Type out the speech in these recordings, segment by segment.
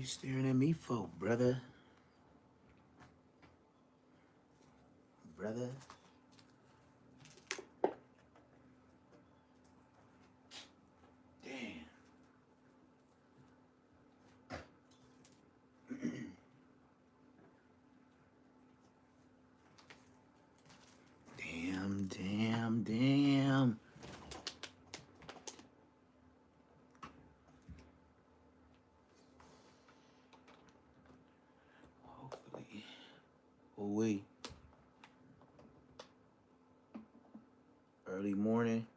Staring at me for, brother? Brother? Damn. Damn. Hopefully. Oh, wait. Early morning.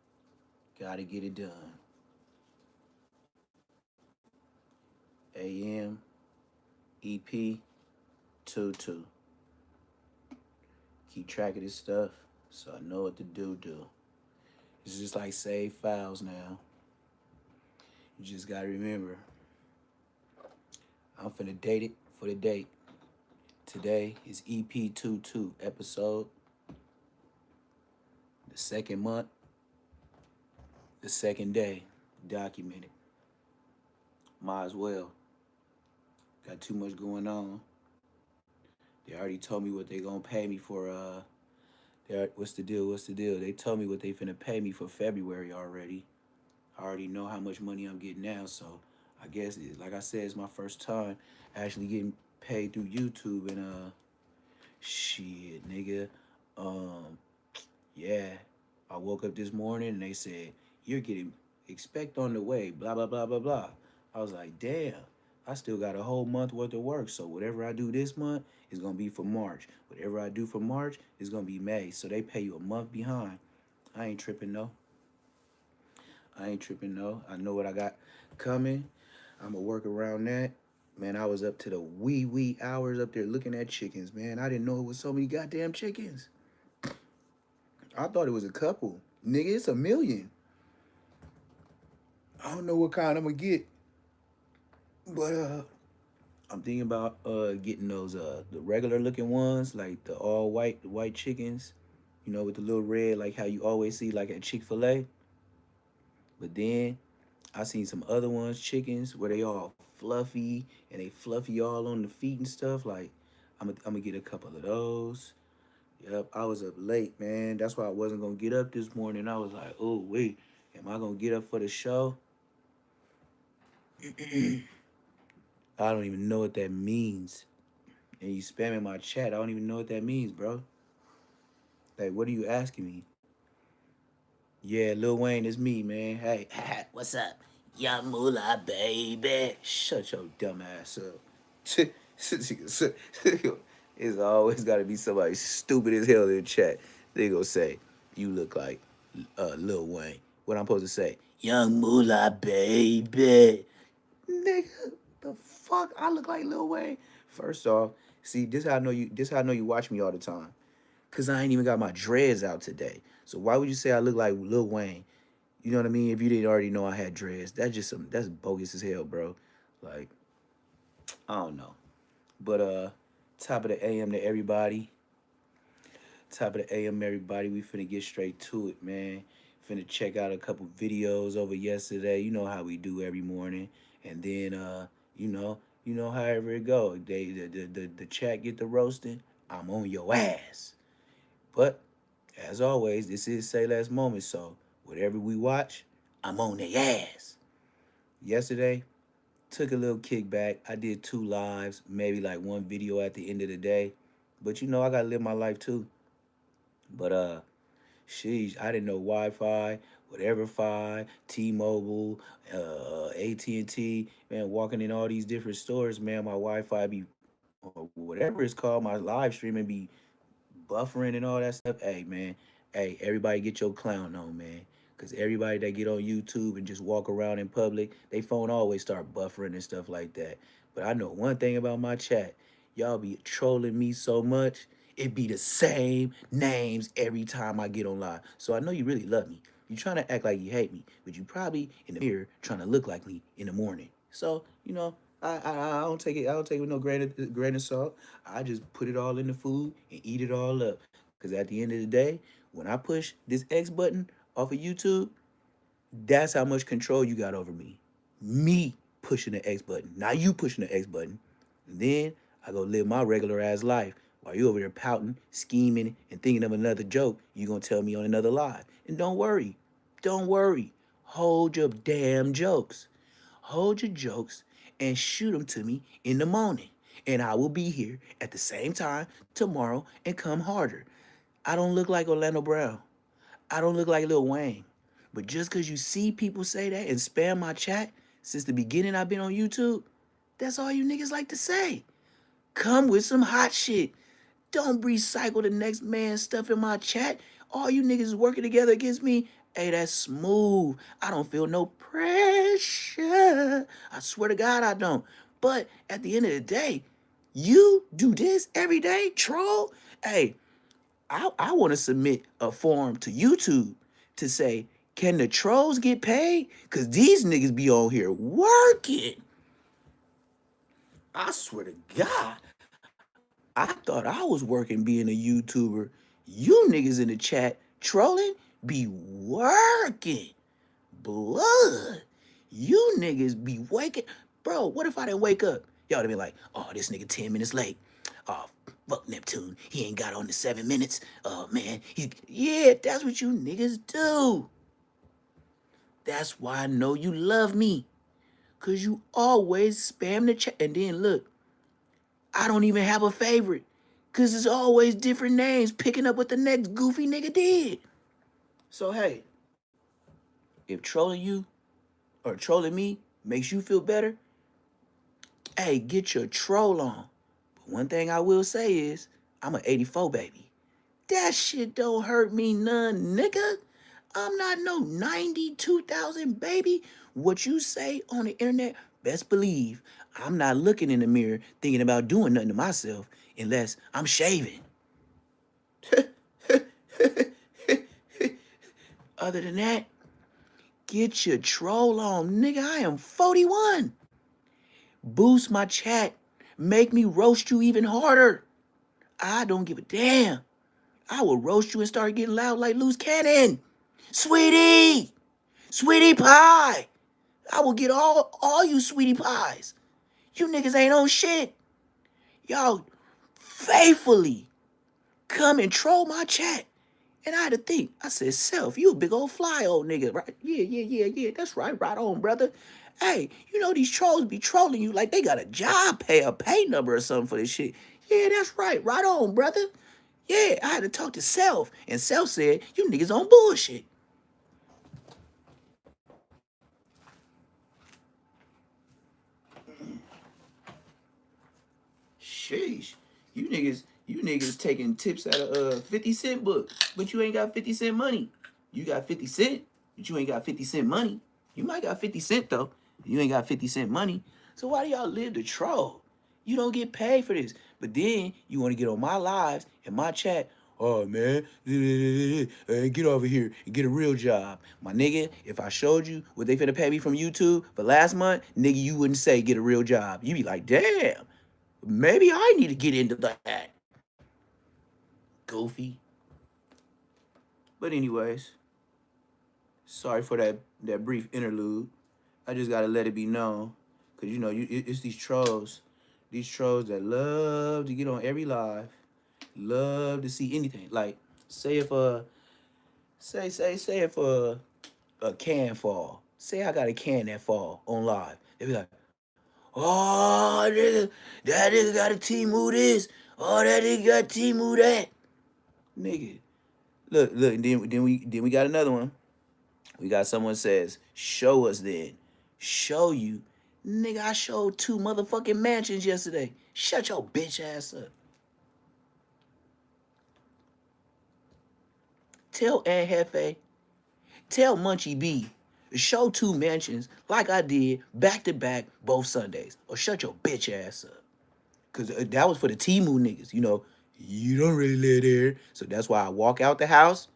Gotta get it done. AM. EP. 2-2. Keep track of this stuff so I know what to do. It's just like save files now. You just gotta remember. I'm finna date it for the date. Today is EP 2-2 episode. The second month. The second day. Documented. Might as well. Got too much going on. They already told me what they gonna pay me for. What's the deal? They told me what they finna pay me for February already. I already know how much money I'm getting now, so I guess like I said, it's my first time actually getting paid through YouTube and shit, nigga. Yeah. I woke up this morning and they said, you're getting expect on the way, blah blah blah blah blah. I was like, damn, I still got a whole month worth of work. So whatever I do this month is gonna be for March. Whatever I do for March is gonna be May. So they pay you a month behind. I ain't tripping though. I know what I got coming. I'ma work around that. Man, I was up to the wee hours up there looking at chickens, man. I didn't know it was so many goddamn chickens. I thought it was a couple. Nigga, it's a million. I don't know what kind I'm gonna get. But I'm thinking about getting those the regular looking ones, like the all white chickens, you know, with the little red, like how you always see like at Chick-fil-A. But then I seen some other ones, chickens, where they all fluffy and they fluffy all on the feet and stuff. Like I'm gonna get a couple of those. Yep, I was up late, man. That's why I wasn't gonna get up this morning. I was like, oh wait, am I gonna get up for the show? I don't even know what that means. And you spamming my chat. I don't even know what that means, bro. Like, what are you asking me? Yeah, Lil Wayne is me, man. Hey, what's up? Young Moolah, baby. Shut your dumb ass up. It's always got to be somebody stupid as hell in the chat. They gonna say, you look like Lil Wayne. What I'm supposed to say? Young Moolah, baby. Nigga, the fuck? I look like Lil Wayne. First off, see, this how I know you. This how I know you watch me all the time. Cause I ain't even got my dreads out today. So why would you say I look like Lil Wayne? You know what I mean? If you didn't already know I had dreads, that's bogus as hell, bro. Like, I don't know. But top of the AM to everybody. Top of the AM, everybody. We finna get straight to it, man. Finna check out a couple videos over yesterday. You know how we do every morning. And then you know however it go. The chat get the roasting. I'm on your ass. But as always, this is Say Less Moments, so whatever we watch, I'm on their ass. Yesterday, took a little kickback. I did 2 lives, maybe like one video at the end of the day. But you know, I gotta live my life too. But sheesh, I didn't know Wi-Fi, whatever Fi, T-Mobile, AT&T, man, walking in all these different stores, man, my Wi-Fi be, or whatever it's called, my live streaming be buffering and all that stuff. Hey man, hey, everybody get your clown on, man. Cause everybody that get on YouTube and just walk around in public, they phone always start buffering and stuff like that. But I know one thing about my chat. Y'all be trolling me so much, it be the same names every time I get on live. So I know you really love me. You trying to act like you hate me, but you probably in the mirror trying to look like me in the morning. So, you know, I don't take it. I don't take it with no grain of salt. I just put it all in the food and eat it all up. Cause at the end of the day, when I push this X button off of YouTube, that's how much control you got over me. Me pushing the X button. Now you pushing the X button. And then I go live my regular ass life while you over there pouting, scheming, and thinking of another joke you gonna tell me on another live. And don't worry. Don't worry. Hold your damn jokes. Hold your jokes and shoot them to me in the morning. And I will be here at the same time tomorrow and come harder. I don't look like Orlando Brown. I don't look like Lil Wayne. But just because you see people say that and spam my chat since the beginning I've been on YouTube, that's all you niggas like to say. Come with some hot shit. Don't recycle the next man's stuff in my chat. All you niggas working together against me, hey, that's smooth. I don't feel no pressure. I swear to God, I don't. But at the end of the day, you do this every day, troll. Hey, I want to submit a form to YouTube to say, can the trolls get paid? Because these niggas be on here working. I swear to God. I thought I was working being a YouTuber. You niggas in the chat trolling be working. Blood. You niggas be waking. Bro, what if I didn't wake up? Y'all would be like, oh, this nigga 10 minutes late. Oh, fuck Neptune. He ain't got on the 7 minutes. Oh, man. Yeah, that's what you niggas do. That's why I know you love me. Because you always spam the chat. And then look, I don't even have a favorite. Because it's always different names picking up what the next goofy nigga did. So, hey, if trolling you or trolling me makes you feel better, hey, get your troll on. But one thing I will say is, I'm an 84 baby. That shit don't hurt me none, nigga. I'm not no 92,000 baby. What you say on the internet, best believe I'm not looking in the mirror thinking about doing nothing to myself unless I'm shaving. Other than that, get your troll on, nigga. I am 41. Boost my chat. Make me roast you even harder. I don't give a damn. I will roast you and start getting loud like loose cannon. Sweetie! Sweetie pie! I will get all you sweetie pies. You niggas ain't on shit. Y'all faithfully come and troll my chat. And I had to think. I said, Self, you a big old fly old nigga, right? Yeah. That's right. Right on, brother. Hey, you know these trolls be trolling you like they got a pay number or something for this shit. Yeah, that's right. Right on, brother. Yeah, I had to talk to Self. And Self said, you niggas on bullshit. Sheesh. You niggas taking tips out of 50 Cent book, but you ain't got 50 Cent money. You got 50 Cent, but you ain't got 50 Cent money. You might got 50 Cent though. You ain't got 50 Cent money. So why do y'all live to troll? You don't get paid for this. But then you want to get on my lives and my chat. Oh man, get over here and get a real job. My nigga, if I showed you what they finna pay me from YouTube for last month, nigga, you wouldn't say get a real job. You be like, damn, maybe I need to get into that. Goofy. But anyways, sorry for that brief interlude. I just gotta let it be known, cause you know it's these trolls that love to get on every live, love to see anything. Like say if a can fall. Say I got a can that fall on live. They be like, oh nigga, that nigga got a Temu this. Oh that nigga got Temu that. Nigga, look. Then we got another one. We got someone says, show us then. Show you. Nigga, I showed 2 motherfucking mansions yesterday. Shut your bitch ass up. Tell Aunt Hefe, tell Munchie B, show 2 mansions like I did back to back both Sundays. Or shut your bitch ass up. Because that was for the Temu niggas. You know, you don't really live there. So that's why I walk out the house,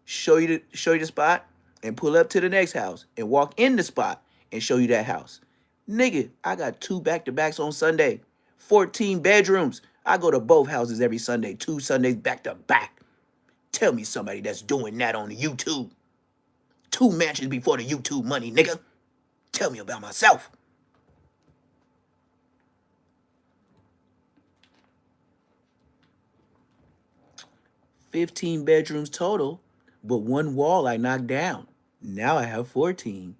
show you the spot, and pull up to the next house and walk in the spot and show you that house. Nigga, I got 2 back-to-backs on Sunday. 14 bedrooms. I go to both houses every Sunday. 2 Sundays back-to-back. Tell me somebody that's doing that on the YouTube. 2 mansions before the YouTube money, nigga. Tell me about myself. 15 bedrooms total, but one wall I knocked down. Now I have 14.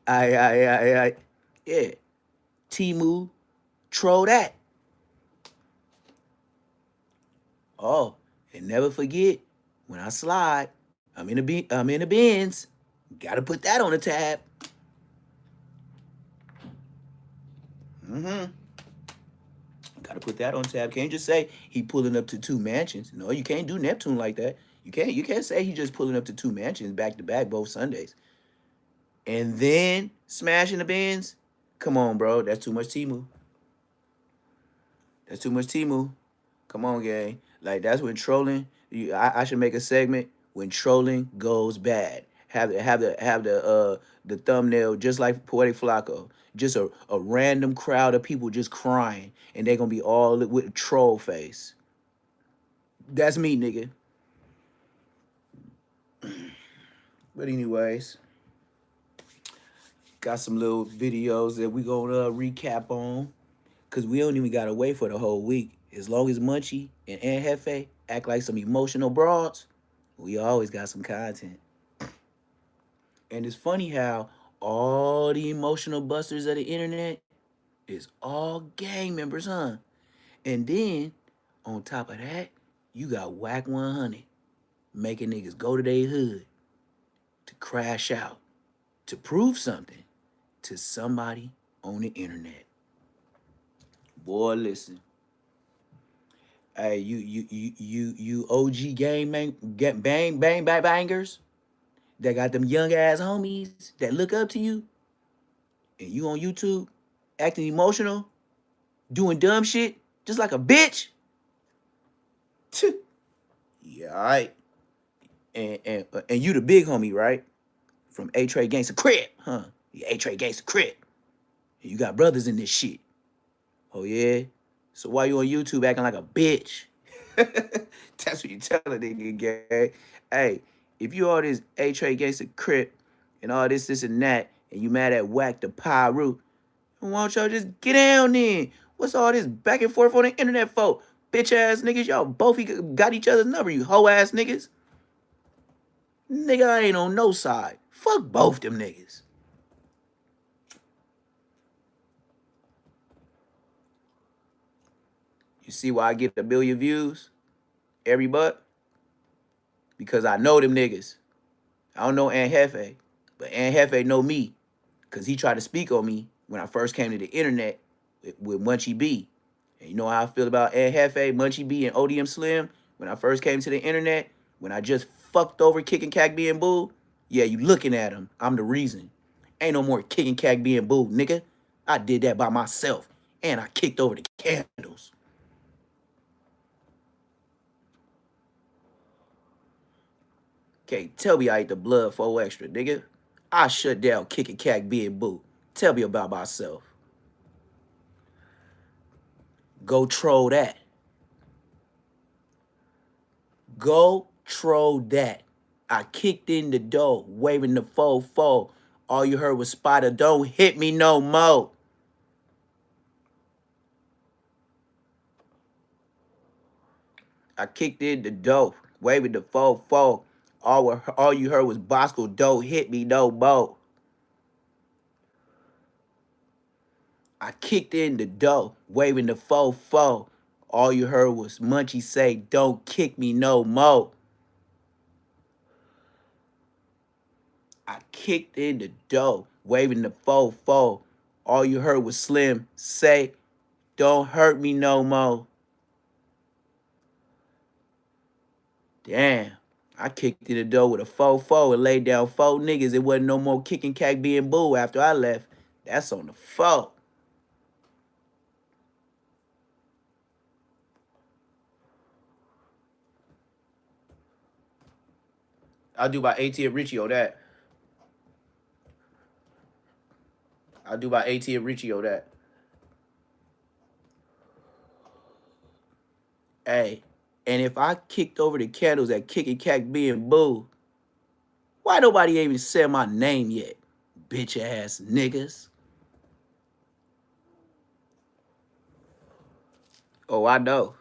I. Yeah. Timu, troll that. Oh, and never forget when I slide, I'm in the bins. Gotta put that on the tab. Mm-hmm. Gotta put that on tab. Can't just say he pulling up to two mansions. No, you can't do Neptune like that. You can't say he just pulling up to two mansions back to back both Sundays. And then smashing the bins. Come on, bro. That's too much Timu. That's too much Timu. Come on, gang. Like that's when trolling. I should make a segment when trolling goes bad. Have the thumbnail just like Poetic Flacco. Just a random crowd of people just crying, and they're gonna be all with a troll face. That's me, nigga. But anyways, got some little videos that we gonna recap on, cause we don't even gotta wait for the whole week. As long as Munchie and Aunt Hefe act like some emotional broads, we always got some content. And it's funny how all the emotional busters of the internet is all gang members, huh? And then on top of that, you got Whack 100 making niggas go to their hood to crash out, to prove something to somebody on the internet. Boy, listen. Hey, you OG gang bang bangers that got them young ass homies that look up to you, and you on YouTube acting emotional, doing dumb shit, just like a bitch. Yeah, all right. And you the big homie, right? From A Trey Gangsta Crib, huh? Yeah, A Trey Gangsta Crib. And you got brothers in this shit. Oh yeah. So why you on YouTube acting like a bitch? That's what you tell a nigga, gang. Hey, if you all this A Trey Gangsta Crib and all this and that, and you mad at Whack the Pyru, why don't y'all just get down then? What's all this back and forth on the internet for? Bitch ass niggas, y'all both got each other's number, you hoe ass niggas. Nigga, I ain't on no side. Fuck both them niggas. You see why I get a billion views every butt? Because I know them niggas. I don't know Aunt Hefe, but Aunt Hefe know me. Because he tried to speak on me when I first came to the internet with Munchie B. And you know how I feel about Aunt Hefe, Munchie B, and ODM Slim when I first came to the internet? When I just fucked over Kicking Cack being boo? Yeah, you looking at him. I'm the reason. Ain't no more Kicking Cack being boo, nigga. I did that by myself. And I kicked over the candles. Okay, tell me I ate the blood for extra, nigga. I shut down Kicking Cack being boo. Tell me about myself. Go troll that. Go troll that. I kicked in the door, waving the fo. All you heard was Spider, don't hit me no more. I kicked in the door, waving the fo. All you heard was Bosco, don't hit me no more. I kicked in the door, waving the fo. All you heard was Munchie say, don't kick me no more. I kicked in the door, waving the fo. All you heard was Slim say, don't hurt me no more. Damn. I kicked in the door with a fo and laid down 4 niggas. It wasn't no more Kicking Cack being boo after I left. That's on the fo. I'll do by AT and Richie on that. I'll do by AT and Richie on that. Hey, and if I kicked over the candles at Kicking Cack being boo, why nobody even said my name yet? Bitch ass niggas. Oh, I know.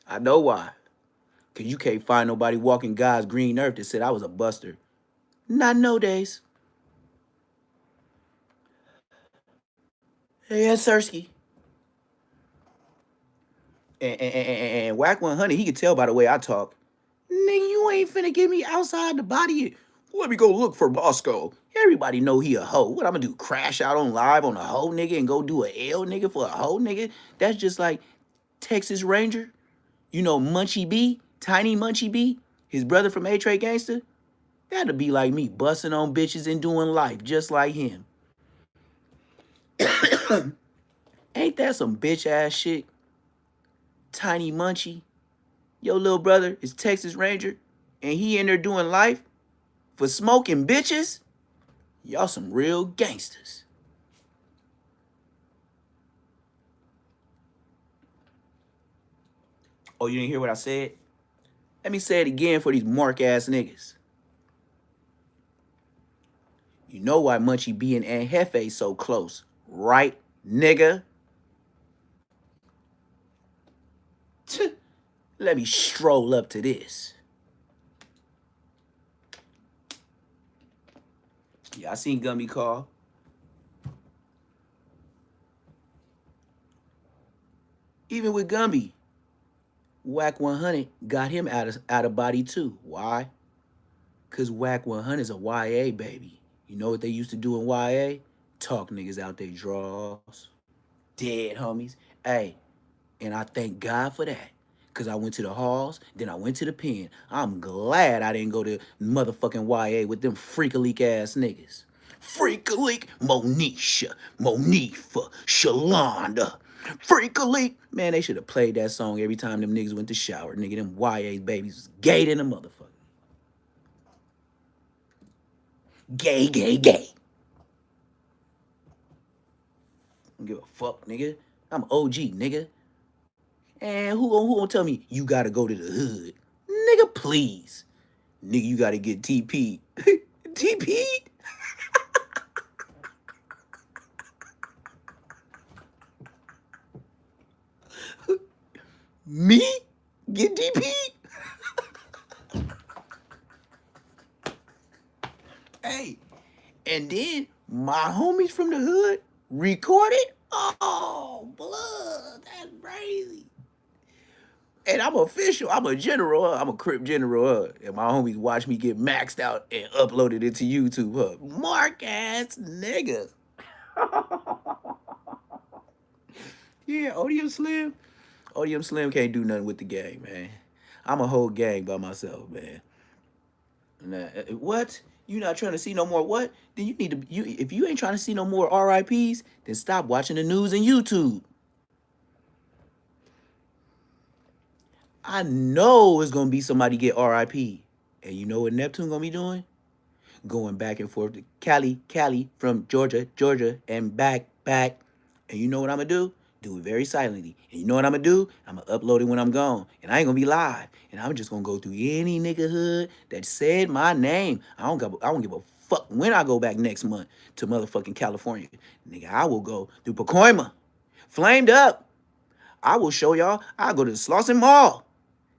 I know why. Cause you can't find nobody walking God's green earth that said I was a buster. Not nowadays. Yes, Sirski. And Whack 100, he could tell by the way I talk. Nigga, you ain't finna get me outside the body. Let me go look for Bosco. Everybody know he a hoe. What I'm gonna do? Crash out on live on a hoe nigga and go do a L nigga for a hoe nigga? That's just like Texas Ranger. You know Munchie B, Tiny Munchie B, his brother from A-Tray Gangster. That'd be like me busting on bitches and doing life just like him. Ain't that some bitch ass shit? Tiny Munchie. Your little brother is Texas Ranger and he in there doing life for smoking bitches? Y'all some real gangsters. Oh, you didn't hear what I said? Let me say it again for these mark ass niggas. You know why Munchie B and Aunt Hefe so close, right, nigga? Let me stroll up to this. Yeah, I seen Gummy call. Even with Gumby, Whack 100 got him out of body too. Why? Cause Whack 100 is a YA baby. You know what they used to do in YA? Talk niggas out their draws. Dead homies. Hey, and I thank God for that. Cause I went to the halls, then I went to the pen. I'm glad I didn't go to motherfucking YA with them freak-a-leak ass niggas. Freak-a-leak, Monisha, Monifa, Shalonda. Freak-a-leak. Man, they should have played that song every time them niggas went to shower. Nigga, them YA babies was gay than a motherfucker. Gay, gay, gay. Don't give a fuck, nigga. I'm OG, nigga. And who gonna tell me you gotta go to the hood? Nigga, please. Nigga, you gotta get TP'd. TP'd? Me? Get DP'd? Hey, and then my homies from the hood recorded? Oh, blood, that's crazy. And I'm official. I'm a general. I'm a Crip general. And my homies watch me get maxed out and uploaded it to YouTube. Mark ass niggas. Yeah, Odium Slim. Odium Slim can't do nothing with the gang, man. I'm a whole gang by myself, man. Nah, what? You not trying to see no more what? Then you need to you if you ain't trying to see no more RIPs, then stop watching the news and YouTube. I know it's gonna be somebody get RIP. And you know what Neptune gonna be doing? Going back and forth to Cali from Georgia, Georgia, and back. And you know what I'm gonna do? Do it very silently. And you know what I'm gonna do? I'm gonna upload it when I'm gone. And I ain't gonna be live. And I'm just gonna go through any nigga hood that said my name. I don't give a fuck when I go back next month to motherfucking California. Nigga, I will go through Pacoima. Flamed up. I will show y'all. I'll go to the Slauson Mall.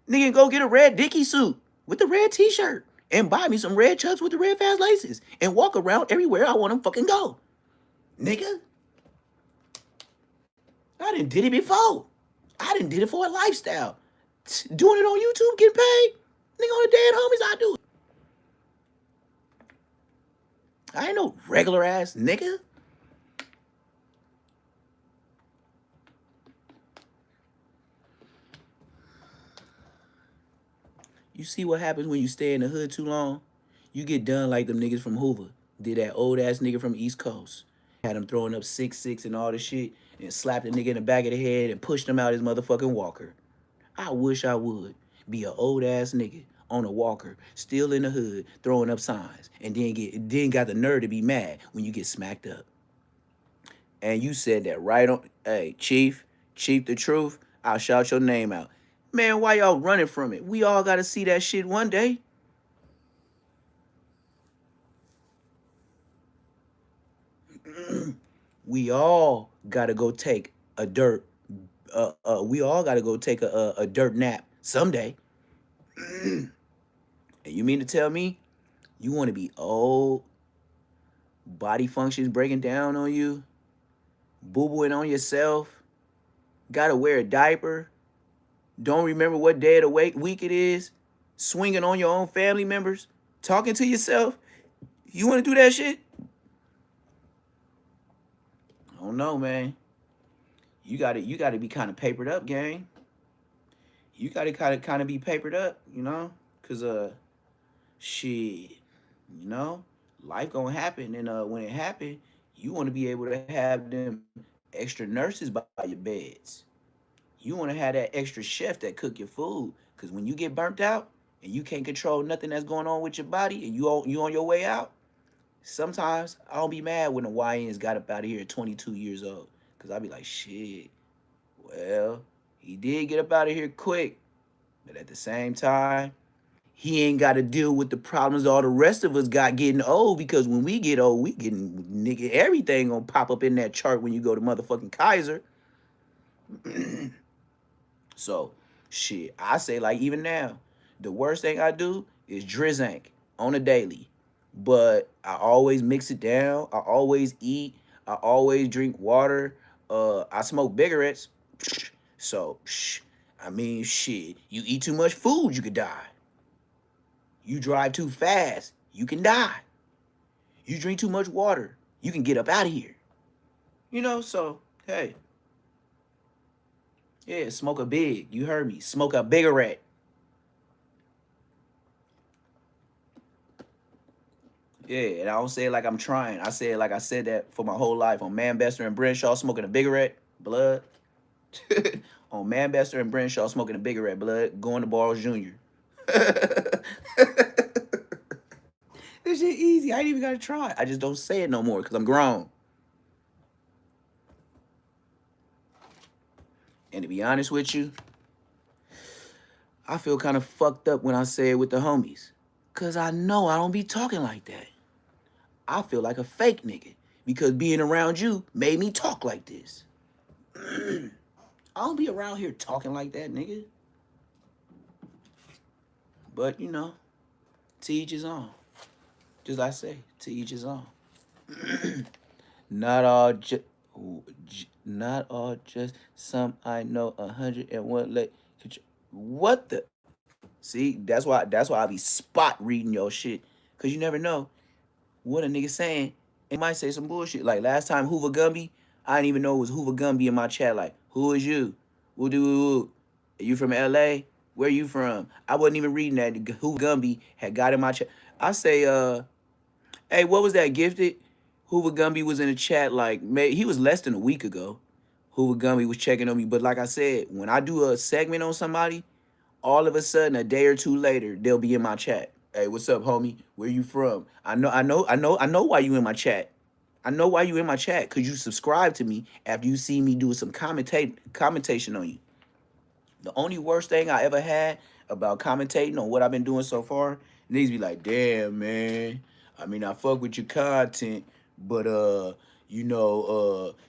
Nigga, go get a red Dickie suit with the red t-shirt and buy me some red chucks with the red fast laces and walk around everywhere I want to fucking go. Nigga, I done did it before. I done did it for a lifestyle. Doing it on YouTube, getting paid. Nigga, on the dead homies, I do it. I ain't no regular ass nigga. You see what happens when you stay in the hood too long? You get done like them niggas from Hoover. Did that old ass nigga from East Coast. Had him throwing up 6'6" and all this shit and slapped the nigga in the back of the head and pushed him out his motherfucking walker. I wish I would be an old ass nigga on a walker, still in the hood, throwing up signs, and then got the nerve to be mad when you get smacked up. And you said that right on. Hey, Chief, the truth. I'll shout your name out. Man, why y'all running from it? We all gotta see that shit one day. We all gotta go take a dirt. We all gotta go take a dirt nap someday. And you mean to tell me you want to be old, body functions breaking down on you, boo-booing on yourself, gotta wear a diaper, don't remember what day of the week it is, swinging on your own family members, talking to yourself? You want to do that shit? I don't know, man. You gotta be kind of papered up, gang. You gotta kind of be papered up, cause shit, you know, life gonna happen, and when it happen, you want to be able to have them extra nurses by your beds. You want to have that extra chef that cook your food, cause when you get burnt out and you can't control nothing that's going on with your body, and you on your way out, sometimes I don't be mad when the YNs got up out of here at 22 years old, cause I be like, shit. Well, he did get up out of here quick, but at the same time, he ain't got to deal with the problems all the rest of us got getting old. Because when we get old, we getting nigga everything gonna pop up in that chart when you go to motherfucking Kaiser. So, shit, I say like even now, the worst thing I do is drizzank on a daily, but I always mix it down. I always eat. I always drink water. I smoke cigarettes. So, I mean, shit. You eat too much food, you could die. You drive too fast, you can die. You drink too much water, you can get up out of here. So hey, yeah, smoke a big. You heard me. Smoke a cigarette. Yeah, and I don't say it like I'm trying. I say it like I said that for my whole life. On Manbester and Brenshaw smoking a cigarette, blood. On Manbester and Brenshaw smoking a cigarette, blood. Going to Balls Jr. This shit easy. I ain't even gotta try. I just don't say it no more because I'm grown. And to be honest with you, I feel kind of fucked up when I say it with the homies. Cause I know I don't be talking like that. I feel like a fake nigga. Because being around you made me talk like this. I don't be around here talking like that, nigga. But to each his own. Just like I say, to each his own. Not all just not all just some I know 101 late. What the see? That's why I be spot reading your shit. Cause you never know what a nigga saying. It might say some bullshit. Like last time Hoover Gumby, I didn't even know it was Hoover Gumby in my chat. Like, who is you? Woo do woo. Are you from LA? Where you from? I wasn't even reading that. Hoover Gumby had got in my chat. I say, hey, what was that gifted? Hoover Gumby was in the chat like he was less than a week ago. Hoover Gumby was checking on me. But like I said, when I do a segment on somebody, all of a sudden a day or two later, they'll be in my chat. Hey, what's up, homie? Where you from? I know why you in my chat. I know why you in my chat, because you subscribe to me after you see me do some commentation on you. The only worst thing I ever had about commentating on what I've been doing so far, niggas be like, damn, man. I mean, I fuck with your content, but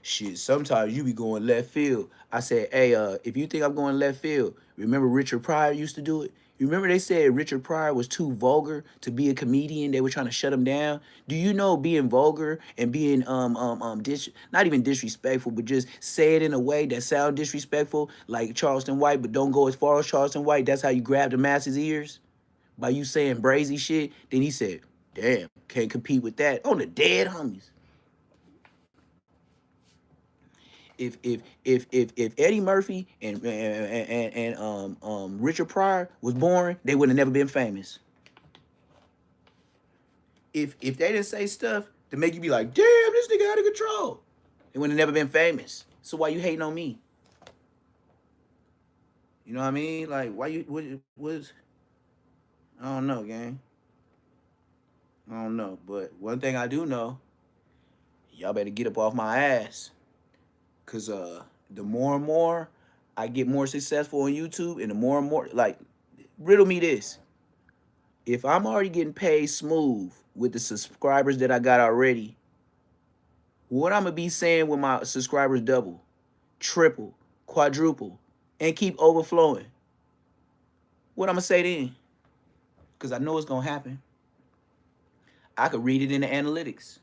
shit, sometimes you be going left field. I said, hey, if you think I'm going left field, remember Richard Pryor used to do it? You remember they said Richard Pryor was too vulgar to be a comedian? They were trying to shut him down. Do you know being vulgar and being not even disrespectful, but just say it in a way that sound disrespectful, like Charleston White, but don't go as far as Charleston White? That's how you grab the masses' ears by you saying brazy shit. Then he said, "Damn, can't compete with that on the dead homies." If Eddie Murphy and Richard Pryor was born, they would have never been famous. If they didn't say stuff to make you be like, damn, this nigga out of control, they would have never been famous. So why you hating on me? You know what I mean? Like, why you what was I don't know, gang. I don't know. But one thing I do know, y'all better get up off my ass. Cause the more and more I get more successful on YouTube, and the more and more, like, riddle me this. If I'm already getting paid smooth with the subscribers that I got already, what I'm gonna be saying when my subscribers double, triple, quadruple, and keep overflowing? What I'm gonna say then? Because I know it's gonna happen. I could read it in the analytics.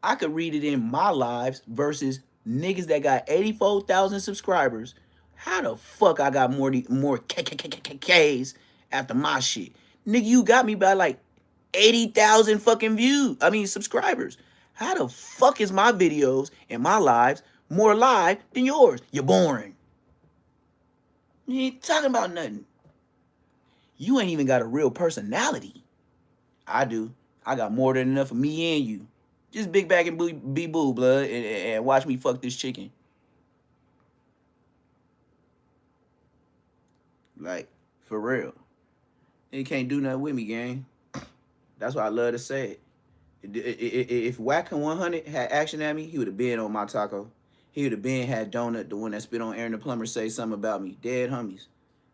I could read it in my lives versus niggas that got 84,000 subscribers. How the fuck I got more Ks after my shit? Nigga, you got me by like 80,000 fucking views. I mean subscribers. How the fuck is my videos and my lives more live than yours? You're boring. You ain't talking about nothing. You ain't even got a real personality. I do. I got more than enough of me and you. Just big back and be boo, blood, and watch me fuck this chicken. Like, for real. You can't do nothing with me, gang. That's why I love to say it. If Wackin 100 had action at me, he would have been on my taco. He would have been had Donut, the one that spit on Aaron the Plumber, say something about me. Dead homies.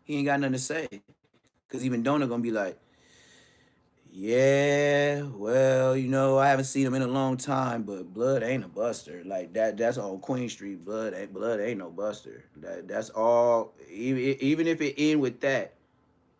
He ain't got nothing to say. Because even Donut gonna be like, yeah, well, you know, I haven't seen him in a long time, but Blood ain't a buster. Like that's on Queen Street. Blood ain't no buster. That's all. Even if it end with that,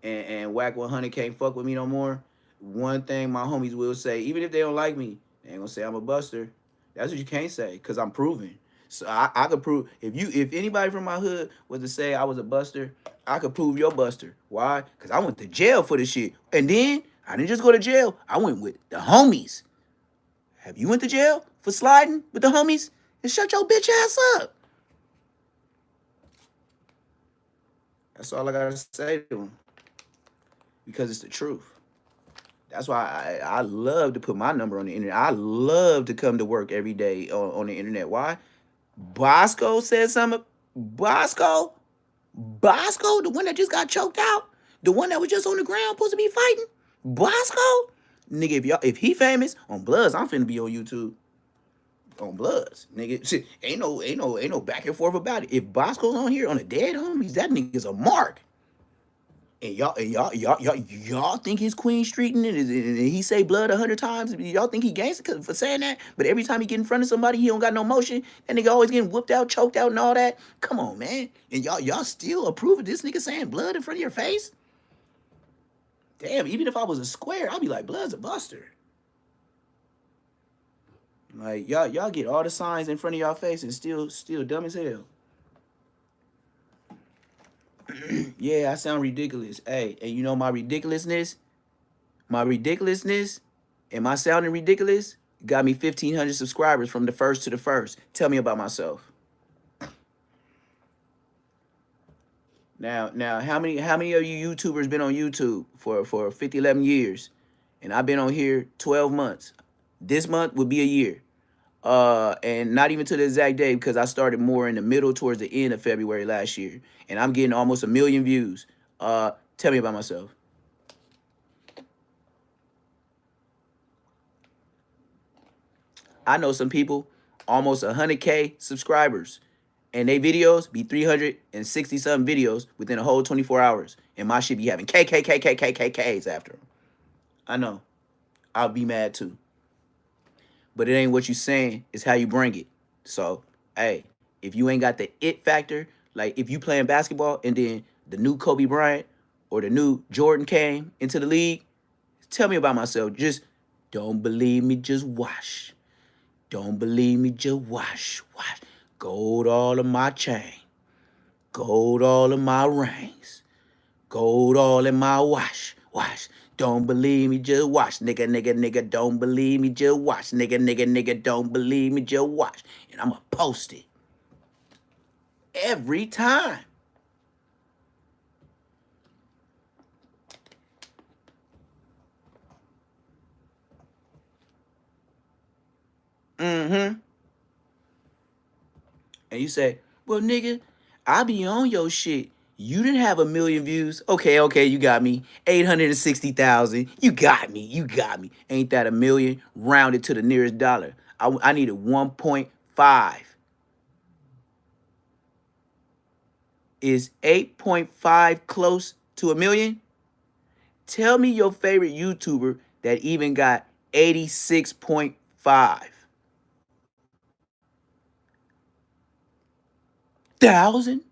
and Whack 100 can't fuck with me no more. One thing my homies will say, even if they don't like me, they ain't gonna say I'm a buster. That's what you can't say, cause I'm proven. So I could prove if anybody from my hood was to say I was a buster, I could prove your buster. Why? Cause I went to jail for this shit, and then I didn't just go to jail. I went with the homies. Have you went to jail for sliding with the homies? And shut your bitch ass up. That's all I gotta say to him, because it's the truth. That's why I love to put my number on the internet. I love to come to work every day on the internet. Why? Bosco said something. Bosco? Bosco? The one that just got choked out? The one that was just on the ground supposed to be fighting? Bosco? Nigga, if he famous on Bloods, I'm finna be on YouTube. On Bloods. Nigga, shit, ain't no back and forth about it. If Bosco's on here on the dead homies, that nigga's a mark. And y'all think he's Queen Street and he say blood 100 times. Y'all think he gangster for saying that, but every time he get in front of somebody, he don't got no motion. That nigga always getting whooped out, choked out, and all that. Come on, man. And y'all still approve of this nigga saying blood in front of your face? Damn, even if I was a square, I'd be like, blood's a buster. Like y'all get all the signs in front of y'all face and still dumb as hell. Yeah, I sound ridiculous. Hey, and you know my ridiculousness? My ridiculousness and my sounding ridiculous got me 1,500 subscribers from the first to the first. Tell me about myself. Now, how many of you YouTubers been on YouTube for 50, 11 years? And I've been on here 12 months. This month would be a year. And not even to the exact day, because I started more in the middle towards the end of February last year. And I'm getting almost 1 million views. Tell me about myself. I know some people, almost 100K subscribers, and they videos be 360 something videos within a whole 24 hours. And my shit be having Ks after them. I know. I'll be mad too. But it ain't what you saying, it's how you bring it. So, hey, if you ain't got the it factor, like if you playing basketball and then the new Kobe Bryant or the new Jordan came into the league, tell me about myself. Just don't believe me, just watch. Don't believe me, just watch. Gold all of my chain. Gold all of my rings. Gold all in my watch. Don't believe me, just watch. Nigga, don't believe me, just watch. Nigga, don't believe me, just watch. And I'ma post it. Every time. Mm-hmm. And you say, well, nigga, I be on your shit. You didn't have 1 million views. Okay, you got me. 860,000. You got me. Ain't that 1 million? Rounded to the nearest dollar. I needed 1.5. Is 8.5 close to 1 million? Tell me your favorite YouTuber that even got 86.5 thousand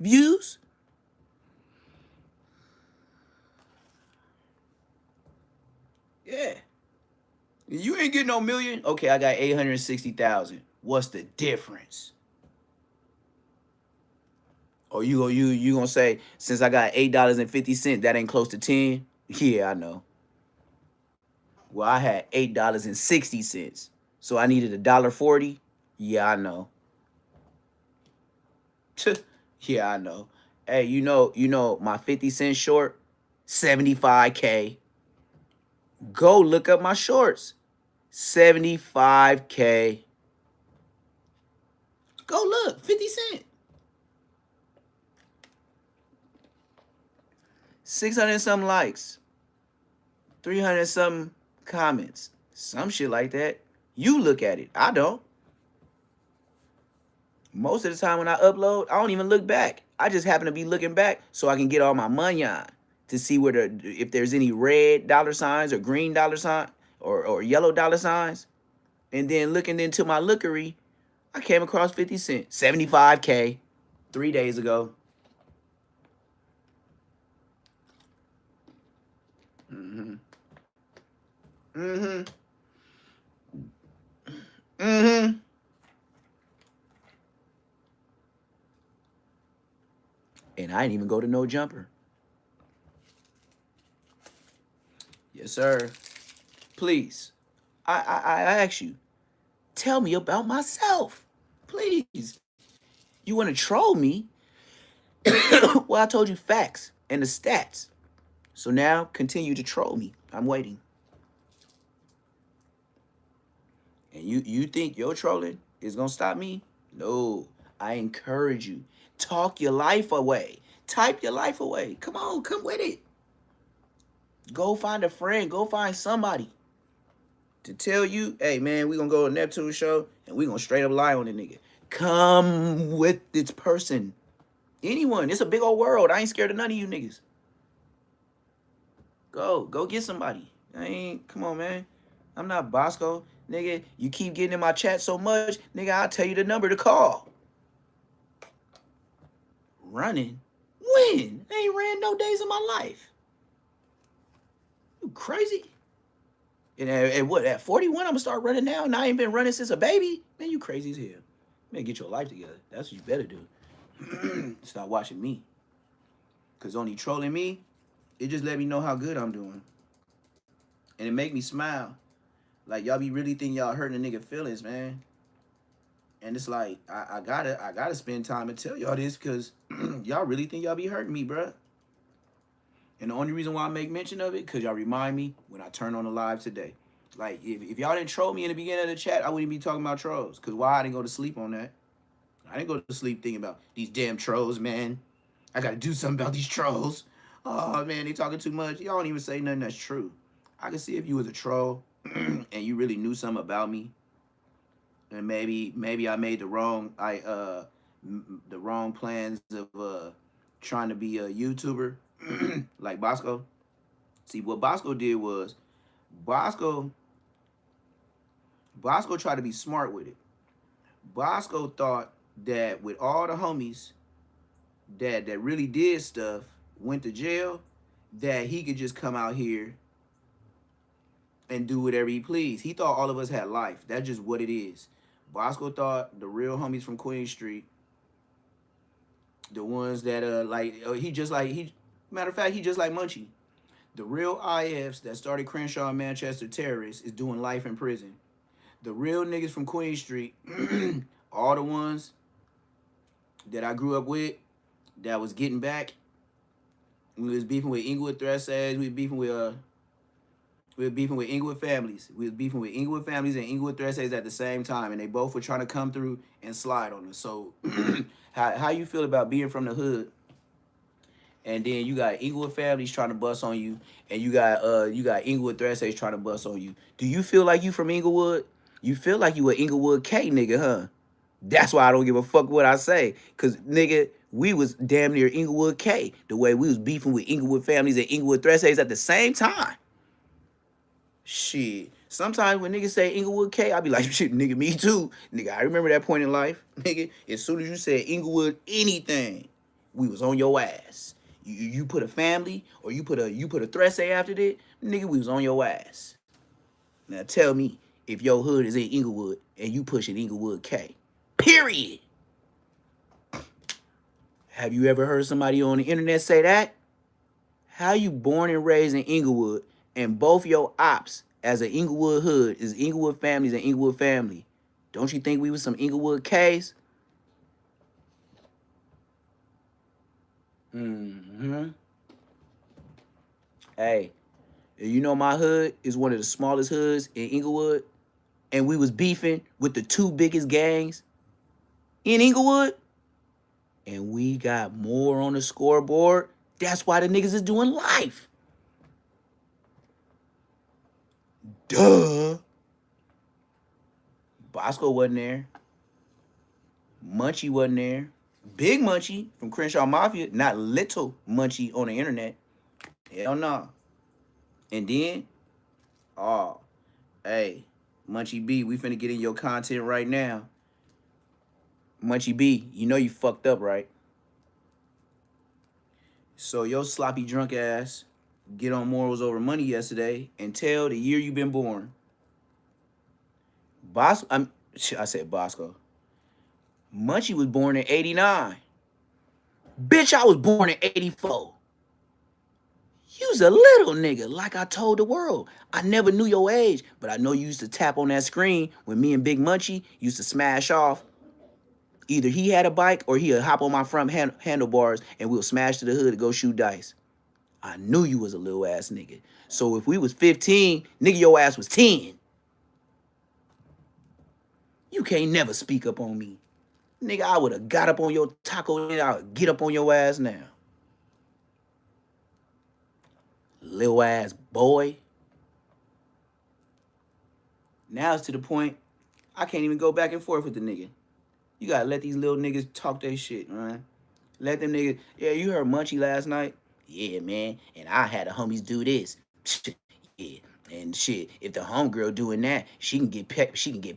views. Yeah. You ain't getting no million. Okay, I got 860,000. What's the difference? Or you gonna say since I got $8.50, that ain't close to 10? Yeah, I know. Well, I had $8.60, so I needed $1.40. Yeah, I know. Yeah, I know. Hey, my 50 cent short, 75K. Go look up my shorts, 75K. Go look, 50 cent, 600 something likes, 300 something comments, some shit like that. You look at it. I don't. Most of the time when I upload, I don't even look back. I just happen to be looking back so I can get all my money on to see if there's any red dollar signs or green dollar sign or yellow dollar signs. And then looking into my lookery, I came across 50 Cent, 75K, 3 days ago. Mm-hmm. Mm-hmm. Mm-hmm. And I didn't even go to no jumper. Yes, sir. Please. I ask you, tell me about myself. Please. You want to troll me? Well, I told you facts and the stats. So now continue to troll me. I'm waiting. And you think your trolling is gonna stop me? No. I encourage you. Talk your life away. Type your life away. Come on, come with it. Go find a friend. Go find somebody to tell you, hey man, we gonna go to Neptune show and we gonna straight up lie on the nigga. Come with this person. Anyone. It's a big old world. I ain't scared of none of you niggas. Go get somebody. I ain't, come on, man. I'm not Bosco. Nigga, you keep getting in my chat so much, nigga, I'll tell you the number to call. Running? When? I ain't ran no days in my life. You crazy? And at 41, I'm gonna start running now, and I ain't been running since a baby? Man, you crazy as hell. You better get your life together. That's what you better do. Stop watching me. Cause only trolling me, it just let me know how good I'm doing. And it make me smile. Like y'all be really think y'all hurting a nigga feelings, man. And it's like I gotta spend time and tell y'all this because y'all really think y'all be hurting me, bruh. And the only reason why I make mention of it, because y'all remind me when I turn on the live today. Like, if y'all didn't troll me in the beginning of the chat, I wouldn't be talking about trolls. Because why? I didn't go to sleep on that. I didn't go to sleep thinking about these damn trolls, man. I got to do something about these trolls. Oh, man, they talking too much. Y'all don't even say nothing that's true. I can see if you was a troll and you really knew something about me. And maybe I made the wrong the wrong plans of trying to be a YouTuber like Bosco. See, what Bosco did was Bosco Bosco tried to be smart with it. Bosco thought that with all the homies that really did stuff, went to jail, that he could just come out here and do whatever he pleased. He thought all of us had life. That's just what it is. Bosco thought the real homies from Queen Street, the ones that he matter of fact, he just like Munchie. The real IFs that started Crenshaw and Manchester terrorists is doing life in prison. The real niggas from Queen Street, all the ones that I grew up with, that was getting back. We was beefing with Inglewood Thresads. We were beefing with Inglewood families. We was beefing with Inglewood families and Inglewood Thresads at the same time, and they both were trying to come through and slide on us. So, how you feel about being from the hood? And then you got Inglewood families trying to bust on you, and you got Inglewood Thresads trying to bust on you. Do you feel like you from Inglewood? You feel like you a Inglewood K nigga, huh? That's why I don't give a fuck what I say. Cause nigga, we was damn near Inglewood K. The way we was beefing with Inglewood families and Inglewood Thresads at the same time. Shit. Sometimes when niggas say Inglewood K, I be like, shit, nigga, me too. Nigga, I remember that point in life. Nigga, as soon as you said Inglewood anything, we was on your ass. You put a family or you put a threat say after that, nigga, we was on your ass. Now tell me if your hood is in Inglewood and you pushing Inglewood K. Period. Have you ever heard somebody on the internet say that? How you born and raised in Inglewood and both your ops as an Inglewood hood is Inglewood families and Inglewood family? Don't you think we was some Inglewood K's? Mm-hmm. Hey, you know my hood is one of the smallest hoods in Inglewood, and we was beefing with the two biggest gangs in Inglewood, and we got more on the scoreboard. That's why the niggas is doing life. Duh. Bosco wasn't there. Munchie wasn't there. Big Munchie from Crenshaw Mafia, not little Munchie on the internet. Hell no. And then, oh, hey, Munchie B, we finna get in your content right now. Munchie B, you know you fucked up, right? So your sloppy drunk ass get on morals over money yesterday and tell the year you been born. I said Bosco. Munchie was born in 89. Bitch, I was born in 84. You's a little nigga, like I told the world. I never knew your age, but I know you used to tap on that screen when me and Big Munchie used to smash off. Either he had a bike or he'd hop on my front handlebars and we'll smash to the hood to go shoot dice. I knew you was a little ass nigga. So if we was 15, nigga, your ass was 10. You can't never speak up on me. Nigga, I would have got up on your taco and I would get up on your ass now. Little ass boy. Now it's to the point I can't even go back and forth with the nigga. You gotta let these little niggas talk their shit, man. Let them niggas, yeah, you heard Munchie last night? Yeah, man. And I had the homies do this. Yeah. And shit, if the homegirl doing that, she can get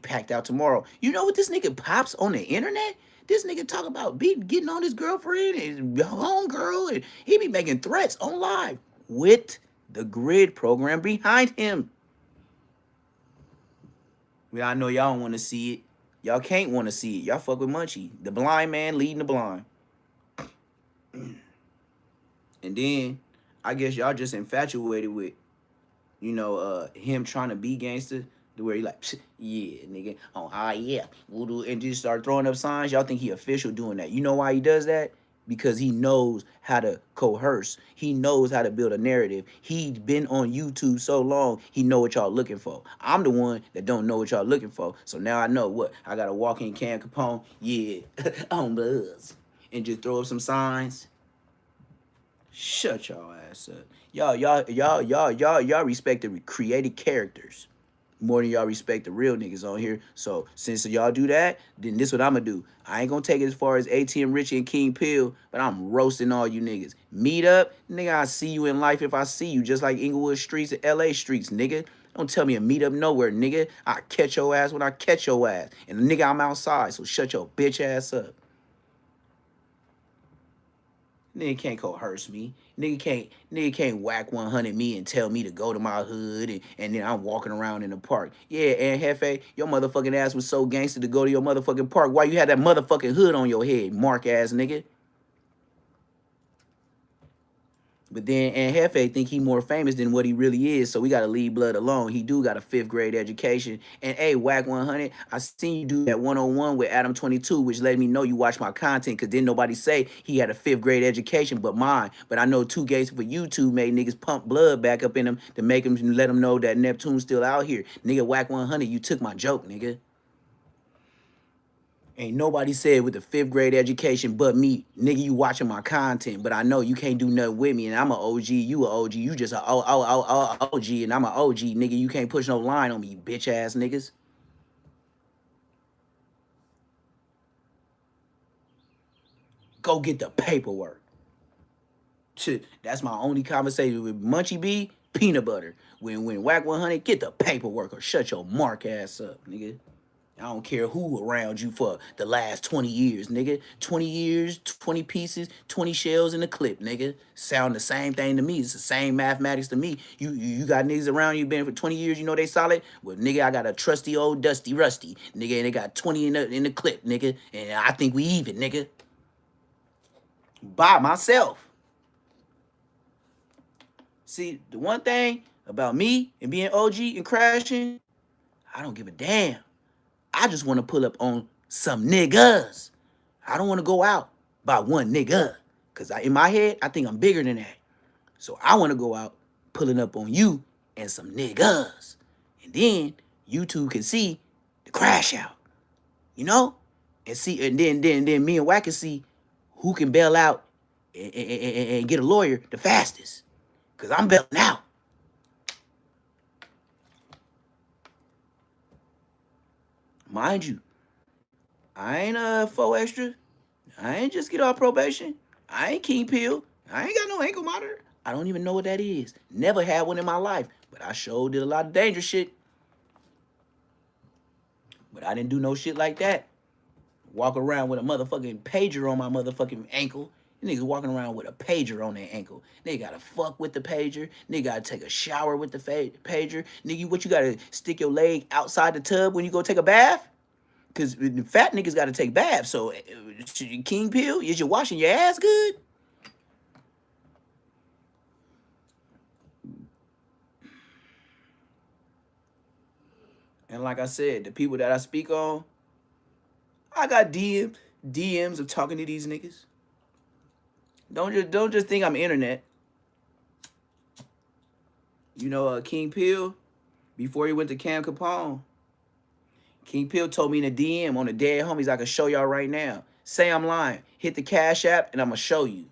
packed out tomorrow. You know what this nigga pops on the internet? This nigga talk about getting on his girlfriend and homegirl, and he be making threats on live with the grid program behind him. Well, I know y'all don't want to see it. Y'all can't want to see it. Y'all fuck with Munchie, the blind man leading the blind. And then I guess y'all just infatuated with, him trying to be gangster, to where he like, yeah, nigga, oh, yeah, voodoo, and just start throwing up signs. Y'all think he official doing that. You know why he does that? Because he knows how to coerce. He knows how to build a narrative. He's been on YouTube so long, he know what y'all looking for. I'm the one that don't know what y'all looking for. So now I know what. I got to walk in Cam Capone, yeah, on Buzz, and just throw up some signs. Shut y'all ass up. Y'all respect the created characters more than y'all respect the real niggas on here. So since y'all do that, then this what I'ma do. I ain't gonna take it as far as ATM Richie and King Pill, but I'm roasting all you niggas. Meet up, nigga, I see you in life if I see you, just like Inglewood streets and LA streets, nigga. Don't tell me to meet up nowhere, nigga. I catch your ass when I catch your ass. And nigga, I'm outside, so shut your bitch ass up. Nigga can't coerce me. Nigga can't whack 100 me and tell me to go to my hood and then I'm walking around in the park. Yeah, and Hefe, your motherfucking ass was so gangster to go to your motherfucking park. Why you had that motherfucking hood on your head, mark ass nigga? But then Aunt Hefe think he more famous than what he really is, so we gotta leave blood alone. He do got a 5th grade education. And hey, Whack 100, I seen you do that 101 with Adam 22, which let me know you watch my content, because didn't nobody say he had a 5th grade education but mine. But I know 2 Gates for YouTube made niggas pump blood back up in them to make them let them know that Neptune's still out here. Nigga, Whack 100, you took my joke, nigga. Ain't nobody said with a 5th grade education but me. Nigga, you watching my content, but I know you can't do nothing with me, and I'm an OG, you a OG, you just a OG, and I'm an OG, nigga. You can't push no line on me, you bitch ass niggas. Go get the paperwork. Shit, that's my only conversation with Munchie B, peanut butter. When Whack 100, get the paperwork or shut your mark ass up, nigga. I don't care who around you for the last 20 years, nigga. 20 years, 20 pieces, 20 shells in the clip, nigga. Sound the same thing to me. It's the same mathematics to me. You got niggas around you been for 20 years, you know they solid? Well, nigga, I got a trusty old dusty rusty, nigga, and they got 20 in the clip, nigga. And I think we even, nigga. By myself. See, the one thing about me and being OG and crashing, I don't give a damn. I just want to pull up on some niggas. I don't want to go out by one nigga. Because in my head, I think I'm bigger than that. So I want to go out pulling up on you and some niggas. And then you two can see the crash out. You know? And see, and then me and Wack can see who can bail out and get a lawyer the fastest. Because I'm bailing out. Mind you, I ain't a 4 extra. I ain't just get off probation. I ain't King Pill. I ain't got no ankle monitor. I don't even know what that is. Never had one in my life. But I sure did a lot of dangerous shit. But I didn't do no shit like that. Walk around with a motherfucking pager on my motherfucking ankle. Niggas walking around with a pager on their ankle. They gotta fuck with the pager. They gotta take a shower with the pager. Nigga, what you gotta stick your leg outside the tub when you go take a bath? Because fat niggas gotta take baths. So, King Pill, is you washing your ass good? And like I said, the people that I speak on, I got DMs of talking to these niggas. Don't just think I'm internet. You know, King Pill, before he went to Cam Capone, King Pill told me in a DM on the dead homies I can show y'all right now. Say I'm lying. Hit the Cash App and I'm gonna show you.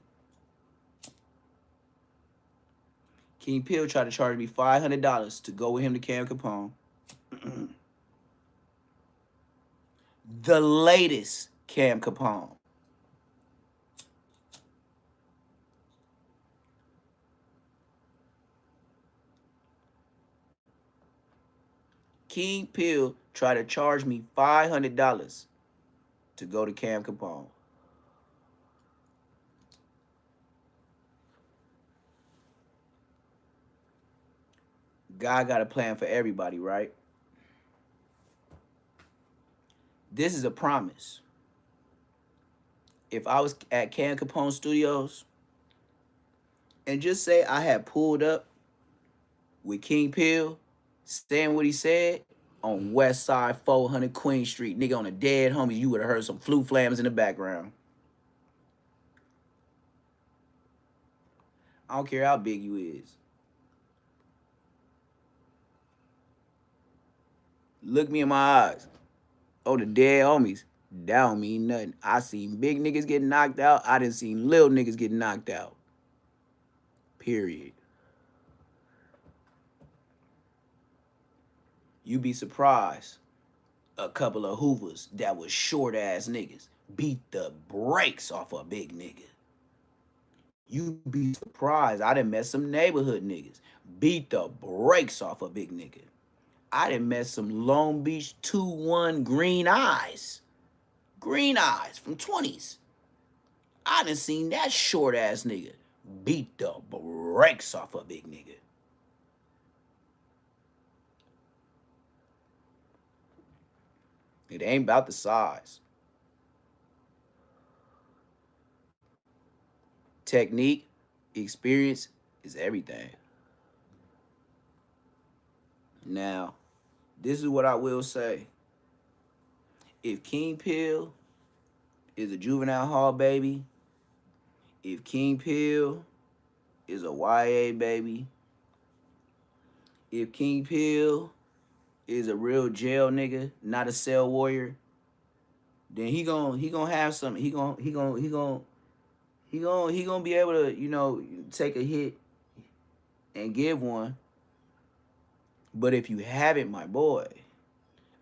King Pill tried to charge me $500 to go with him to Cam Capone. The latest Cam Capone. King Pill tried to charge me $500 to go to Cam Capone. God got a plan for everybody, right? This is a promise. If I was at Cam Capone Studios and just say I had pulled up with King Pill saying what he said on West Side 400 Queen Street, nigga, on the dead homies, you would have heard some flu flams in the background. I don't care how big you is. Look me in my eyes. Oh, the dead homies. That don't mean nothing. I seen big niggas get knocked out. I done seen little niggas get knocked out. Period. You be surprised. A couple of Hoovers that was short ass niggas beat the brakes off a big nigga. You be surprised. I done met some neighborhood niggas beat the brakes off a big nigga. I done met some Long Beach 2-1 green eyes. Green eyes from 20s. I done seen that short ass nigga beat the brakes off a big nigga. It ain't about the size. Technique, experience is everything. Now, this is what I will say. If King Pill is a juvenile hall baby, if King Pill is a YA baby, if King Pill is a real jail nigga, not a cell warrior, then he gonna have some. He gonna be able to, you know, take a hit and give one. But if you haven't, my boy,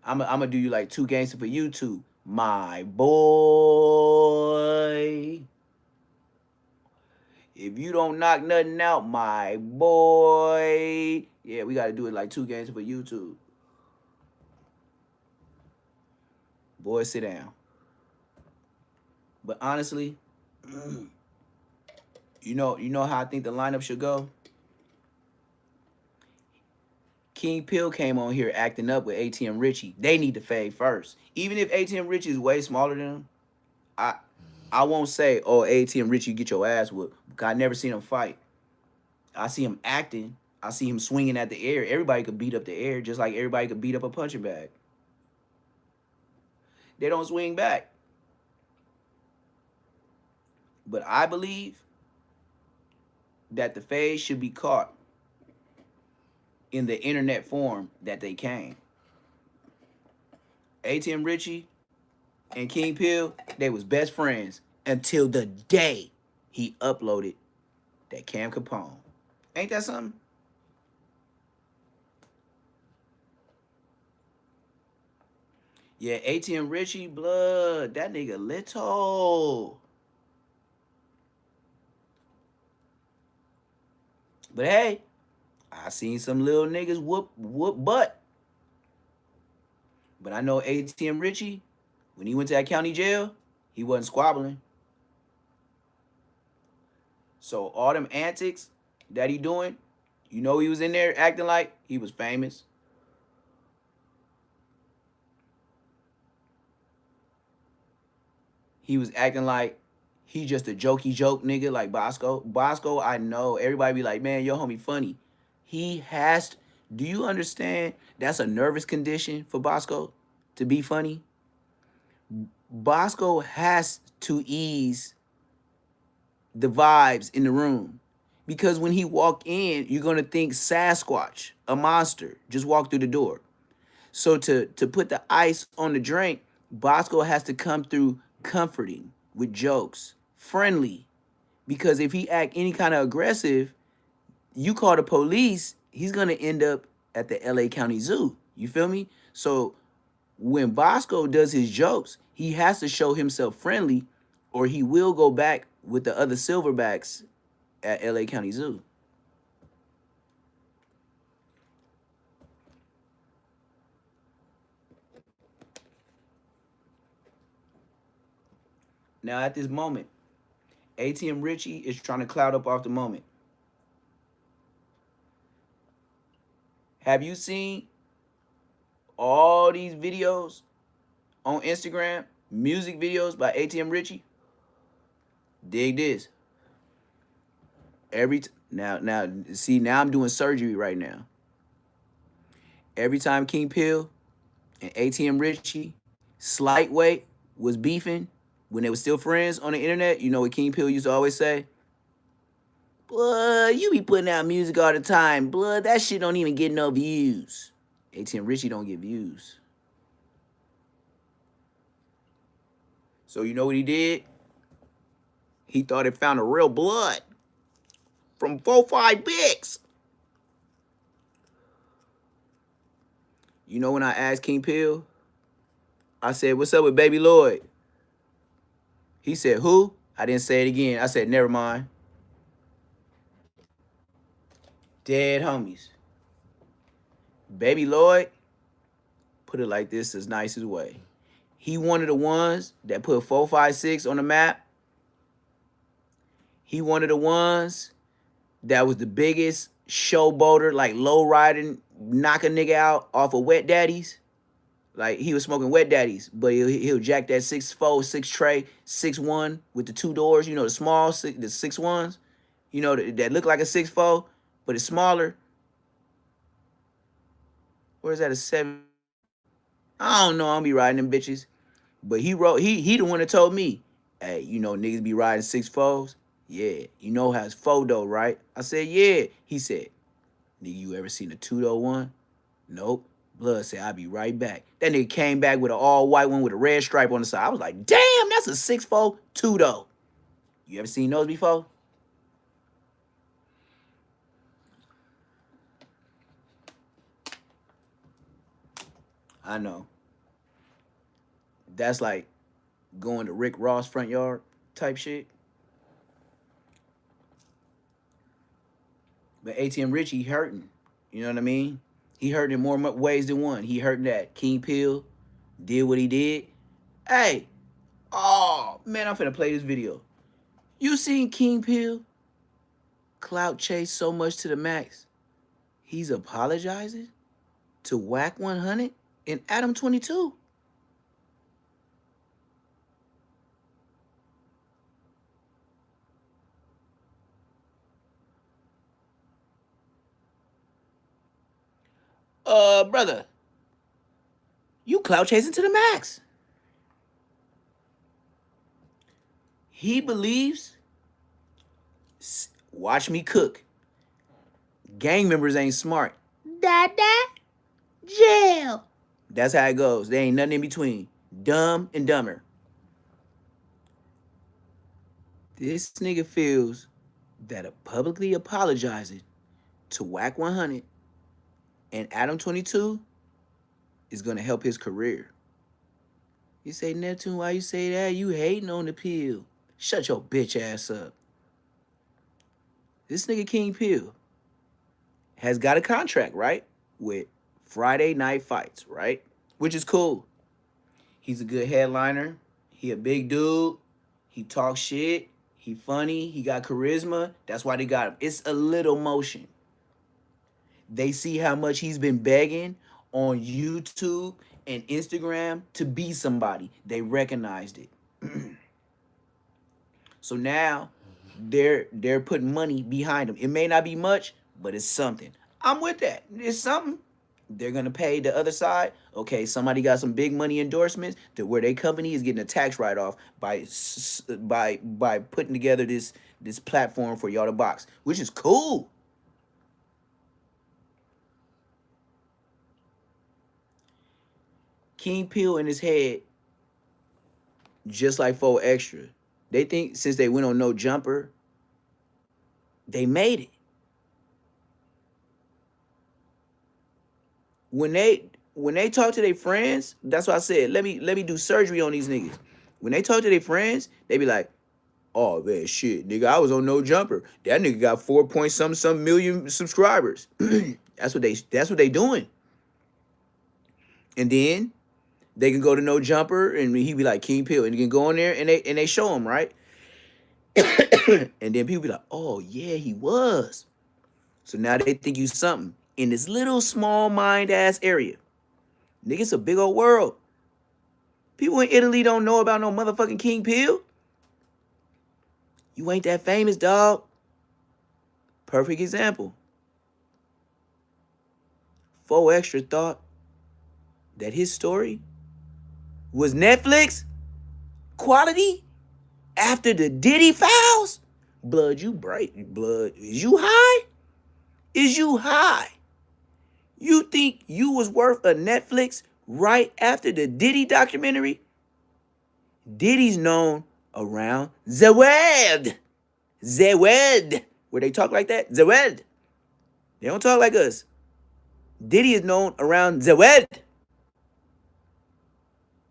I'm gonna do you like 2 gangster for YouTube, my boy. If you don't knock nothing out, my boy, yeah, we gotta do it like 2 gangster for YouTube. Boy, sit down. But honestly, you know how I think the lineup should go. King Pill came on here acting up with ATM Richie. They need to fade first. Even if ATM Richie is way smaller than him, I I won't say, oh, ATM Richie, get your ass whooped. Because I never seen him fight. I see him acting. I see him swinging at the air. Everybody could beat up the air just like everybody could beat up a punching bag. They don't swing back. But I believe that the fade should be caught in the internet form that they came. ATM Richie and King Pill, they was best friends until the day he uploaded that Cam Capone. Ain't that something? Yeah, ATM Richie, blood, that nigga little. But hey, I seen some little niggas whoop butt. But I know ATM Richie, when he went to that county jail, he wasn't squabbling. So all them antics that he doing, he was in there acting like he was famous. He was acting like he just a jokey joke nigga like Bosco. Bosco, I know. Everybody be like, man, your homie funny. He has to, do you understand that's a nervous condition for Bosco to be funny? Bosco has to ease the vibes in the room. Because when he walk in, you're gonna think Sasquatch, a monster, just walked through the door. So to put the ice on the drink, Bosco has to come through comforting with jokes, friendly. Because if he act any kind of aggressive, you call the police, he's gonna end up at the LA County Zoo. You feel me? So when Bosco does his jokes, he has to show himself friendly, or he will go back with the other silverbacks at LA County Zoo. Now at this moment, ATM Richie is trying to cloud up off the moment. Have you seen all these videos on Instagram, music videos by ATM Richie? Dig this. Now see, now I'm doing surgery right now. Every time King Pill and ATM Richie slight weight was beefing when they were still friends on the internet, you know what King Pill used to always say? Blood, you be putting out music all the time. Blood, that shit don't even get no views. ATM Richie don't get views. So you know what he did? He thought it found a real blood from 4-5 Bigs. You know when I asked King Pill, I said, what's up with Baby Lloyd? He said, who? I didn't say it again. I said, never mind. Dead homies. Baby Lloyd, put it like this as nice as way. He one of the ones that put 456 on the map. He one of the ones that was the biggest showboater, like low riding, knock a nigga out off of Wet Daddies. Like he was smoking Wet Daddies, but he'll jack that 6'4", 6 tray, 6'1" with the 2 doors. You know the small, the 6'1s. You know that look like a 6'4", but it's smaller. Or is that a 7? I don't know. I don't be riding them bitches. But he the one that told me, hey, niggas be riding 6'4s. Yeah, you know how it's photo, right? I said, yeah. He said, nigga, you ever seen a 2-door-1? Nope. Blood said, I'll be right back. That nigga came back with an all-white one with a red stripe on the side. I was like, damn, that's a 6'4" 2-door. You ever seen those before? I know. That's like going to Rick Ross' front yard type shit. But ATM Richie hurting. You know what I mean? He hurting in more ways than one. He hurting that King Pill did what he did. Hey, oh man, I'm finna play this video. You seen King Pill clout chase so much to the max? He's apologizing to Whack 100 and Adam 22. Brother, you clout chasing to the max. He believes, watch me cook. Gang members ain't smart. Dada, jail. That's how it goes. There ain't nothing in between. Dumb and dumber. This nigga feels that publicly apologizing to Whack 100 and Adam 22 is gonna help his career. You say, Neptune, why you say that? You hating on the pill. Shut your bitch ass up. This nigga King Pill has got a contract, right? With Friday Night Fights, right? Which is cool. He's a good headliner. He a big dude. He talks shit. He funny. He got charisma. That's why they got him. It's a little motion. They see how much he's been begging on YouTube and Instagram to be somebody. They recognized it. So now they're putting money behind him. It may not be much, but it's something. I'm with that. It's something. They're gonna pay the other side. Okay, somebody got some big money endorsements to where their company is getting a tax write-off by putting together this platform for y'all to box, which is cool. King Peel in his head, just like 4 Extra. They think since they went on No Jumper, they made it. When they talk to their friends, that's why I said, let me do surgery on these niggas. When they talk to their friends, they be like, oh man, shit, nigga, I was on No Jumper. That nigga got 4 point some million subscribers. that's what they doing. And then they can go to No Jumper and he be like King Pill, and you can go in there and they show him, right? And then people be like, oh yeah, he was. So now they think you something in this little small mind ass area. Nigga, it's a big old world. People in Italy don't know about no motherfucking King Pill. You ain't that famous, dog. Perfect example. 4 Extra thought that his story was Netflix quality after the Diddy files. Blood, you bright. Blood, is you high? Is you high? You think you was worth a Netflix right after the Diddy documentary? Diddy's known around the world. The world. Where they talk like that? The world. They don't talk like us. Diddy is known around the world.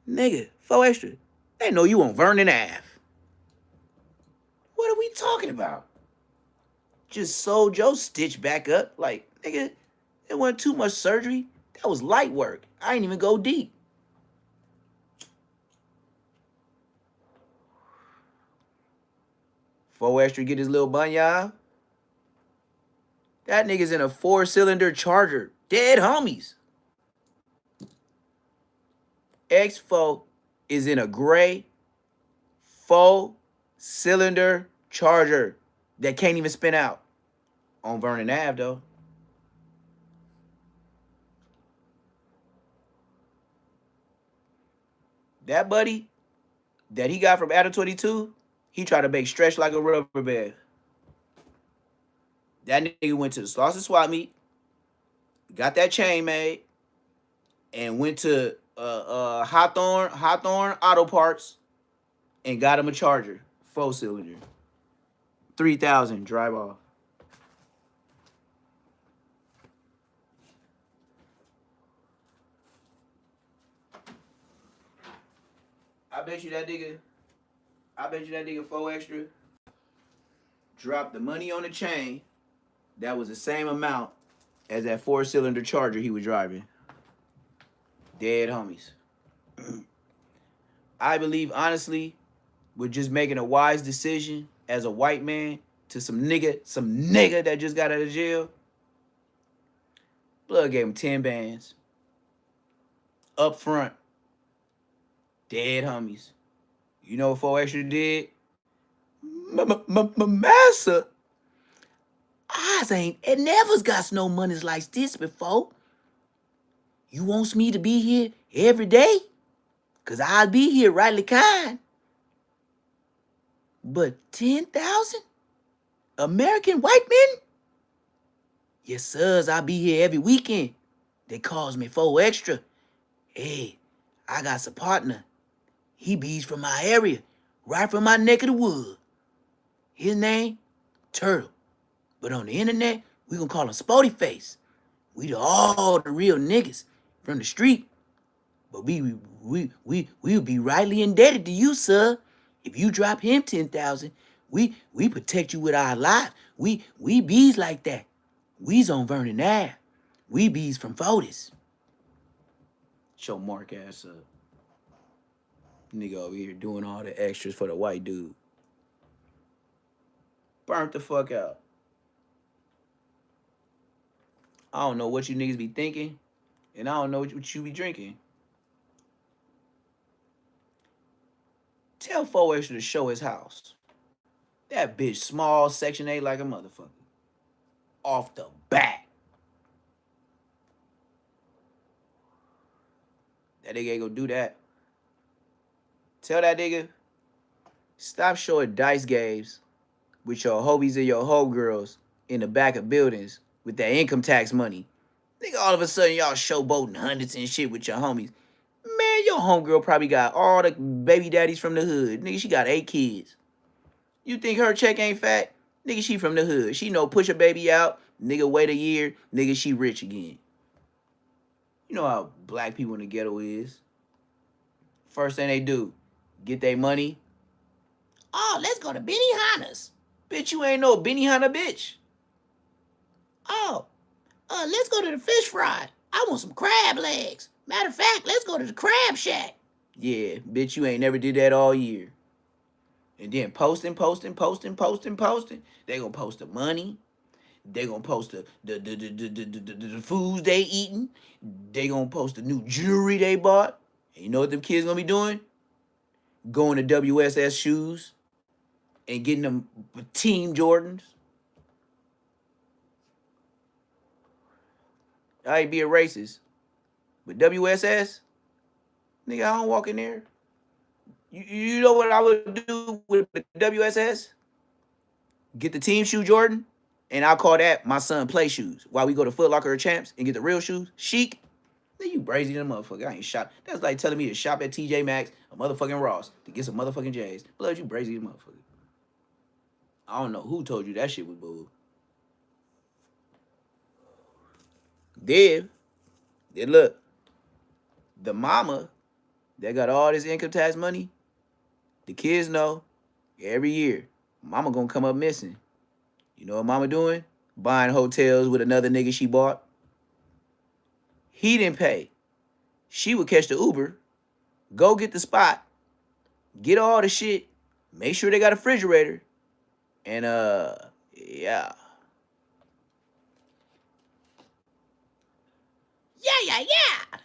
Nigga, 4 Extra. They know you on Vernon Ave. What are we talking about? Just sold your stitch back up. Like, nigga, it wasn't too much surgery. That was light work. I ain't even go deep. Four Extra get his little bunya. That nigga's in a 4-cylinder Charger. Dead homies. X4 is in a gray 4-cylinder Charger that can't even spin out. On Vernon Ave, though. That buddy that he got from Adam 22, he tried to make stretch like a rubber band. That nigga went to the Slauson Swap Meet, got that chain made, and went to Hawthorne Auto Parts and got him a Charger, 4-cylinder, 3,000 drive off. I bet you that nigga 4 Extra dropped the money on the chain that was the same amount as that 4-cylinder Charger he was driving. Dead homies. I believe honestly, with just making a wise decision as a white man to some nigga that just got out of jail. Blood gave him 10 bands up front, dead homies. You know what 4 Extra did? Massa, I ain't it never got no monies like this before. You wants me to be here every day? Cause I'll be here rightly kind. But 10,000 American white men? Yes, sirs, I'll be here every weekend. They calls me 4 Extra. Hey, I got a partner. He bees from my area, right from my neck of the wood. His name, Turtle. But on the internet, we gonna call him Sporty Face. All the real niggas from the street. But we'll be rightly indebted to you, sir. If you drop him 10,000, we protect you with our life. We bees like that. We's on Vernon Ave. We bees from Fotis. Show Mark ass up. Nigga over here doing all the extras for the white dude. Burnt the fuck out. I don't know what you niggas be thinking, and I don't know what you be drinking. Tell 4 Extra to show his house. That bitch small, Section 8 like a motherfucker. Off the bat. That nigga ain't gonna do that. Tell that nigga, stop showing dice games with your hobies and your homegirls in the back of buildings with that income tax money. Nigga, all of a sudden y'all showboating hundreds and shit with your homies. Man, your homegirl probably got all the baby daddies from the hood. Nigga, she got 8 kids. You think her check ain't fat? Nigga, she from the hood. She know push a baby out. Nigga, wait a year. Nigga, she rich again. You know how black people in the ghetto is. First thing they do, get their money. Oh, let's go to Benihana's. Bitch, you ain't no Benihana bitch. Oh, let's go to the fish fry. I want some crab legs. Matter of fact, let's go to the crab shack. Yeah, bitch, you ain't never did that all year. And then posting. They gonna post the money. They gonna post the foods they eating. They gonna post the new jewelry they bought. And you know what them kids gonna be doing? Going to WSS shoes and getting them Team Jordans. I ain't be a racist, but WSS, nigga, I don't walk in there. You know what I would do with the WSS? Get the team shoe Jordan, and I'll call that my son play shoes. While we go to Foot Locker or Champs and get the real shoes, chic. Then you brazy than a motherfucker. I ain't shop. That's like telling me to shop at TJ Maxx or motherfucking Ross to get some motherfucking J's. Blood, you brazy than a motherfucker. I don't know who told you that shit was bull. Then look, the mama that got all this income tax money, the kids know every year, mama gonna come up missing. You know what mama doing? Buying hotels with another nigga she bought. He didn't pay. She would catch the Uber, go get the spot, get all the shit, make sure they got a refrigerator, and yeah. Yeah.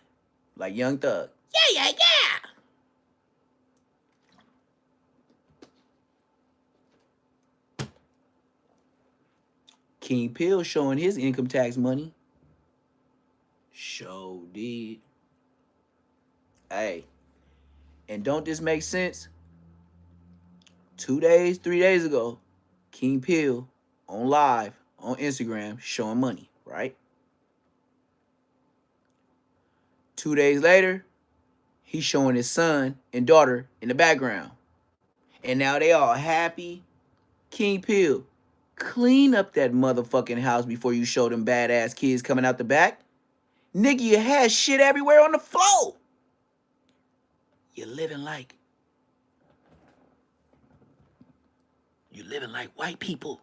Like Young Thug. Yeah. King Pill showing his income tax money. Show did. Hey, and don't this make sense? 3 days ago, King Pill on live on Instagram showing money, right? 2 days later, he's showing his son and daughter in the background. And now they all happy. King Pill, clean up that motherfucking house before you show them badass kids coming out the back. Nigga, you had shit everywhere on the floor. You're living like white people.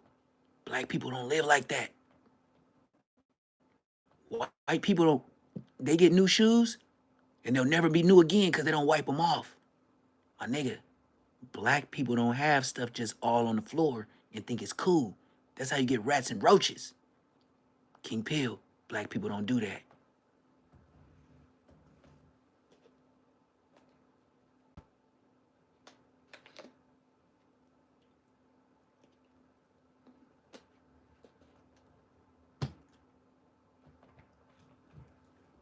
Black people don't live like that. White people they get new shoes and they'll never be new again because they don't wipe them off. My nigga, black people don't have stuff just all on the floor and think it's cool. That's how you get rats and roaches. King Pill, black people don't do that.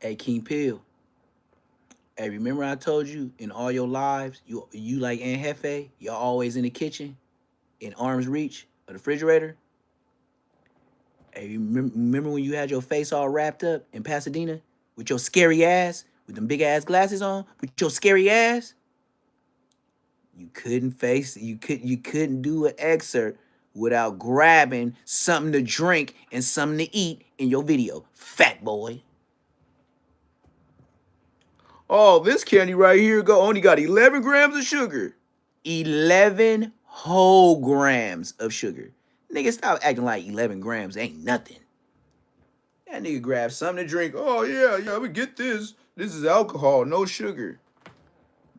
Hey, King Pill. Hey, remember I told you in all your lives, you like Aunt Hefe, y'all always in the kitchen, in arm's reach of the refrigerator. Hey, remember when you had your face all wrapped up in Pasadena with your scary ass, with them big ass glasses on, with your scary ass? You couldn't do an excerpt without grabbing something to drink and something to eat in your video, fat boy. Oh, this candy right here only got 11 grams of sugar. 11 whole grams of sugar. Nigga, stop acting like 11 grams ain't nothing. That nigga grabbed something to drink. Oh, yeah, we get this. This is alcohol, no sugar.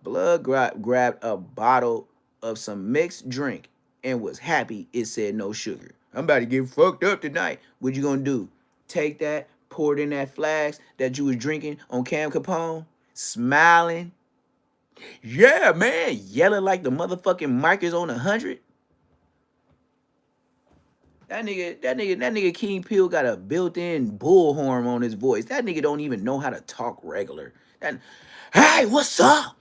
Blood grabbed a bottle of some mixed drink and was happy it said no sugar. I'm about to get fucked up tonight. What you gonna do? Take that, pour it in that flask that you was drinking on Cam Capone, smiling. Yeah, man, yelling like the motherfucking mic is on 100. That nigga King Peel got a built-in bullhorn on his voice. That nigga don't even know how to talk regular. Hey, what's up?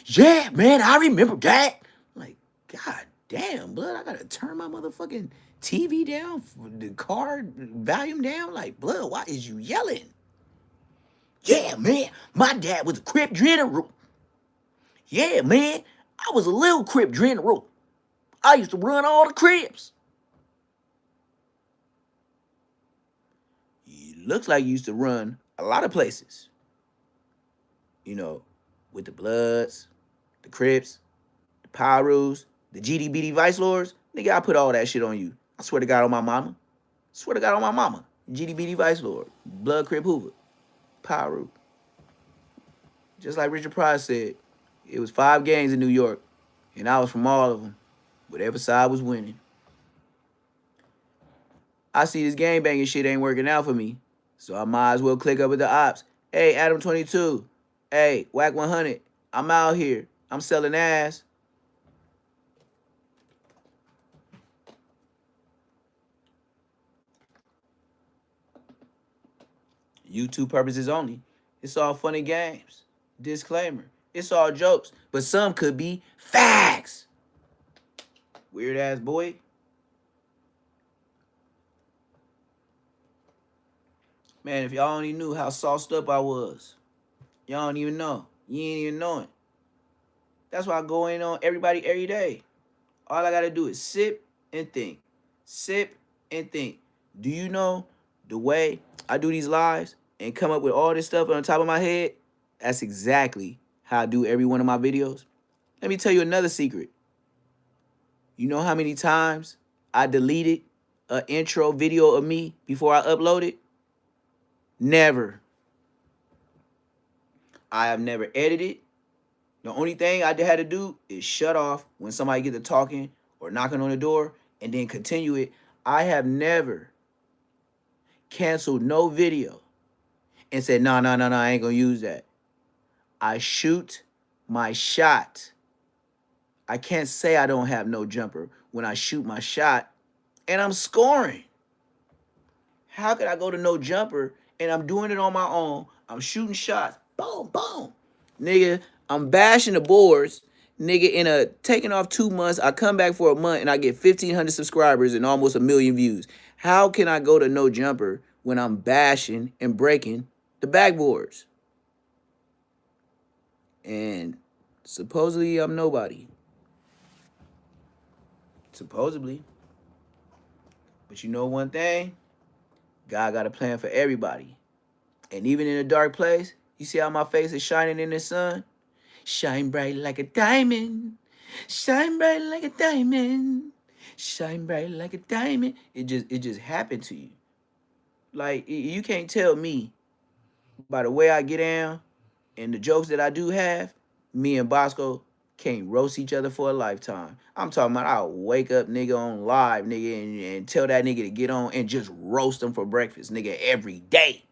Yeah, man, I remember that. Like, god damn, blood, I gotta turn my motherfucking TV down, the car volume down. Like, blood, why is you yelling? Yeah, man, my dad was a Crip general. Yeah, man, I was a little Crip general. I used to run all the Crips. Looks like you used to run a lot of places. You know, with the Bloods, the Crips, the Pyrus, the GDBD Vice Lords. Nigga, I put all that shit on you. I swear to God on my mama. Swear to God on my mama. GDBD Vice Lord, Blood Crip Hoover, Pyru. Just like Richard Pryor said, it was 5 gangs in New York, and I was from all of them. Whatever side was winning. I see this gang banging shit ain't working out for me, so I might as well click up with the ops. Hey, Adam 22. Hey, Whack 100. I'm out here. I'm selling ass. YouTube purposes only. It's all funny games. Disclaimer. It's all jokes, but some could be facts. Weird ass boy. Man, if y'all only knew how sauced up I was. Y'all don't even know. You ain't even knowing. That's why I go in on everybody every day. All I gotta do is sip and think. Sip and think. Do you know the way I do these lives and come up with all this stuff on the top of my head? That's exactly how I do every one of my videos. Let me tell you another secret. You know how many times I deleted an intro video of me before I upload it? Never. I have never edited. The only thing I had to do is shut off when somebody get to talking or knocking on the door and then continue it. I have never canceled no video and said, no, I ain't gonna use that. I shoot my shot. I can't say I don't have no jumper when I shoot my shot and I'm scoring. How could I go to no jumper and I'm doing it on my own? I'm shooting shots. Boom, boom. Nigga, I'm bashing the boards. Nigga, in a taking off 2 months, I come back for a month and I get 1,500 subscribers and almost 1 million views. How can I go to no jumper when I'm bashing and breaking the backboards? And supposedly I'm nobody. Supposedly. But you know one thing? God got a plan for everybody. And even in a dark place, you see how my face is shining in the sun? Shine bright like a diamond. Shine bright like a diamond. Shine bright like a diamond. It just happened to you. Like you can't tell me by the way I get down and the jokes that I do have, me and Bosco can't roast each other for a lifetime. I'm talking about I'll wake up nigga on live, nigga, and tell that nigga to get on and just roast them for breakfast, nigga, every day.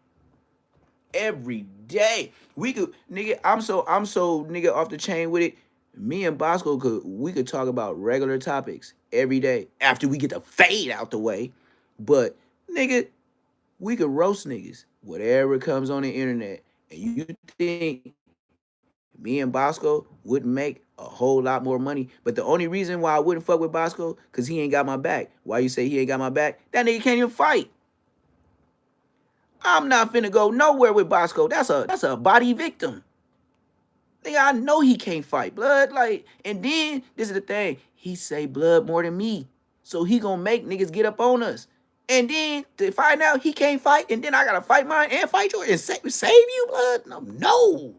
Every day. We could, nigga, I'm so nigga off the chain with it. Me and Bosco we could talk about regular topics every day after we get the fade out the way. But nigga, we could roast niggas, whatever comes on the internet. And you think me and Bosco wouldn't make a whole lot more money? But the only reason why I wouldn't fuck with Bosco, cause he ain't got my back. Why you say he ain't got my back? That nigga can't even fight. I'm not finna go nowhere with Bosco. That's a body victim. Nigga, I know he can't fight, blood. Like, and then this is the thing. He say blood more than me. So he gonna make niggas get up on us. And then to find out he can't fight, and then I gotta fight mine and fight yours and save you, blood. No, no.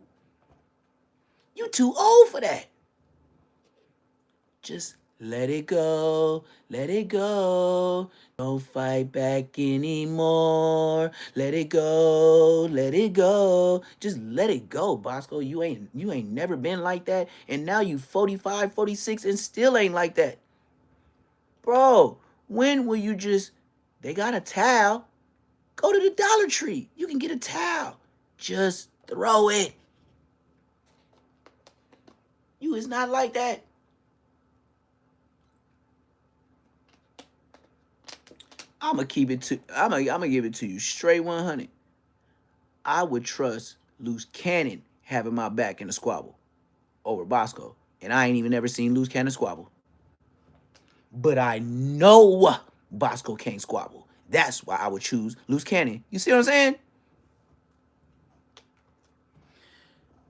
You too old for that. Just let it go. Let it go. Don't fight back anymore. Let it go. Let it go. Just let it go, Bosco. You ain't never been like that. And now you 45, 46, and still ain't like that. Bro, when will you just they got a towel? Go to the Dollar Tree. You can get a towel. Just throw it. You is not like that. I'm gonna give it to you straight 100. I would trust Loose Cannon having my back in a squabble over Bosco. And I ain't even ever seen Loose Cannon squabble. But I know Bosco can't squabble. That's why I would choose Loose Cannon. You see what I'm saying?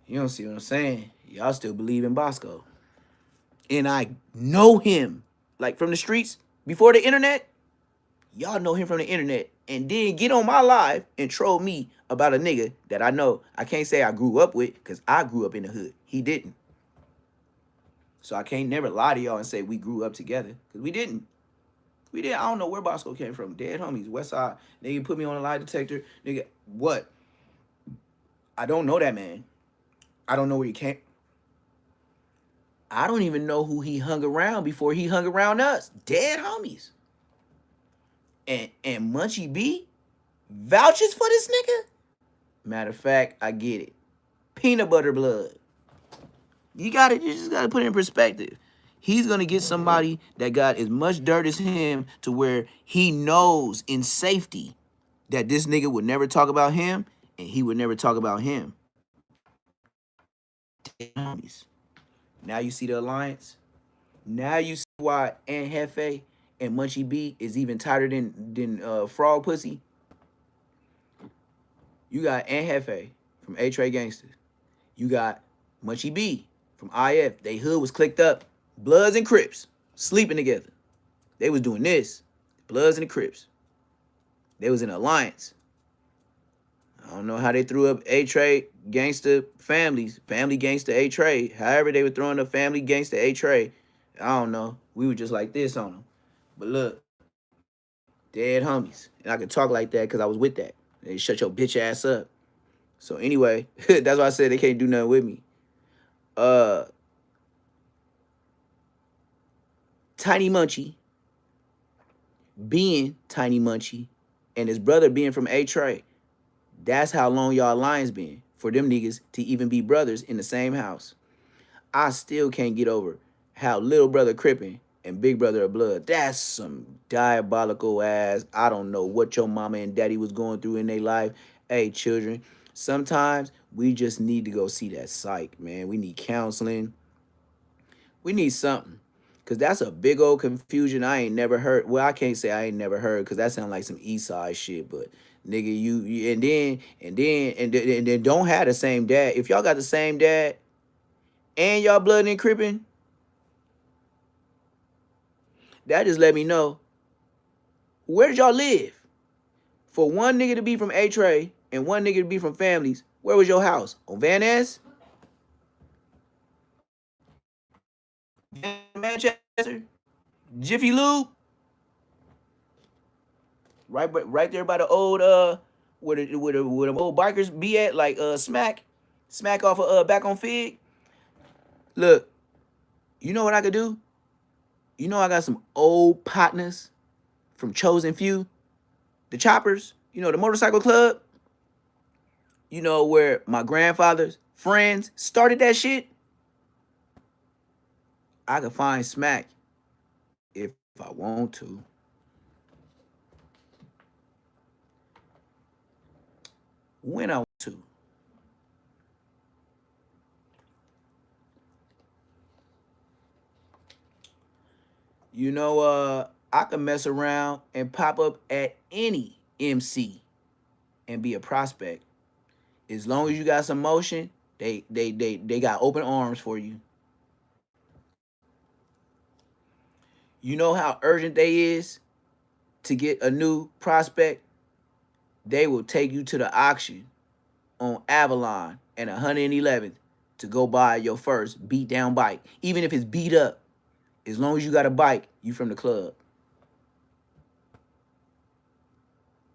You don't see what I'm saying? Y'all still believe in Bosco. And I know him. Like from the streets, before the internet, y'all know him from the internet. And then get on my live and troll me about a nigga that I know. I can't say I grew up with, because I grew up in the hood. He didn't. So I can't never lie to y'all and say we grew up together, because we didn't. We didn't. I don't know where Bosco came from. Dead homies, West Side. Nigga put me on a lie detector. Nigga, what? I don't know that man. I don't know where he came. I don't even know who he hung around before he hung around us. Dead homies. And Munchie B vouches for this nigga? Matter of fact, I get it. Peanut butter blood. You just gotta put it in perspective. He's gonna get somebody that got as much dirt as him to where he knows in safety that this nigga would never talk about him and he would never talk about him. Now you see the alliance? Now you see why Aunt Hefe and Munchie B is even tighter than Frog Pussy. You got Aunt Hefe from A-Tray Gangsters. You got Munchie B from IF. They hood was clicked up. Bloods and Crips sleeping together. They was doing this. Bloods and the Crips. They was in alliance. I don't know how they threw up A-Tray gangster families. Family gangster A-Tray. However they were throwing up family gangster A-Tray. I don't know. We were just like this on them. But look, dead homies. And I could talk like that because I was with that. They shut your bitch ass up. So anyway, that's why I said they can't do nothing with me. Tiny Munchie being Tiny Munchie and his brother being from A-Tray. That's how long y'all alliance been for them niggas to even be brothers in the same house. I still can't get over how little brother Crippin and big brother of blood. That's some diabolical ass. I don't know what your mama and daddy was going through in their life. Hey, children, sometimes we just need to go see that psych, man. We need counseling. We need something. Because that's a big old confusion I ain't never heard. Well, I can't say I ain't never heard because that sounds like some East Side shit. But, nigga, you and then don't have the same dad. If y'all got the same dad and y'all blood and crippin', that just let me know, where did y'all live? For one nigga to be from A-Tray and one nigga to be from families, where was your house? On Van Ness? Manchester? Jiffy Lube? Right there by the old where the old bikers be at, like smack off of back on Fig. Look, You know what I could do? You know I got some old partners from Chosen Few, the Choppers, the motorcycle club, where my grandfather's friends started that shit. I could find smack if I want to. When I want to. I can mess around and pop up at any MC and be a prospect. As long as you got some motion, they got open arms for you. You know how urgent they is to get a new prospect? They will take you to the auction on Avalon and 111th to go buy your first beat down bike. Even if it's beat up, as long as you got a bike, you from the club.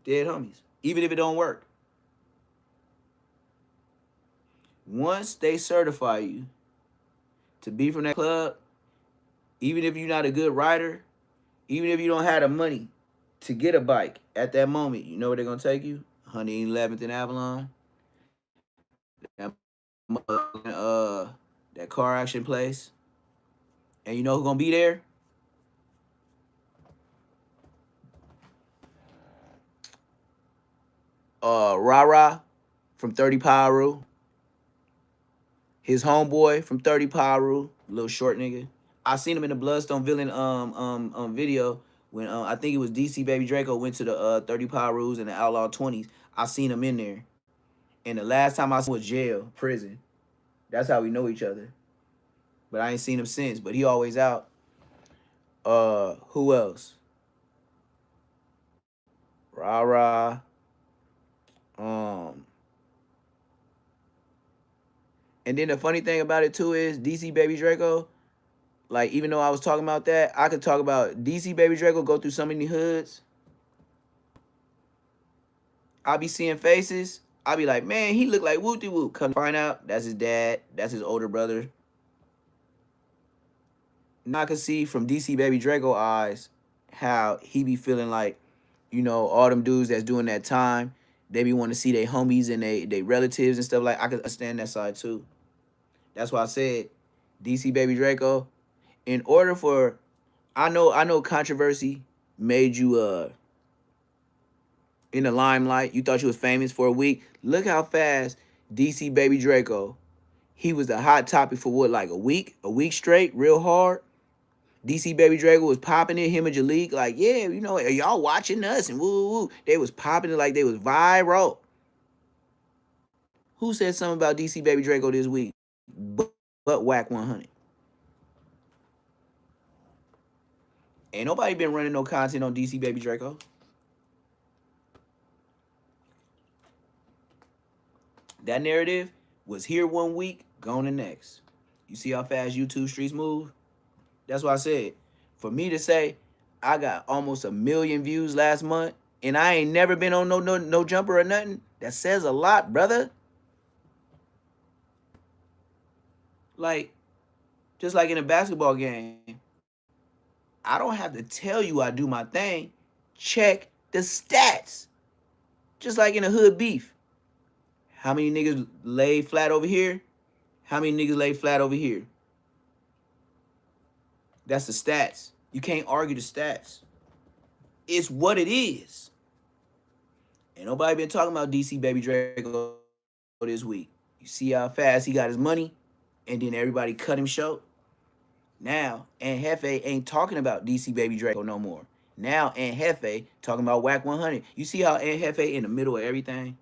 Dead homies. Even if it don't work. Once they certify you to be from that club, even if you're not a good rider, even if you don't have the money to get a bike at that moment, you know where they're gonna take you? 111th in Avalon. That that car action place. And you know who's gonna be there? Rara from 30 Power Rule. His homeboy from 30 Power Rule, little short nigga. I seen him in the Bloodstone Villain video when I think it was DC Baby Draco went to the 30 Power Rules and the Outlaw 20s. I seen him in there. And the last time I saw him was jail, prison. That's how we know each other. But I ain't seen him since. But he always out. Who else? Rara. Um, and then the funny thing about it too is DC Baby Draco. Like even though I was talking about that, I could talk about DC Baby Draco go through so many hoods. I'll be seeing faces. I'll be like, man, he look like Wooty Woo. Come find out, that's his dad. That's his older brother. Now I can see from DC Baby Draco eyes how he be feeling like, all them dudes that's doing that time, they be wanting to see their homies and they relatives and stuff like. I could understand that side too. That's why I said DC Baby Draco. In order for, I know controversy made you in the limelight. You thought you was famous for a week. Look how fast DC Baby Draco. He was the hot topic for what, like a week straight, real hard. DC Baby Draco was popping it. Him and Jalik, like, yeah, are y'all watching us? And woo woo. They was popping it like they was viral. Who said something about DC Baby Draco this week? But Whack 100. Ain't nobody been running no content on DC Baby Draco. That narrative was here one week, gone the next. You see how fast YouTube streets move? That's why I said, for me to say I got almost 1 million views last month and I ain't never been on no jumper or nothing, that says a lot, brother. Like, just like in a basketball game, I don't have to tell you I do my thing. Check the stats. Just like in a hood beef. How many niggas lay flat over here? How many niggas lay flat over here? That's the stats. You can't argue the stats. It's what it is. Ain't nobody been talking about DC Baby Draco this week. You see how fast he got his money? And then everybody cut him short? Now, Aunt Hefe ain't talking about DC Baby Draco no more. Now, Aunt Hefe talking about Whack 100. You see how Aunt Hefe in the middle of everything?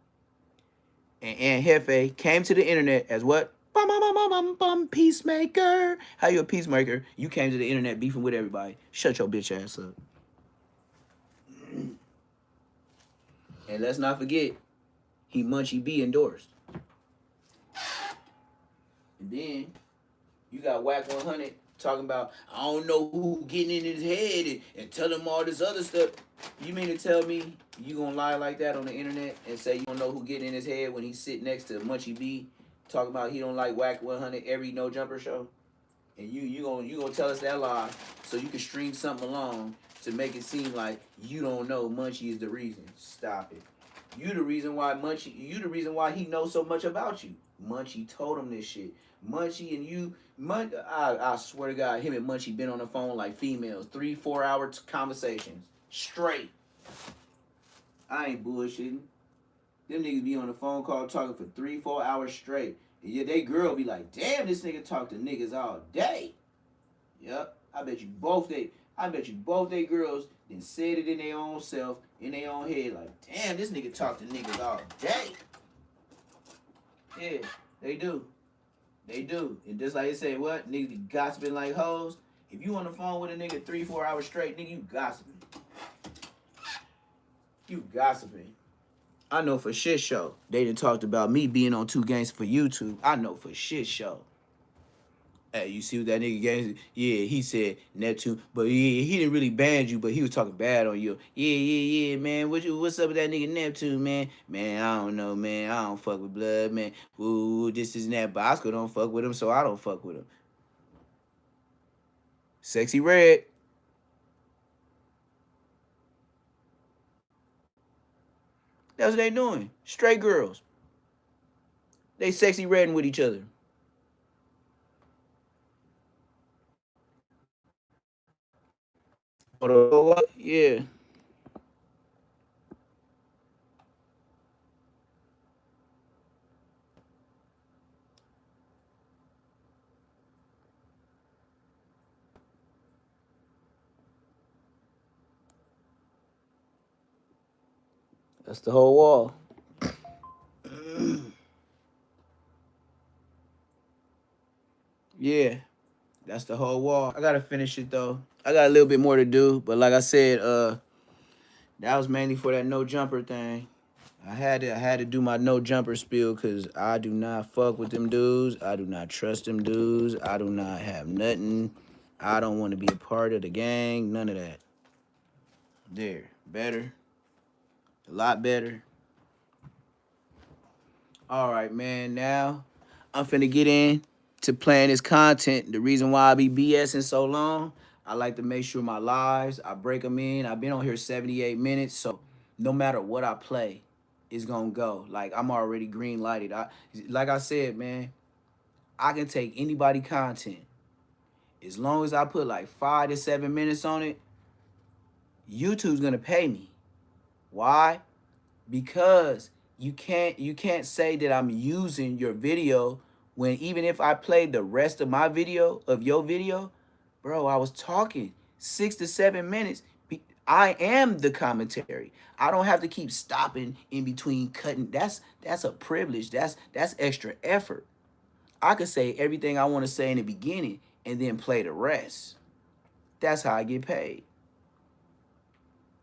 And Aunt Hefe came to the internet as what? Bum, bum, bum, bum, bum, bum, peacemaker. How you a peacemaker? You came to the internet beefing with everybody. Shut your bitch ass up. And let's not forget, he Munchie B endorsed. And then you got Whack 100 talking about, I don't know who getting in his head and tell him all this other stuff. You mean to tell me you gonna lie like that on the internet and say you don't know who getting in his head when he sit next to Munchie B talking about he don't like Whack 100 every No Jumper show? And you gonna tell us that lie so you can string something along to make it seem like you don't know Munchie is the reason. Stop it. You the reason why Munchie. You the reason why he knows so much about you. Munchie told him this shit. Munchie and you. I swear to God, him and Munchie been on the phone like females, 3-4 hour conversations straight. I ain't bullshitting. Them niggas be on the phone call talking for 3-4 hours straight. And yeah, they girl be like, damn, this nigga talk to niggas all day. Yep. I bet you both they girls then said it in their own self, in their own head, like, damn, this nigga talk to niggas all day. Yeah, they do. They do. And just like they say, what? Niggas be gossiping like hoes. If you on the phone with a nigga 3-4 hours straight, nigga, you gossiping. You gossiping. I know for shit show. They done talked about me being on 2 Gangs for YouTube. I know for shit show. Hey, you see what that nigga Gangs? Yeah, he said Neptune, but he didn't really ban you, but he was talking bad on you. Yeah, man. What's up with that nigga Neptune, man? Man, I don't know, man. I don't fuck with Blood, man. Ooh, this is that. Bosco don't fuck with him, so I don't fuck with him. Sexy Red. That's what they doing. Straight girls. They sexy redding with each other. Yeah. That's the whole wall. Yeah. That's the whole wall. I gotta finish it though. I got a little bit more to do, but like I said, that was mainly for that no jumper thing. I had to do my no jumper spiel because I do not fuck with them dudes. I do not trust them dudes. I do not have nothing. I don't want to be a part of the gang. None of that. There. Better. A lot better. All right, man. Now I'm finna get in to playing this content. The reason why I be BSing so long, I like to make sure my lives, I break them in. I've been on here 78 minutes, so no matter what I play, it's gonna go. Like I'm already green lighted. Like I said, man, I can take anybody content. As long as I put like 5 to 7 minutes on it, YouTube's gonna pay me. Why? Because you can't say that I'm using your video when even if I played the rest of my video of your video, bro, I was talking 6 to 7 minutes. I am the commentary. I don't have to keep stopping in between cutting. That's a privilege. That's extra effort. I could say everything I want to say in the beginning and then play the rest. That's how I get paid.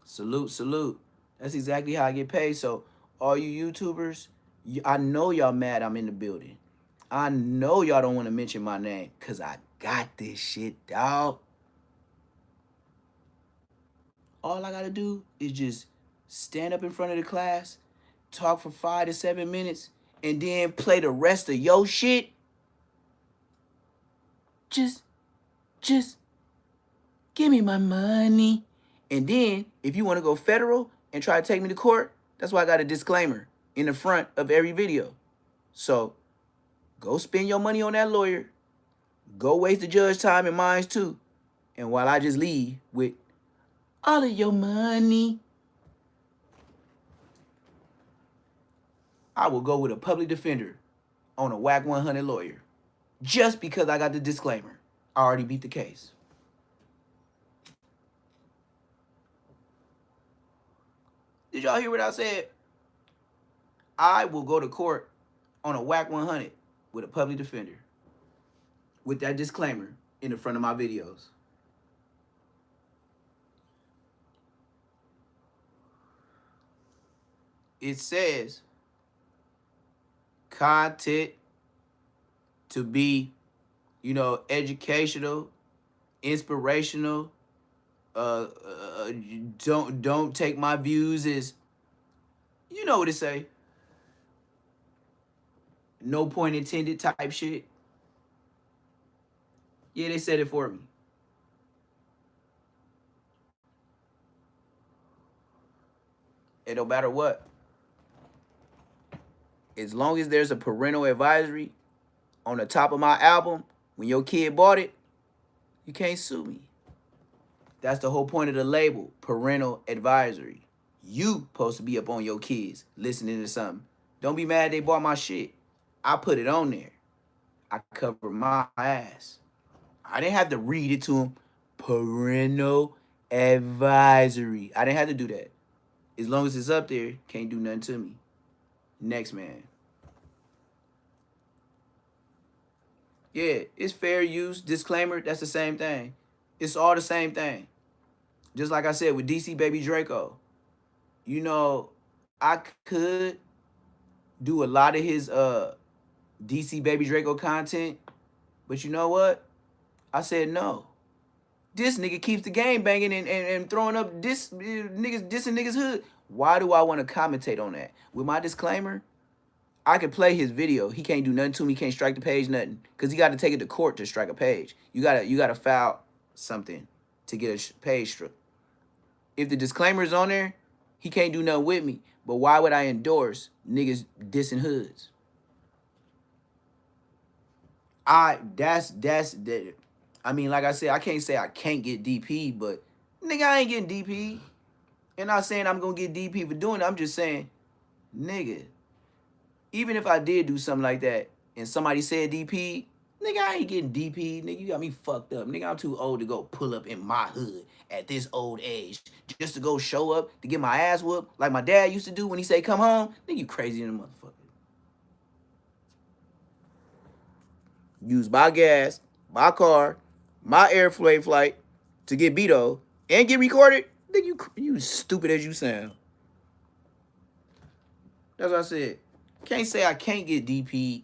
Salute, salute. That's exactly how I get paid. So, all you YouTubers, I know y'all mad I'm in the building. I know y'all don't want to mention my name because I got this shit, dog. All I got to do is just stand up in front of the class, talk for 5 to 7 minutes, and then play the rest of your shit. Just, just give me my money. And then, if you want to go federal and try to take me to court, that's why I got a disclaimer in the front of every video. So, go spend your money on that lawyer. Go waste the judge time and mine too. And while I just leave with all of your money, I will go with a public defender on a whack 100 lawyer. Just because I got the disclaimer. I already beat the case. Did y'all hear what I said? I will go to court on a whack 100 with a public defender. With that disclaimer in the front of my videos. It says content to be, educational, inspirational. Don't take my views as, you know what it say. No point intended type shit. Yeah, they said it for me. It don't matter what. As long as there's a parental advisory on the top of my album, when your kid bought it, you can't sue me. That's the whole point of the label, parental advisory. You supposed to be up on your kids listening to something. Don't be mad they bought my shit. I put it on there. I cover my ass. I didn't have to read it to them. Parental advisory. I didn't have to do that. As long as it's up there, can't do nothing to me. Next man. Yeah, it's fair use, disclaimer, that's the same thing. It's all the same thing. Just like I said with DC Baby Draco. You know, I could do a lot of his DC Baby Draco content, but you know what? I said no. This nigga keeps the game banging and throwing up niggas dissing niggas hood. Why do I want to commentate on that? With my disclaimer, I could play his video. He can't do nothing to me. Can't strike the page, nothing. Cause he got to take it to court to strike a page. You gotta file something to get a page struck. If the disclaimer is on there, he can't do nothing with me. But why would I endorse niggas dissing hoods? That's that. I mean, like I said, I can't say I can't get DP, but nigga, I ain't getting DP. And not saying I'm gonna get DP for doing it. I'm just saying, nigga, even if I did do something like that and somebody said DP, nigga, I ain't getting DP. Nigga, you got me fucked up. Nigga, I'm too old to go pull up in my hood at this old age just to go show up to get my ass whooped like my dad used to do when he say come home. Nigga, you crazy in the motherfucker. Use my gas, my car, my airplane flight to get Beto and get recorded. Nigga, you stupid as you sound. That's what I said. Can't say I can't get DP,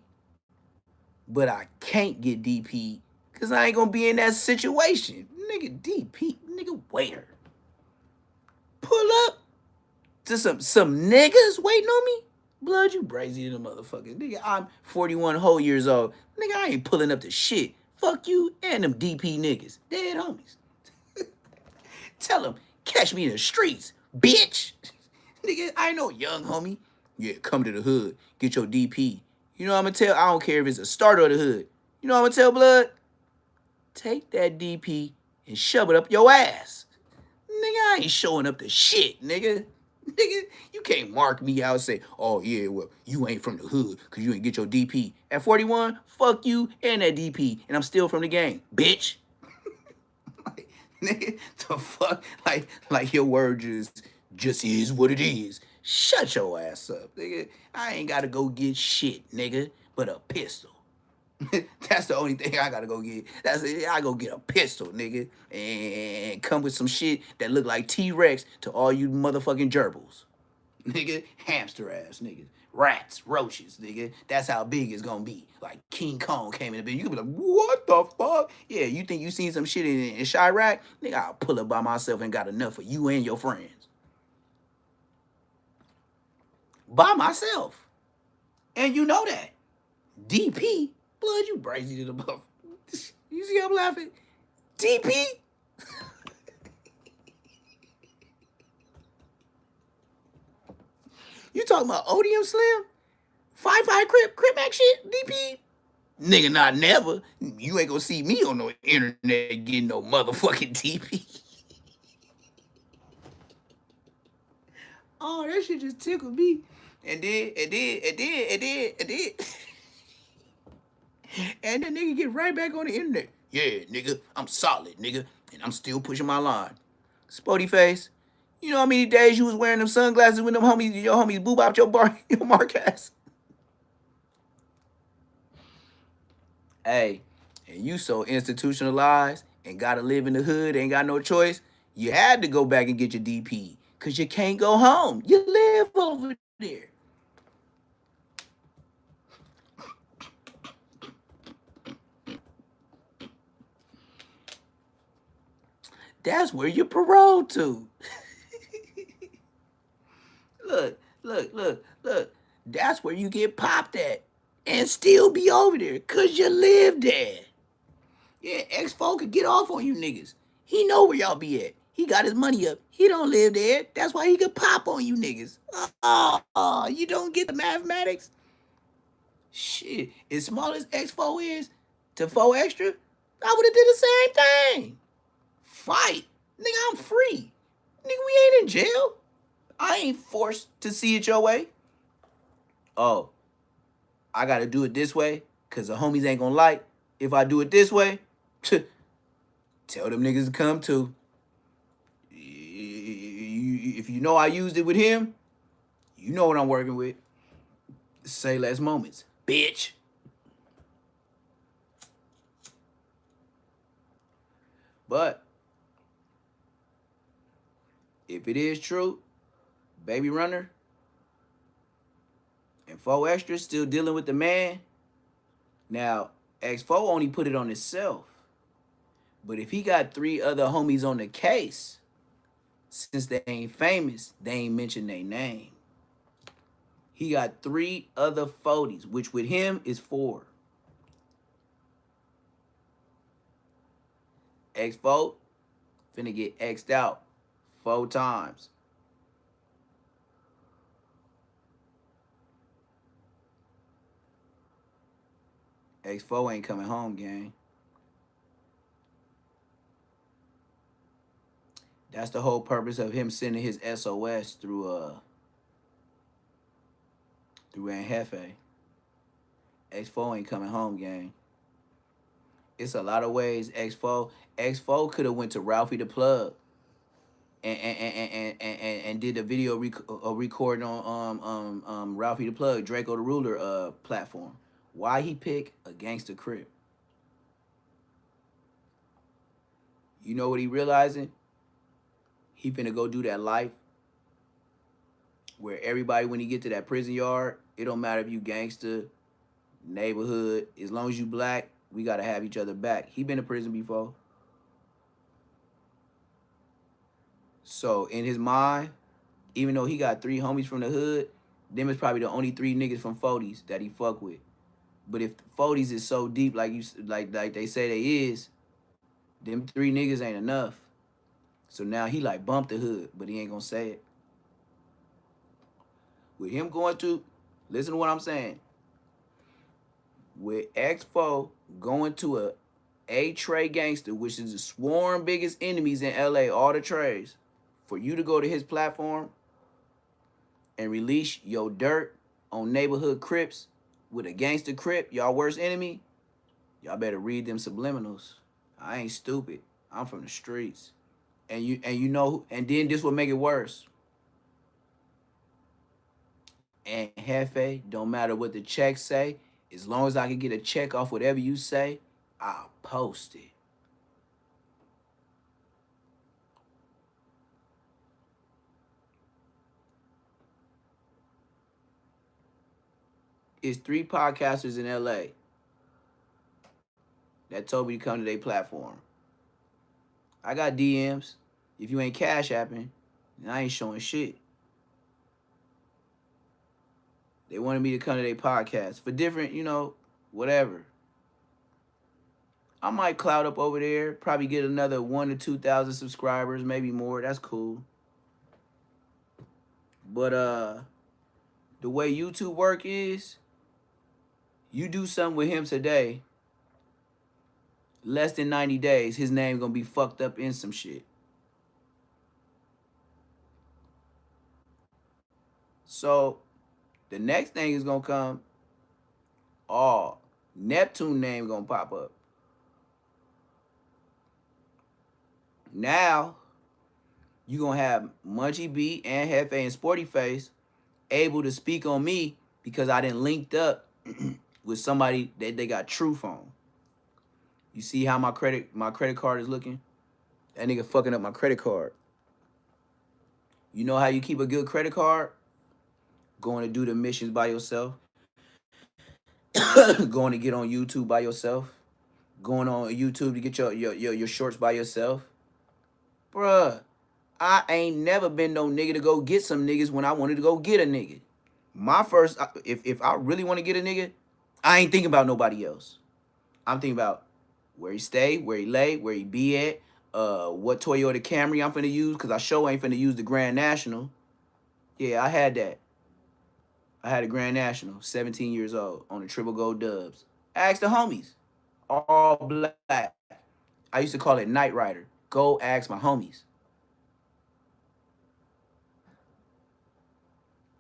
but I can't get DP because I ain't gonna be in that situation. Nigga, DP, nigga, waiter. Pull up to some niggas waiting on me. Blood, you brazy in the motherfuckers. Nigga, I'm 41 whole years old. Nigga, I ain't pulling up to shit. Fuck you and them DP niggas. Dead homies. Tell them, catch me in the streets, bitch. Nigga, I ain't no young homie. Yeah, come to the hood. Get your DP. You know what I'm gonna tell? I don't care if it's a starter of the hood. You know what I'm gonna tell Blood? Take that DP and shove it up your ass. Nigga, I ain't showing up to shit, nigga. Nigga, you can't mark me out and say, oh yeah, well, you ain't from the hood because you ain't get your DP. At 41, fuck you and that DP. And I'm still from the game, bitch. Like, nigga, the fuck? Like your word just is what it is. Shut your ass up, nigga. I ain't gotta go get shit, nigga, but a pistol. That's the only thing I gotta go get. That's it. I go get a pistol, nigga, and come with some shit that look like T-Rex to all you motherfucking gerbils. Nigga, hamster ass niggas. Rats, roaches, nigga. That's how big it's gonna be. Like King Kong came in the bed. You could be like, what the fuck? Yeah, you think you seen some shit in Chirac? Nigga, I'll pull up by myself and got enough for you and your friends. By myself. And you know that. DP? Blood, you brazy to the buff. You see I'm laughing? DP? You talking about Odium Slim? 5-5 Crip Mac shit? DP? Nigga, not never. You ain't gonna see me on no internet getting no motherfucking DP. Oh, that shit just tickled me. And then. And that nigga get right back on the internet. Yeah, nigga, I'm solid, nigga. And I'm still pushing my line. Spody face. You know how many days you was wearing them sunglasses when them homies, your homies boob out your mark ass? Hey, and you so institutionalized and gotta live in the hood, ain't got no choice. You had to go back and get your DP. Cause you can't go home. You live over there. That's where you're paroled to. Look. That's where you get popped at and still be over there because you live there. Yeah, X4 could get off on you niggas. He know where y'all be at. He got his money up. He don't live there. That's why he could pop on you niggas. Oh, you don't get the mathematics? Shit, as small as X4 is to 4 extra, I would have did the same thing. Fight. Nigga, I'm free. Nigga, we ain't in jail. I ain't forced to see it your way. Oh, I gotta do it this way, cause the homies ain't gonna like. If I do it this way, tell them niggas to come too. If you know I used it with him, you know what I'm working with. Say less moments, bitch. But if it is true, Baby Runner and 4 Extras still dealing with the man. Now, X4 only put it on himself. But if he got 3 other homies on the case, since they ain't famous, they ain't mention their name. He got 3 other 40s, which with him is 4. X4 finna get X'd out 4 times. X4 ain't coming home, gang. That's the whole purpose of him sending his SOS through Aunt Hefe. X4 ain't coming home, gang. It's a lot of ways X4 could have went to Ralphie the Plug and did a video recording on Ralphie the Plug, Draco the Ruler platform. Why he pick a gangster crip? You know what he realizing? He finna go do that life where everybody, when he get to that prison yard, it don't matter if you gangster, neighborhood, as long as you black, we gotta have each other back. He been to prison before. So in his mind, even though he got 3 homies from the hood, them is probably the only 3 niggas from 40s that he fuck with. But if 40s is so deep, like they say they is, them 3 niggas ain't enough. So now he like bumped the hood, but he ain't gonna say it. With him going to, listen to what I'm saying. With X4 going to a Trey gangster, which is the sworn biggest enemies in LA, all the Treys, for you to go to his platform and release your dirt on neighborhood Crips with a gangster Crip, y'all worst enemy, y'all better read them subliminals. I ain't stupid. I'm from the streets. And you know, and then this will make it worse. And Hefe, don't matter what the checks say, as long as I can get a check off whatever you say, I'll post it. It's 3 podcasters in LA that told me to come to their platform. I got DMs. If you ain't cash apping, then I ain't showing shit. They wanted me to come to their podcast for different, whatever. I might cloud up over there, probably get another 1 to 2,000 subscribers, maybe more. That's cool. But the way YouTube work is, you do something with him today, less than 90 days, his name gonna be fucked up in some shit. So the next thing is gonna come, Neptune name gonna pop up. Now you gonna have Munchie B and Hefe and Sporty Face able to speak on me because I didn't linked up with somebody that they got truth on. You see how my credit card is looking? That nigga fucking up my credit card. You know how you keep a good credit card? Going to do the missions by yourself. Going to get on YouTube by yourself. Going on YouTube to get your shorts by yourself. Bruh, I ain't never been no nigga to go get some niggas when I wanted to go get a nigga. My first, if I really want to get a nigga, I ain't thinking about nobody else. I'm thinking about Where he stay, where he lay, where he be at, what Toyota Camry I'm finna use, because I sure ain't finna use the Grand National. Yeah, I had that. I had a Grand National, 17 years old, on the Triple Gold Dubs. Ask the homies. All black. I used to call it Night Rider. Go ask my homies.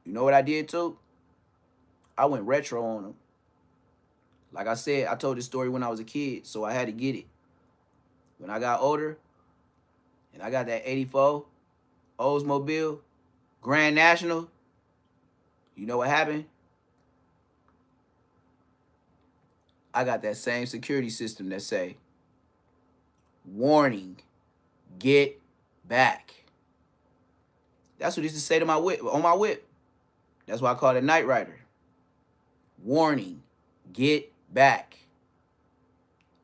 You know what I did too? I went retro on them. Like I said, I told this story when I was a kid, so I had to get it. When I got older, and I got that 84 Oldsmobile Grand National, you know what happened? I got that same security system that say, warning, get back. That's what it used to say to my whip, on my whip. That's why I call it Night Rider. Warning, get back.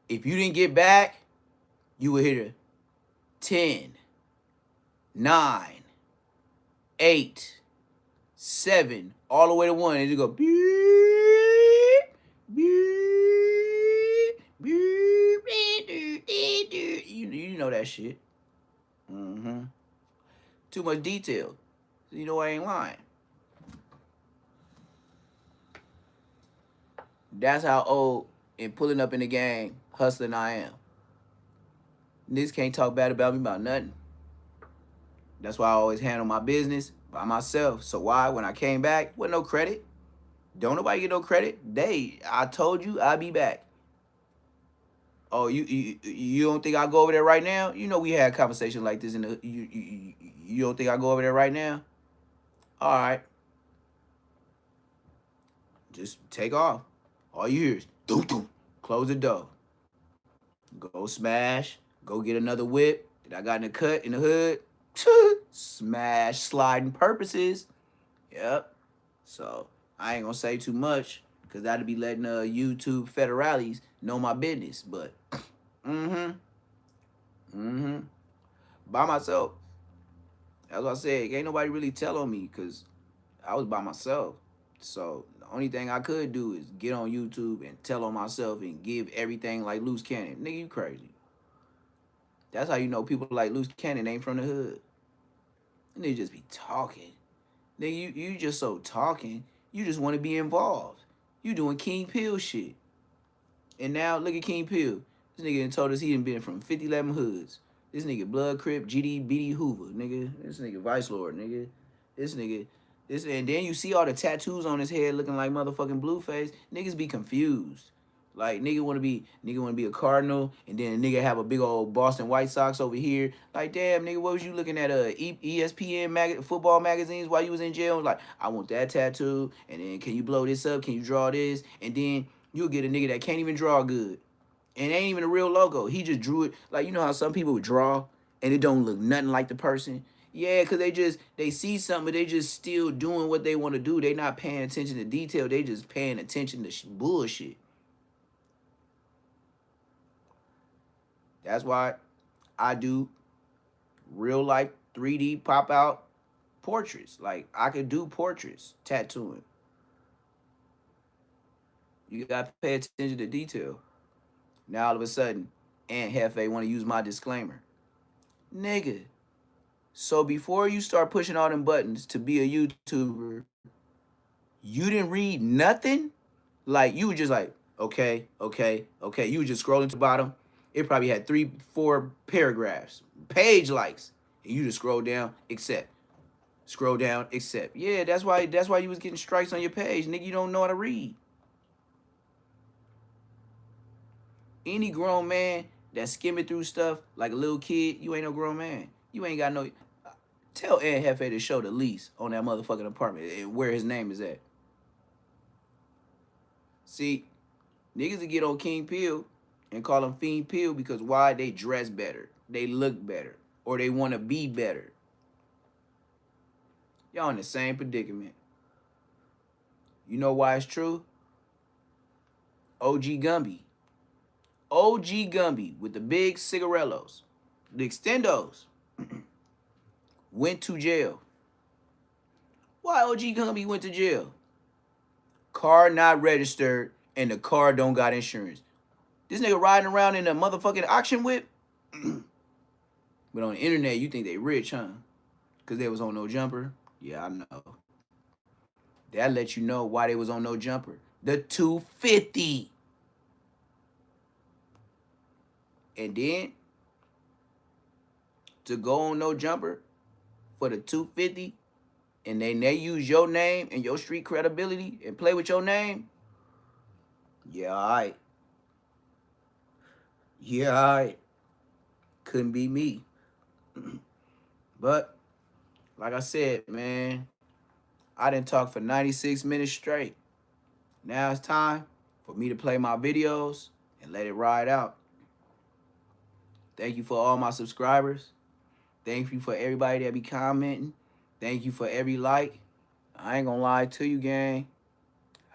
If you didn't get back, you would hit a 10, 9, 8, 7, all the way to 1, and you go beep, beep, beep, beep. You know that shit. Too much detail. You know I ain't lying. That's how old and pulling up in the game, hustling I am. Niggas can't talk bad about me about nothing. That's why I always handle my business by myself. So why? When I came back, with no credit. Don't nobody get no credit. I told you I'd be back. Oh, you don't think I go over there right now? You know we had a conversation like this in the you don't think I go over there right now? All right. Just take off. All you hear is doom doom. Close the door. Go smash. Go get another whip that I got in the cut in the hood. Smash sliding purposes. Yep. So I ain't gonna say too much because that'd be letting YouTube federales know my business. But by myself. That's what I said. Ain't nobody really tell on me because I was by myself. So the only thing I could do is get on YouTube and tell on myself and give everything like loose cannon. Nigga, you crazy. That's how you know people like loose cannon ain't from the hood. And they just be talking. Nigga, you just so talking. You just want to be involved. You doing King Pill shit. And now look at King Pill. This nigga done told us he done been from 5011 hoods. This nigga Blood Crip, GD, BD Hoover, nigga. This nigga Vice Lord, nigga. And then you see all the tattoos on his head looking like motherfucking Blueface. Niggas be confused. Like nigga wanna be a Cardinal, and then a nigga have a big old Boston White Sox over here. Like damn nigga, what was you looking at ESPN football magazines while you was in jail? Like I want that tattoo, and then can you blow this up? Can you draw this? And then you'll get a nigga that can't even draw good. And it ain't even a real logo. He just drew it. Like, you know how some people would draw and it don't look nothing like the person? Yeah, because they see something, but they just still doing what they want to do. They not paying attention to detail. They just paying attention to bullshit. That's why I do real life 3D pop out portraits. Like, I could do portraits, tattooing. You got to pay attention to detail. Now all of a sudden, Aunt Hefe want to use my disclaimer. Nigga, so before you start pushing all them buttons to be a YouTuber, you didn't read nothing? Like, you were just like, okay. You were just scrolling to the bottom. It probably had 3, 4 paragraphs, page likes. And you just scroll down, accept. Scroll down, accept. Yeah, that's why you was getting strikes on your page. Nigga, you don't know how to read. Any grown man that's skimming through stuff like a little kid, you ain't no grown man. You ain't got no... Tell Aunt Hefe to show the lease on that motherfucking apartment and where his name is at. See, niggas that get on King Pill and call him Fiend Pill because why? They dress better. They look better. Or they want to be better. Y'all in the same predicament. You know why it's true? OG Gumby. OG Gumby with the big cigarellos. The extendos. Went to jail. Why OG Gumby went to jail? Car not registered and the car don't got insurance. This nigga riding around in a motherfucking auction whip. But on the internet, you think they rich, huh? Because they was on no jumper. Yeah, I know. That let you know why they was on no jumper. The 250. And then to go on no jumper for the 250, and then they use your name and your street credibility and play with your name. Yeah, all right. Yeah, all right. Couldn't be me. But like I said, man, I didn't talk for 96 minutes straight. Now it's time for me to play my videos and let it ride out. Thank you for all my subscribers. Thank you for everybody that be commenting. Thank you for every like. I ain't gonna lie to you, gang.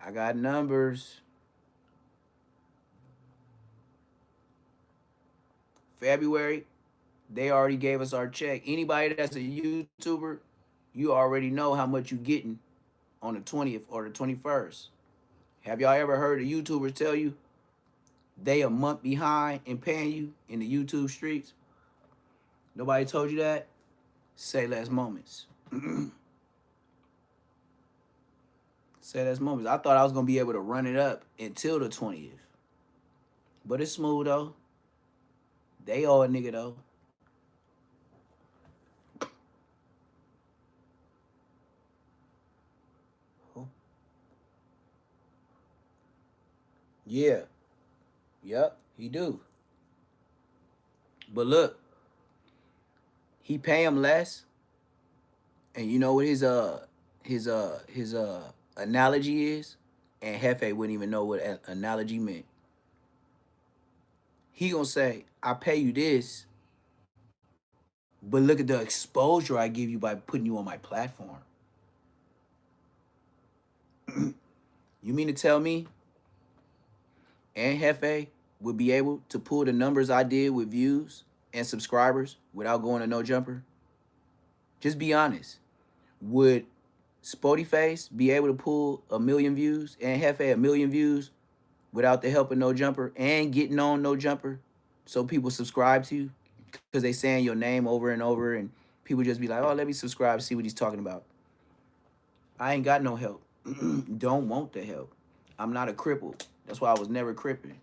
I got numbers. February, they already gave us our check. Anybody that's a YouTuber, you already know how much you getting on the 20th or the 21st. Have y'all ever heard a YouTuber tell you they a month behind in paying you in the YouTube streets? Nobody told you that? Say less moments. Say less moments. I thought I was going to be able to run it up until the 20th. But it's smooth, though. They owe a nigga, though. Yeah. Yep, he do. But look, he pay him less. And you know what his analogy is? And Hefe wouldn't even know what analogy meant. He gonna say, I pay you this, but look at the exposure I give you by putting you on my platform. You mean to tell me and Hefe would be able to pull the numbers I did with views and subscribers without going to no jumper? Just be honest. Would Spotifyface be able to pull 1 million views and Hefe 1 million views without the help of no jumper and getting on no jumper so people subscribe to you? Because they saying your name over and over and people just be like, oh, let me subscribe, see what he's talking about. I ain't got no help. Don't want the help. I'm not a cripple. That's why I was never cripping.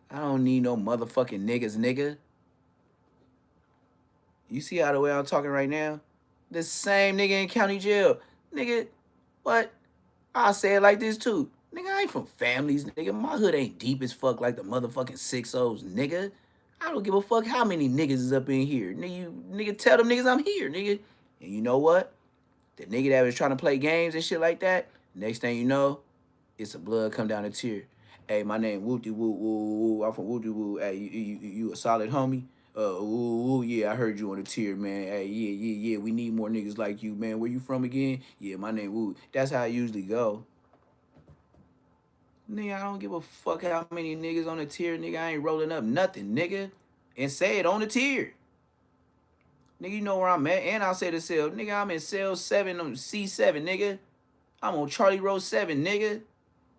I don't need no motherfucking niggas, nigga. You see how the way I'm talking right now? The same nigga in county jail. Nigga, what? I'll say it like this too. Nigga, I ain't from families, nigga. My hood ain't deep as fuck like the motherfucking 6-0s, nigga. I don't give a fuck how many niggas is up in here. Nigga, tell them niggas I'm here, nigga. And you know what? The nigga that was trying to play games and shit like that, next thing you know, it's a blood come down a tear. Hey, my name Wooty Woo Woo Woo. I'm from Wooty Woo. Hey, you a solid homie? Woo, yeah, I heard you on the tier, man. Hey, yeah. We need more niggas like you, man. Where you from again? Yeah, my name Woo. That's how I usually go. Nigga, I don't give a fuck how many niggas on the tier, nigga. I ain't rolling up nothing, nigga. And say it on the tier. Nigga, you know where I'm at. And I'll say the cell. Nigga, I'm in cell 7 on C7, nigga. I'm on Charlie Road 7, nigga.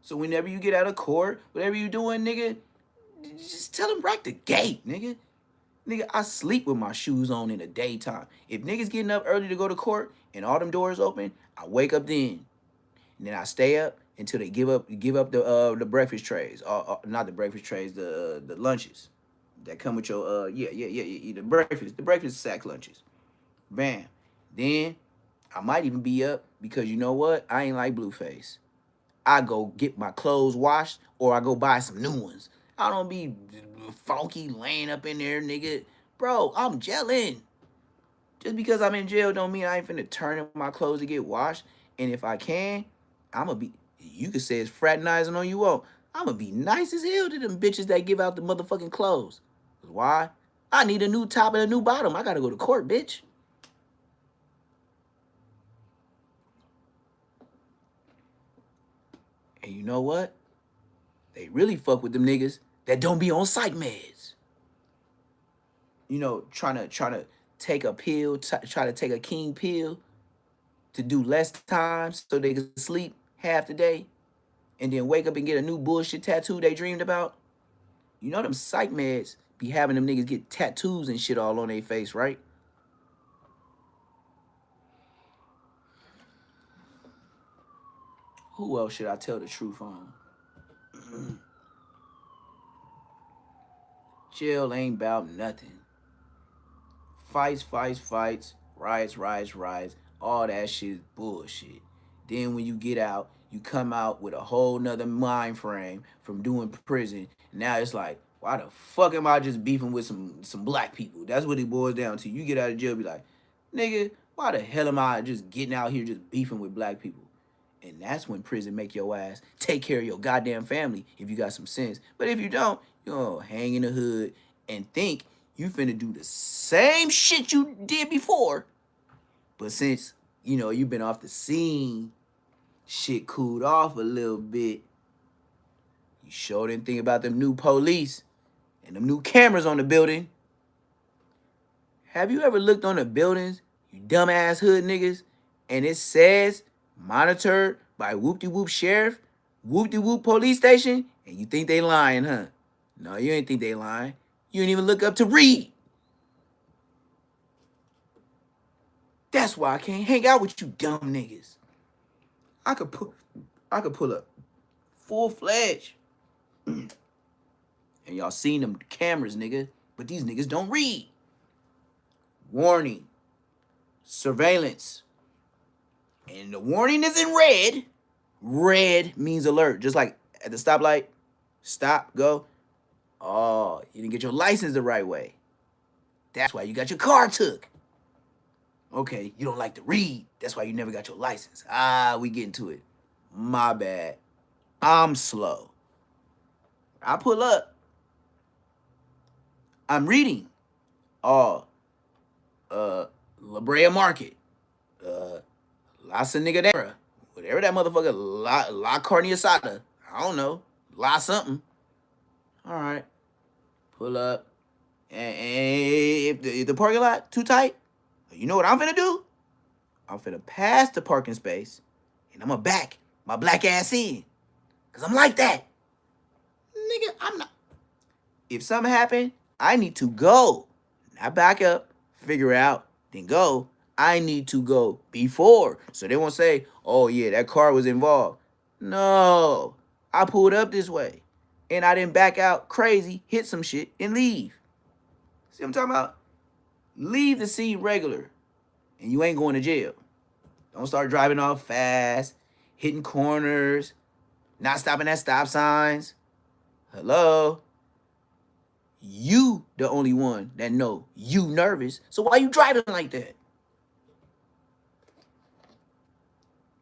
So whenever you get out of court, whatever you doing, nigga, just tell them right the gate, nigga. Nigga, I sleep with my shoes on in the daytime. If niggas getting up early to go to court and all them doors open, I wake up then. And then I stay up until they give up the breakfast trays. Not the breakfast trays, the lunches that come with your the breakfast sack lunches. Bam. Then I might even be up because you know what? I ain't like Blueface. I go get my clothes washed or I go buy some new ones. I don't be funky laying up in there, nigga. Bro, I'm gelling. Just because I'm in jail don't mean I ain't finna turn in my clothes to get washed. And if I can, I'ma be, you could say it's fraternizing on you all. I'ma be nice as hell to them bitches that give out the motherfucking clothes. Why? I need a new top and a new bottom. I gotta go to court, bitch. And you know what? They really fuck with them niggas that don't be on psych meds. You know, trying to take a pill, try to take a king pill to do less time so they could sleep half the day and then wake up and get a new bullshit tattoo they dreamed about? You know them psych meds be having them niggas get tattoos and shit all on their face, right? Who else should I tell the truth on? Jail ain't about nothing. Fights, fights, fights, riots, riots, riots. All that shit is bullshit. Then when you get out, you come out with a whole nother mind frame from doing prison. Now it's like, why the fuck am I just beefing with some black people? That's what it boils down to. You get out of jail, be like, nigga, why the hell am I just getting out here just beefing with black people? And that's when prison make your ass take care of your goddamn family if you got some sense. But if you don't, you gonna hang in the hood and think you finna do the same shit you did before. But since, you've been off the scene, shit cooled off a little bit, you sure didn't think about them new police and them new cameras on the building. Have you ever looked on the buildings, you dumbass hood niggas, and it says monitored by whoop-de-whoop sheriff, whoop-de-whoop police station, and you think they lying, huh? No, you ain't think they lying. You ain't even look up to read. That's why I can't hang out with you dumb niggas. I could pull up full-fledged. And y'all seen them cameras, nigga, but these niggas don't read. Warning. Surveillance. And the warning is in red. Red means alert. Just like at the stoplight. Stop, go. Oh, you didn't get your license the right way. That's why you got your car took. Okay, you don't like to read. That's why you never got your license. We get into it. My bad. I'm slow. I pull up. I'm reading. Oh, La Brea Market. La Cinegadera. Whatever that motherfucker, La Carne Asada. I don't know. La something. All right. Pull up. And if the parking lot too tight, you know what I'm finna do? I'm finna pass the parking space and I'm gonna back my black ass in. Cause I'm like that. Nigga, I'm not. If something happen, I need to go. Not back up, figure out, then go. I need to go before. So they won't say, oh yeah, that car was involved. No. I pulled up this way. And I didn't back out crazy, hit some shit, and leave. See what I'm talking about? Leave the scene regular. And you ain't going to jail. Don't start driving off fast, hitting corners, not stopping at stop signs. Hello? You the only one that know you nervous. So why you driving like that?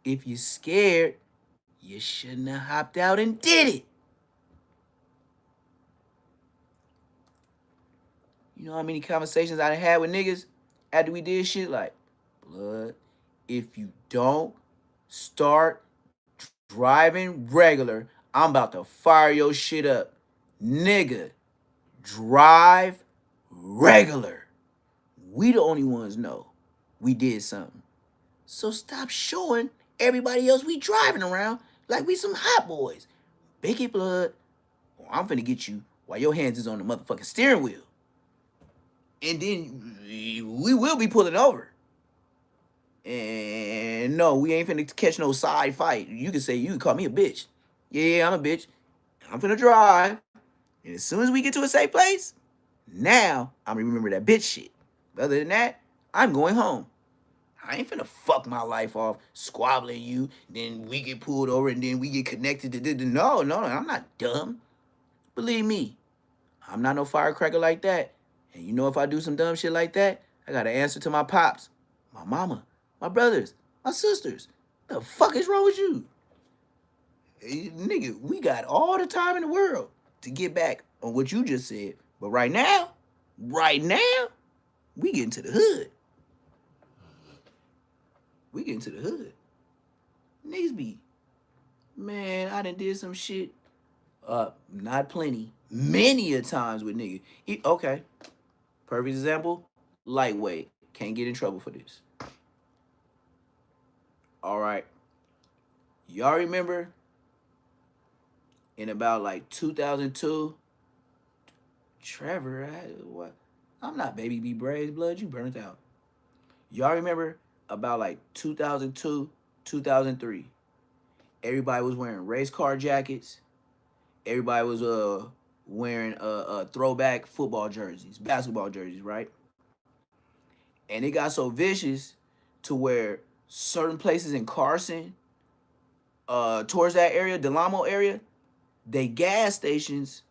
If you're scared, you shouldn't have hopped out and did it. You know how many conversations I had with niggas after we did shit? Like, blood, if you don't start driving regular, I'm about to fire your shit up. Nigga, drive regular. We the only ones know we did something. So stop showing everybody else we driving around like we some hot boys. Bake blood, or I'm finna get you while your hands is on the motherfucking steering wheel. And then we will be pulling over. And no, we ain't finna catch no side fight. You can call me a bitch. Yeah, I'm a bitch. I'm finna drive. And as soon as we get to a safe place, now I'm gonna remember that bitch shit. Other than that, I'm going home. I ain't finna fuck my life off squabbling you, then we get pulled over and then we get connected to this. No, I'm not dumb. Believe me, I'm not no firecracker like that. And you know if I do some dumb shit like that, I gotta answer to my pops, my mama, my brothers, my sisters. The fuck is wrong with you? Hey, nigga, we got all the time in the world to get back on what you just said. But right now, we get into the hood. We get into the hood. Niggas be, man, I done did some shit. Not plenty. Many a times with niggas. Okay. Perfect example. Lightweight. Can't get in trouble for this. All right. Y'all remember in about like 2002, Trevor, what? I'm not Baby B Braves blood. You burnt out. Y'all remember about like 2002, 2003. Everybody was wearing race car jackets. Everybody was wearing throwback football jerseys, basketball jerseys, right? And it got so vicious to where certain places in Carson, towards that area, Delamo area, they gas stations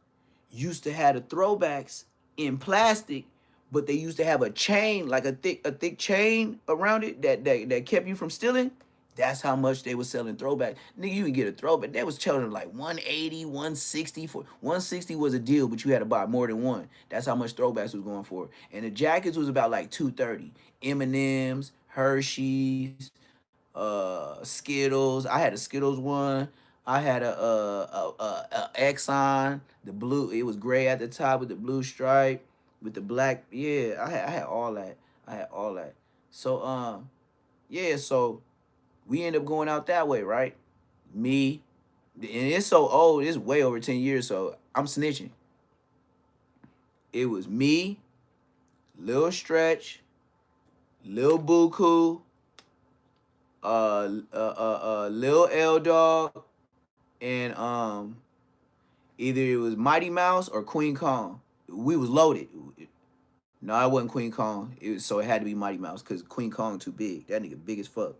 used to have the throwbacks in plastic, but they used to have a chain, like a thick chain around it that kept you from stealing. That's how much they were selling throwback. Nigga, you can get a throwback. They was selling like 180, 160 for 160 was a deal, but you had to buy more than one. That's how much throwbacks was going for. And the jackets was about like 230. M&M's, Hershey's, Skittles. I had a Skittles one. I had a Exxon, the blue. It was gray at the top with the blue stripe, with the black. Yeah, I had all that. I had all that. So yeah. So we end up going out that way, right? Me, and it's so old. It's way over 10 years. So I'm snitching. It was me, Lil Stretch, Lil Buku, Lil L Dog, and either it was Mighty Mouse or Queen Kong. We was loaded. No, I wasn't Queen Kong. So it had to be Mighty Mouse because Queen Kong too big. That nigga big as fuck.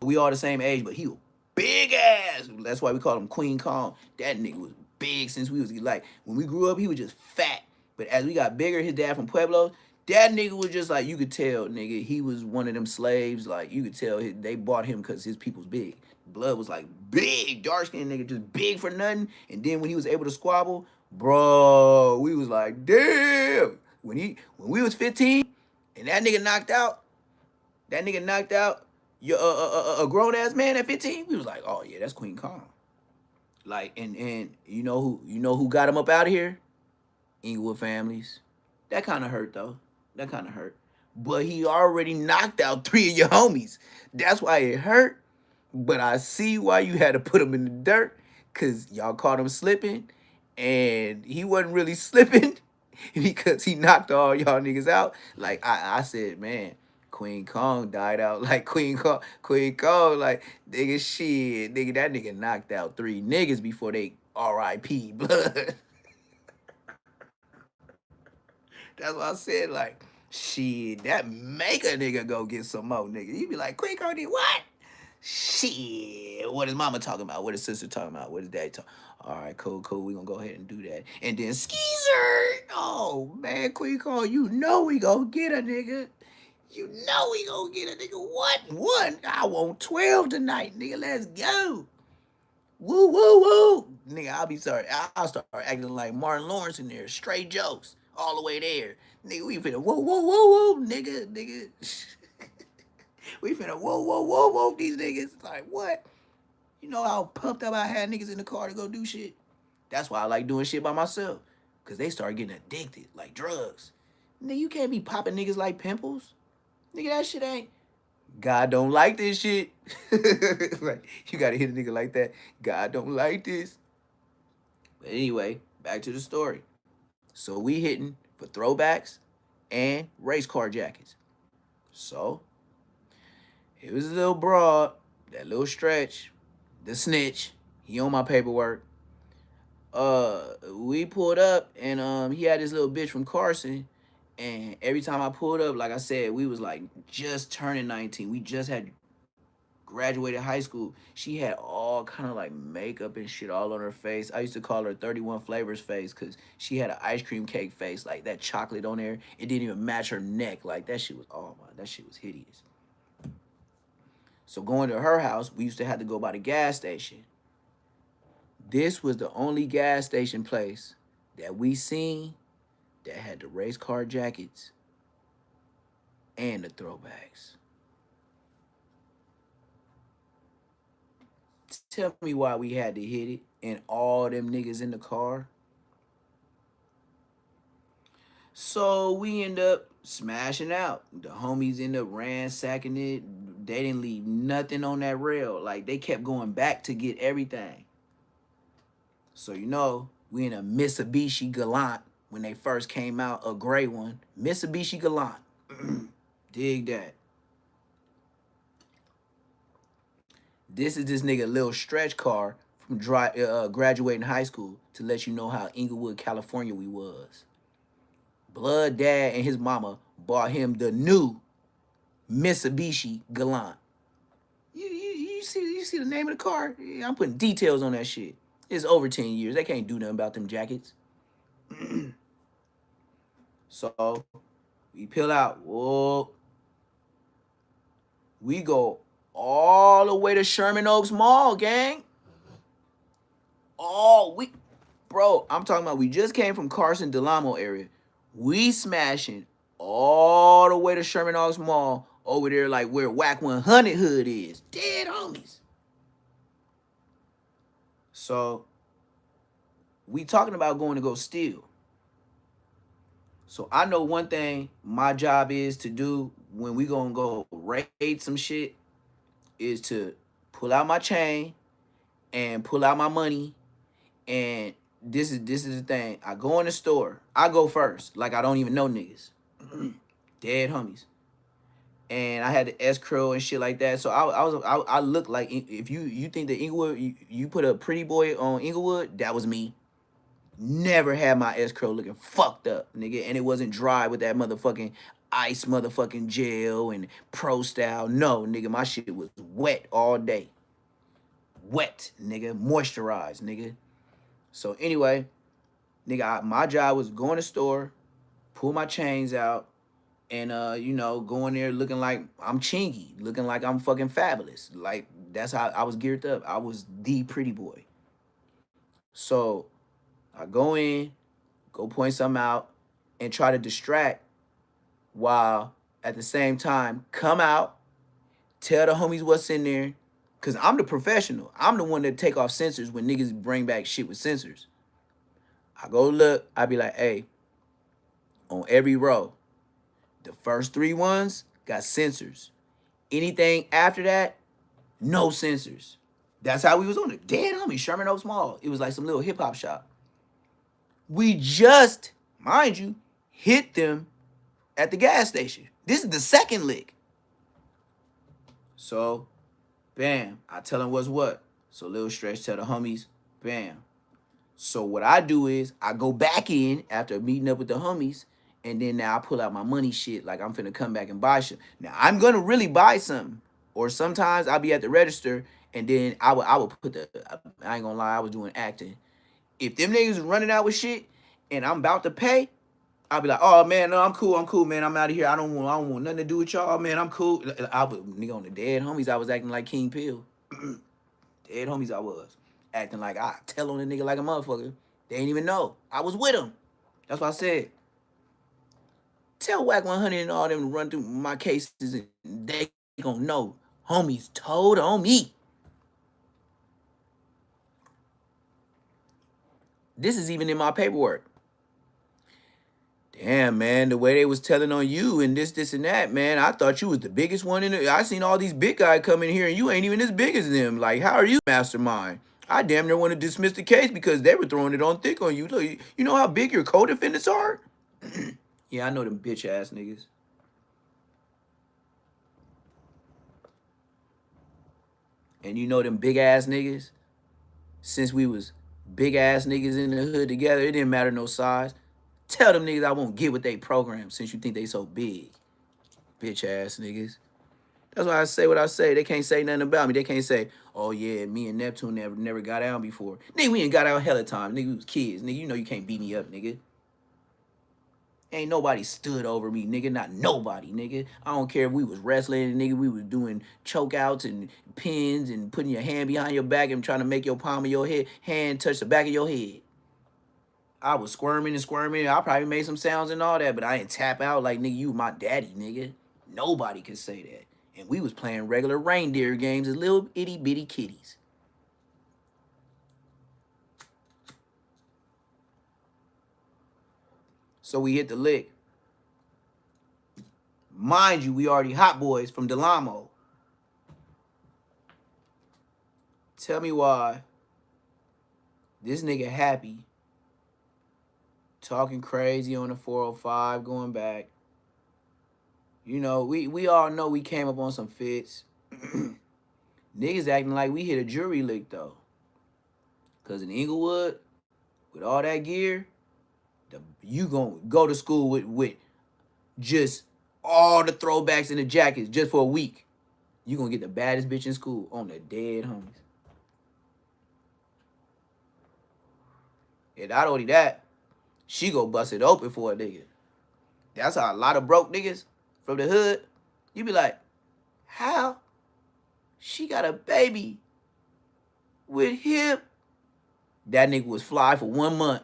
We all the same age, but he was big ass. That's why we called him Queen Kong. That nigga was big since we was like when we grew up, he was just fat. But as we got bigger, his dad from Pueblo, that nigga was just like you could tell, nigga, he was one of them slaves. Like you could tell they bought him because his people's big. Blood was like big, dark skinned nigga, just big for nothing. And then when he was able to squabble, bro, we was like, damn. When we was 15 and that nigga knocked out your a grown ass man at 15. We was like, oh yeah, that's Queen Kong. Like and you know who got him up out of here? Inglewood families. That kind of hurt though. That kind of hurt. But he already knocked out three of your homies. That's why it hurt. But I see why you had to put him in the dirt, cause y'all caught him slipping, and he wasn't really slipping because he knocked all y'all niggas out. Like I said, man, Queen Kong died out like Queen Kong, like nigga shit, nigga that nigga knocked out three niggas before they R.I.P. blood. That's what I said. Like, shit, that make a nigga go get some more, nigga. You be like, quick on it, what? Shit. What is mama talking about? What is sister talking about? What is daddy talking? All right, cool, cool. We gonna go ahead and do that. And then Skeezer. Oh man, quick call. You know we gonna get a nigga. You know we gonna get a nigga. What? One? I want 12 tonight, nigga. Let's go. Woo, woo, woo. Nigga, I'll be sorry. I'll start acting like Martin Lawrence in there. Straight jokes. All the way there. Nigga, we finna whoa, whoa, whoa, whoa, nigga. We finna whoa, whoa, whoa, whoa, these niggas. Like, what? You know how pumped up I had niggas in the car to go do shit? That's why I like doing shit by myself. Cause they start getting addicted, like drugs. Nigga, you can't be popping niggas like pimples. Nigga, that shit ain't. God don't like this shit. Like, you gotta hit a nigga like that. God don't like this. But anyway, back to the story. So we hitting for throwbacks and race car jackets. So it was a little broad, that little stretch, the snitch. He on my paperwork. We pulled up and he had this little bitch from Carson. And every time I pulled up, like I said, we was like just turning 19. We just had graduated high school. She had all kind of like makeup and shit all on her face. I used to call her 31 flavors face because she had an ice cream cake face, like that chocolate on there. It didn't even match her neck. Like that shit was, oh my, that shit was hideous. So going to her house, we used to have to go by the gas station. This was the only gas station place that we seen that had the race car jackets and the throwbacks. Tell me why we had to hit it and all them niggas in the car. So we end up smashing out. The homies end up ransacking it. They didn't leave nothing on that rail. Like they kept going back to get everything. So we in a Mitsubishi Galant when they first came out, a gray one. Mitsubishi Galant. Dig that. This is this nigga little stretch car from graduating high school to let you know how Inglewood, California we was. Blood dad and his mama bought him the new Mitsubishi Galant. You see the name of the car? Yeah, I'm putting details on that shit. It's over 10 years. They can't do nothing about them jackets. So we peel out. Whoa. We go all the way to Sherman Oaks Mall, gang. Bro, I'm talking about we just came from Carson Delamo area. We smashing all the way to Sherman Oaks Mall over there, like where Whack 100 Hood is. Dead homies. So we talking about going to go steal. So I know one thing my job is to do when we gonna go raid some shit is to pull out my chain and pull out my money. And this is the thing. I go in the store. I go first, like I don't even know niggas. Dead homies. And I had the escrow and shit like that. So I look like, if you think that Inglewood, you put a pretty boy on Inglewood, that was me. Never had my escrow looking fucked up, nigga. And it wasn't dry with that motherfucking ice motherfucking gel and pro style. No, nigga, my shit was wet all day. Wet, nigga. Moisturized, nigga. So anyway, nigga, my job was go in the store, pull my chains out, and go in there looking like I'm chingy, looking like I'm fucking fabulous. Like that's how I was geared up. I was the pretty boy. So I go in, go point something out, and try to distract while at the same time come out, tell the homies what's in there. Cause I'm the professional. I'm the one that take off sensors when niggas bring back shit with sensors. I go look, I be like, hey, on every row, the first 3 ones got sensors. Anything after that, no sensors. That's how we was on it. Dead homie, Sherman Oaks Mall. It was like some little hip hop shop. We just, mind you, hit them at the gas station. This is the second lick. So, bam, I tell them what's what. So Lil Stretch tell the homies, bam. So what I do is I go back in after meeting up with the homies, and then now I pull out my money shit like I'm finna come back and buy shit. Now I'm gonna really buy something, or sometimes I'll be at the register and then I would put the, I ain't gonna lie, I was doing acting. If them niggas running out with shit and I'm about to pay, I'll be like, oh man, no, I'm cool, man. I'm out of here. I don't want nothing to do with y'all, man. I'm cool. I was nigga on the dead homies. I was acting like King Pill. Dead homies I was. Acting like I tell on the nigga like a motherfucker. They ain't even know. I was with him. That's what I said. Tell Whack 100 and all them to run through my cases and they gonna know. Homies told on me. This is even in my paperwork. Damn, man, the way they was telling on you and this, and that, man, I thought you was the biggest one in it. I seen all these big guys come in here and you ain't even as big as them. Like, how are you mastermind? I damn near want to dismiss the case because they were throwing it on thick on you. Look, you know how big your co-defendants are? Yeah, I know them bitch ass niggas. And you know them big ass niggas? Since we was big ass niggas in the hood together, it didn't matter no size. Tell them niggas I won't get with they program since you think they so big. Bitch ass niggas. That's why I say what I say. They can't say nothing about me. They can't say, oh yeah, me and Neptune never got out before. Nigga, we ain't got out hella time. Nigga, we was kids. Nigga, you know you can't beat me up, nigga. Ain't nobody stood over me, nigga. Not nobody, nigga. I don't care if we was wrestling, nigga. We was doing choke outs and pins and putting your hand behind your back and trying to make your palm of your hand touch the back of your head. I was squirming and squirming. I probably made some sounds and all that, but I didn't tap out like, nigga, you my daddy, nigga. Nobody could say that. And we was playing regular reindeer games as little itty bitty kitties. So we hit the lick. Mind you, we already hot boys from Delamo. Tell me why this nigga happy, talking crazy on the 405, going back. You know, we all know we came up on some fits. Niggas acting like we hit a jury lick, though. Because in Inglewood, with all that gear, you gonna go to school with just all the throwbacks and the jackets just for a week. You gonna get the baddest bitch in school on the dead homies. And not only that, she go bust it open for a nigga. That's how a lot of broke niggas from the hood, you be like, how? She got a baby with him. That nigga was fly for 1 month.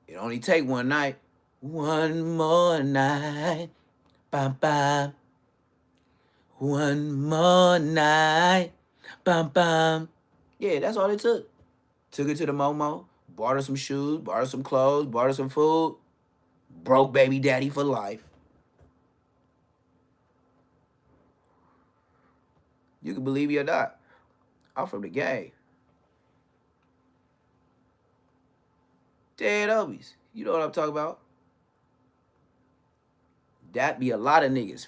It only take one night. One more night. Bam, bam. One more night. Bam, bam. Yeah, that's all it took. Took her to the Momo, bought her some shoes, bought her some clothes, bought her some food. Broke baby daddy for life. You can believe me or not. I'm from the gang. Dead homies. You know what I'm talking about. That be a lot of niggas.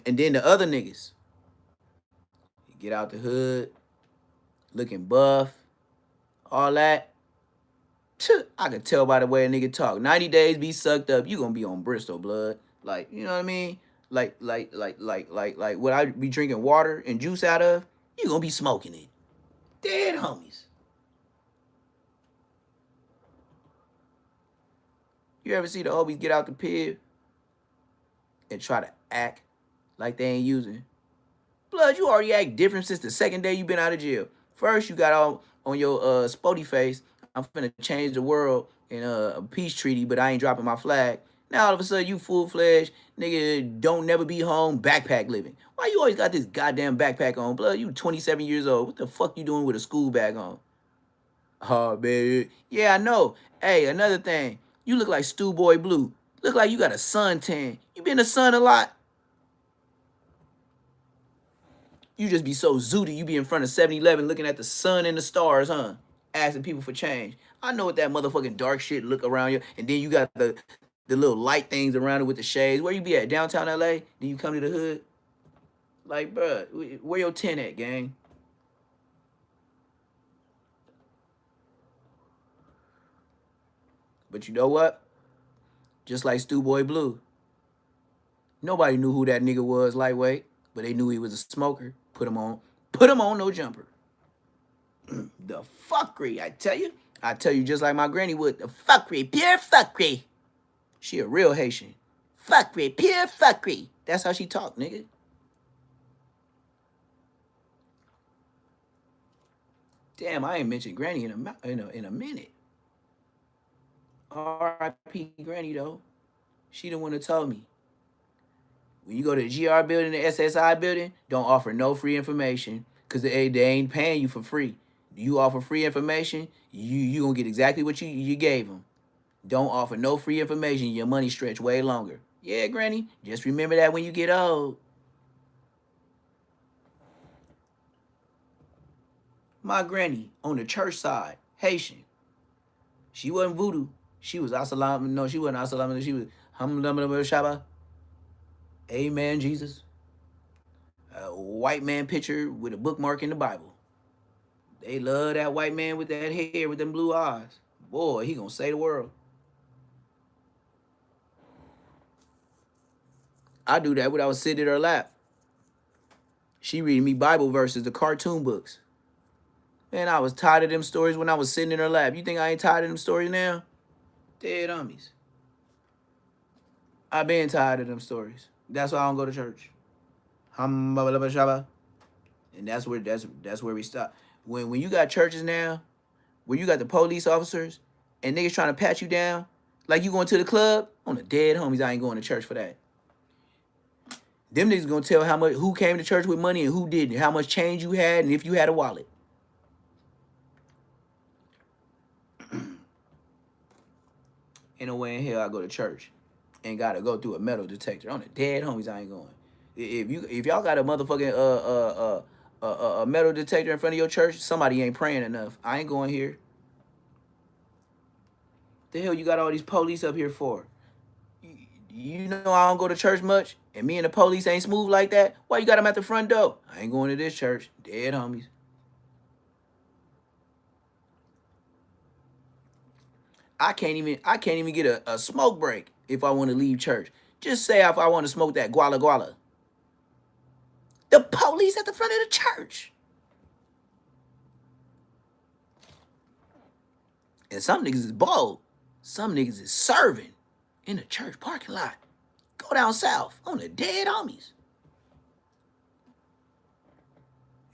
And then the other niggas. Get out the hood, looking buff, all that. I can tell by the way a nigga talk. 90 days be sucked up, you gonna be on Bristol, blood. Like, you know what I mean? Like what I be drinking water and juice out of, you gonna be smoking it. Dead homies. You ever see the homies get out the pib and try to act like they ain't using? Blood, you already act different since the second day you been out of jail. First, you got on your spotty face, I'm finna change the world in a peace treaty, but I ain't dropping my flag. Now all of a sudden you full-fledged, nigga, don't never be home, backpack living. Why you always got this goddamn backpack on? Blood, you 27 years old. What the fuck you doing with a school bag on? Oh, baby. Yeah, I know. Hey, another thing. You look like Stew Boy Blue. Look like you got a suntan. You been in the sun a lot? You just be so zooty. You be in front of 7-Eleven looking at the sun and the stars, huh? Asking people for change. I know what that motherfucking dark shit look around you. And then you got the little light things around it with the shades. Where you be at? Downtown LA? Then you come to the hood? Like, bruh, where your tent at, gang? But you know what? Just like Stew Boy Blue. Nobody knew who that nigga was, lightweight, but they knew he was a smoker. Put him on no jumper. The fuckery, I tell you. I tell you just like my granny would. The fuckery, pure fuckery. She a real Haitian. Fuckery, pure fuckery. That's how she talk, nigga. Damn, I ain't mentioned Granny in a minute. R.I.P. Granny though. She the one that told me. When you go to the GR building, the SSI building, don't offer no free information because they ain't paying you for free. You offer free information, you gonna get exactly what you gave them. Don't offer no free information, your money stretch way longer. Yeah, Granny, just remember that when you get old. My granny on the church side, Haitian. She wasn't voodoo. She was Asalam. No, she wasn't Asalam. She was Shaba. Amen, Jesus. A white man picture with a bookmark in the Bible. They love that white man with that hair, with them blue eyes. Boy, he gonna save the world. I do that when I was sitting in her lap. She reading me Bible verses, the cartoon books. Man, I was tired of them stories when I was sitting in her lap. You think I ain't tired of them stories now? Dead ummies. I been tired of them stories. That's why I don't go to church. And that's where we stop. When you got churches now, where you got the police officers and niggas trying to pat you down, like you going to the club, on the dead homies, I ain't going to church for that. Them niggas gonna tell who came to church with money and who didn't, how much change you had, and if you had a wallet. Ain't no way in hell I go to church and gotta go through a metal detector. On the dead homies, I ain't going. If y'all got a motherfucking a metal detector in front of your church, somebody ain't praying enough. I ain't going here. The hell you got all these police up here for? You know I don't go to church much, and me and the police ain't smooth like that. Why you got them at the front door? I ain't going to this church. Dead homies. I can't even get a smoke break if I want to leave church. Just say if I want to smoke that guala guala. The police at the front of the church. And some niggas is bold. Some niggas is serving in the church parking lot. Go down south on the dead homies.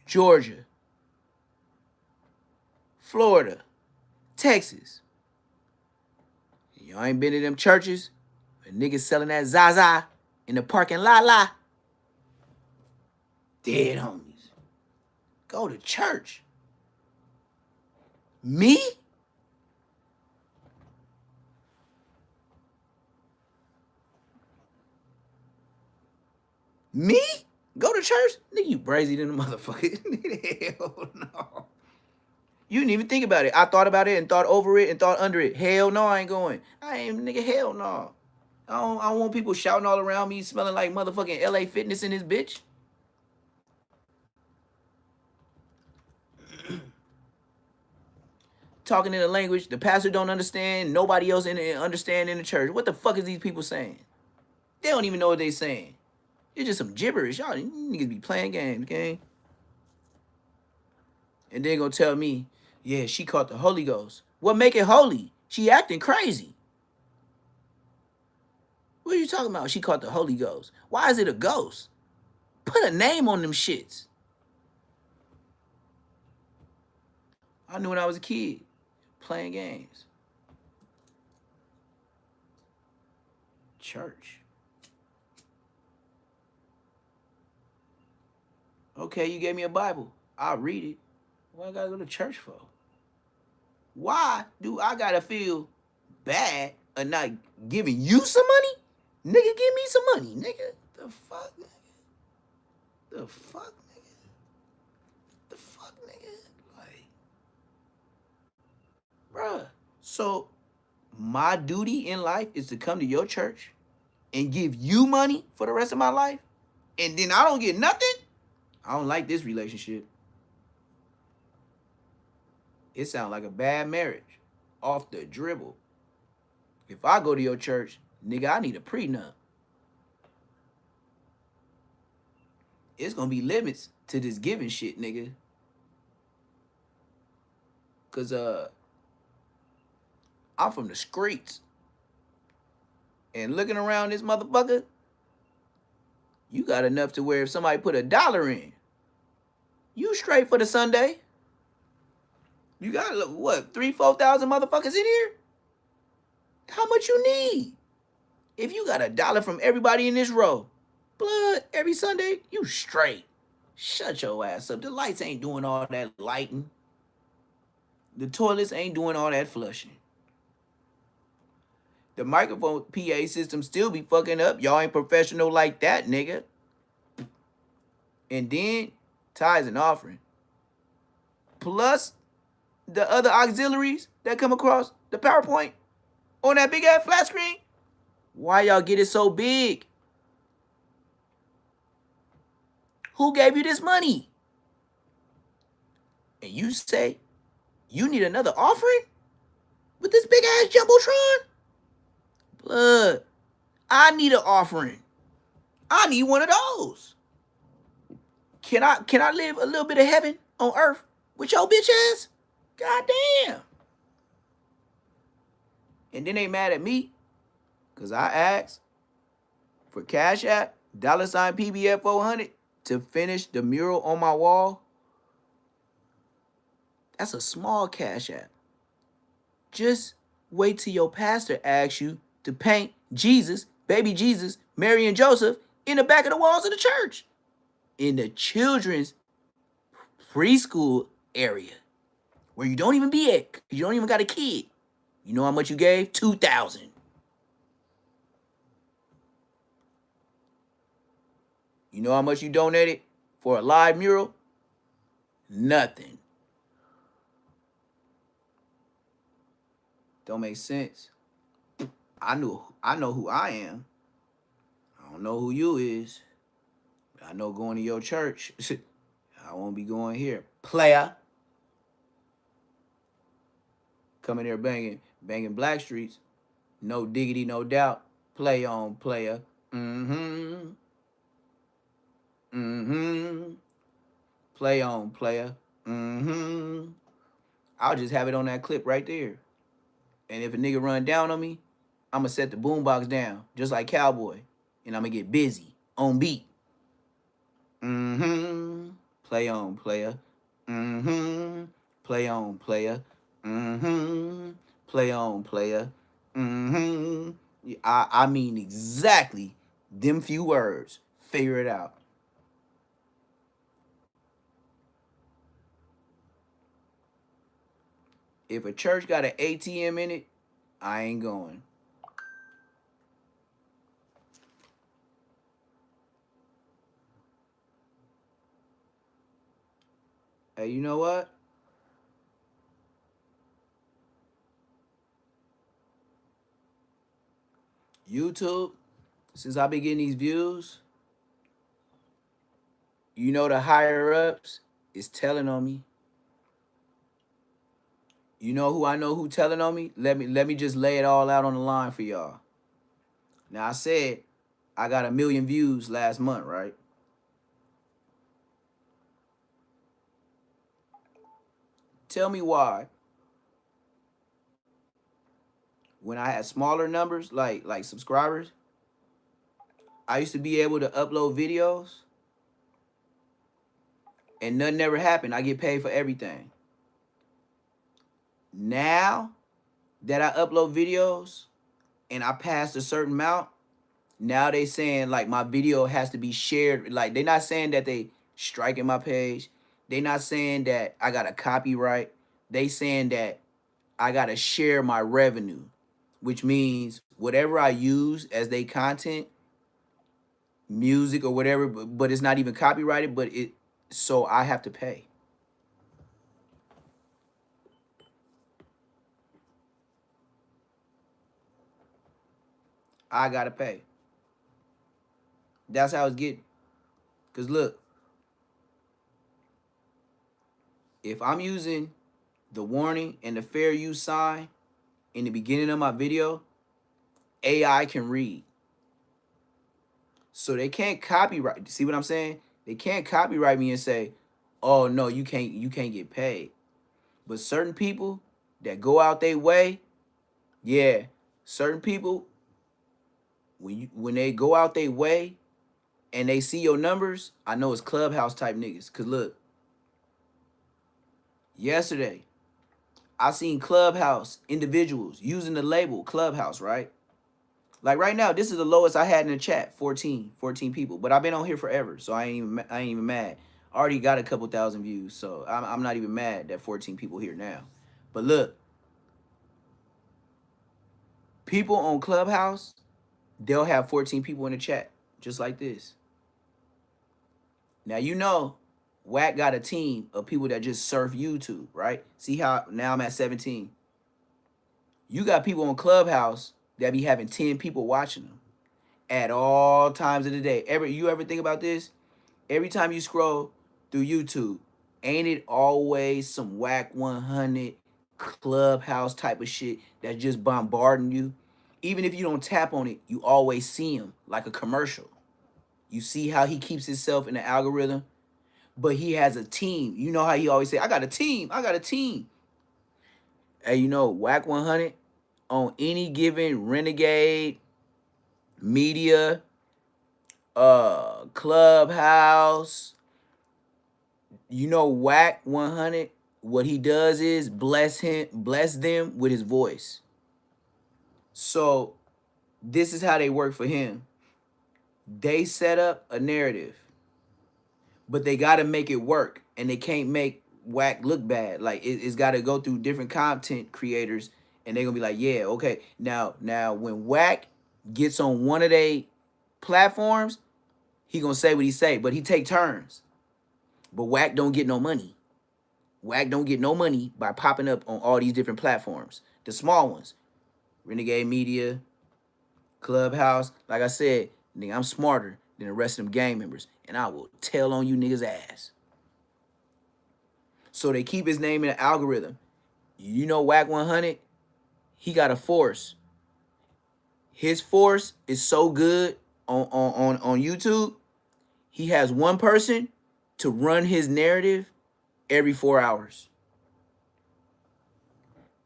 Georgia, Florida, Texas. Y'all ain't been to them churches where niggas selling that Zaza in the parking lot. Dead homies. Go to church. Me? Me? Go to church? Nigga, you brazy than a motherfucker. Hell no. You didn't even think about it. I thought about it and thought over it and thought under it. Hell no, I ain't going. I ain't, nigga, hell no. I don't want people shouting all around me, smelling like motherfucking LA Fitness in this bitch. Talking in a language the pastor don't understand, nobody else in it understand in the church. What the fuck is these people saying? They don't even know what they saying. It's just some gibberish. Y'all niggas be playing games, okay? And then gonna tell me, yeah, she caught the Holy Ghost. What make it holy? She acting crazy. What are you talking about? She caught the Holy Ghost. Why is it a ghost? Put a name on them shits. I knew when I was a kid, playing games. Church. Okay, you gave me a Bible. I'll read it. What I gotta go to church for? Why do I gotta feel bad of not giving you some money? Nigga, give me some money, nigga. The fuck, nigga? The fuck, nigga? The fuck, nigga? Like, bruh. So, my duty in life is to come to your church and give you money for the rest of my life? And then I don't get nothing? I don't like this relationship. It sounds like a bad marriage. Off the dribble. If I go to your church, nigga, I need a prenup. It's gonna be limits to this giving shit, nigga. Cause I'm from the streets. And looking around this motherfucker, you got enough to where if somebody put $1 in, you straight for the Sunday. You got what, 3,000-4,000 motherfuckers in here? How much you need? If you got $1 from everybody in this row, blood, every Sunday, you straight. Shut your ass up. The lights ain't doing all that lighting. The toilets ain't doing all that flushing. The microphone PA system still be fucking up. Y'all ain't professional like that, nigga. And then, tithes and offering. Plus, the other auxiliaries that come across the PowerPoint on that big ass flat screen. Why y'all get it so big? Who gave you this money? And you say you need another offering with this big ass jumbotron? Blood, I need an offering. I need one of those. Can I live a little bit of heaven on earth with your bitch ass? God damn. And then they mad at me because I asked for Cash App, $PBF 400 to finish the mural on my wall. That's a small Cash App. Just wait till your pastor asks you to paint Jesus, baby Jesus, Mary and Joseph in the back of the walls of the church. In the children's preschool area. Where you don't even be at. You don't even got a kid. You know how much you gave? $2,000. You know how much you donated for a live mural? Nothing. Don't make sense. I know who I am. I don't know who you is. I know going to your church. I won't be going here. Player. Coming here banging black streets. No diggity, no doubt. Play on, player. Mm-hmm. Mm-hmm. Play on, player. Mm-hmm. I'll just have it on that clip right there. And if a nigga run down on me, I'ma set the boombox down, just like Cowboy. And I'ma get busy. On beat. Mm-hmm. Play on, player. Mm-hmm. Play on, player. Mm-hmm. Play on, player. Mm-hmm. I mean exactly them few words. Figure it out. If a church got an ATM in it, I ain't going. Hey, you know what? YouTube, since I've been getting these views, you know the higher ups is telling on me. You know who I know who telling on me? Let me just lay it all out on the line for y'all. Now I said I got 1 million views last month, right? Tell me why when I had smaller numbers, like subscribers, I used to be able to upload videos and nothing ever happened. I get paid for everything. Now that I upload videos and I passed a certain amount, now they saying like my video has to be shared. Like they not saying that they striking my page. They not saying that I got a copyright. They saying that I gotta share my revenue, which means whatever I use as they content, music or whatever, but it's not even copyrighted, but it so I have to pay. I gotta pay. That's how it's getting. Cause look, if I'm using the warning and the fair use sign in the beginning of my video, AI can read. So they can't copyright. See what I'm saying? They can't copyright me and say, "Oh no, you can't get paid." But certain people that go out their way, yeah, certain people when they go out their way and they see your numbers, I know it's clubhouse type niggas. Cause look, yesterday I seen clubhouse individuals using the label clubhouse, right? Like right now, this is the lowest I had in the chat, 14 people. But I've been on here forever, so I ain't even mad. I already got a couple thousand views, so I'm not even mad that 14 people here now. But look, people on Clubhouse, they'll have 14 people in the chat, just like this. Now you know, Wack got a team of people that just surf YouTube, right? See how now I'm at 17. You got people on Clubhouse that be having 10 people watching them at all times of the day. You ever think about this? Every time you scroll through YouTube, ain't it always some whack 100 clubhouse type of shit that's just bombarding you? Even if you don't tap on it, you always see him like a commercial. You see how he keeps himself in the algorithm, but he has a team. You know how he always say, I got a team, I got a team. Hey, you know, whack 100 on any given renegade media, clubhouse, you know, whack 100, what he does is bless them with his voice. So this is how they work for him. They set up a narrative, but they got to make it work, and they can't make whack look bad. Like it's got to go through different content creators, and they're gonna be like, yeah, okay. Now when whack gets on one of their platforms, He gonna say what he say, but he take turns. But Wack don't get no money. Wack don't get no money by popping up on all these different platforms. The small ones. Renegade Media, Clubhouse. Like I said, nigga, I'm smarter than the rest of them gang members. And I will tell on you niggas' ass. So they keep his name in the algorithm. You know Wack 100? He got a force. His force is so good on YouTube. He has one person to run his narrative every 4 hours.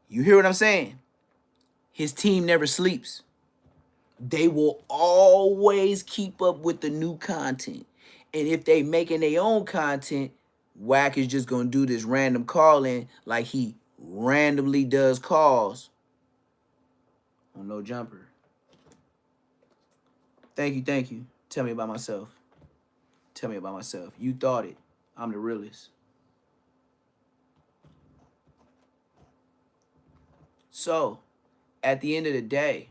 You hear what I'm saying? His team never sleeps. They will always keep up with the new content. And if they making their own content, Wack is just gonna do this random calling like he randomly does calls on No Jumper. Thank you, thank you. Tell me about myself. Tell me about myself. You thought it. I'm the realest. So, at the end of the day,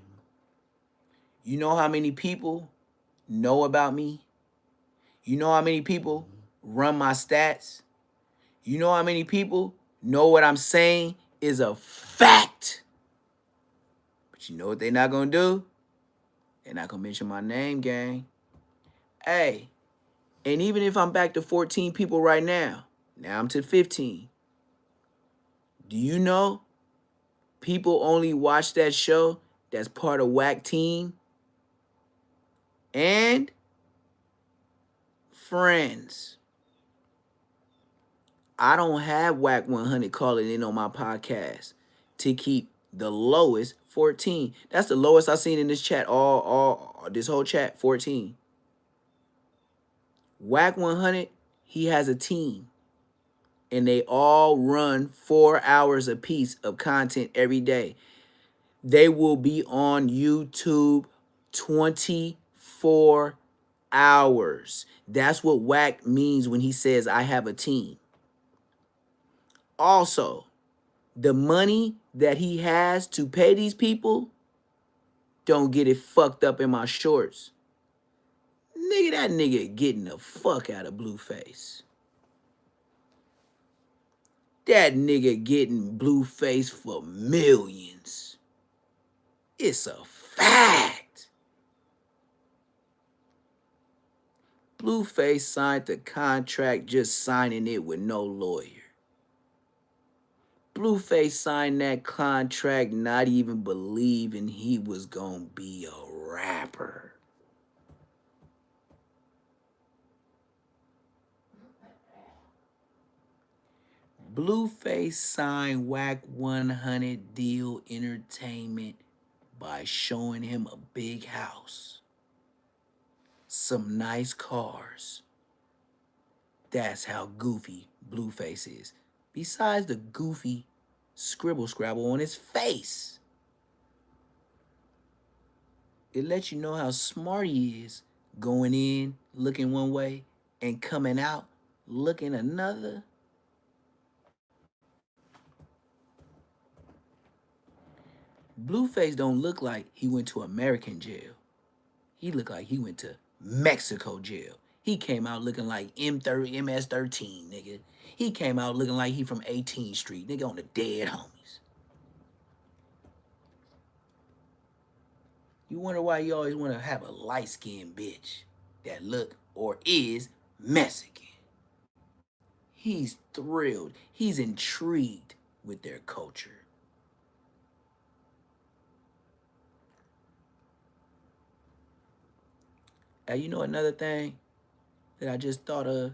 you know how many people know about me? You know how many people run my stats? You know how many people know what I'm saying is a fact? But you know what they're not gonna do? They're not gonna mention my name, gang. Hey, and even if I'm back to 14 people right now I'm to 15. Do you know people only watch that show that's part of Wack Team and friends? I don't have Wack 100 calling in on my podcast to keep the lowest 14. That's the lowest I've seen in this chat, all this whole chat, 14. Wack 100, he has a team. And they all run 4 hours apiece of content every day. They will be on YouTube 24 hours. That's what Wack means when he says, I have a team. Also, the money that he has to pay these people, don't get it fucked up in my shorts. Nigga, that nigga getting the fuck out of Blueface. That nigga getting Blueface for millions. It's a fact. Blueface signed the contract just signing it with no lawyer. Blueface signed that contract not even believing he was gonna be a rapper. Blueface signed Wack 100 Deal Entertainment by showing him a big house, some nice cars. That's how goofy Blueface is. Besides the goofy scribble scrabble on his face. It lets you know how smart he is, going in looking one way and coming out looking another. Blueface don't look like he went to American jail. He looked like he went to Mexico jail. He came out looking like MS-13, nigga. He came out looking like he from 18th Street, nigga, on the dead homies. You wonder why you always want to have a light-skinned bitch that look or is Mexican. He's thrilled. He's intrigued with their culture. And you know another thing that I just thought of?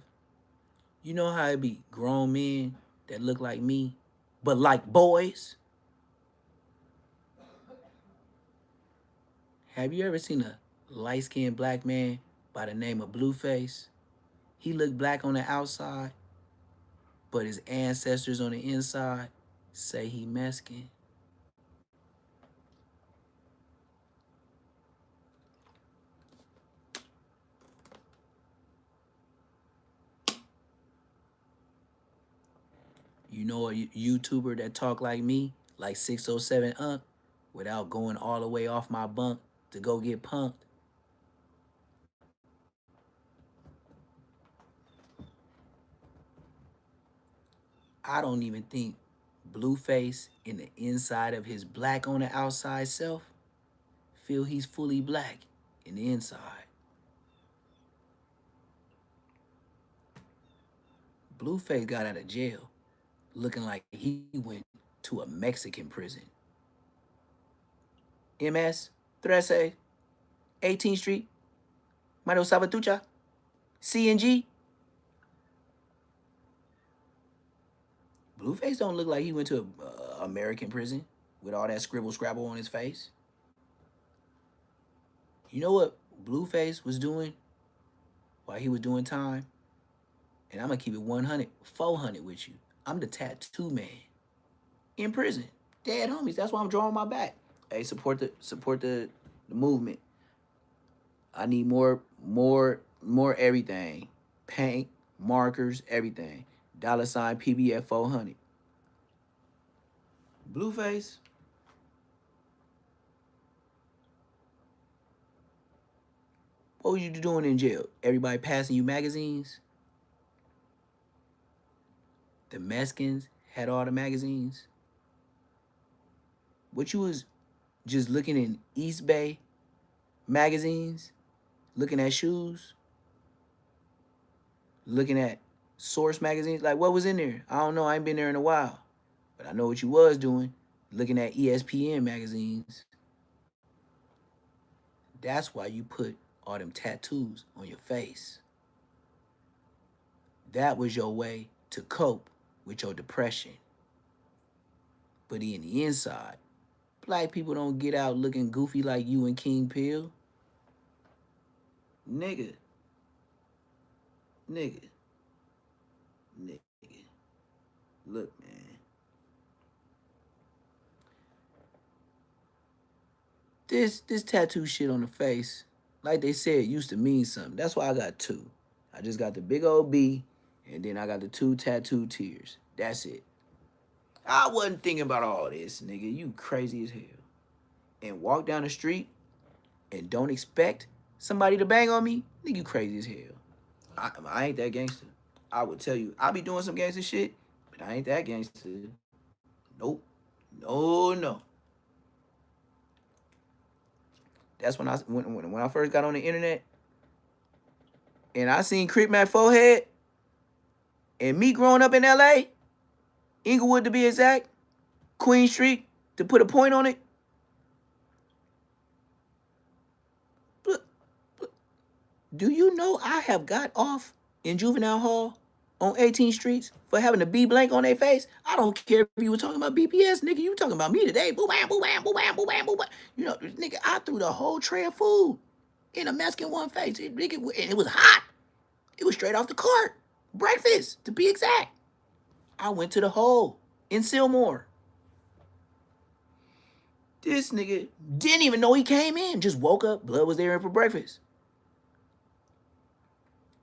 You know how it be grown men that look like me, but like boys? Have you ever seen a light-skinned black man by the name of Blueface? He looked black on the outside, but his ancestors on the inside say he Mexican. You know a YouTuber that talk like me, like 607 Unk, without going all the way off my bunk to go get punked? I don't even think Blueface in the inside of his black on the outside self feel he's fully black in the inside. Blueface got out of jail looking like he went to a Mexican prison. MS, 13, 18th Street, Mario Salvatrucha, CNG. Blueface don't look like he went to a American prison with all that scribble scrabble on his face. You know what Blueface was doing while he was doing time? And I'm gonna keep it 100, 400 with you. I'm the tattoo man in prison. Dead homies. That's why I'm drawing my back. Hey, support the movement. I need more everything. Paint, markers, everything. $ PBF 400. Blueface. What were you doing in jail? Everybody passing you magazines? The Mexicans had all the magazines. What you was just looking in East Bay magazines, looking at shoes, looking at Source magazines? Like, what was in there? I don't know. I ain't been there in a while. But I know what you was doing, looking at ESPN magazines. That's why you put all them tattoos on your face. That was your way to cope with your depression. But in the inside, black people don't get out looking goofy like you and King Pill. Nigga, nigga, nigga. Look, man. This tattoo shit on the face, like they said, used to mean something. That's why I got two. I just got the big old B, and then I got the two tattooed tears. That's it. I wasn't thinking about all this, nigga. You crazy as hell. And walk down the street and don't expect somebody to bang on me, nigga, you crazy as hell. I ain't that gangster. I would tell you, I be doing some gangster shit, but I ain't that gangster. Nope. No, no. That's when I first got on the internet and I seen Crip Mac Forehead and me growing up in LA, Inglewood to be exact, Queen Street, to put a point on it. Do you know I have got off in juvenile hall on 18th Streets for having a B blank on their face? I don't care if you were talking about BPS, nigga. You talking about me today. Boo bam, boo bam, boo bam, boo bam, boo bam. You know, nigga, I threw the whole tray of food in a Mexican one face. And it was hot. It was straight off the cart. Breakfast, to be exact. I went to the hole in Sylmore. This nigga didn't even know he came in. Just woke up, blood was there for breakfast.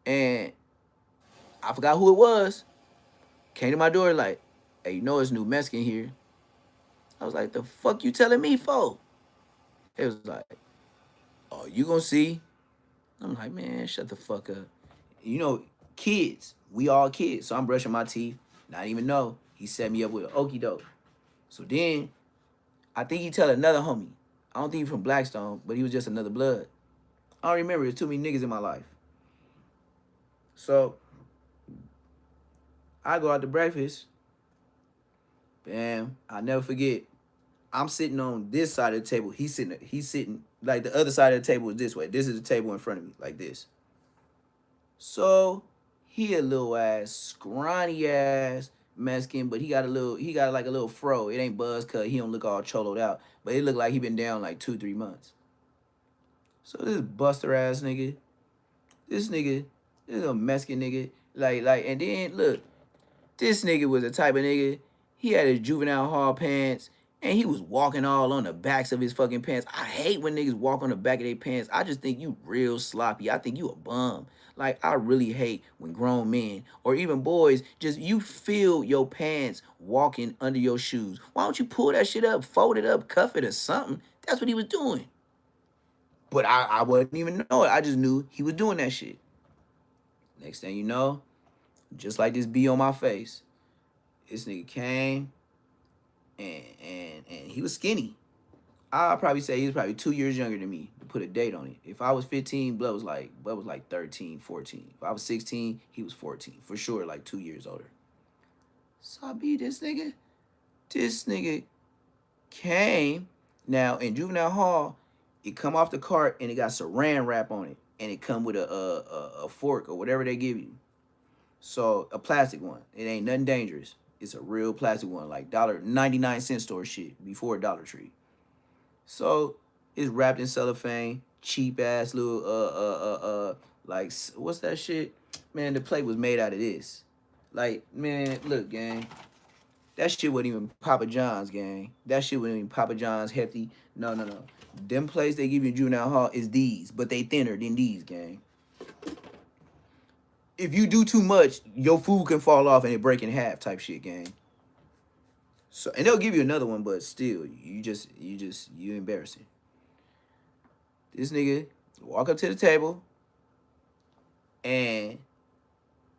And I forgot who it was. Came to my door like, hey, you know it's new Mexican here. I was like, the fuck you telling me for? It was like, oh, you gonna see? I'm like, man, shut the fuck up. You know, kids, we all kids. So I'm brushing my teeth, not even know. He set me up with an okie doke. So then, I think he tell another homie. I don't think he from Blackstone, but he was just another blood. I don't remember. There's too many niggas in my life. So I go out to breakfast. Bam. I'll never forget. I'm sitting on this side of the table. He's sitting like the other side of the table is this way. This is the table in front of me, like this. So he a little ass, scrawny ass Mexican, but he got like a little fro. It ain't buzz cut. He don't look all choloed out, but it look like he been down like 2-3 months. So this buster ass nigga, this is a Mexican nigga, like, and then look, this nigga was the type of nigga, he had his juvenile hall pants, and he was walking all on the backs of his fucking pants. I hate when niggas walk on the back of their pants. I just think you real sloppy. I think you a bum. Like, I really hate when grown men, or even boys, just you feel your pants walking under your shoes. Why don't you pull that shit up, fold it up, cuff it or something? That's what he was doing. But I wouldn't even know it. I just knew he was doing that shit. Next thing you know, just like this bee on my face, This nigga came and he was skinny. I'll probably say he was probably 2 years younger than me to put a date on it. If I was 15, Blood was like 13, 14. If I was 16, he was 14. For sure, like 2 years older. So I beat this nigga. This nigga came. Now in juvenile hall, it come off the cart and it got saran wrap on it. And it come with a fork or whatever they give you. So a plastic one. It ain't nothing dangerous. It's a real plastic one, like $99 store shit before Dollar Tree. So it's wrapped in cellophane, cheap ass little like what's that shit? Man, the plate was made out of this. Like, man, look, gang. That shit wasn't even Papa John's, gang. That shit wasn't even Papa John's hefty. No, no, no. Them plates they give you in juvenile hall is these, but they thinner than these, gang. If you do too much, your food can fall off and it break in half type shit, gang. So and they'll give you another one, but still, you embarrassing. This nigga walk up to the table and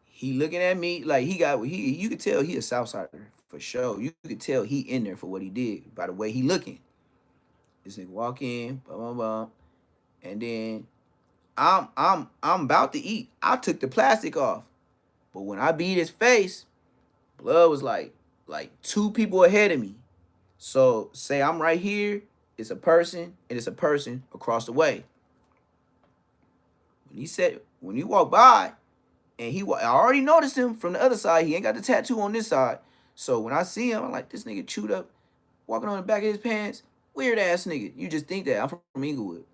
he looking at me like you could tell he a Southsider for sure. You could tell he in there for what he did by the way he looking. This nigga walk in, blah blah blah, and then I'm about to eat. I took the plastic off, but when I beat his face, Blood was like two people ahead of me. So say I'm right here, it's a person, and it's a person across the way. When he walked by, and I already noticed him from the other side. He ain't got the tattoo on this side. So when I see him, I'm like, this nigga chewed up, walking on the back of his pants. Weird ass nigga. You just think that. I'm from Inglewood.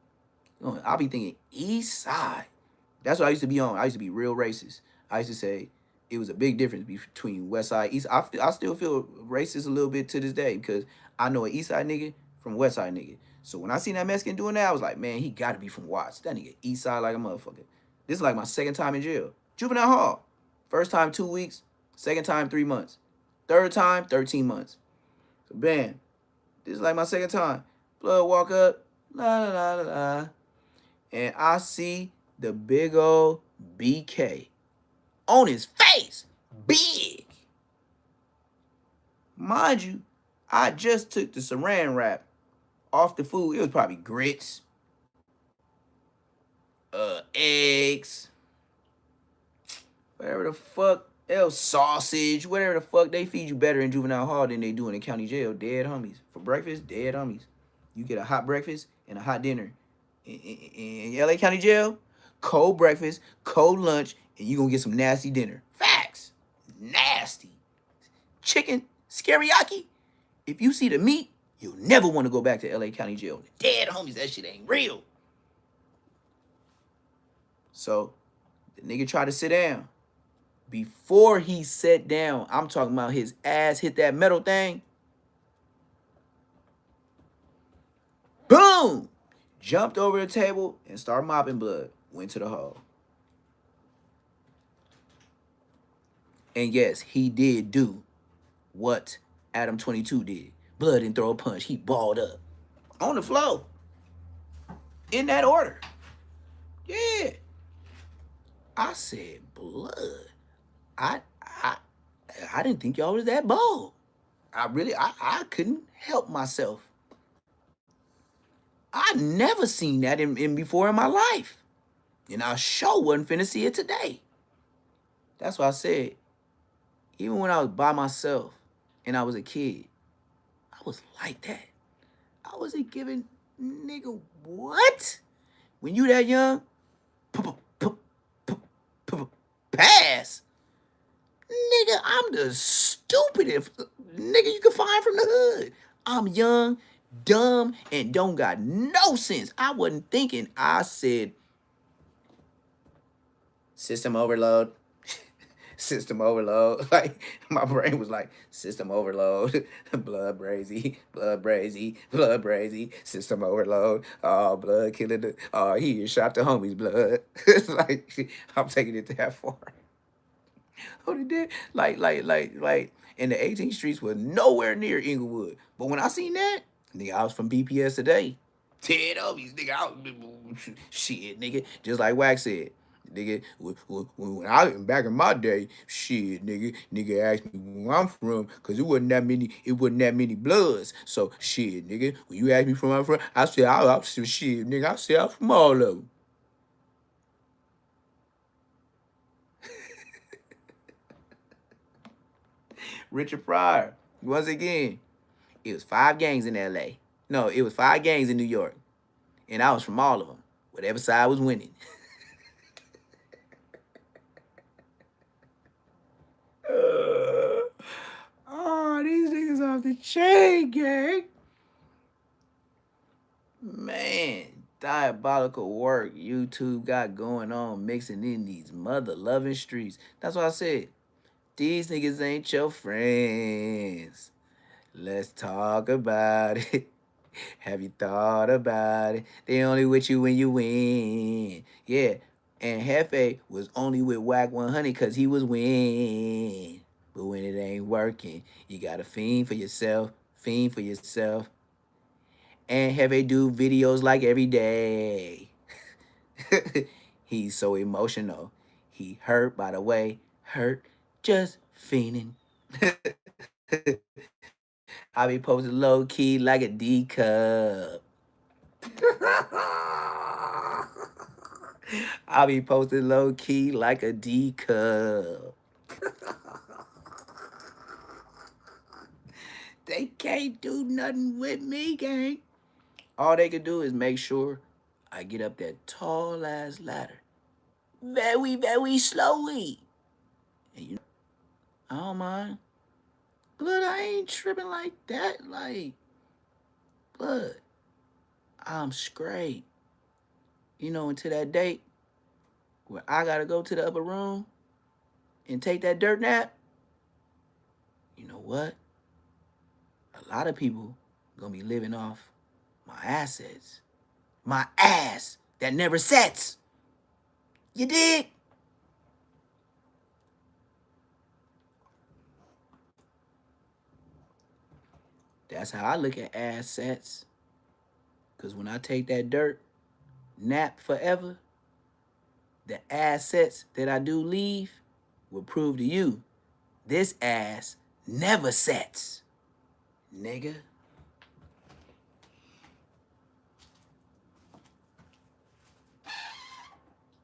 I'll be thinking East Side. That's what I used to be on. I used to be real racist. I used to say it was a big difference between West Side, East. I still feel racist a little bit to this day because I know an East Side nigga from West Side nigga. So when I seen that Mexican doing that, I was like, man, he got to be from Watts. That nigga East Side like a motherfucker. This is like my second time in jail. Juvenile hall. First time 2 weeks. Second time 3 months. Third time 13 months. So bam. This is like my second time. Blood walk up. La la la la la. And I see the big old BK on his face. Big. Mind you, I just took the saran wrap off the food. It was probably grits, eggs, whatever the fuck else, sausage, whatever the fuck. They feed you better in juvenile hall than they do in the county jail. Dead homies. For breakfast, dead homies. You get a hot breakfast and a hot dinner. In LA County Jail, cold breakfast, cold lunch, and you gonna get some nasty dinner. Facts. Nasty. Chicken, scariaki. If you see the meat, you'll never want to go back to LA County Jail. Dead homies, that shit ain't real. So, the nigga tried to sit down. Before he sat down, I'm talking about his ass hit that metal thing. Boom! Jumped over the table and started mopping blood. Went to the hall. And yes, he did do what Adam 22 did. Blood didn't throw a punch. He balled up. On the floor. In that order. Yeah. I said, Blood. I didn't think y'all was that bold. I couldn't help myself. I never seen that in before in my life. And I sure wasn't finna see it today. That's why I said, even when I was by myself and I was a kid, I was like that. I wasn't giving nigga what? When you that young, pass. Nigga, I'm the stupidest nigga you can find from the hood. I'm young, dumb, and don't got no sense. I wasn't thinking. I said, system overload. System overload. Like, my brain was like, system overload. Blood brazy, blood brazy, blood brazy, system overload. Oh, blood killing the, oh, he shot the homies, blood. Like, I'm taking it that far. Oh, they did? Like, and the 18th streets was nowhere near Inglewood. But when I seen that, nigga, I was from BPS today. 10 homies, nigga. Shit, nigga. Just like Wax said. Nigga, when I back in my day, shit, nigga asked me where I'm from, cause it wasn't that many bloods. So shit, nigga, when you ask me from where I'm from, I said I shit, nigga, I said I'm from all of them. Richard Pryor, once again, it was 5 gangs in L.A. No, it was 5 gangs in New York, and I was from all of them. Whatever side was winning. Oh, these niggas off the chain, gang. Man, diabolical work YouTube got going on mixing in these mother loving streets. That's why I said, these niggas ain't your friends. Let's talk about it. Have you thought about it? They only with you when you win. Yeah. And Hefe was only with Whack 100 because he was win. But when it ain't working, you gotta fiend for yourself. Fiend for yourself. And Hefe do videos like every day. He's so emotional. He hurt, by the way. Hurt, just fiending. I be posted low key like a D cup. I be posted low key like a D cup. They can't do nothing with me, gang. All they can do is make sure I get up that tall ass ladder very, very slowly. And you know, I don't mind. Blood, I ain't tripping like that. Like, blood, I'm straight. You know, until that date where I gotta go to the upper room and take that dirt nap, you know what? A lot of people gonna be living off my assets. My ass that never sets. You dig? That's how I look at assets. Cause when I take that dirt nap forever, the assets that I do leave will prove to you this ass never sets, nigga.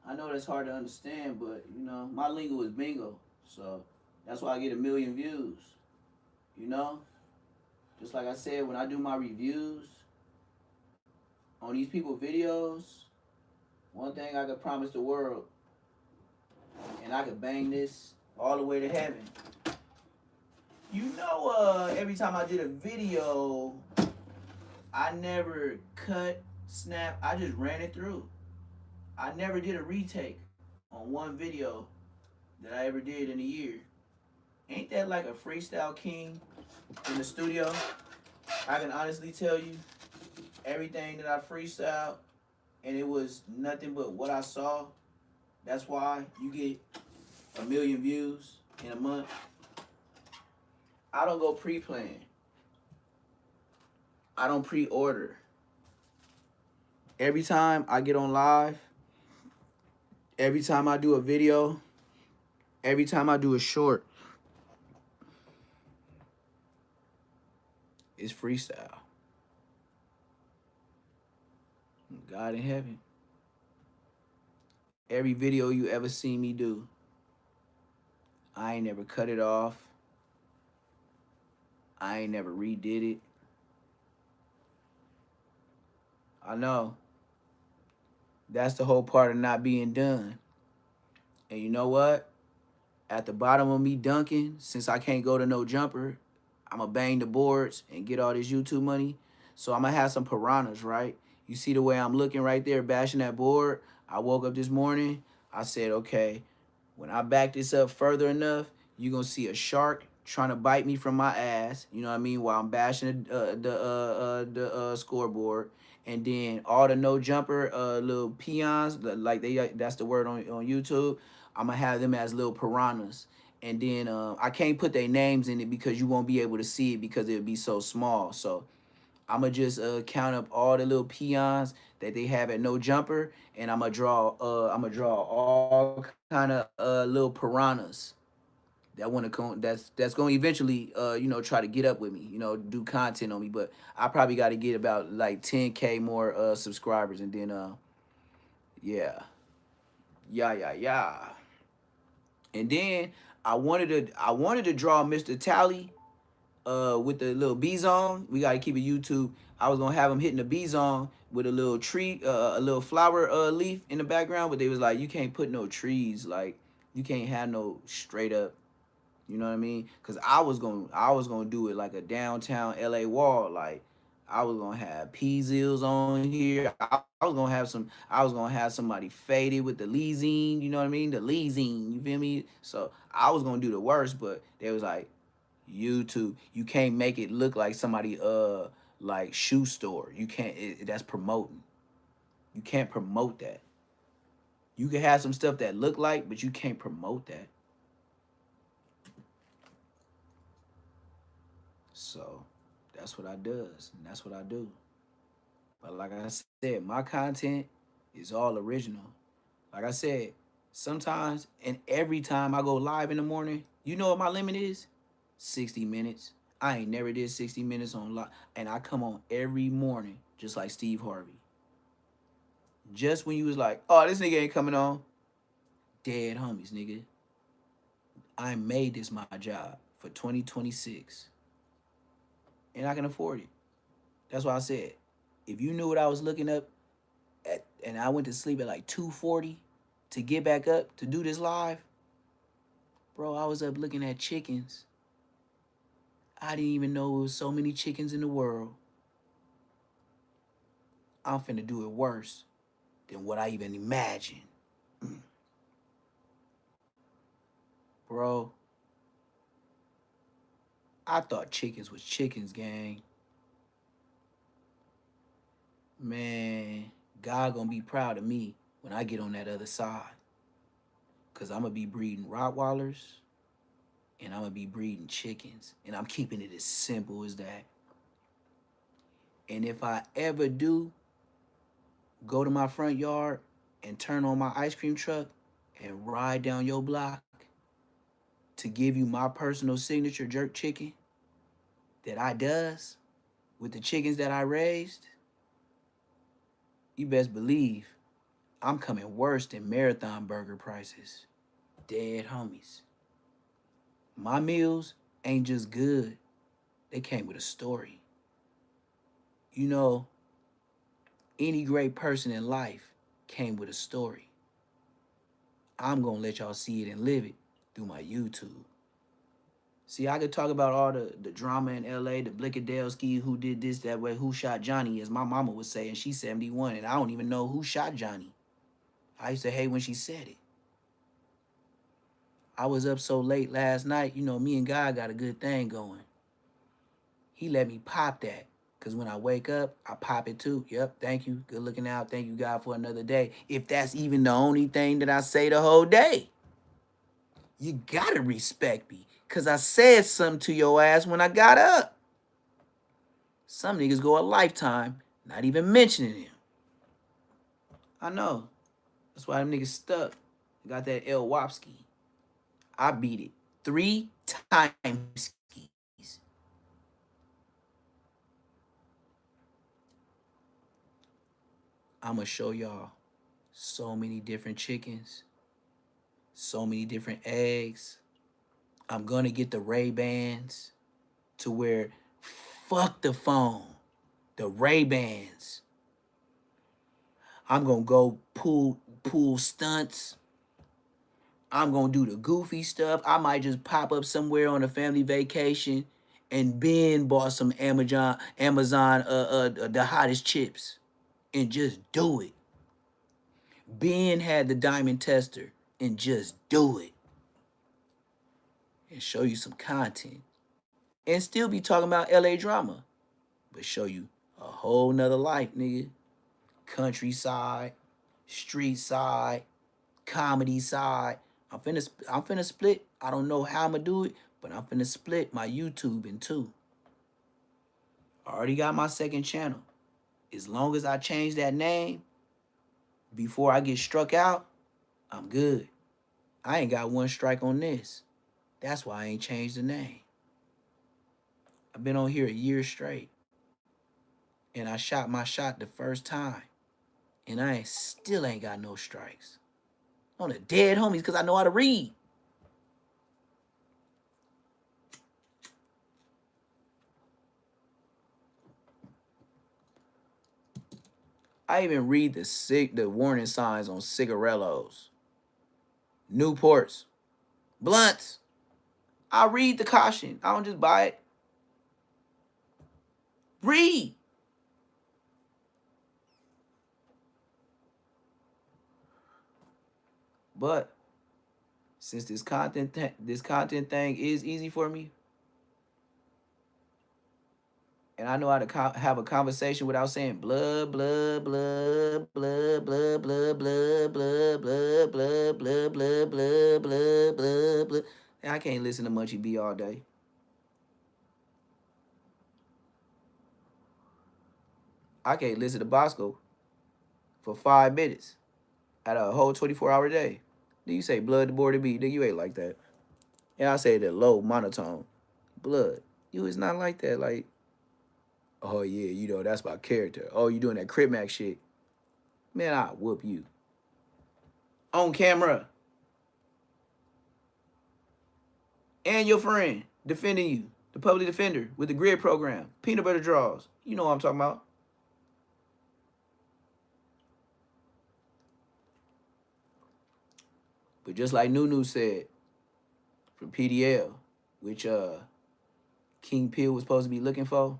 I know that's hard to understand, but you know, my lingo is bingo. So that's why I get a million views. You know? Just like I said, when I do my reviews on these people videos, one thing I could promise the world, and I could bang this all the way to heaven. You know, every time I did a video, I never cut, snap, I just ran it through. I never did a retake on one video that I ever did in a year. Ain't that like a freestyle king in the studio? I can honestly tell you everything that I freestyled, and it was nothing but what I saw. That's why you get a million views in a month. I don't go pre-plan. I don't pre-order. Every time I get on live, every time I do a video, every time I do a short, it's freestyle. God in heaven. Every video you ever seen me do, I ain't never cut it off. I ain't never redid it. I know. That's the whole part of not being done. And you know what? At the bottom of me dunking, since I can't go to no jumper, I'ma bang the boards and get all this YouTube money. So I'ma have some piranhas, right? You see the way I'm looking right there, bashing that board? I woke up this morning, I said, okay, when I back this up further enough, you're gonna see a shark trying to bite me from my ass, you know what I mean, while I'm bashing the scoreboard. And then all the no jumper little peons, like that's the word on YouTube, I'm gonna have them as little piranhas. And then I can't put their names in it because you won't be able to see it because it would be so small. So I'ma just count up all the little peons that they have at no jumper, and I'ma draw all kind of little piranhas that want to come that's going to eventually try to get up with me, do content on me. But I probably got to get about like 10K more subscribers, and then yeah, yeah. And then I wanted to draw Mr. Tally with the little B zone. We gotta keep it YouTube. I was gonna have him hitting the B zone with a little tree, a little flower leaf in the background, but they was like, you can't put no trees, like you can't have no straight up. You know what I mean? Cause I was gonna do it like a downtown LA wall. Like I was gonna have P-Zills on here. I was gonna have somebody faded with the leasing. You know what I mean? The leasing. You feel me? So I was gonna do the worst, but they was like, YouTube, you can't make it look like somebody like shoe store. You can't. That's promoting. You can't promote that. You can have some stuff that look like, but you can't promote that. So that's what I does, and that's what I do. But like I said, my content is all original. Like I said, sometimes and every time I go live in the morning, you know what my limit is? 60 minutes. I ain't never did 60 minutes on live, and I come on every morning just like Steve Harvey. Just when you was like, oh, this nigga ain't coming on, dead homies, nigga. I made this my job for 2026, and I can afford it. That's why I said, if you knew what I was looking up at, and I went to sleep at like 2:40 to get back up to do this live, bro, I was up looking at chickens. I didn't even know there was so many chickens in the world. I'm finna do it worse than what I even imagined. Bro, I thought chickens was chickens, gang. Man, God gonna be proud of me when I get on that other side. Cause I'm gonna be breeding Rottweilers and I'm gonna be breeding chickens. And I'm keeping it as simple as that. And if I ever do go to my front yard and turn on my ice cream truck and ride down your block to give you my personal signature jerk chicken that I does with the chickens that I raised, you best believe I'm coming worse than marathon burger prices. Dead homies. My meals ain't just good, they came with a story. You know, any great person in life came with a story. I'm gonna let y'all see it and live it through my YouTube. See, I could talk about all the drama in LA, the Blickadelski, who did this, that way, who shot Johnny, as my mama would say, and she's 71, and I don't even know who shot Johnny. I used to hate when she said it. I was up so late last night, me and God got a good thing going. He let me pop that. Cause when I wake up, I pop it too. Yep, thank you. Good looking out. Thank you, God, for another day. If that's even the only thing that I say the whole day, you gotta respect me. Cause I said something to your ass when I got up. Some niggas go a lifetime not even mentioning him. I know. That's why them niggas stuck. Got that El Wopski. I beat it 3 times. I'ma show y'all so many different chickens, so many different eggs. I'm gonna get the Ray-Bans to where fuck the phone. The Ray-Bans. I'm gonna go pool stunts. I'm gonna do the goofy stuff. I might just pop up somewhere on a family vacation and Ben bought some Amazon the hottest chips and just do it. Ben had the diamond tester and just do it and show you some content and still be talking about LA drama, but show you a whole nother life, nigga. Countryside, street side, comedy side. I'm finna split. I don't know how I'm gonna do it, but I'm finna split my YouTube in two. I already got my second channel. As long as I change that name before I get struck out, I'm good. I ain't got one strike on this. That's why I ain't changed the name. I've been on here a year straight. And I shot my shot the first time. And I still ain't got no strikes. On the dead homies because I know how to read. I even read the warning signs on cigarillos, Newports, blunts. I read the caution. I don't just buy it. Read. But since this content thing is easy for me, and I know how to have a conversation without saying blood, blood, blood, blood, blood, blood, blood, blood, blood, blood, blood, blood, blood, blood, blood, blood. I can't listen to Munchie B all day. I can't listen to Bosco for 5 minutes out of a whole 24-hour day. Then you say blood to board to beat. Nigga, you ain't like that. And I say that low monotone. Blood. You is not like that. Like, oh yeah, you know, that's my character. Oh, you doing that Crip Mac shit. Man, I'll whoop you. On camera. And your friend defending you. The public defender with the grid program. Peanut butter draws. You know what I'm talking about. But just like Nunu said from PDL, which King Pill was supposed to be looking for.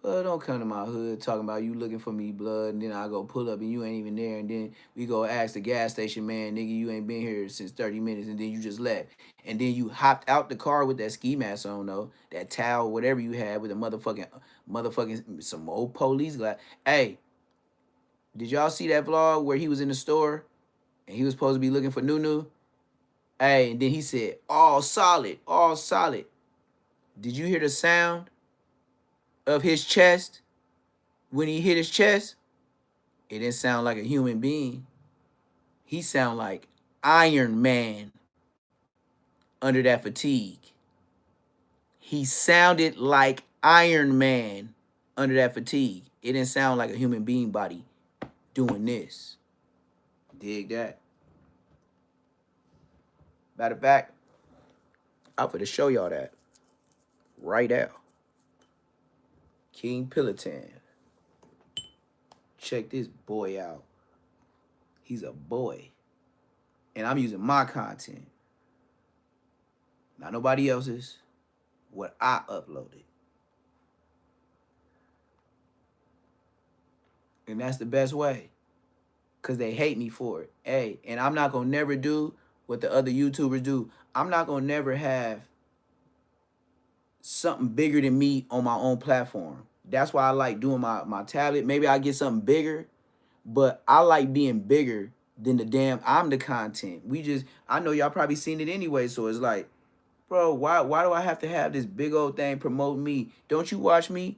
But don't come to my hood talking about you looking for me, blood, and then I go pull up and you ain't even there, and then we go ask the gas station man, nigga, you ain't been here since 30 minutes, and then you just left. And then you hopped out the car with that ski mask on, though, that towel, whatever you had with a motherfucking, some old police glass. Hey, did y'all see that vlog where he was in the store and he was supposed to be looking for Nunu? Hey, and then he said, all solid, all solid. Did you hear the sound of his chest when he hit his chest? It didn't sound like a human being. He sound like Iron Man under that fatigue. He sounded like Iron Man under that fatigue. It didn't sound like a human being body doing this. Dig that? Matter of fact, I'm finna show y'all that right now. King Pilotan. Check this boy out. He's a boy. And I'm using my content. Not nobody else's. What I uploaded. And that's the best way. Because they hate me for it. Hey, and I'm not going to never do what the other YouTubers do. I'm not going to never have something bigger than me on my own platform. That's why I like doing my tablet. Maybe I get something bigger, but I like being bigger than the damn, I'm the content. I know y'all probably seen it anyway, so it's like, bro, why do I have to have this big old thing promote me? Don't you watch me?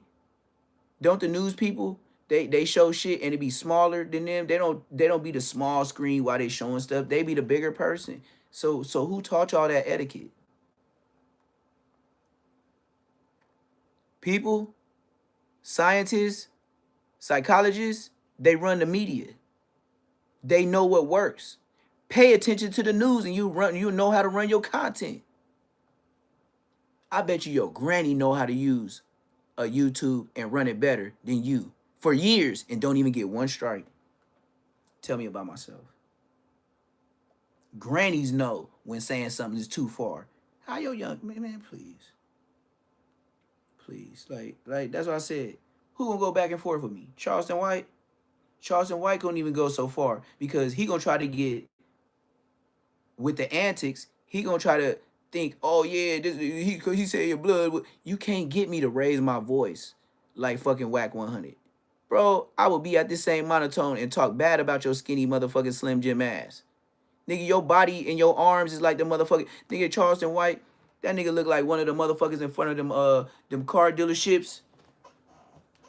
Don't the news people, they show shit and it be smaller than them? They don't be the small screen while they showing stuff. They be the bigger person. So who taught y'all that etiquette? People, scientists, psychologists, they run the media. They know what works. Pay attention to the news and you know how to run your content. I bet you your granny know how to use a YouTube and run it better than you for years and don't even get one strike. Tell me about myself. Grannies know when saying something is too far. How your young man, please. Please. Like that's what I said. Who gonna go back and forth with me? Charleston White? Charleston White couldn't even go so far because he gonna try to get with the antics. He gonna try to think, oh yeah, he said your blood. You can't get me to raise my voice like fucking Whack 100. Bro, I will be at the same monotone and talk bad about your skinny motherfucking Slim Jim ass. Nigga, your body and your arms is like the motherfucking nigga Charleston White. That nigga look like one of the motherfuckers in front of them car dealerships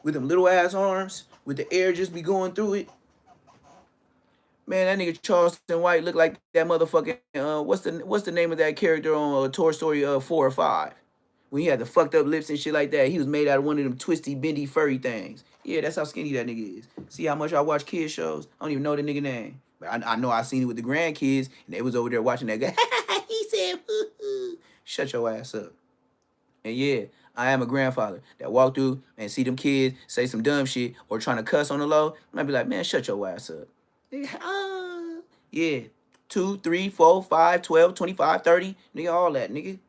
with them little ass arms, with the air just be going through it. Man, that nigga Charleston White look like that motherfucking what's the name of that character on Toy Story 4 or 5? When he had the fucked up lips and shit like that, he was made out of one of them twisty, bendy, furry things. Yeah, that's how skinny that nigga is. See how much I watch kid shows? I don't even know the nigga name. But I know I seen it with the grandkids, and they was over there watching that guy. He said, shut your ass up. And yeah, I am a grandfather that walk through and see them kids say some dumb shit or trying to cuss on the low. And I be like, man, shut your ass up. Yeah. 2, 3, 4, 5, 12, 25, 30. Nigga, all that, nigga.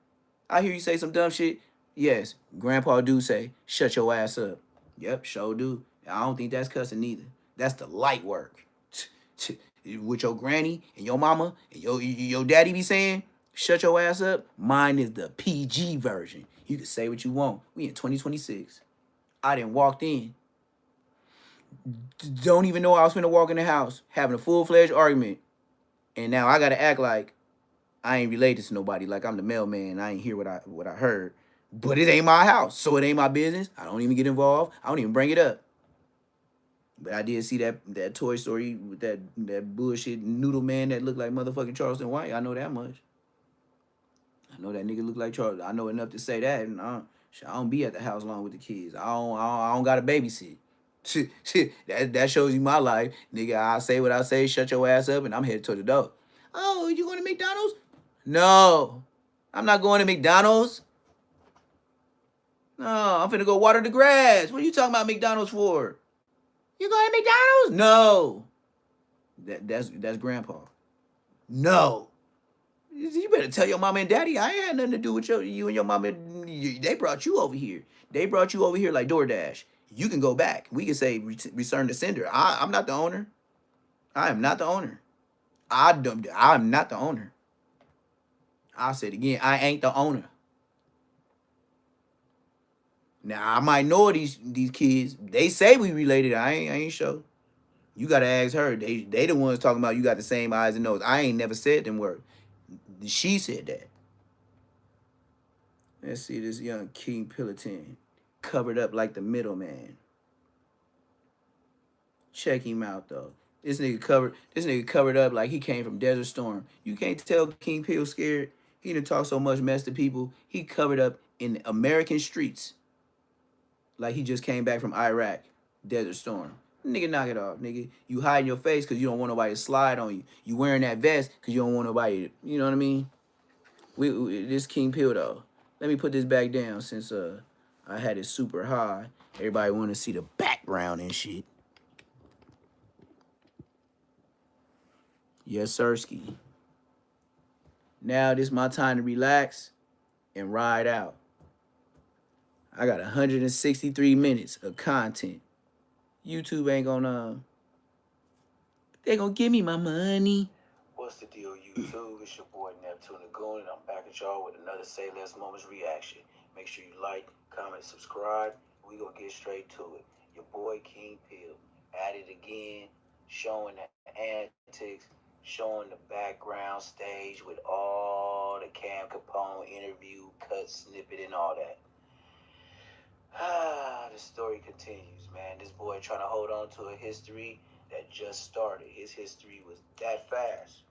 I hear you say some dumb shit. Yes, grandpa do say, shut your ass up. Yep, sure do. I don't think that's cussing either. That's the light work. With your granny and your mama and your daddy be saying, shut your ass up. Mine is the PG version. You can say what you want. We in 2026. I done walked in. Don't even know I was finna walk in the house, having a full-fledged argument. And now I gotta act like I ain't related to nobody, like I'm the mailman. I ain't hear what I heard. But it ain't my house, so it ain't my business. I don't even get involved. I don't even bring it up. But I did see that Toy Story with that bullshit noodle man that looked like motherfucking Charleston White. I know that much. I know that nigga look like Charles. I know enough to say that. And I don't be at the house long with the kids. I don't got to babysit. that shows you my life. Nigga, I say what I say, shut your ass up, and I'm headed toward the door. Oh, you going to McDonald's? No. I'm not going to McDonald's. No, I'm finna go water the grass. What are you talking about McDonald's for? You going to McDonald's? No. That's grandpa. No. You better tell your mama and daddy I ain't had nothing to do with you and your mama. They brought you over here. They brought you over here like DoorDash. You can go back. We can say return to sender. I'm not the owner. I am not the owner. I'm not the owner. I'll say it again. I ain't the owner. Now I might know these kids. They say we related. I ain't sure. You gotta ask her. They the ones talking about you got the same eyes and nose. I ain't never said them words. She said that. Let's see this young King Pillatin covered up like the middleman. Check him out though. This nigga covered up like he came from Desert Storm. You can't tell King Pill scared. He done talk so much mess to people. He covered up in American streets like he just came back from Iraq, Desert Storm. Nigga, knock it off, nigga. You hiding your face because you don't want nobody to slide on you. You wearing that vest because you don't want nobody to, you know what I mean? This King Pill though. Let me put this back down since I had it super high. Everybody want to see the background and shit. Yes, sirski. Now this my time to relax and ride out. I got 163 minutes of content. YouTube ain't gonna. They gonna give me my money. What's the deal, YouTube? It's your boy Neptune the Goon, and I'm back at y'all with another Say Less Moments reaction. Make sure you like, comment, subscribe. We gonna get straight to it. Your boy King Pill at it again, showing the antics, showing the background stage with all the Cam Capone interview, cut, snippet, and all that. The story continues, man. This boy trying to hold on to a history that just started. His history was that fast.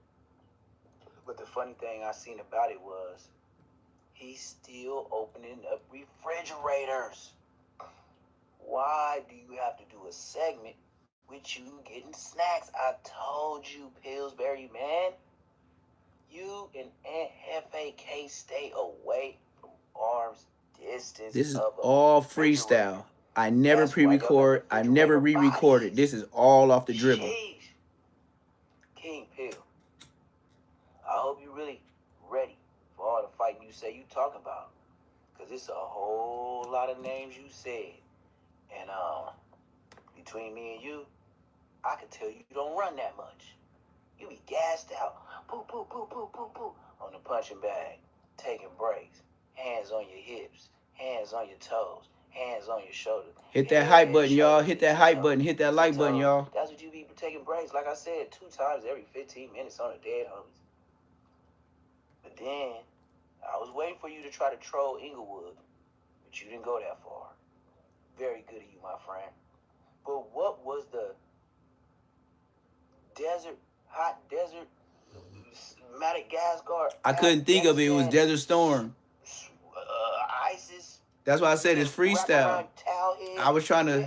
But the funny thing I seen about it was he's still opening up refrigerators. Why do you have to do a segment with you getting snacks? I told you, Pillsbury, man. You and Aunt FAK stay away from arms distance. This is all freestyle. I never pre-record. I never re-recorded. This is all off the dribble. Jeez. King Pill, I hope you're really ready for all the fighting you say you talking about. Because it's a whole lot of names you said. And between me and you, I can tell you don't run that much. You be gassed out. Poo, poo, poo, poo, poo, poo. On the punching bag. Taking breaks. Hands on your hips. Hands on your toes. Hands on your shoulders. Hit that hype button, y'all. Hit that hype button. Hit that like button, y'all. That's what you be taking breaks. Like I said, 2 times every 15 minutes on a dead homies. But then, I was waiting for you to try to troll Inglewood, but you didn't go that far. Very good of you, my friend. But what was the hot desert, Madagascar? I couldn't think of it. It was Desert Storm. ISIS. That's why I said it's freestyle. I was trying to.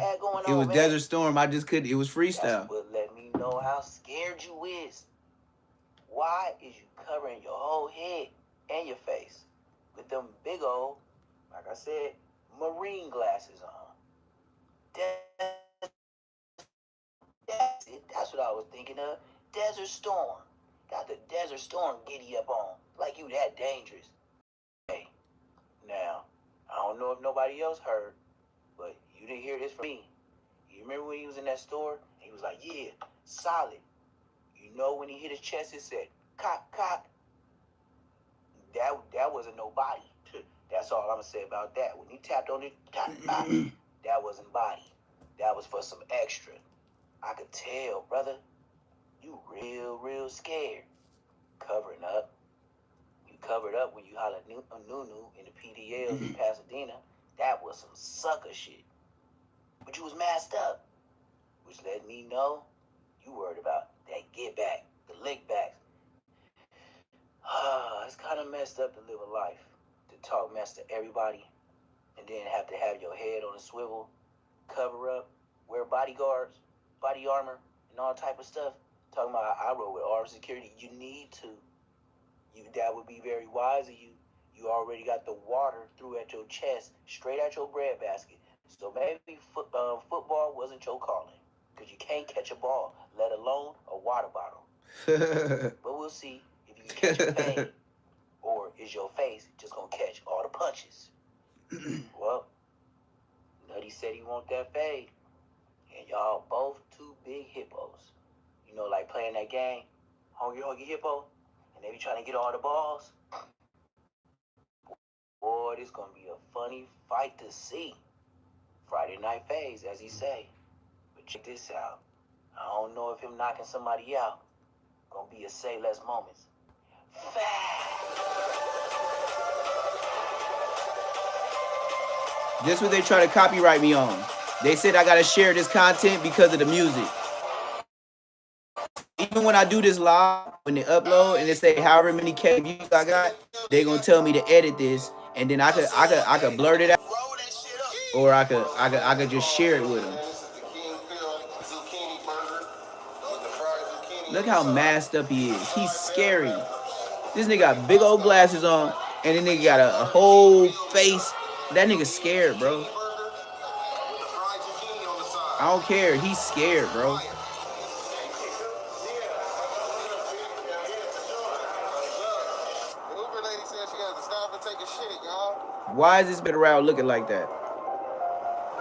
It was Desert Storm. I just couldn't. It was freestyle. That's what let me know how scared you is. Why is you covering your whole head and your face with them big old, like I said, marine glasses on? That's it. That's what I was thinking of. Desert Storm. Got the Desert Storm giddy up on. Like you that dangerous. Hey, now, I don't know if nobody else heard, but you didn't hear this from me. You remember when he was in that store? He was like, yeah, solid. You know when he hit his chest, it said, cock, cock. That wasn't nobody. That's all I'm going to say about that. When he tapped on it, that wasn't body. That was for some extra. I could tell, brother. You real scared. Covering up. You covered up when you hollered Nunu in the PDLs in Pasadena. That was some sucker shit. But you was masked up. Which let me know you worried about that get back, the lick backs. It's kind of messed up to live a life. To talk mess to everybody. And then have to have your head on a swivel. Cover up. Wear bodyguards. Body armor. And all type of stuff. Talking about I roll with armed security. You need to. That would be very wise of you. You already got the water through at your chest, straight at your breadbasket. So maybe football wasn't your calling. Because you can't catch a ball, let alone a water bottle. But we'll see if you can catch a fade. Or is your face just going to catch all the punches? Well, Nutty said he want that fade. And y'all both two big hippos. You know, like playing that game, Hungry Hippo, and they be trying to get all the balls. Boy, this gonna be a funny fight to see. Friday night phase, as he say. But check this out. I don't know if him knocking somebody out gonna be a say less moments. This what they try to copyright me on. They said I gotta share this content because of the music. Even when I do this live, when they upload and they say however many K views I got, they gonna tell me to edit this, and then I could blurt it out, or I could just share it with them. Look how masked up he is. He's scary. This nigga got big old glasses on, and then nigga got a whole face. That nigga scared, bro. I don't care. He's scared, bro. Why is this bit around looking like that?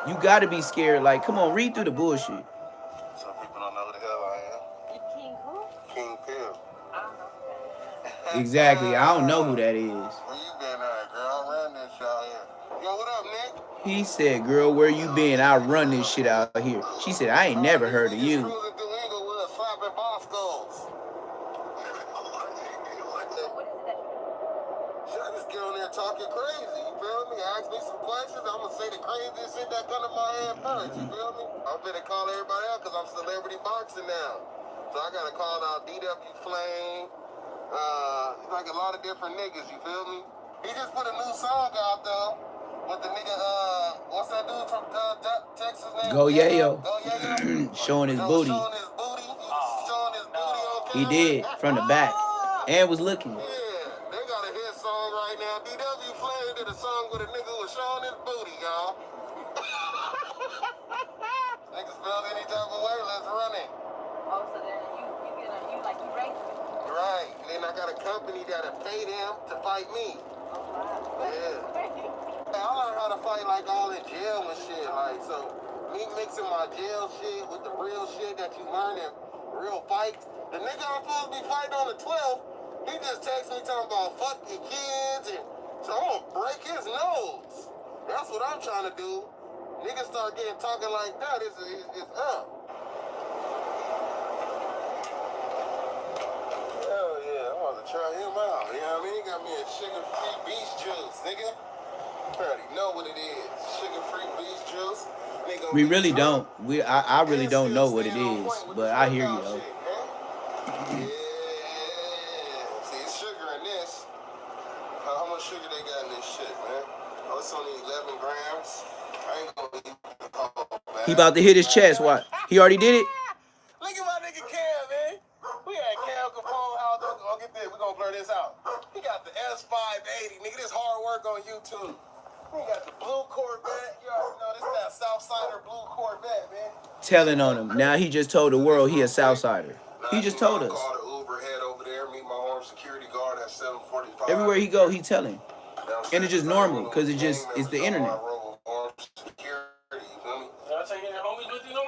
You gotta be scared. Like, come on, read through the bullshit. Some people don't know who the hell I am. King who? King Pill. Exactly. I don't know who that is. Where you been at, girl? I ran this shit out here. Yo, what up, Nick? He said, girl, where you been? I run this shit out here. She said, I ain't never heard of you. Talking crazy, you feel me? Ask me some questions, I'm gonna say the craziest shit that come to my head first, you feel me? I'm finna call everybody out because I'm celebrity boxing now. So I gotta call out DW Flame, like a lot of different niggas, you feel me? He just put a new song out though, with the nigga, what's that dude from Texas name? Go Yayo. Go Yayo. Showing his booty. Showing his booty. Showing his booty, okay? He did, from the back. And was looking. They got a hit song right now. DW Flame did a song with a nigga who was showing his booty, y'all. Niggas felt any type of way, let's run it. Oh, so then you rank it. Right. And then I got a company that'll pay them to fight me. Oh, wow. Yeah. I learned how to fight like all in jail and shit. Like, so me mixing my jail shit with the real shit that you learn in real fights. The nigga I'm supposed to be fighting on the 12th, he just texted me talking about fuck your kids, and so I'm gonna break his nose. That's what I'm trying to do. Niggas start talking like that, it's up. Hell yeah, I'm about to try him out. You know what I mean? He got got me a sugar-free beach juice, nigga. I already know what it is. Sugar-free beach juice. Nigga, We really drunk don't. I really and don't still know what it staying on is, point with but this I hear you workout though. shit, man. Yeah. See, it's sugar in this. How much sugar they got in this shit, man? Oh, it's only 11 grams. I ain't gonna eat the whole bag. He about to hit his chest. What? He already did it? Look at my nigga Cam, man. We had Cam Capone house. Oh, get this. We're gonna blur this out. He got the S580. Nigga, this hard work on YouTube. He got the blue Corvette. You already know this that Southsider blue Corvette, man. Telling on him. Now he just told the world he a Southsider. He just told us. Call the Uber head over there, meet my armed security guard at 7:45. Everywhere he go, he telling. And it's just normal because it's the internet.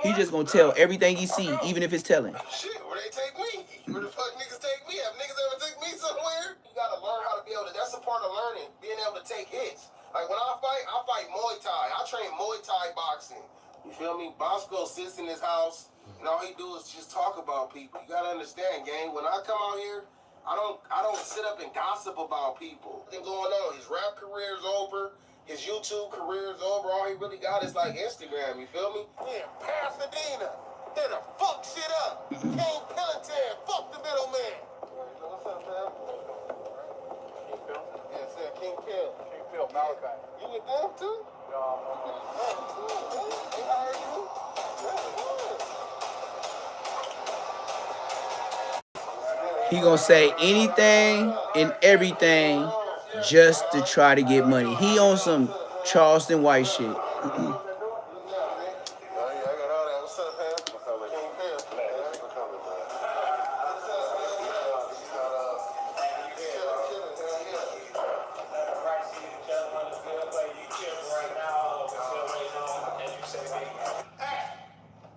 He just gonna tell everything he see, even if it's telling. Shit, where they take me? Where the fuck niggas take me? Have niggas ever take me somewhere? You gotta learn how to be able to. That's a part of learning, being able to take hits. Like when I fight Muay Thai. I train Muay Thai boxing. You feel me? Bosco sits in his house, and all he do is just talk about people. You gotta understand, gang. When I come out here, I don't sit up and gossip about people. What's going on? His rap career is over. His YouTube career is over. All he really got is like Instagram. You feel me? Yeah, Pasadena. They're the fuck shit up. King Pillington. Fuck the middleman. What's up, man? King Pill? Yeah, sir. King Pill. King Pill, Malachi. You with them too? No, They hired you? He gonna say anything and everything just to try to get money. He on some Charleston White shit.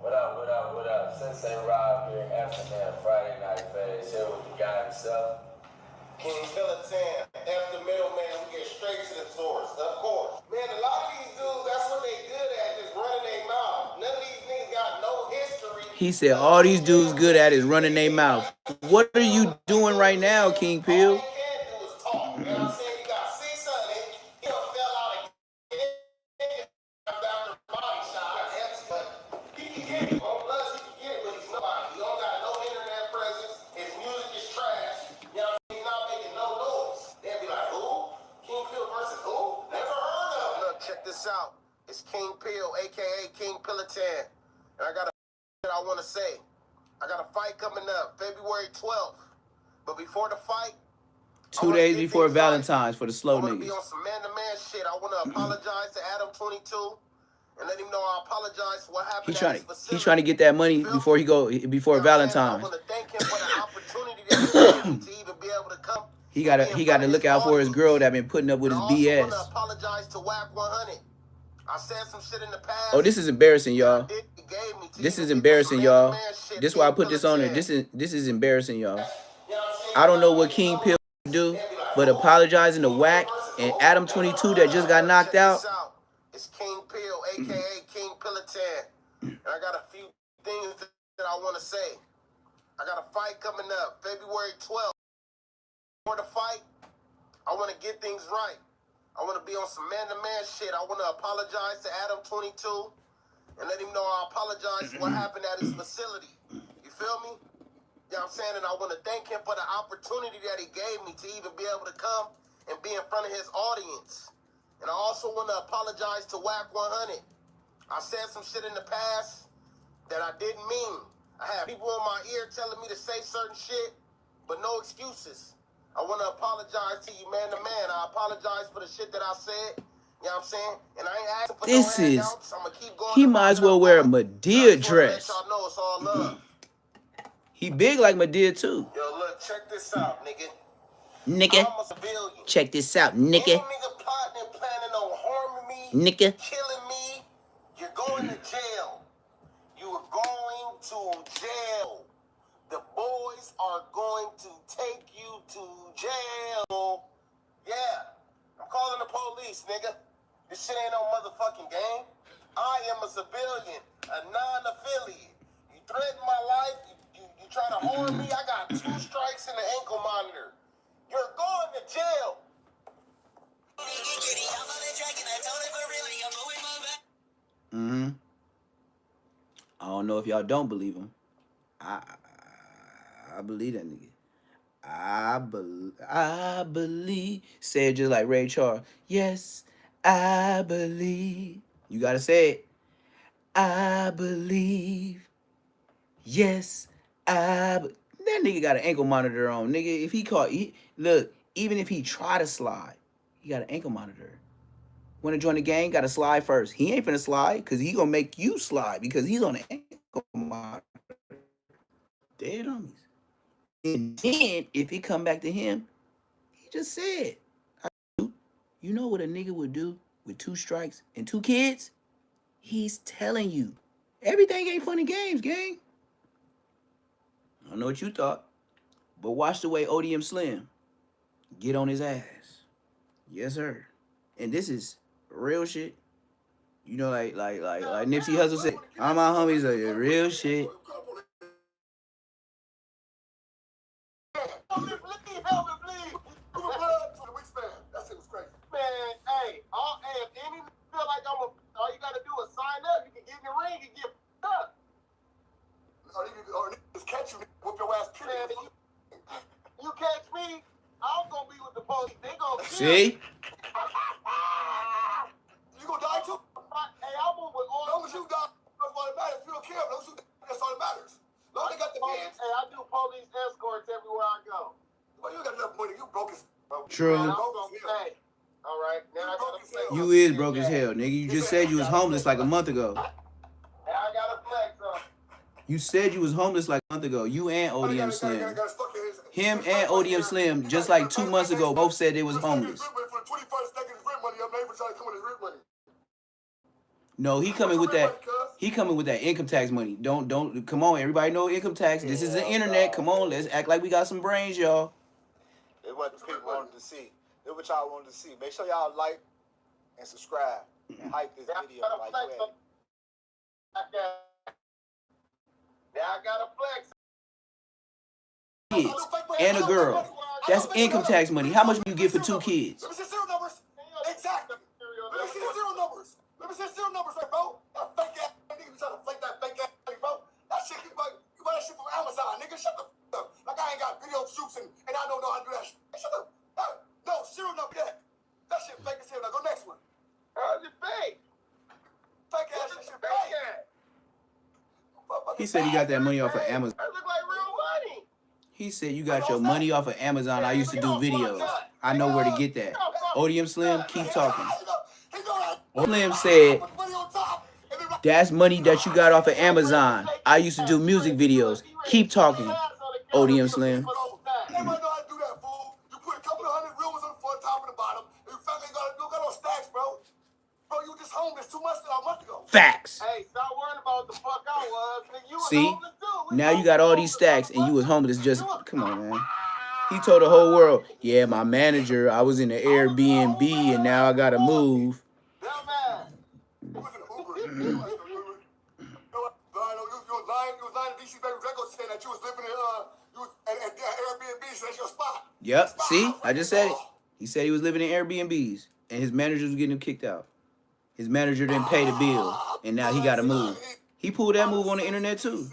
What up? Sensei Rob here, Aftermath Friday Night Phase, here with the guy himself. King Pillington, after middleman, we get straight to the source, of course. Man, a lot of these dudes, that's what they good at, just running their mouth. None of these niggas got no history. He said all these dudes good at is running their mouth. What are you doing right now, King Pill? All they can do is talk. You know what I'm saying? You got 600, he done fell out of about the body shot. But he can get it. On Bloods, he can get it, but he's nobody. He don't got no internet presence. His music is trash. You know what I'm saying? He's not making no noise. They'll be like, who? King Pill versus who? Never heard of him. Look, check this out. It's King Pill, a.k.a. King Pillington. And I got a that I want to say. I got a fight coming up, February 12th. But before the fight, 2 days before Valentine's for the slow I want to be niggas. on some man-to-man shit. I want to apologize to Adam 22 and let him know I apologize for what happened at his facility. He trying to get that money before he go before Valentine's. I want to thank him for the opportunity that he gave me to even be able to come. He gotta look out for his girl that been putting up with his BS. I want to apologize to Whack 100. I said some shit in the past. Oh, this is embarrassing, y'all. This is embarrassing, y'all. This is why I put this on there. This is embarrassing, y'all. I don't know what King Pill do, but apologizing to Whack and Adam 22 that just got knocked out. It's King Pill, a.k.a. King Pillington. And I got a few things that I want to say. I got a fight coming up, February 12th. For the fight, I want to get things right. I want to be on some man-to-man shit. I want to apologize to Adam 22 and let him know I apologize for what happened at his facility. You feel me? You know what I'm saying? And I want to thank him for the opportunity that he gave me to even be able to come and be in front of his audience. And I also want to apologize to Whack 100. I said some shit in the past that I didn't mean. I had people in my ear telling me to say certain shit, but no excuses. I want to apologize to you, man to man. I apologize for the shit that I said. You know what I'm saying? And I ain't asking for This no is. handouts. I'm gonna keep going. He might as well wear a Madea dress. Let y'all know it's all love. He big like Madea too. Yo, look, check this out, nigga. Nigga, I'm a civilian. check this out, Any nigga. nigga plotting and planning on harming me, Nigga. killing me, you're going to jail. You are going to jail. The boys are going to take you to jail. Yeah. I'm calling the police, nigga. This shit ain't no motherfucking game. I am a civilian, a non-affiliate. You threaten my life, you try to harm me, I got 2 strikes and an ankle monitor. You're going to jail. don't know if y'all don't believe him. I I believe that nigga. I believe. Say it just like Ray Charles. Yes, I believe. You gotta say it. I believe. Yes, that nigga got an ankle monitor on. Nigga, if he caught, look, even if he try to slide, he got an ankle monitor. Want to join the gang? Got to slide first. He ain't finna slide because he gonna make you slide because he's on the ankle monitor. Dead homies. And then if it come back to him, he just said, you know what a nigga would do with 2 strikes and 2 kids? He's telling you. Everything ain't funny games, gang. I don't know what you thought, but watch the way ODM Slim get on his ass. Yes, sir. And this is real shit. You know, like Nipsey Hussle said, all my homies are real shit. Help me, please. That shit was crazy. Man, hey, if any feel like all you gotta do is sign up. You can get in the ring and get up. Or niggas catch you, whoop your ass. Man, you catch me, I'm gonna be with the police. They gonna kill See? You gonna die too? Hey, I'm moving on. As long as you die, that's all that matters. If you don't care, as long as you die, that's all that matters. As long as they got the hands. Hey, I do police escorts everywhere I go. Well, you got enough money. You broke as bro. True. Man, hey, all right. Now I gotta flex. You is broke as hell, nigga. You just said you was homeless like a month ago. Now I gotta flex up. You said you was homeless like a month ago. You and ODM Slim. Him and ODM Slim, just like 2 months ago, both said they was homeless. No, he coming with that. He coming with that income tax money. Don't come on. Everybody know income tax. This is the internet. Come on, let's act like we got some brains, y'all. It's what the people wanted to see. It's what y'all wanted to see. Make sure y'all like and subscribe and hype this video like that. Now I gotta flex. Kids and a girl. That's income tax money. How much you get for 2 kids? Let me see serial numbers. Exactly. Let me see the serial numbers. Let me see the serial numbers, right, bro? That fake ass nigga be trying to fake that fake ass thing, bro. That shit, you buy that shit from Amazon, nigga. Shut the f up. Like I ain't got video shoots and I don't know how to do that shit. Shut the no, serial number, yeah. That shit fake as hell. Now go next one. How's it fake? Fake ass shit fake. He said he got that money off of Amazon. That look like real money. He said you got your money off of Amazon. I used to do videos. I know where to get that. ODM Slim, keep talking. Slim said, that's money that you got off of Amazon. I used to do music videos. Keep talking, ODM Slim. Facts. Hey, stop worrying about the fuck I was. You was See? homeless too. Now you got all these stacks and you was homeless. Just come on, man. He told the whole world, yeah, my manager, I was in the Airbnb and now I gotta move. Yep, see? I just said it. He said he was living in Airbnbs and his manager was getting him kicked out. His manager didn't pay the bill and now he gotta move. He pulled that move on the internet too.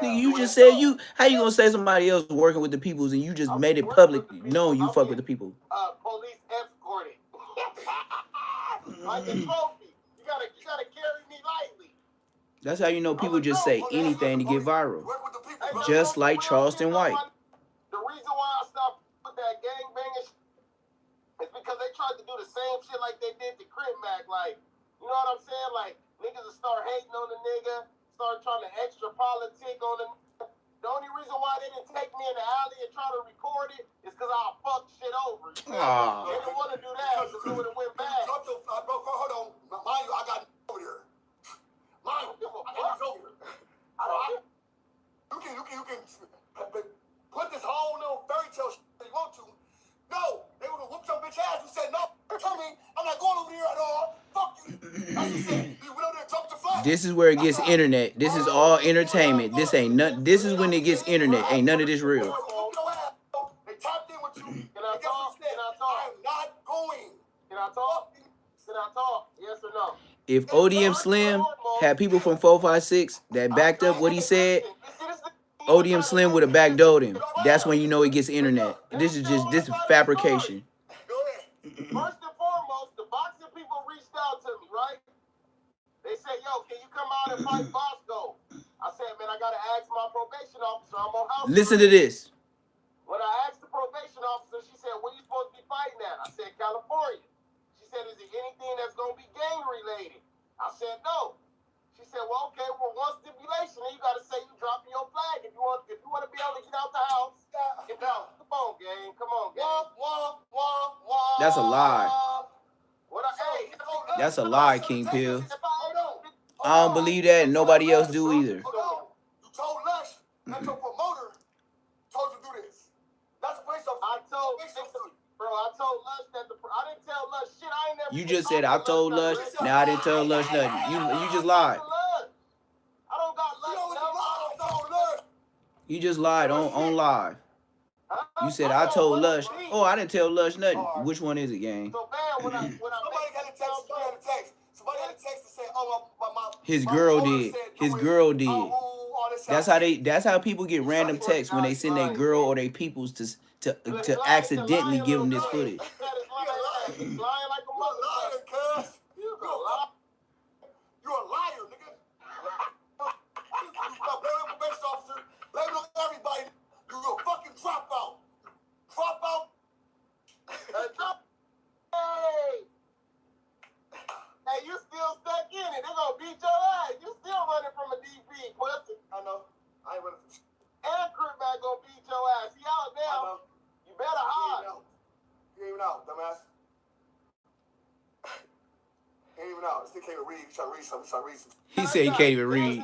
Nigga, you just said how you gonna say somebody else working with the peoples and you just made it public knowing you fuck with the people? Police escorted. Like a trophy. You gotta carry me lightly. That's how you know people just say anything to get viral. Just like Charleston White. The reason why I stopped with that gangbanging is because they tried to do the same shit like they did to Crip Mac. Like, you know what I'm saying? Like, niggas will start hating on the nigga, start trying to extra politic on the nigga. The only reason why they didn't take me in the alley and try to record it is because I fucked shit over. They didn't want to do that because it would have went bad. Hold on. Mind you, I got over here. Mind you, I got over here. You can put this whole little fairy tale shit if you want to. No, they would have whooped your bitch ass and said, no, I'm not going over here at all. Fuck you. Like you said, you went over there and dropped the flag. This is where it gets internet. This is all entertainment. This ain't none. This is when it gets internet. Ain't none of this real. They tapped in with you. And I told if ODM Slim had people from 456 that backed up what he said, ODM Slim would have backdoored him. That's when you know he gets internet. This is fabrication. Go ahead. First and foremost, the boxing people reached out to me, right? They said, yo, can you come out and fight Bosco? I said, man, I got to ask my probation officer. I'm on house Listen to arrest. this. When I asked the probation officer, she said, where you supposed to be fighting at? I said, California. She said, is it anything that's going to be gang related? I said, no. She said, well, okay, well, one stipulation, and you got to say you dropping your flag. If you want to be able to get out the house, get out. Come on, gang. Come on, gang. That's a lie. Hey, That's a lie, King Pill. I don't believe that, and nobody else do either. Hold on. You told Lush that your promoter told you to do this. That's a place of. I told Lush that I didn't tell Lush shit. I ain't never. You just said I told Lush. Now I didn't tell Lush nothing. You just lied. I don't got Lush. You just lied on live. You said I told Lush. Oh, I didn't tell Lush nothing. Which one is it, gang? So bad when I Somebody got a text. Somebody had a text to say, "Oh, my His my girl promoter did. said His do it. girl did. All this That's out." how people get random texts when they send their girl or their peoples to accidentally give them this footage. Lying like a motherfucker. Cuz. You a liar, nigga. Blame the best officer. Blame it on everybody. You a fucking dropout. Dropout. Hey, you still stuck in it. They're gonna beat your ass. You still running from a DP, pussy. I know. I ain't running from shit. And Cripback gonna beat your ass. He out I now. know. You better hide. He ain't even out, dumbass. He ain't even out. This nigga can't even read. He's trying to read something. He said he can't even read. I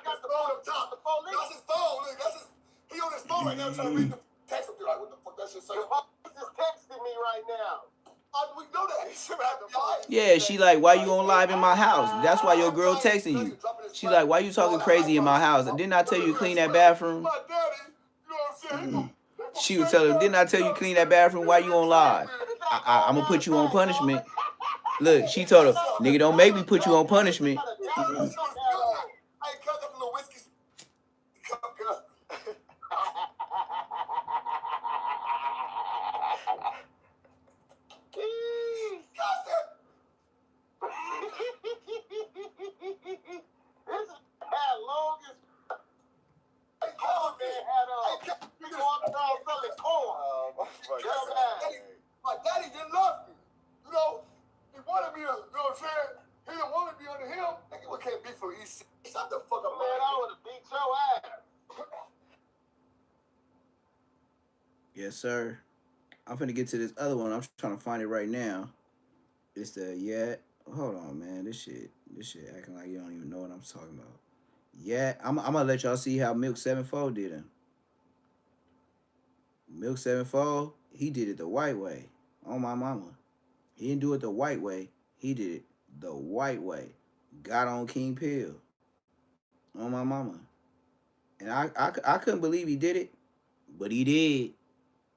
got the phone up top. The police. That's his phone. Look, he on his phone right now trying to read the text up there. Like, what the fuck that shit say? The police is texting me right now. We know that. He should have the phone. Yeah, she like, why you on live in my house? That's why your girl texting you. She's like, why you talking crazy in my house? Didn't I tell you to clean that bathroom? My daddy, you know what I'm saying? She would tell him, didn't I tell you to clean that bathroom? Why you on live? I'm gonna put you on punishment. Look, she told her, nigga, don't make me put you on punishment. I ain't cut up a little whiskey. This is had longest. Oh, man, had you walking around selling corn. My daddy didn't love me. You know, he wanted me to, you know what I'm saying? He didn't want me to be under him. Nigga, can't be for East. Shut the fuck up, Man, I would have beat your ass. Yes, sir. I'm finna get to this other one. I'm trying to find it right now. It's the hold on, man. This shit acting like you don't even know what I'm talking about. Yeah, I'm gonna let y'all see how Milk 74 did him. Milk 74, he did it the white way. On my mama. He didn't do it the white way. He did it the white way. Got on King Pill. On my mama. And I couldn't believe he did it, but he did.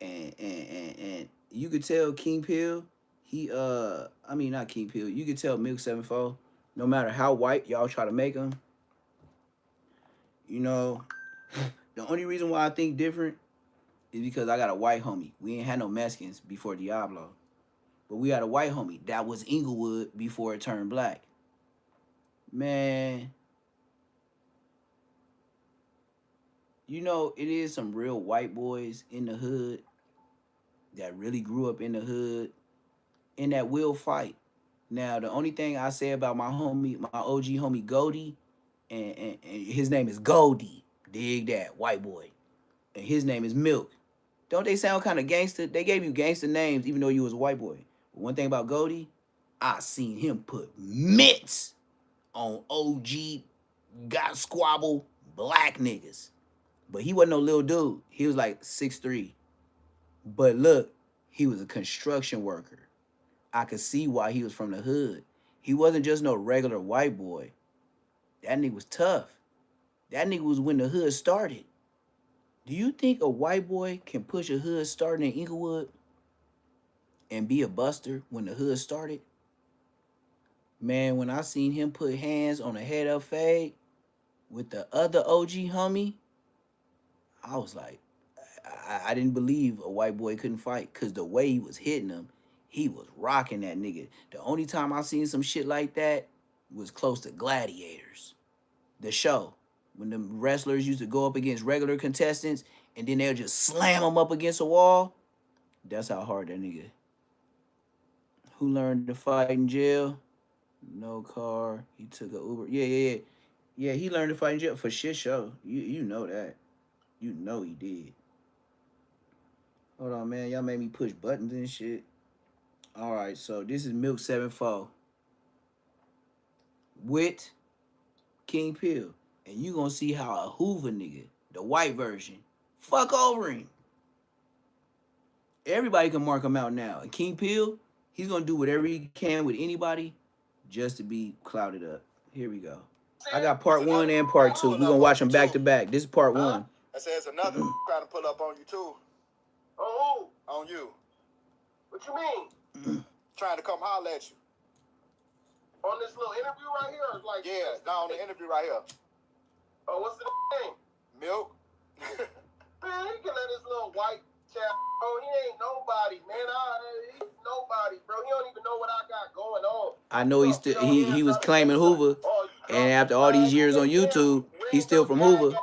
And you could tell King Pill, not King Pill, you could tell Milk 74, no matter how white y'all try to make him, you know, the only reason why I think different is because I got a white homie. We ain't had no Mexicans before Diablo. But we had a white homie that was Inglewood before it turned black. Man, you know, it is some real white boys in the hood that really grew up in the hood and that will fight. Now, the only thing I say about my homie, my OG homie Goldie, and his name is Goldie. Dig that, white boy. And his name is Milk. Don't they sound kind of gangster? They gave you gangster names even though you was a white boy. But one thing about Goldie, I seen him put mitts on OG, got squabble, black niggas. But he wasn't no little dude. He was like 6'3". But look, he was a construction worker. I could see why he was from the hood. He wasn't just no regular white boy. That nigga was tough. That nigga was when the hood started. Do you think a white boy can push a hood starting in Inglewood and be a buster when the hood started? Man, when I seen him put hands on the head of Fade with the other OG homie, I was like, I didn't believe a white boy couldn't fight because the way he was hitting him, he was rocking that nigga. The only time I seen some shit like that was close to Gladiators, the show, when the wrestlers used to go up against regular contestants and then they'll just slam them up against a wall. That's how hard that nigga. Who learned to fight in jail? No car. He took a Uber. Yeah. Yeah, he learned to fight in jail for shit show. You know that. You know he did. Hold on, man. Y'all made me push buttons and shit. All right, so this is Milk 7-4 with King Pill. And you gonna see how a Hoover nigga, the white version, fuck over him. Everybody can mark him out now. And King Pill, he's gonna do whatever he can with anybody just to be clouded up. Here we go. I got part one and part two. We're gonna watch them back to back. This is part one. I said it's another trying to pull up on you too. Oh, On you. what you mean? Trying to come holler at you. On this little interview right here? Or like, Yeah, now on the interview right here. Oh, what's the name? Milk. Man, he can let this little white chap. Oh, he ain't nobody, man. He's nobody, bro. He don't even know what I got going on. I know he was claiming Hoover, and after all these years on YouTube, he's still from Hoover.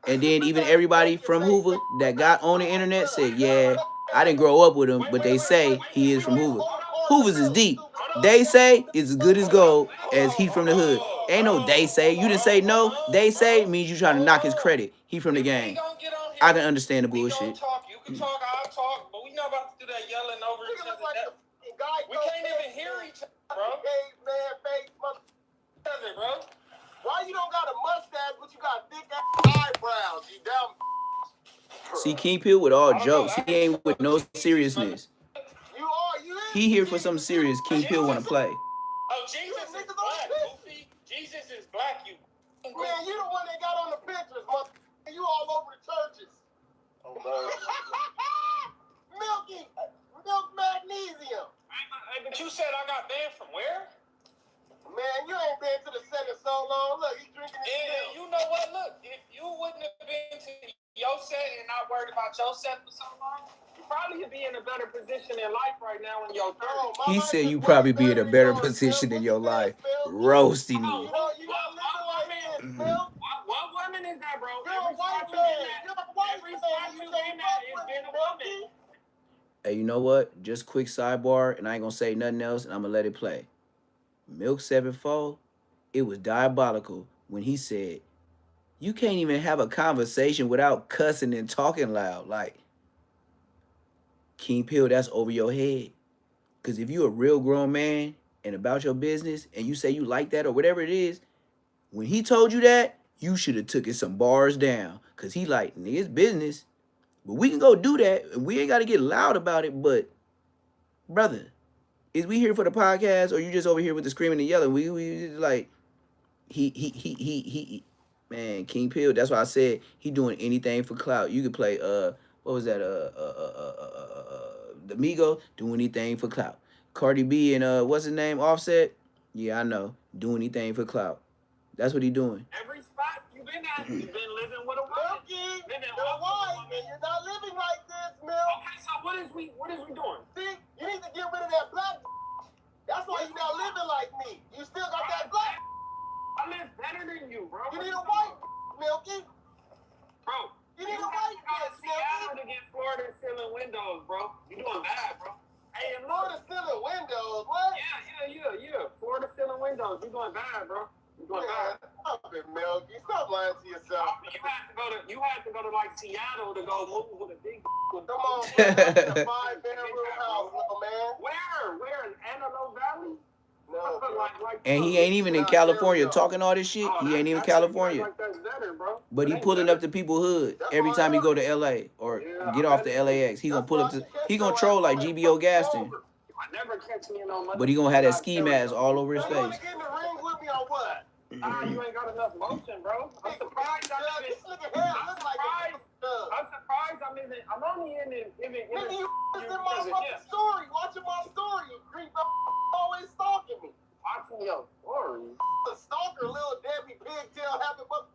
And then even everybody from Hoover that got on the internet said, yeah, I didn't grow up with him, but they say he is from Hoover. Hoover's is deep. They say it's as good as gold as he from the hood. Ain't no they say. You didn't say no. They say means you trying to knock his credit. He from the gang. I can understand the bullshit. You can talk, I'll talk, but we not about to do that yelling over each other. We can't even hear each other, bro. Bro. Why you don't got a mustache, but you got thick ass eyebrows? You dumb. See, King Pill with all jokes. He ain't with no seriousness. He here for something serious. King Pill want to play. Oh, Jesus is black, Goofy. Jesus is black, you. Man, you the one that got on the pictures, motherfucker. You all over the churches. Oh, Lord. Milk magnesium. Hey, but you said I got banned from where? Man, you ain't been to the center so long. Look, you drinking this And milk. you know what? Look, if you wouldn't have been to your set and not worried about your set for so long, you probably would be in a better position in life right now in your 30s. He said you probably be in a better position in your life. Roasting you. What woman is that, bro? You're a white man. You're a white man. You can't fuck with been a me, woman. Hey, you know what? Just quick sidebar, and I ain't gonna say nothing else, and I'm gonna let it play. Milk 7-4, it was diabolical when he said, you can't even have a conversation without cussing and talking loud. Like, King Pill, that's over your head. Because if you a real grown man and about your business and you say you like that or whatever it is, when he told you that, you should have took it some bars down. Because he like, nigga, it's business. But we can go do that. And we ain't got to get loud about it. But, brother, is we here for the podcast or you just over here with the screaming and yelling? We like, he man, King Pill, that's why I said he doing anything for clout. You could play, what was that, the Migo, do anything for clout. Cardi B and, what's his name, Offset? Yeah, I know, do anything for clout. That's what he doing. Every spot you've been at, you've been living with a woman. Milky, you're white, and you're not living like this, Milk. Okay, so what is we doing? See, you need to get rid of that black. That's why you're not living like me. You still got that black. I live better than you, bro. You need a white, Milky. Bro, You need a white got bitch, Seattle Milky. to get Florida ceiling windows, bro. You doing bad, bro. Hey, and Florida ceiling windows, what? Yeah. Florida ceiling windows. You doing bad, bro. You doing Man, bad. stop it, Milky. Stop lying to yourself. You had to go to like Seattle to go move with a big. Come on, bro. That's a 5-bedroom house, little man. Where in Antelope Valley? No, bro. And he ain't even in California talking all this shit. He ain't even California. That's better, bro. But he pulling up to people's hood every time he go to LA or get off the LAX. He gonna pull up to, he gonna troll like GBO Gaston. I never catch me in no money. But he gonna have that ski mask all over his You want face. to get in the ring with me or what? You ain't got enough motion, bro. I'm surprised This nigga hair look like I'm only in it. Nigga, you in my fucking story. Watching my story. You creep up always stalking me. Watching your story. The stalker, little Debbie pigtail having but.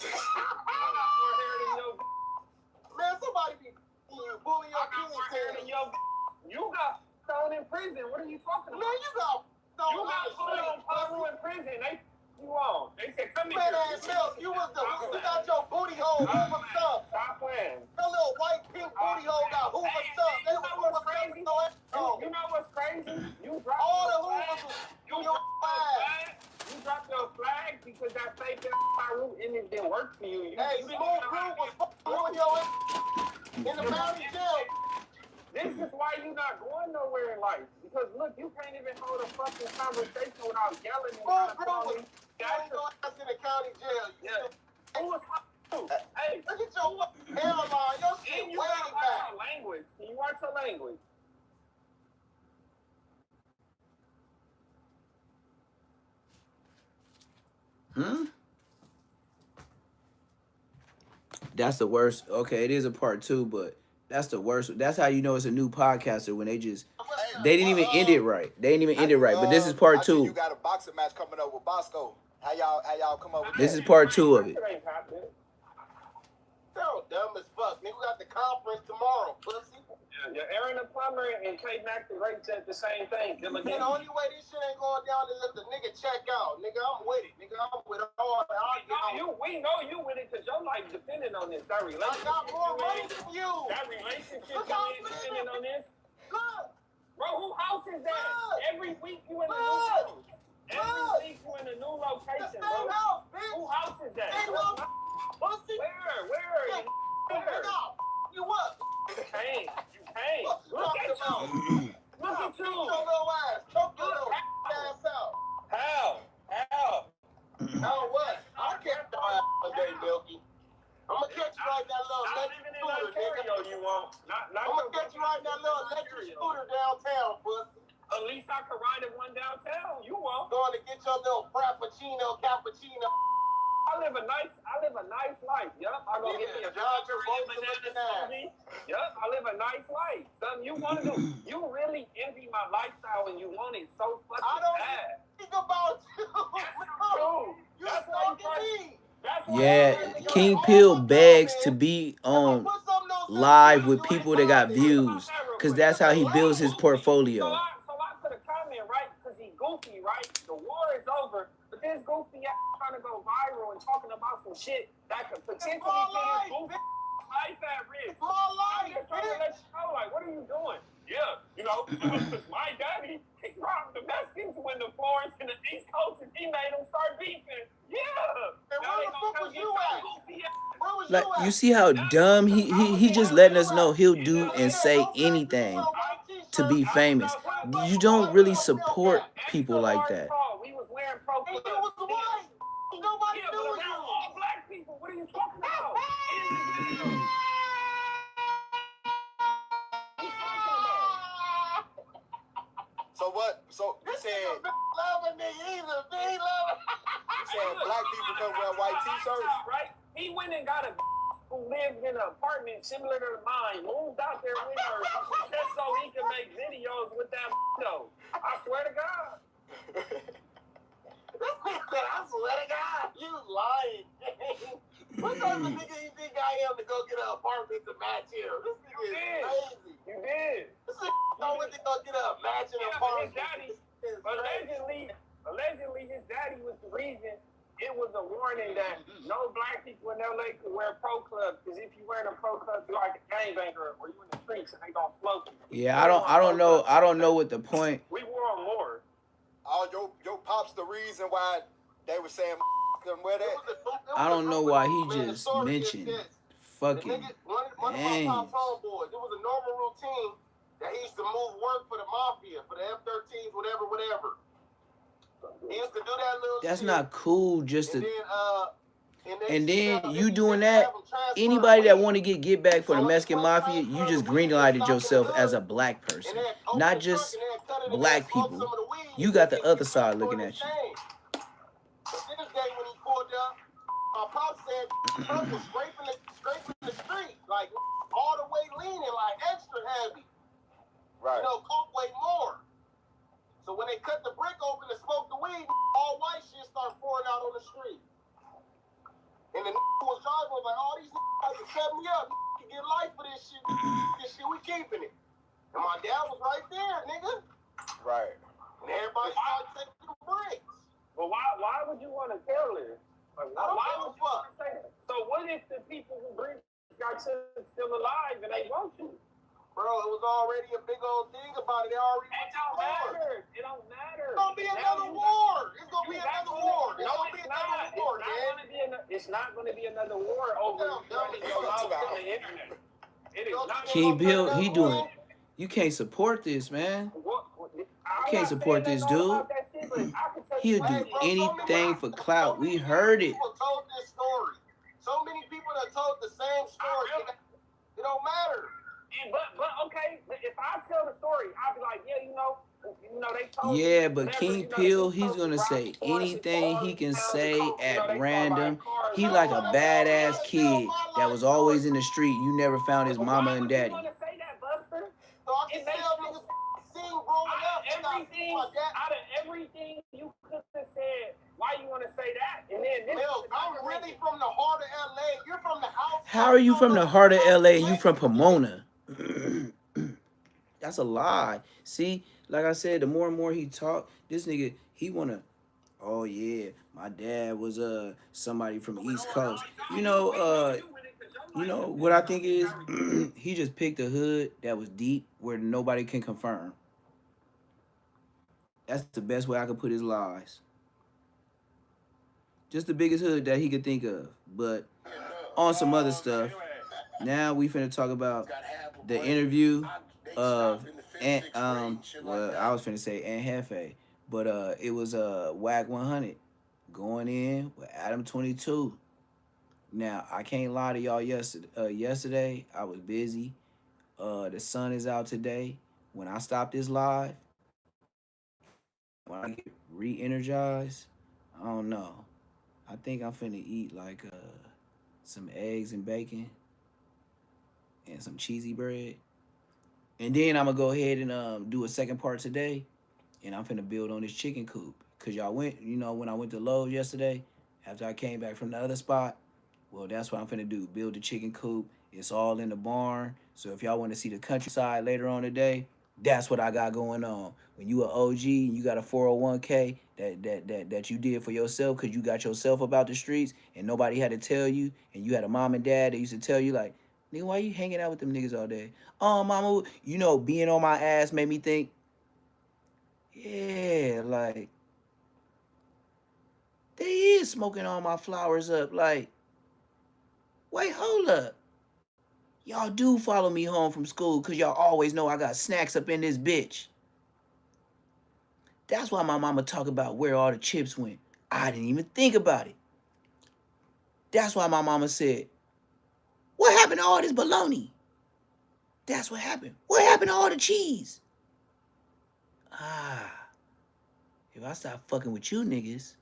More hair than your. Man, somebody be bullying I your got more hair than pigtail. your. You got thrown in prison. What are you talking Man, about? you got You got put on Palu in prison. They you on. They said come man here. ass milk. You got your booty hole hoover stuff. Stop playing. Your little white pink booty hole got hoover stuff. They You was know hoover what's crazy? stuff. You know what's crazy? You dropped All the your flag. hoovers You was your dropped your flag. flag. You dropped your flag because that fake root image didn't work for you. Hey, You didn't Smooth know how Groove to was doing your in the county jail. This is why you're not going nowhere in life. Because look, you can't even hold a fucking conversation without yelling and Smooth trying to Groove call was me. doing your ass in the county jail. Yeah. Who was you? Hey, Look at your hairline. Your shit and you way gotta watch back. your language. Can you watch your language? That's the worst. Okay, it is a part 2, but that's the worst. That's how you know it's a new podcaster when they didn't even end it right. They didn't even end it right. But this is part I see 2. you got a boxing match coming up with Bosco. How y'all come up with This that? is part 2 of it. So dumb as fuck. Nigga, we got the conference tomorrow, pussy. Yeah, Aaron the plumber and Kate Mack the Great said the same thing. And the only way this shit ain't going down is if the nigga check out. Nigga, I'm with it. Nigga, I'm with all the We know you with it because your life depending on this. That I relationship. got more money than you. That relationship Look how you depending on this. Look, Bro, who house is that? Look. Every week you in a new house. Every week you in a new the location, same bro. house, bitch. Who house is that? Same house, pussy. Where? Hey, Where? nigga, you what? You can't. You can't. What you Look at talking you. about? Look at Beat your you. little ass. Choke your little ass out. How? Now what? I'll catch your ass one day, Milky. I'm gonna catch you right that little Not electric living in scooter, Ontario, nigga. you won't. Not I'm gonna catch you right that little electric scooter downtown, pussy. At least I could ride in one downtown. You won't. Going to get your little frappuccino, cappuccino. I live a nice life. Yup. I go get me a John burger Travolta and banana looking ass. smoothie. Yup. I live a nice life. Something you want to do. You really envy my lifestyle and you want it so fucking I don't bad. think about you. True. You That's why you stalking me. That's why Yeah, King Pill begs to be on live with people that got views, because that's how he builds his portfolio. So I put a comment, right? Because he goofy, right? The war is over, but this goofy ass trying to go viral and talking about some shit that could potentially put his goofy life at risk. My I'm life, just trying to let you know, like, what are you doing? Yeah, you know, because my daddy, he robbed the Mexicans when the Florence and the East Coast, and he made them start beefing. Yeah. And Now where they the gonna fuck come was get you your at? goofy ass. Where was Like, you at? you see how dumb he just letting us know he'll do and say anything to be famous. You don't really support people like that. We was wearing pro And you was white. Nobody Yeah, knew but you. around all black people. What are you talking about? So what? So you This said nigga loving nigga. He's a big lover. you said black people can wear white t-shirts? Right? He went and got a who lived in an apartment similar to mine, moved out there with her just so he could make videos with that though. I swear to God. This nigga said, I swear to God, you lying. What type of nigga you think I am to go get an apartment to match him? This nigga is crazy. You did. This nigga know when to go get a matching Yeah, but apartment. his daddy, This is crazy. allegedly, his daddy was the reason. It was a warning that no black people in LA could wear pro clubs because if you wear a pro club, you're like a gangbanger or you in the streets and they gonna smoke you. Yeah, I don't know what the point. We wore them more. Oh, your pop's the reason why they were saying couldn't wear that. I don't know why he just mentioned fucking. One of my pop's homeboys, it was a normal routine that he used to move work for the mafia, for the F-13s, whatever. He used to do that little That's shit. not cool. Just And to. then, And then they you used doing to that, have them transfer anybody that weed. want to get back for the Mexican mafia, you just greenlighted yourself as a black person, not just black people. You got the other side looking at you. But this day when he pulled up, my pop said truck was scraping the street, like all the way leaning, like extra heavy. Right. You know, coke way more. So when they cut the brick open to smoke me up. You get life for this shit. This shit, we keeping it. And my dad was right there, nigga. Right. And everybody started taking the bricks. But why would you want to tell this? Like, I don't why give a would you want to say that? So what if the people who bring got still alive and they want you? Bro, it was already a big old thing about it. They already It don't matter. It don't matter. It's gonna be another war. It's gonna be another war. It's gonna be another war, man. It's not going to be another war over running your mouth on the internet. It is not. King Bill, he doing. You can't support this, man. You can't support this dude. He'll do anything for clout. We heard it. People told this story. So many people that told the same story. It don't matter. But okay, if I tell the story, I'll be like, yeah, you know, they told me. Yeah, but King Peel, he's gonna say anything he can say at random. He like a badass kid that was always in the street. You never found his mama and daddy. So I can tell niggas sing growing up. Out of everything you could have said, why you want to say that? And then this I'm really from the heart of LA. You're from the house. How are you from the heart of LA and you from Pomona? That's a lie. See, like I said, the more and more he talk, this nigga, he wanna, oh yeah, my dad was somebody from East Coast. You know what I think is he just picked a hood that was deep where nobody can confirm. That's the best way I could put his lies. Just the biggest hood that he could think of. But on some other stuff, now we finna talk about the interview of well, I was finna say Aunt Hefe, but it was Whack 100 going in with Adam 22. Now I can't lie to y'all. Yesterday I was busy. The sun is out today. When I stop this live, when I get re-energized, I don't know. I think I'm finna eat like some eggs and bacon and some cheesy bread. And then I'm gonna go ahead and do a second part today, and I'm finna build on this chicken coop. Cause y'all went, when I went to Lowe's yesterday, after I came back from the other spot, well, that's what I'm finna do. Build the chicken coop. It's all in the barn. So if y'all want to see the countryside later on today, that's what I got going on. When you an OG and you got a 401k that you did for yourself because you got yourself about the streets and nobody had to tell you, and you had a mom and dad that used to tell you like, nigga, why you hanging out with them niggas all day? Oh, mama, being on my ass made me think, yeah, like, they is smoking all my flowers up. Like, wait, hold up. Y'all do follow me home from school because y'all always know I got snacks up in this bitch. That's why my mama talk about where all the chips went. I didn't even think about it. That's why my mama said, what happened to all this bologna? That's what happened. What happened to all the cheese? If I stop fucking with you niggas,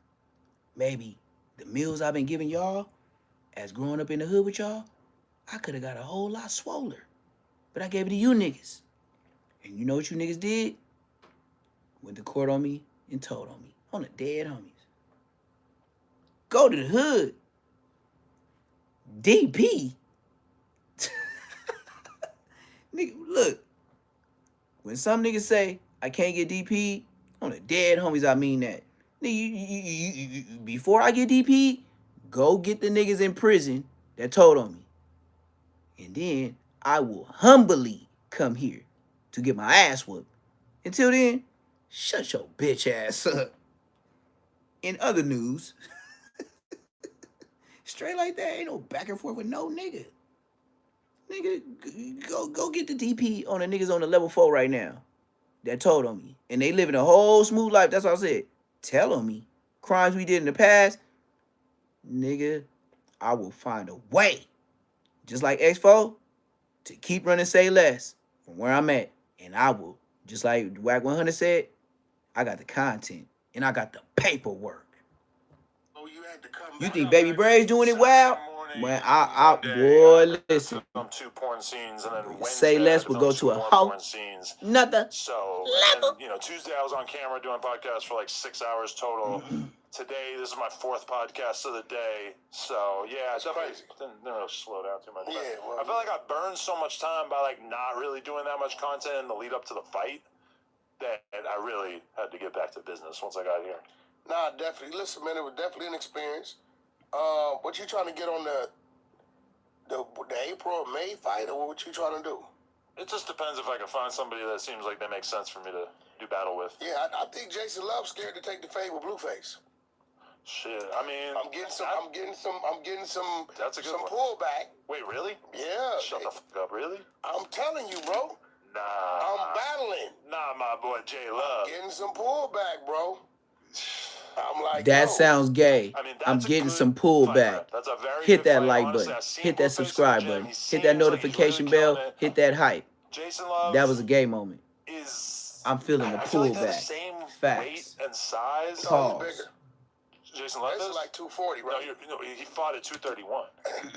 maybe the meals I've been giving y'all as growing up in the hood with y'all, I could have got a whole lot swoller. But I gave it to you niggas. And you know what you niggas did? Went to court on me and told on me. On the dead homies. Go to the hood. DP. Nigga, look. When some niggas say, I can't get DP, on the dead homies, I mean that. Nigga, you, before I get DP, go get the niggas in prison that told on me. And then I will humbly come here to get my ass whooped. Until then, shut your bitch ass up. In other news, straight like that, ain't no back and forth with no nigga. Nigga, go get the DP on the niggas on the level 4 right now that told on me. And they living a whole smooth life. That's what I said. Tell on me. Crimes we did in the past, nigga, I will find a way. Just like X4, to keep running Say Less from where I'm at. And I will, just like Whack 100 said, I got the content and I got the paperwork. You think Baby Brave's doing it well? When boy, listen. 2 porn scenes, and then Say Less will go to a hoe. Another level. Tuesday I was on camera doing podcasts for like 6 hours total. today, this is my 4th podcast of the day. So, yeah, That's definitely crazy. didn't really slow down too much. Yeah, well, I feel like I burned so much time by, like, not really doing that much content in the lead up to the fight that I really had to get back to business once I got here. Nah, definitely. Listen, man, it was definitely an experience. What you trying to get on the April or May fight, or what you trying to do? It just depends if I can find somebody that seems like they make sense for me to do battle with. Yeah, I think Jason Love's scared to take the fade with Blueface. Shit, I mean, I'm getting some That's a good some one. pullback. Wait, really? Yeah. Shut the fuck up, really? I'm telling you, bro. Nah. I'm battling. Nah, my boy J Love. Getting some pullback, bro. I'm like, That yo, sounds gay. I mean, that's I'm a getting good some fight, pullback. rep. That's a very Hit good that fight. like Honestly, button. I've seen Hit that Blueface in the subscribe gym. button. He Hit that seems like he's notification really killing bell. it. Hit that hype. Jason Love That was a gay moment. is. I'm feeling the I feel like they're the pullback. same Facts. weight and size. Pause. bigger. Jason Love That's is like 240, no, right? he fought at 231.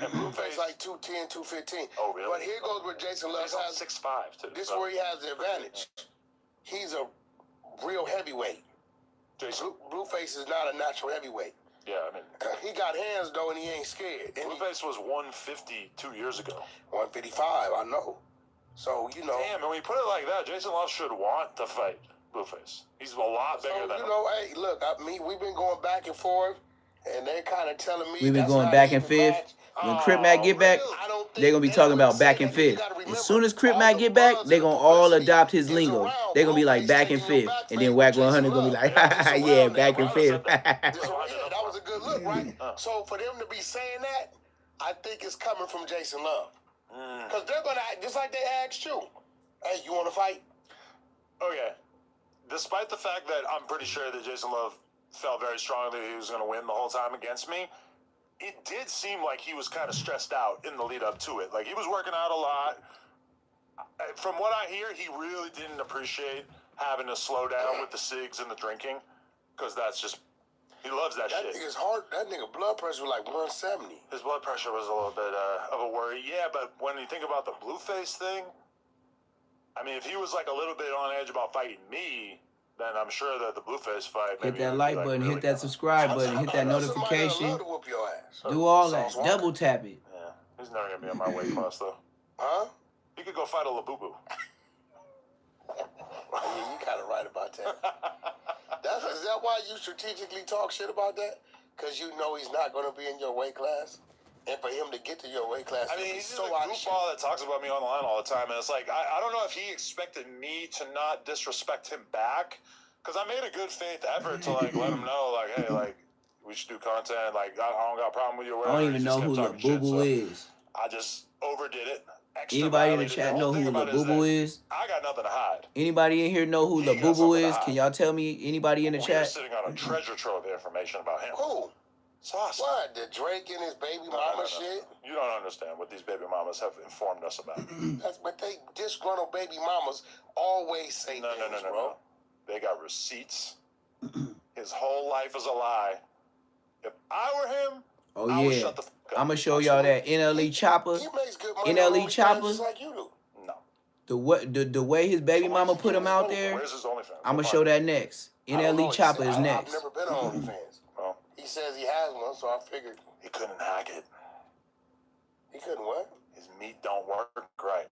And Blueface Blueface like 210, 215. Oh, really? But here goes where Jason Love He's on has. 6'5" too. This is so- where he has the advantage. He's a real heavyweight. Jason, Blueface is not a natural heavyweight. yeah, I mean, He got hands though, and he ain't scared. And he, Blueface was 150 2 years ago. 155, I know. So you know. Damn, and when you put it like that, Jason Love should want to fight Blueface. He's a lot bigger So than you him. know, hey, look, we've been going back and forth, and they're kind of telling me We've been that's going not back an and even fifth. match. When Crip Mac get back, I don't think they're gonna be they talking would about say back that, and 'cause you fifth. gotta remember, As soon as Crip all Mac the get back, buzz they and gonna the all publicity adopt his is lingo. around They're gonna be like Blueface back and taking your fifth, back and then fade Whack with 100 Jason gonna be Love. like, It's yeah, around back that, and right? fifth. Yeah, that was a good look, right? So for them to be saying that, I think it's coming from Jason Love. Because they're going to act just like they asked you. Hey, you want to fight? Okay. Despite the fact that I'm pretty sure that Jason Love felt very strongly that he was going to win the whole time against me, it did seem like he was kind of stressed out in the lead up to it. Like, he was working out a lot. From what I hear, he really didn't appreciate having to slow down with the cigs and the drinking, because that's just, he loves that That shit. nigga's heart, that nigga blood pressure was like 170. His blood pressure was a little bit of a worry. Yeah, but when you think about the Blueface thing, I mean, if he was like a little bit on edge about fighting me, then I'm sure that the Blueface fight. Hit maybe that would be, like like, button, really hit that kinda- subscribe button, hit that I know somebody notification. that'd love to whoop your ass. Do all Sauce that. Walker. Double tap it. Yeah, he's never gonna be in my weight class though. Huh? He could go fight a Labubu. Yeah, you kind of right about that. Is that why you strategically talk shit about that? Because you know he's not going to be in your weight class? And for him to get to your weight class, I mean, he'll be he's just so a out of shape. goofball that talks about me online all the time, and it's like I don't know if he expected me to not disrespect him back, because I made a good faith effort to like let him know, like, hey, like we should do content, like I don't got a problem with you or I whatever. don't He even just know who kept La talking shit, Boo Boo so is. I just overdid it. Extra Anybody in the violated. chat whole know thing who La about it Boo Boo that is? I got nothing to hide. Anybody in here know who He La got Boo Boo something to is? hide. Can y'all tell me? Anybody in the We're chat? sitting on a treasure trove of information about him. Who? Sauce. What? The Drake and his baby No, mama no. shit? You don't understand what these baby mamas have informed us about. But they disgruntled baby mamas always say No. things, bro. They got receipts. His whole life is a lie. If I were him, Oh I would yeah. shut the fuck up. I'm gonna show y'all that NLE Chopper. He makes good money NLE on OnlyFans Chopper? just like you do. No. The way his baby mama put him out there. Where's his OnlyFans? I'm gonna show that next. I don't know. NLE He Chopper said- is I've next. never been on OnlyFans. Well, He says he has one, so I figured he couldn't hack it. he couldn't what? His meat don't work right.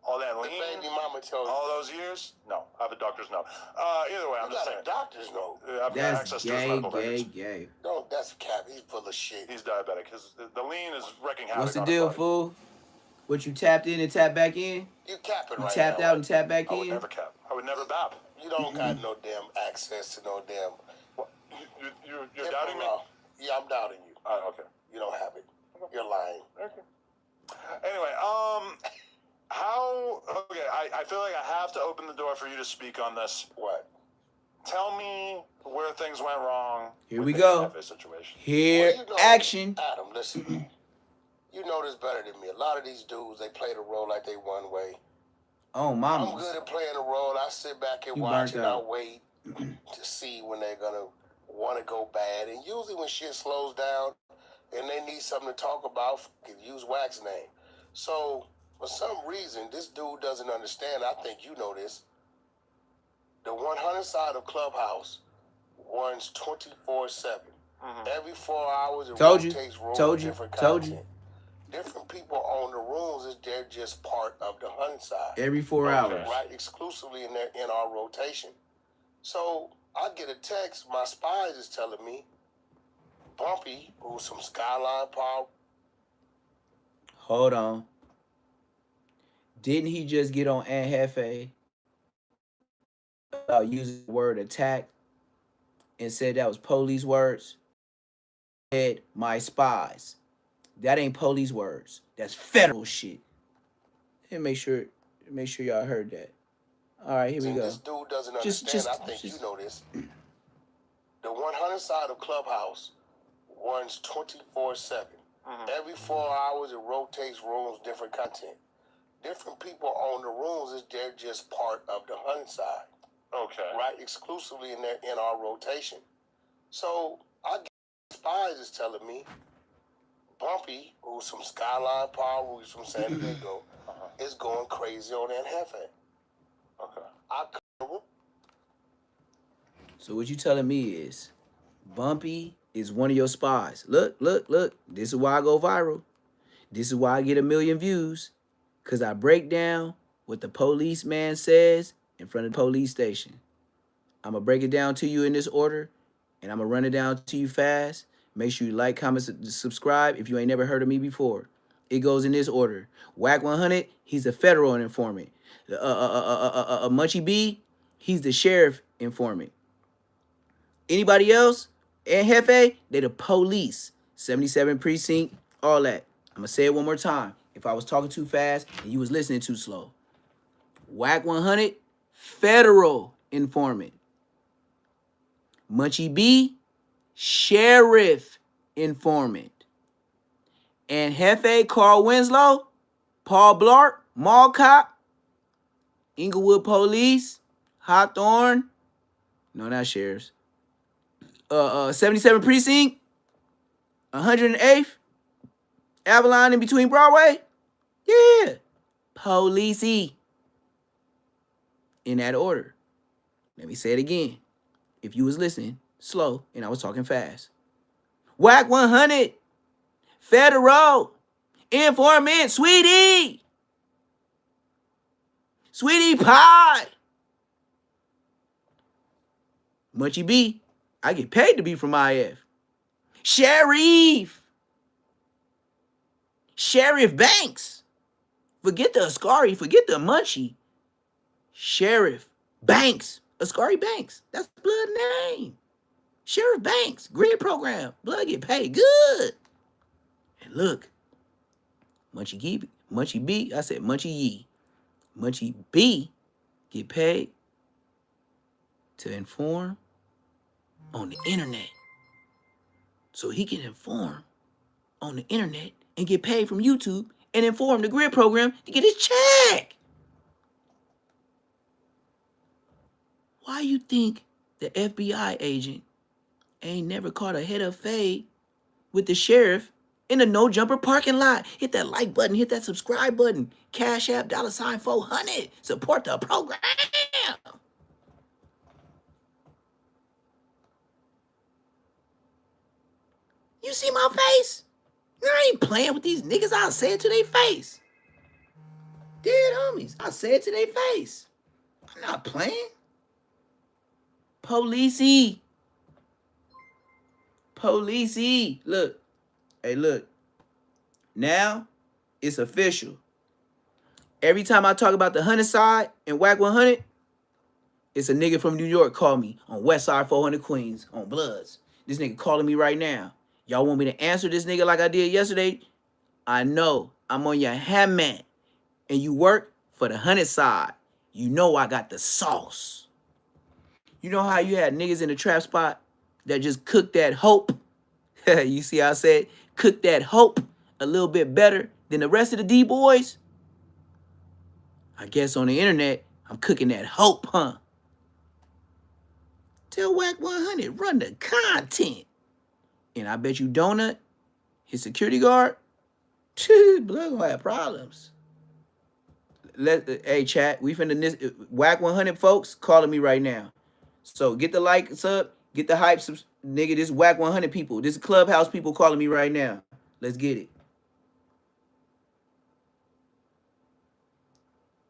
All that The lean, baby mama told you. all those years? No. I have a doctor's note. Either way, I'm You just got saying. a doctor's note. I've got That's access to his gay, medical gay, records. gay. No, that's cap. He's full of shit. He's diabetic. The lean is wrecking havoc. What's the on his deal, body. fool? What you tapped in and tapped back in? You capping You right tapped now. out and tapped back I would in? never cap. I would never bap. You don't got no damn access to no damn. What? You're doubting me? Yeah, I'm doubting you. Okay. You don't have it. You're lying. Okay. Anyway, I feel like I have to open the door for you to speak on this. What? Tell me where things went wrong. Here with we the go. FA situation. Here, Well, you know, action. Adam, listen. You know this better than me. A lot of these dudes, they play the role like they one way. Oh, I'm mamas. good at playing the role. I sit back and You watch burnt and I out. wait to see when they're gonna want to go bad. And usually when shit slows down and they need something to talk about, use Wax name. So for some reason, this dude doesn't understand. I think you know this. The 100 side of Clubhouse runs 24/7. Every 4 hours, it Told you. rotates rooms Told with you. different Told content. you. Different people own the rooms. They're just part of the hunting side. Every 4 hours. Right, exclusively in our rotation. So I get a text. My spies is telling me, Bumpy, who's some Skyline Power. Hold on. Didn't he just get on Aunt Hefe about using the word attack and said that was police words? Said my spies. That ain't police words. That's federal shit. And make sure y'all heard that. All right, here we go. This dude doesn't understand. I think you know this. The 100 side of Clubhouse runs 24/7. Every 4 hours, it rotates rooms, different content. Different people own the rooms. They're just part of the hunting side. Okay. Right, exclusively in our rotation. So I get spies is telling me, Bumpy, who's from Skyline Power, who's from San Diego, is going crazy on that Hefe. Okay. So what you telling me is, Bumpy is one of your spies. Look. This is why I go viral. This is why I get 1 million views. Because I break down what the policeman says in front of the police station. I'm going to break it down to you in this order. And I'm going to run it down to you fast. Make sure you like, comment, subscribe if you ain't never heard of me before. It goes in this order. Whack 100, he's a federal informant. Munchie B, he's the sheriff informant. Anybody else? And Jefe, they the police. 77 precinct, all that. I'm going to say it one more time. If I was talking too fast and you was listening too slow. Whack 100, federal informant. Munchie B, sheriff informant. And Jefe Carl Winslow, Paul Blart, mall cop, Inglewood Police, Hawthorne, no, not sheriffs. 77 precinct, 108th, Avalon in between Broadway. Yeah, Policey. In that order. Let me say it again. If you was listening slow and I was talking fast. Whack 100, federal informant, Sweetie Pie. Munchie B, I get paid to be from IF. Sheriff Banks. Forget the Ascari, forget the Munchie. Sheriff Banks. Ascari Banks. That's blood name. Sheriff Banks. Grid program. Blood get paid good. And look, Munchie B, I said Munchie Yee. Munchie B get paid to inform on the internet. So he can inform on the internet and get paid from YouTube and inform the grid program to get his check. Why you think the FBI agent ain't never caught a head of fade with the sheriff in a no jumper parking lot? Hit that like button, hit that subscribe button. Cash App $400. Support the program. You see my face? I ain't playing with these niggas. I'll say it to their face. Dead homies. I'll say it to their face. I'm not playing. Policey. Look. Hey, look. Now, it's official. Every time I talk about the 100 side and Whack 100, it's a nigga from New York call me on West Side 400 Queens on Bloods. This nigga calling me right now. Y'all want me to answer this nigga like I did yesterday? I know. I'm on your hammer. And you work for the 100 side. You know I got the sauce. You know how you had niggas in the trap spot that just cooked that hope? You see how I said cook that hope a little bit better than the rest of the D-boys? I guess on the internet, I'm cooking that hope, huh? Tell Whack 100, run the content. And I bet you Donut, his security guard, blood gonna have problems. Hey, chat, we finna Whack 100 folks calling me right now. So get the likes up, Get the hype, nigga. This whack 100 people. This clubhouse people calling me right now. Let's get it.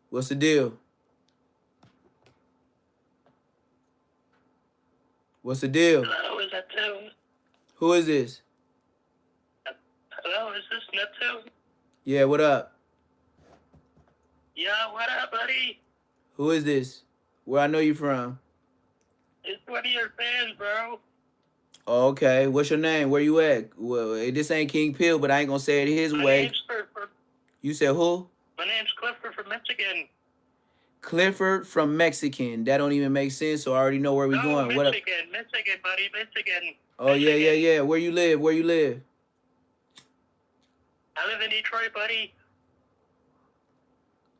What's the deal? What's the deal? Hello, is that Tim? Who is this? Hello, is this Neptune? Yeah, what up? Yeah, what up, buddy? Who is this? Where I know you from? It's one of your fans, bro. Oh, okay. What's your name? Where you at? Well, this ain't King Pill, but I ain't gonna say it his My way. name's Clifford. You said who? My name's Clifford from Michigan. Clifford from Mexican. That don't even make sense, so I already know where we going. What up? Michigan, buddy, Michigan. Oh, yeah, Michigan. yeah. Where you live? Where you live? I live in Detroit, buddy.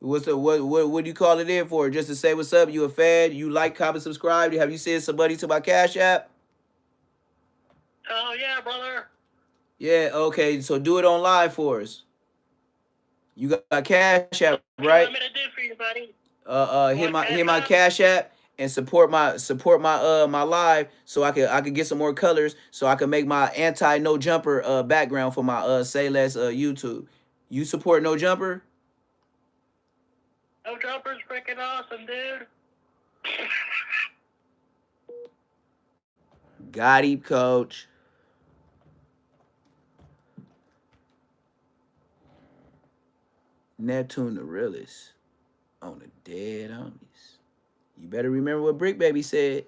What do you call it in for? Just to say what's up? You a fan? You like, comment, subscribe? Have you sent somebody to my Cash App? Oh, yeah, brother. Yeah, okay. So do it on live for us. You got Cash App, What do you right? want me to do for you, buddy? Hit my Cash App and support my my live so I could get some more colors so I can make my anti no jumper background for my say less YouTube. You support no jumper? No jumper's freaking awesome, dude. Got him, coach. Neptune the realest on the dead homies. You better remember what Brick Baby said.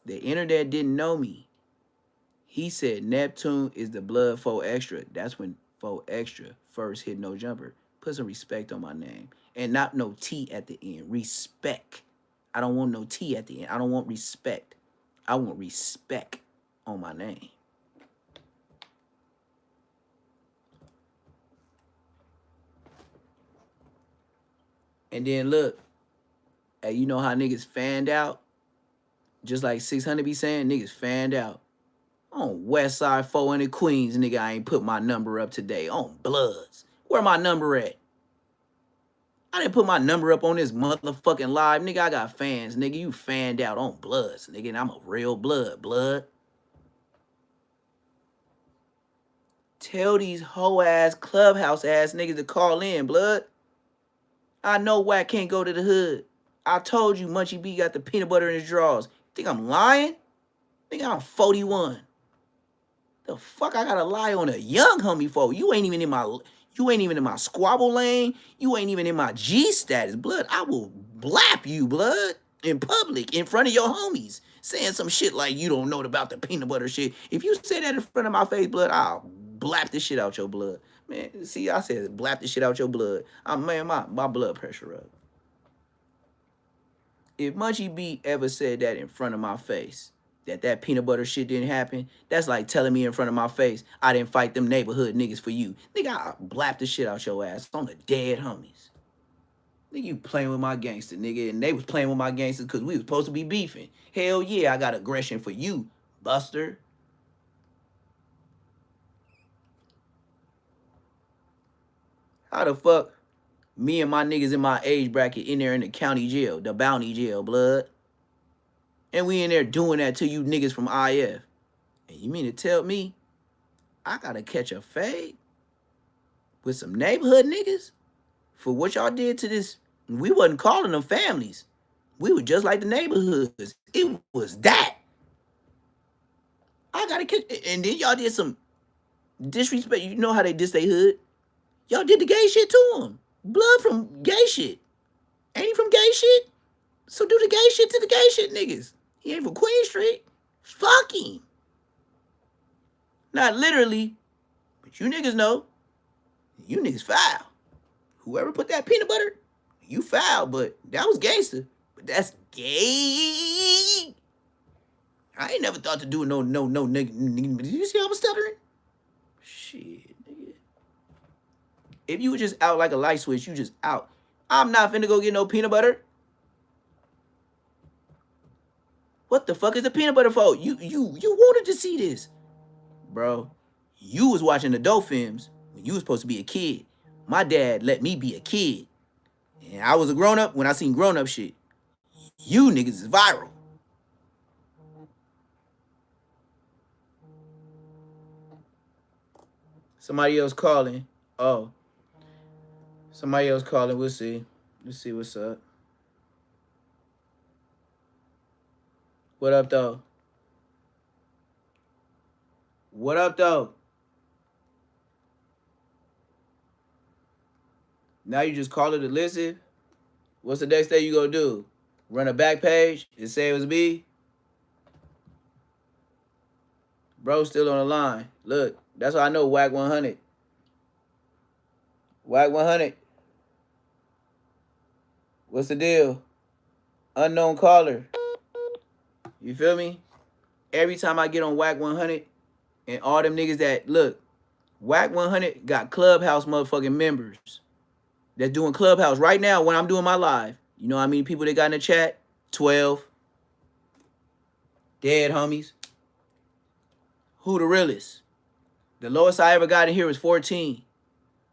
The internet didn't know me. He said Neptune is the blood 4 extra. That's when 4 extra first hit no jumper. Put some respect on my name. And not no T at the end. Respect. I don't want no T at the end. I don't want respect. I want respect on my name. And then look, hey, you know how niggas fanned out? Just like 600 be saying, niggas fanned out. On West Side 400 Queens, nigga, I ain't put my number up today. On Bloods. Where my number at? I didn't put my number up on this motherfucking live. Nigga, I got fans. Nigga, you fanned out on Bloods. Nigga, and I'm a real blood. Tell these hoe-ass, clubhouse-ass niggas to call in, blood. I know Wack can't go to the hood. I told you Munchie B got the peanut butter in his drawers. Think I'm lying? Nigga, I'm 41. The fuck I gotta lie on a young homie for? You ain't even in my squabble lane. You ain't even in my G status, blood. I will blap you, blood, in public, in front of your homies, saying some shit like you don't know about the peanut butter shit. If you say that in front of my face, blood, I'll blap the shit out your blood. Man, see, I said blap the shit out your blood. Man, my blood pressure up. If Munchie B ever said that in front of my face, that peanut butter shit didn't happen, that's like telling me in front of my face, I didn't fight them neighborhood niggas for you. Nigga, I blap the shit out your ass on the dead homies. Nigga, you playing with my gangster, nigga, and they was playing with my gangster because we was supposed to be beefing. Hell yeah, I got aggression for you, Buster. How the fuck me and my niggas in my age bracket in there in the county jail, the bounty jail, blood? And we in there doing that to you niggas from IF. And you mean to tell me I gotta catch a fade with some neighborhood niggas for what y'all did to this? We wasn't calling them families. We were just like the neighborhoods. It was that. I gotta catch, and then y'all did some disrespect. You know how they diss they hood? Y'all did the gay shit to him. Blood from gay shit. Ain't he from gay shit? So do the gay shit to the gay shit niggas. He ain't from Queen Street. Fuck him. Not literally, but you niggas know. You niggas foul. Whoever put that peanut butter, you foul, but that was gangster. But that's gay. I ain't never thought to do no nigga. Did you see how I'm stuttering? Shit, nigga. If you were just out like a light switch, you just out. I'm not finna go get no peanut butter. What the fuck is the peanut butter for? You wanted to see this. Bro, you was watching adult films when you was supposed to be a kid. My dad let me be a kid. And I was a grown-up when I seen grown-up shit. You niggas is viral. Somebody else calling. Oh, somebody else calling. We'll see. Let's see what's up. What up, though? What up, though? Now you just call it a listen. What's the next thing you gonna do? Run a back page and say it was me? Bro, still on the line. Look, that's why I know Whack 100. Whack 100. What's the deal? Unknown caller. You feel me? Every time I get on Whack 100 and all them niggas that look, Whack 100 got Clubhouse motherfucking members that's doing Clubhouse right now when I'm doing my live. You know how many people they got in the chat? 12. Dead homies. Who the realest? The lowest I ever got in here was 14.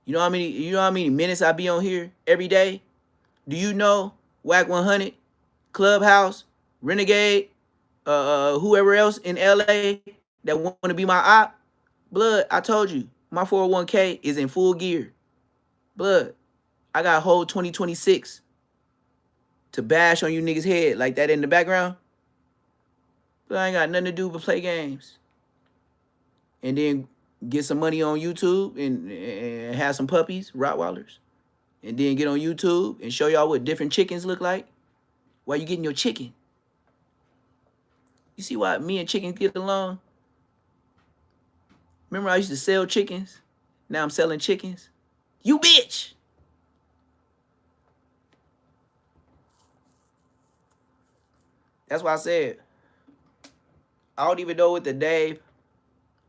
You know how many minutes I be on here every day? Do you know Whack 100, Clubhouse, Renegade, whoever else in LA that want to be my op? Blood, I told you, my 401k is in full gear. Blood, I got a whole 2026 to bash on you niggas' head like that in the background. But I ain't got nothing to do but play games. And then get some money on YouTube and have some puppies, Rottweilers. And then get on YouTube and show y'all what different chickens look like while you getting your chicken. You see why me and chickens get along? Remember I used to sell chickens? Now I'm selling chickens. You bitch! That's why I said, I don't even know what the name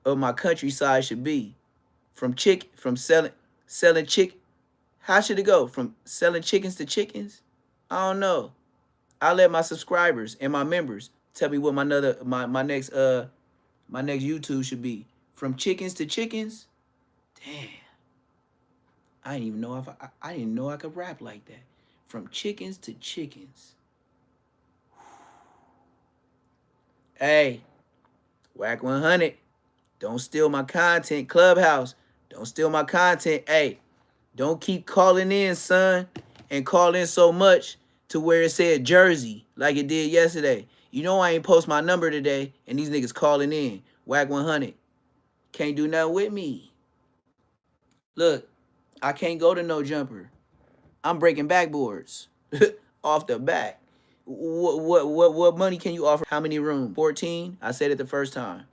of my countryside should be. From selling chick. How should it go? From selling chickens to chickens? I don't know. I'll let my subscribers and my members tell me what my next YouTube should be. From chickens to chickens? Damn. I didn't even know if I didn't know I could rap like that. From chickens to chickens. Hey, Whack 100. Don't steal my content, Clubhouse. Don't steal my content. Hey, don't keep calling in, son, and call in so much to where it said Jersey like it did yesterday. You know I ain't post my number today, and these niggas calling in. Whack 100. Can't do nothing with me. Look, I can't go to no jumper. I'm breaking backboards off the back. What money can you offer? How many rooms? 14? I said it the first time.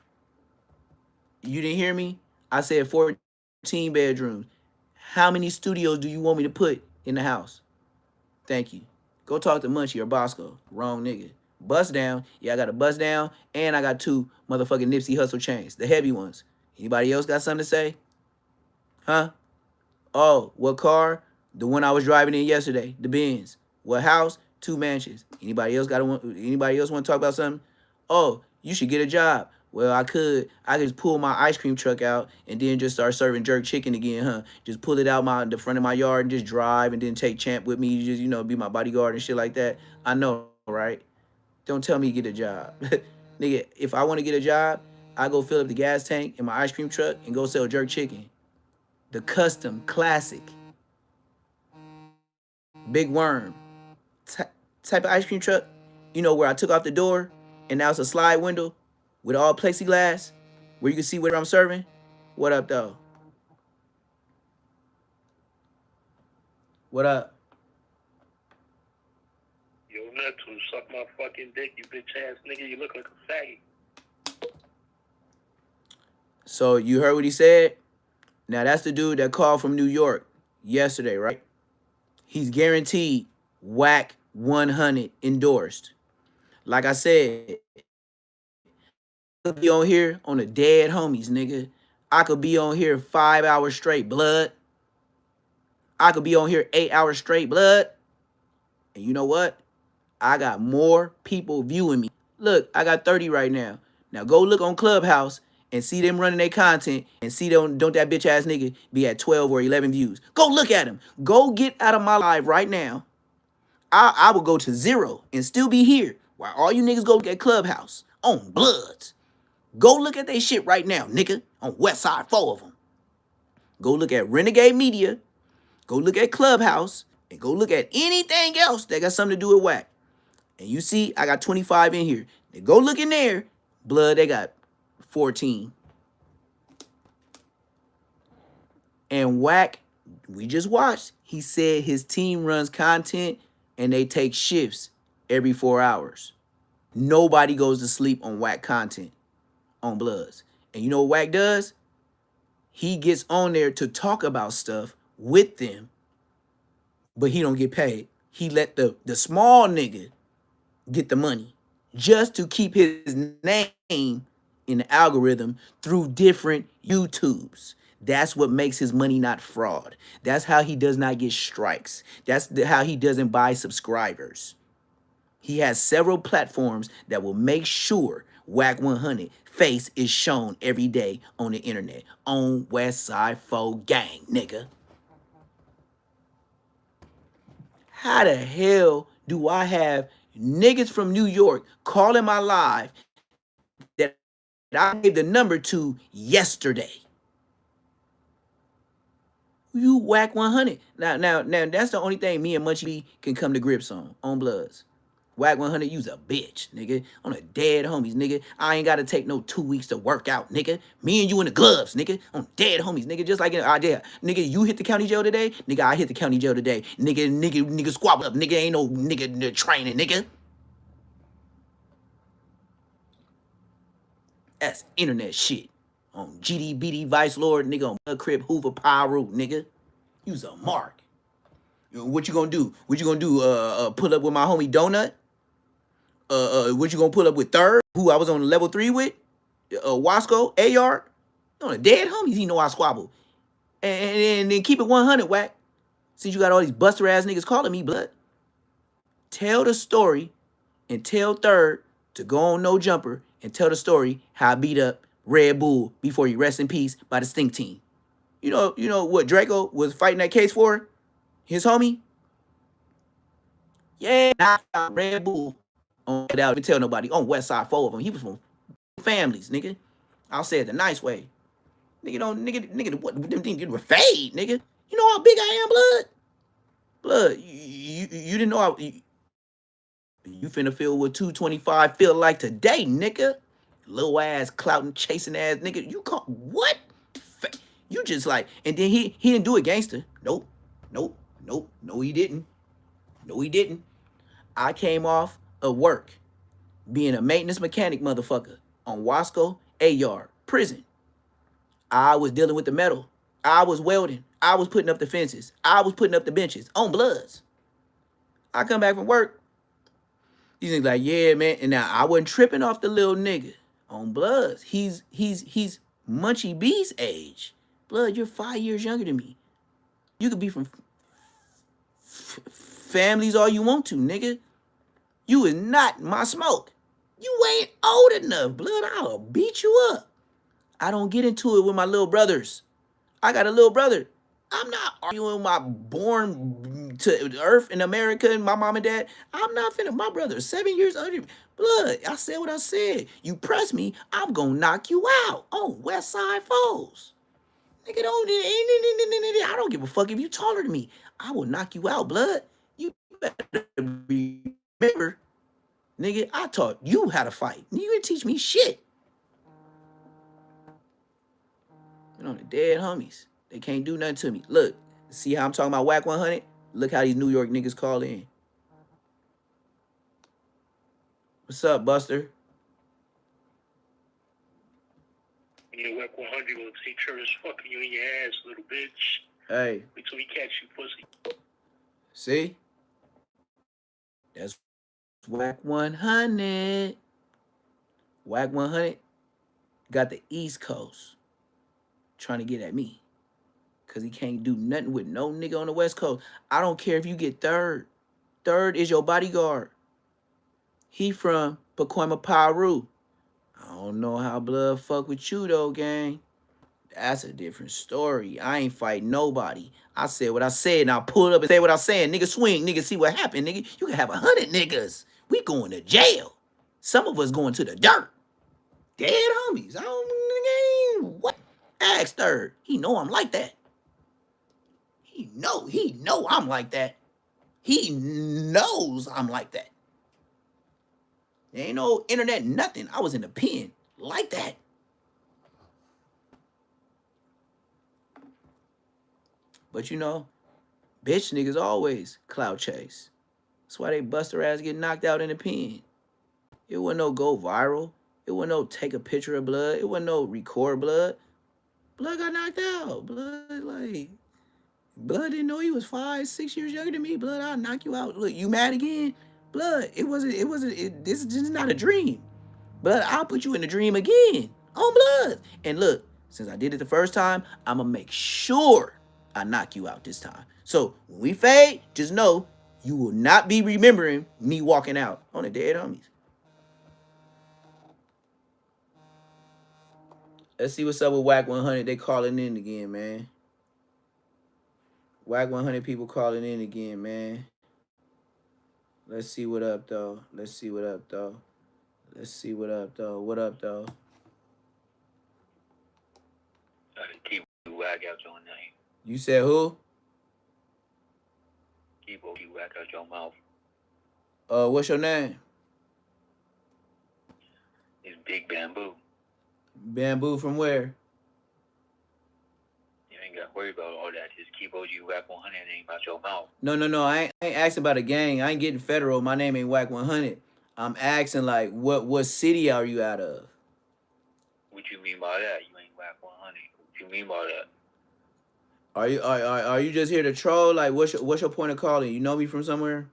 You didn't hear me? I said 14 bedrooms. How many studios do you want me to put in the house? Thank you. Go talk to Munchie or Bosco. Wrong nigga. Bust down. Yeah, I got a bust down. And I got 2 motherfucking Nipsey Hustle chains. The heavy ones. Anybody else got something to say? Huh? Oh, what car? The one I was driving in yesterday. The Benz. What house? 2 mansions. Anybody else want to talk about something? Oh, you should get a job. Well, I could just pull my ice cream truck out and then just start serving jerk chicken again, huh? Just pull it out the front of my yard and just drive and then take Champ with me, just, be my bodyguard and shit like that. I know, right? Don't tell me to get a job. Nigga, if I want to get a job, I go fill up the gas tank in my ice cream truck and go sell jerk chicken. The custom, classic, big worm type of ice cream truck, where I took off the door and now it's a slide window with all plexiglass where you can see what I'm serving. What up, though? What up? Yo, Neptune, suck my fucking dick, you bitch ass nigga. You look like a faggot. So you heard what he said? Now that's the dude that called from New York yesterday, right? He's guaranteed Whack 100 endorsed. Like I said, I could be on here on the dead homies, nigga. I could be on here 5 hours straight, blood. I could be on here 8 hours straight, blood. And you know what? I got more people viewing me. Look, I got 30 right now. Now go look on Clubhouse and see them running their content and see don't that bitch ass nigga be at 12 or 11 views. Go look at him. Go get out of my live right now. I will go to 0 and still be here while all you niggas go look at Clubhouse on Bloods. Go look at they shit right now, nigga. On Westside, 4 of them. Go look at Renegade Media, go look at Clubhouse, and go look at anything else that got something to do with Whack. And you see, I got 25 in here. Then go look in there. Blood, they got 14. And Whack, we just watched, he said his team runs content and they take shifts every 4 hours. Nobody goes to sleep on Whack content on Bloods. And you know what Whack does? He gets on there to talk about stuff with them, but he don't get paid. He let the small nigga get the money just to keep his name in the algorithm through different YouTubes. That's what makes his money not fraud. That's how he does not get strikes. That's how he doesn't buy subscribers. He has several platforms that will make sure Whack 100 face is shown every day on the internet. On West Side 4 Gang, nigga. How the hell do I have niggas from New York calling my live that I gave the number to yesterday? You Whack 100. Now, that's the only thing me and Munchie B can come to grips on Bloods. Whack 100, you's a bitch, nigga. On a dead homies, nigga. I ain't gotta take no 2 weeks to work out, nigga. Me and you in the gloves, nigga. On dead homies, nigga. Just like in idea. Nigga, you hit the county jail today? Nigga, I hit the county jail today. Nigga, squabble up. Nigga, ain't no nigga training, nigga. That's internet shit. On GDBD Vice Lord, nigga, on Blood Crib Hoover Pyro, nigga. You's a mark. What you gonna do? What you gonna do? Pull up with my homie Donut? What you gonna pull up with Third, who I was on level 3 with? Wasco, AR? On the dead homies, he know I squabble. And then keep it 100, Whack. Since you got all these buster ass niggas calling me, blood. Tell the story and tell Third to go on No Jumper and tell the story how I beat up Red Bull before he rest in peace by the Stink Team. You know what Draco was fighting that case for? His homie? Yeah, knocked out Red Bull. Without even tell nobody on West Side 4 of them. He was from families, nigga. I'll say it the nice way. Nigga, what them things you were fade, nigga. You know how big I am, blood? Blood, you didn't know you finna feel what 225 feel like today, nigga. Little ass, clouting, chasing ass nigga. You call what? You just like, and then he didn't do it gangster. Nope. No, he didn't. No, he didn't. I came off of work being a maintenance mechanic motherfucker on Wasco AR prison. I was dealing with the metal. I was welding. I was putting up the fences. I was putting up the benches on Bloods. I come back from work. These niggas like, yeah, man. And now I wasn't tripping off the little nigga on Bloods. He's Munchie B's age. Blood, you're 5 years younger than me. You could be from families all you want to, nigga. You is not my smoke. You ain't old enough, blood. I'll beat you up. I don't get into it with my little brothers. I got a little brother. I'm not arguing with my born to earth in America and my mom and dad. I'm not finna. My brother, 7 years older. Blood, I said what I said. You press me, I'm gonna knock you out on West Side Foes. Nigga, I don't give a fuck if you taller than me. I will knock you out, blood. You better remember, nigga, I taught you how to fight. You didn't teach me shit. You know, the dead homies. They can't do nothing to me. Look, see how I'm talking about Whack 100? Look how these New York niggas call in. What's up, Buster? Yeah, Whack 100 will take sure as fucking you in your ass, little bitch. Hey. Wait till we catch you, pussy. See? That's Whack 100. Whack 100 got the East Coast trying to get at me. Because he can't do nothing with no nigga on the West Coast. I don't care if you get Third. Third is your bodyguard. He from Pacoima, Peru. I don't know how blood fuck with you though, gang. That's a different story. I ain't fighting nobody. I said what I said, and I pulled up and say what I said. Nigga swing, nigga see what happened, nigga. You can have 100 niggas. We going to jail. Some of us going to the dirt. Dead homies. I don't, nigga, what? Ask Third. He know I'm like that. He know I'm like that. He knows I'm like that. There ain't no internet, nothing. I was in the pen like that. But you know, bitch niggas always clout chase. That's why they bust their ass get knocked out in the pen. It wasn't no go viral. It wasn't no take a picture of blood. It wasn't no record blood. Blood got knocked out. Blood didn't know he was 5, 6 years younger than me. Blood, I'll knock you out. Look, you mad again? Blood, this is not a dream. Blood, I'll put you in the dream again. On blood. And look, since I did it the first time, I'm going to make sure I knock you out this time. So when we fade, just know you will not be remembering me walking out on the dead homies. Let's see what's up with Whack 100. They calling in again, man. Whack 100 people calling in again, man. Let's see what up, though. Let's see what up, though. Let's see what up, though. What up, though? Keep whack out your name. You said who? Keep whack out your mouth. What's your name? It's Big Bamboo. Bamboo from where? You ain't got to worry about all that. Just keep OG Whack 100 name out your mouth. No. I ain't asking about a gang. I ain't getting federal. My name ain't Whack 100. I'm asking like, what city are you out of? What you mean by that? You ain't Whack 100. What you mean by that? Are you just here to troll? Like, what's your point of calling? You know me from somewhere,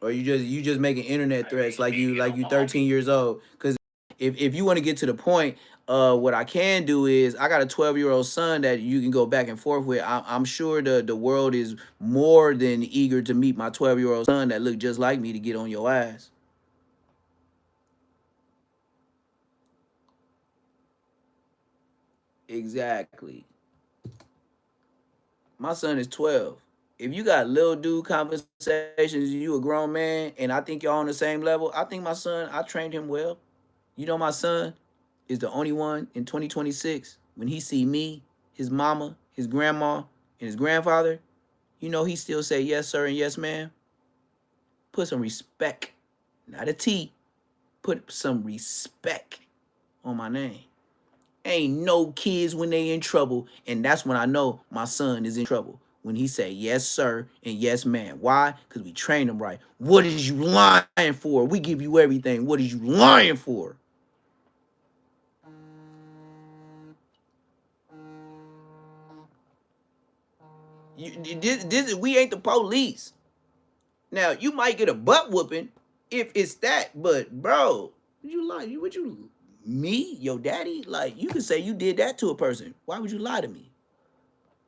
or you just making internet threats like you 13 years old? Because if you want to get to the point, what I can do is I got a 12-year-old son that you can go back and forth with. I'm sure the world is more than eager to meet my 12-year-old son that look just like me to get on your ass. Exactly. My son is 12. If you got little dude conversations, you a grown man, and I think y'all on the same level, I think my son, I trained him well. You know, my son is the only one in 2026, when he see me, his mama, his grandma, and his grandfather, you know he still say yes, sir, and yes, ma'am. Put some respect, not a T, put some respect on my name. Ain't no kids when they in trouble, and that's when I know my son is in trouble. When he say yes, sir, and yes, ma'am. Why? Because we train him right. What is you lying for? We give you everything. What is you lying for? We ain't the police. Now you might get a butt whooping if it's that, but bro, would you me, your daddy? Like you could say you did that to a person. Why would you lie to me?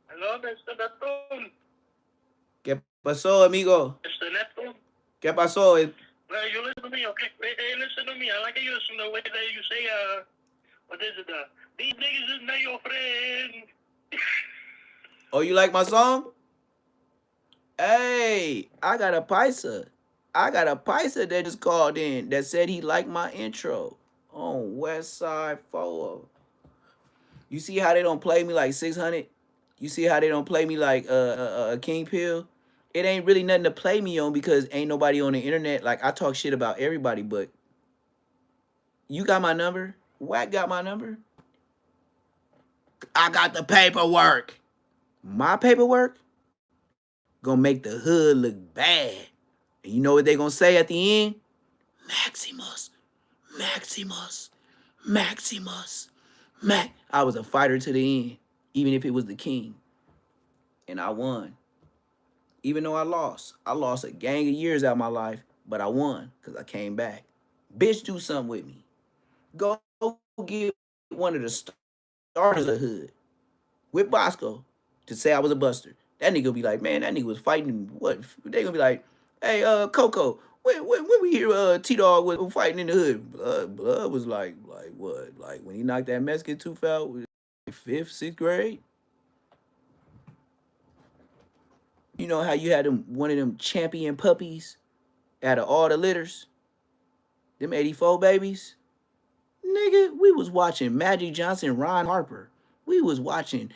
Hello, Mr. Neptune. ¿Qué pasó, amigo? Mr. Neptune. ¿Qué pasó? Well, you listen to me, okay? Hey, listen to me. I like you listen to the way that you say, what is it? These niggas is not your friend. Oh, you like my song? Hey, I got a paisa. That just called in that said he liked my intro on West Side 4. You see how they don't play me like 600? You see how they don't play me like a King Pill? It ain't really nothing to play me on because ain't nobody on the internet. Like I talk shit about everybody, but you got my number? Wack got my number? I got the paperwork. My paperwork gonna make the hood look bad. And you know what they gonna say at the end? Maximus, Maximus, Maximus, Mac. I was a fighter to the end, even if it was the king. And I won. Even though I lost a gang of years out of my life, but I won because I came back. Bitch, do something with me. Go get one of the starters of the hood with Bosco to say I was a buster. That nigga be like, man, that nigga was fighting. What? They gonna be like, hey, Coco, when we hear T-Dog was fighting in the hood, blood was like what? Like when he knocked that Mexican tooth out, fifth, sixth grade. You know how you had one of them champion puppies out of all the litters, them 84 babies. Nigga, we was watching Magic Johnson, Ron Harper. We We was watching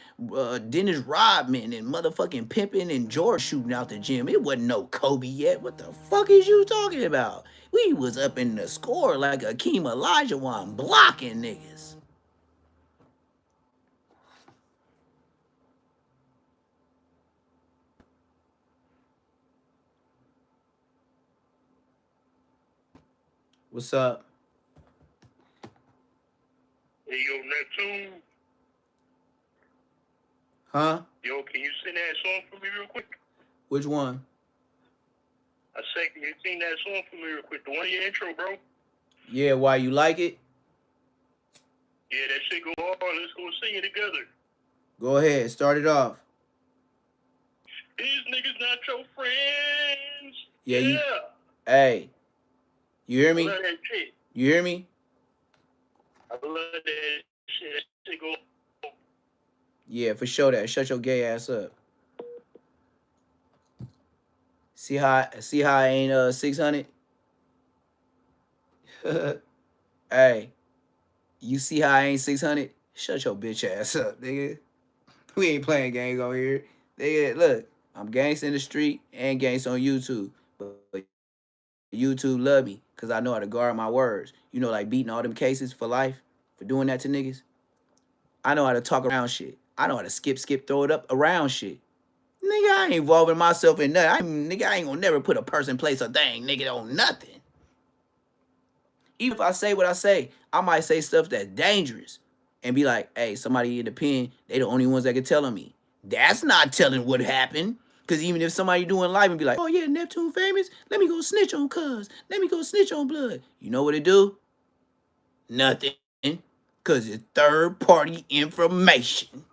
Dennis Rodman and motherfucking Pimpin' and George shooting out the gym. It wasn't no Kobe yet. What the fuck is you talking about? We was up in the score like Akeem Olajuwon blocking niggas. What's up? Hey, yo, Neptune. Huh? Yo, can you sing that song for me real quick? Which one? I said, can you sing that song for me real quick? The one in your intro, bro. Yeah, why you like it? Yeah, that shit go hard. Let's go sing it together. Go ahead, start it off. These niggas not your friends. Yeah, Yeah. Hey, you hear I me? love that shit. You hear me? I love that shit. That shit go. Yeah, for sure that. Shut your gay ass up. See how I ain't 600? Hey, you see how I ain't 600? Shut your bitch ass up, nigga. We ain't playing games over here. Nigga, look, I'm gangsta in the street and gangsta on YouTube. But YouTube love me because I know how to guard my words. You know, like beating all them cases for life for doing that to niggas. I know how to talk around shit. I know how to skip, throw it up around shit. Nigga, I ain't involving myself in nothing. I ain't gonna never put a person, place, or thing, nigga, on nothing. Even if I say what I say, I might say stuff that's dangerous and be like, hey, somebody in the pen, they the only ones that can tell on me. That's not telling what happened. Because even if somebody doing live and be like, oh yeah, Neptune famous, let me go snitch on cuz. Let me go snitch on blood. You know what it do? Nothing. Because it's third party information.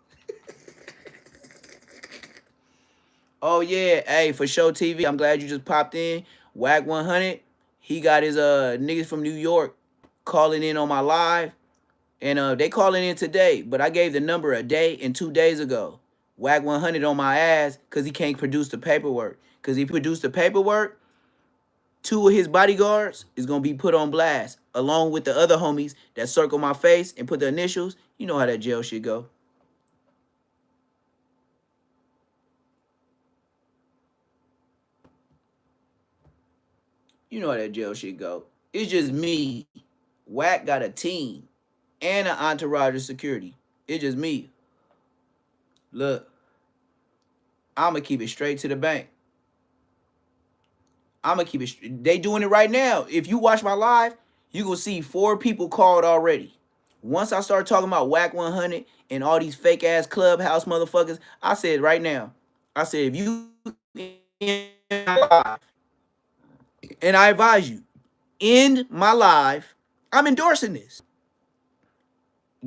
Oh yeah, hey, for show TV, I'm glad you just popped in. Whack 100, he got his niggas from New York calling in on my live. And they calling in today, but I gave the number a day and 2 days ago. Whack 100 on my ass because he can't produce the paperwork. Because he produced the paperwork, 2 of his bodyguards is going to be put on blast, along with the other homies that circle my face and put the initials. You know how that jail shit go. You know how that jail shit go. It's just me. Whack got a team and an entourage of security. It's just me. Look, I'ma keep it straight to the bank. I'ma keep it. They doing it right now. If you watch my live, you gonna see 4 people called already. Once I start talking about Whack 100 and all these fake ass clubhouse motherfuckers, I said right now. I said if you in my live, and I advise you, end my live. I'm endorsing this.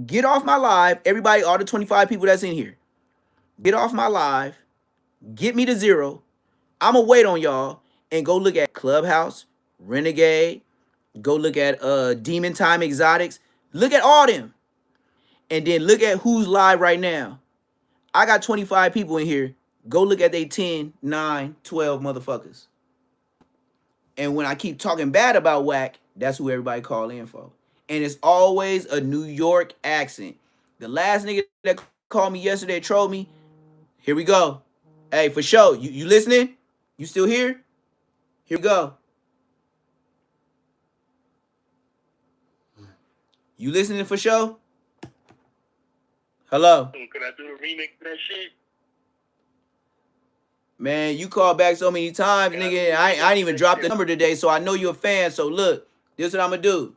Get off my live, everybody, all the 25 people that's in here. Get off my live. Get me to 0. I'ma wait on y'all and go look at Clubhouse, Renegade. Go look at Demon Time Exotics. Look at all them. And then look at who's live right now. I got 25 people in here. Go look at they 10, 9, 12 motherfuckers. And when I keep talking bad about Whack, that's who everybody call in for. And it's always a New York accent. The last nigga that called me yesterday trolled me. Here we go. Hey, for sure. You listening? You still here? Here we go. You listening for sure? Hello? Could I do a remix of that shit? Man, you called back so many times, nigga. I ain't even dropped the number today, so I know you're a fan. So look, this is what I'm gonna do.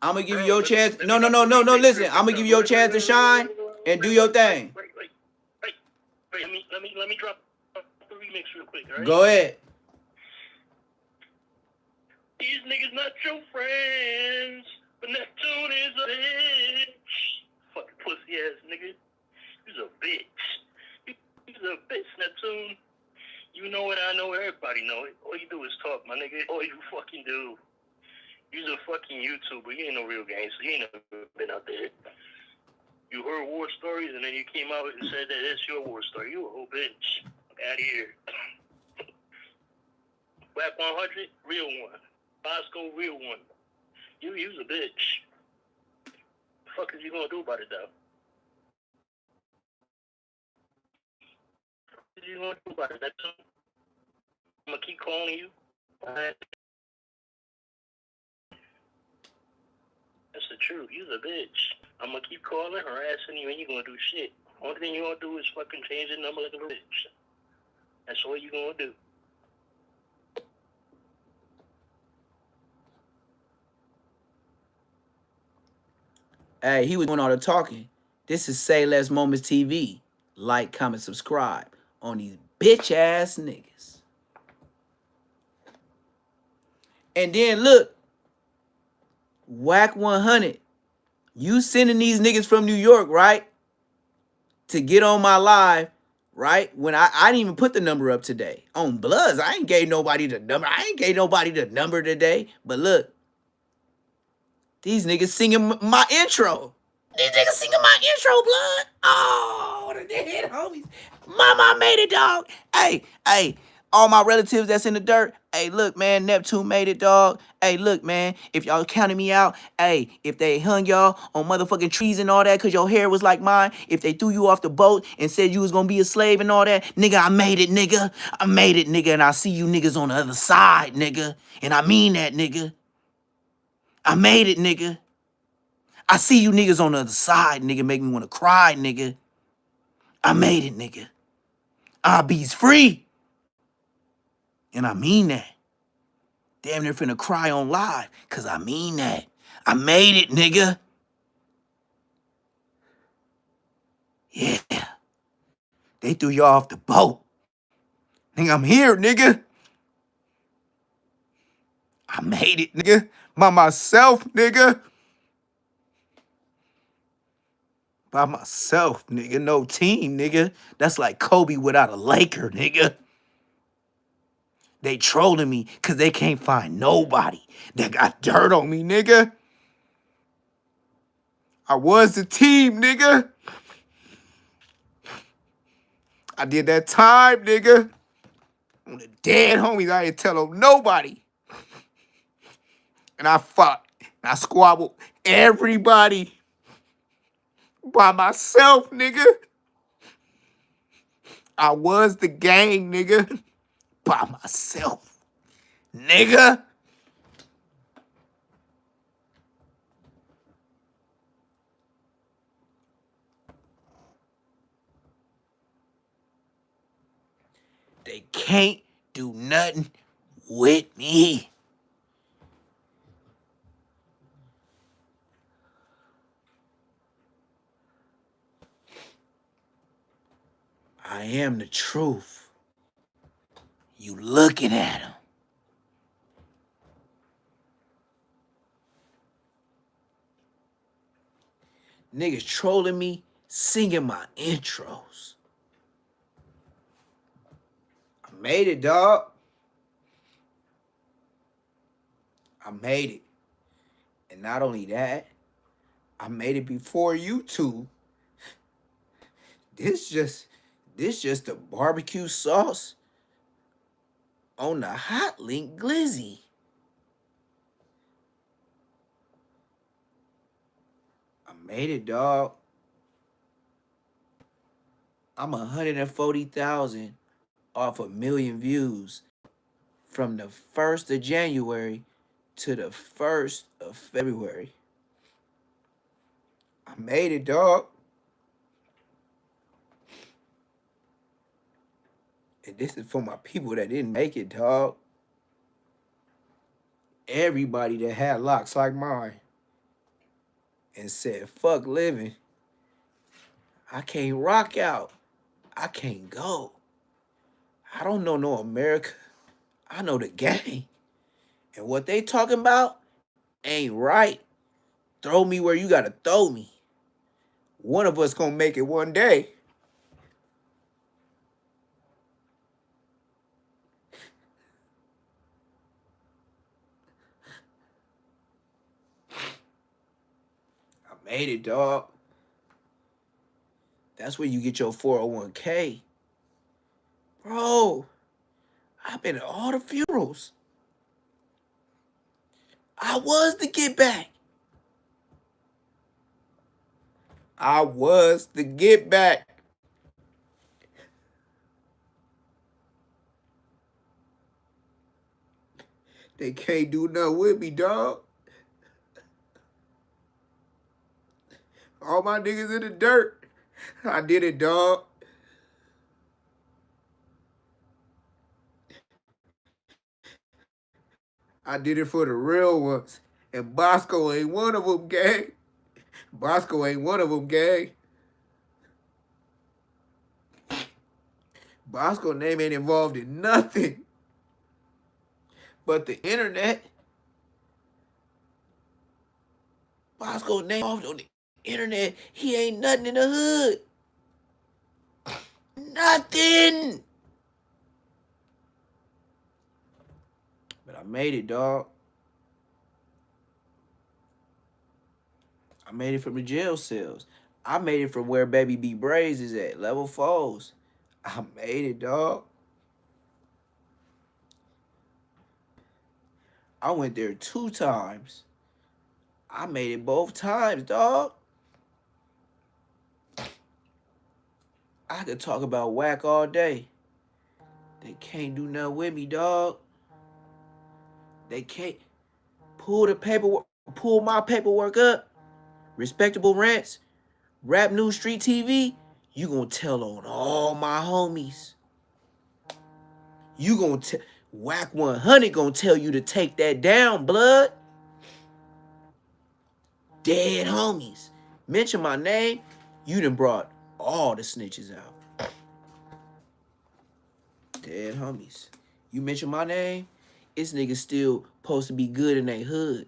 I'm gonna give you your chance. No. Listen, I'm gonna give you your chance to shine and do your thing. Wait. Let me drop the remix real quick, all right? Go ahead. These niggas not your friends, but Neptune is a bitch. Fucking pussy ass nigga. You's a bitch. You's a bitch, Neptune. You know it, I know it, everybody know it. All you do is talk, my nigga. All you fucking do. You's a fucking YouTuber. You ain't no real gangster. You ain't never been out there. You heard war stories and then you came out and said that it's your war story. You a whole bitch. Out of here. Whack 100, real one. Bosco, real one. You's a bitch. The fuck is you gonna do about it though? you gonna do about it? I'm gonna keep calling you. That's the truth. You's a bitch. I'm gonna keep calling, harassing you, and you gonna do shit. Only thing you gonna do is fucking change the number like a bitch. That's all you gonna do. Hey, he was doing all the talking. This is Say Less Moments TV. Like, comment, subscribe on these bitch ass niggas. And then look, Whack 100. You sending these niggas from New York, right? To get on my live, right? When I didn't even put the number up today. On Bloods, I ain't gave nobody the number. I ain't gave nobody the number today. But look, these niggas singing my intro. These niggas singing my intro, blood. Oh, the dead homies. Mama made it, dog. Hey, all my relatives that's in the dirt. Hey, look, man, Neptune made it, dog. Hey, look, man, if y'all counted me out, hey, if they hung y'all on motherfucking trees and all that because your hair was like mine, if they threw you off the boat and said you was gonna be a slave and all that, nigga, I made it, nigga. I made it, nigga, and I see you niggas on the other side, nigga. And I mean that, nigga. I made it, nigga. I see you niggas on the other side, nigga, make me want to cry, nigga. I made it, nigga. I be's free. And I mean that. Damn near finna cry on live, cause I mean that. I made it, nigga. Yeah. They threw y'all off the boat. Nigga, I'm here, nigga. I made it, nigga. By myself, nigga. By myself, nigga. No team, nigga. That's like Kobe without a Laker, nigga. They trolling me because they can't find nobody that got dirt on me, nigga. I was the team, nigga. I did that time, nigga. On the dead homies, I didn't tell them nobody. And I fought. And I squabbled everybody by myself, nigga. I was the gang, nigga. By myself, nigga. They can't do nothing with me. I am the truth. You looking at him. Niggas trolling me, singing my intros. I made it, dog. I made it. And not only that, I made it before you two. This just the barbecue sauce on the hot link glizzy. I made it, dog. I'm 140,000 off 1,000,000 views from the 1st of January to the 1st of February. I made it, dog. And this is for my people that didn't make it, dog. Everybody that had locks like mine and said, fuck living. I can't rock out. I can't go. I don't know no America. I know the game. And what they talking about ain't right. Throw me where you gotta throw me. One of us gonna make it one day. I made it, dog. That's where you get your 401k. Bro, I've been at all the funerals. I was the get back. I was the get back. They can't do nothing with me, dog. All my niggas in the dirt. I did it, dog. I did it for the real ones. And Bosco ain't one of them, gang. Bosco ain't one of them, gang. Bosco name ain't involved in nothing but the internet. Bosco name involved on the internet. He ain't nothing in the hood. Nothing. But I made it, dog. I made it from the jail cells. I made it from where Baby B Braids is at, level 4s. I made it, dog. I went there 2 times. I made it both times, dog. I could talk about whack all day. They can't do nothing with me, dog. They can't pull my paperwork up. Respectable Rants, Rap News Street TV. You gonna tell on all my homies. You gonna tell Whack 100 gonna tell you to take that down, blood. Dead homies. Mention my name, you done brought all the snitches out. Dead homies. You mention my name, this nigga still supposed to be good in they hood.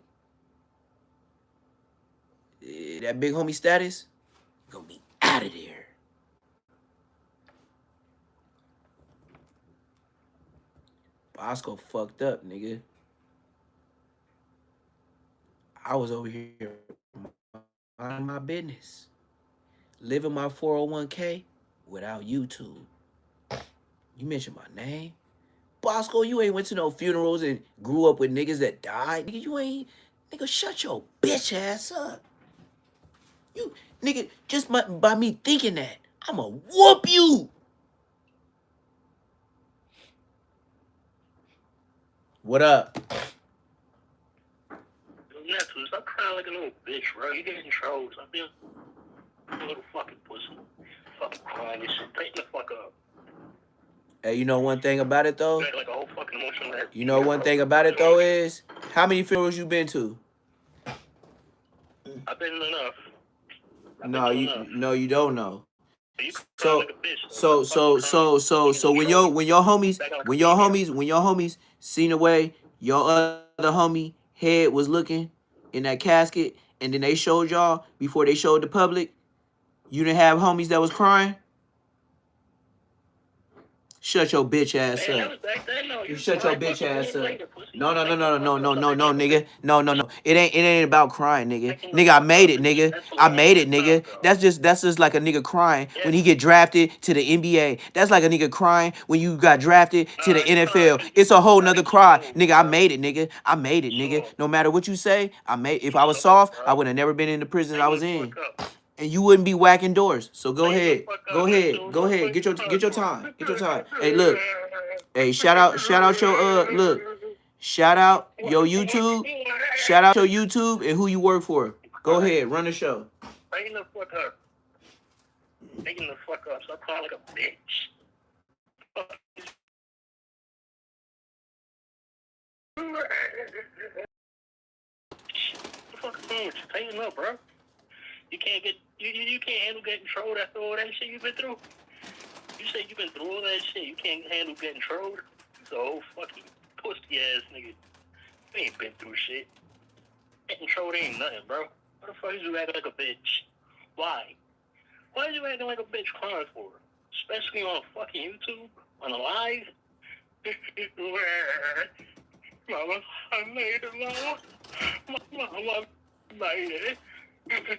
That big homie status, gonna be out of there. Bosco fucked up, nigga. I was over here minding my business. Living my 401k without YouTube. You mentioned my name. Bosco, you ain't went to no funerals and grew up with niggas that died. Nigga, you ain't... Nigga, shut your bitch ass up. You... Nigga, just by me thinking that, I'ma whoop you. What up? Nephew, stop crying like a little bitch, bro. You getting trolled. Stop being a little fucking pussy. Fucking crying and shit. Tighten the fuck up. Hey, you know one thing about it though? Like a whole fucking emotional ass. You know one thing about it though is, how many funerals you been to? I've been enough. No, you don't know. You So like a bitch. so when your homies seen the way your other homie head was looking in that casket, and then they showed y'all before they showed the public, you didn't have homies that was crying? Shut your bitch ass up. You shut your bitch ass up. No, nigga. No. It ain't about crying, nigga. Nigga, I made it, nigga. I made it, nigga. That's just like a nigga crying when he get drafted to the NBA. That's like a nigga crying when you got drafted to the NFL. It's a whole nother cry. Nigga, I made it, nigga. I made it, nigga. No matter what you say, if I was soft, I would have never been in the prisons I was in. And you wouldn't be whacking doors. So go ahead. Get your time. Hey, look. Hey, shout out your look. Shout out your YouTube. Shout out your YouTube and who you work for. Go ahead, run the show. Tighten the fuck up. Tighten the fuck up. Stop crying like a bitch. What the fuck is wrong with you? Tighten up, bro. You can't handle getting trolled after all that shit you've been through. You say you've been through all that shit. You can't handle getting trolled. It's a whole fucking pussy ass nigga. You ain't been through shit. Getting trolled ain't nothing, bro. What the fuck is you acting like a bitch? Why? Why is you acting like a bitch crying for? Especially on fucking YouTube, on a live. Mama, I made it, Mama. Mama, I made it. I made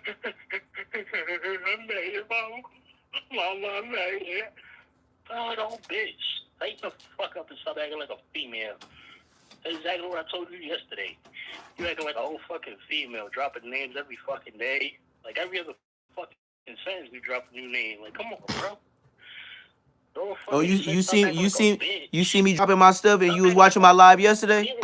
it, Mama. Mama, I made it. Oh, no, bitch. Tighten the fuck up and stop acting like a female. That's exactly what I told you yesterday. You acting like a whole fucking female, dropping names every fucking day. Like every other fucking sentence, you drop a new name. Like, come on, bro. Oh, you see me dropping my stuff and you was watching my live yesterday?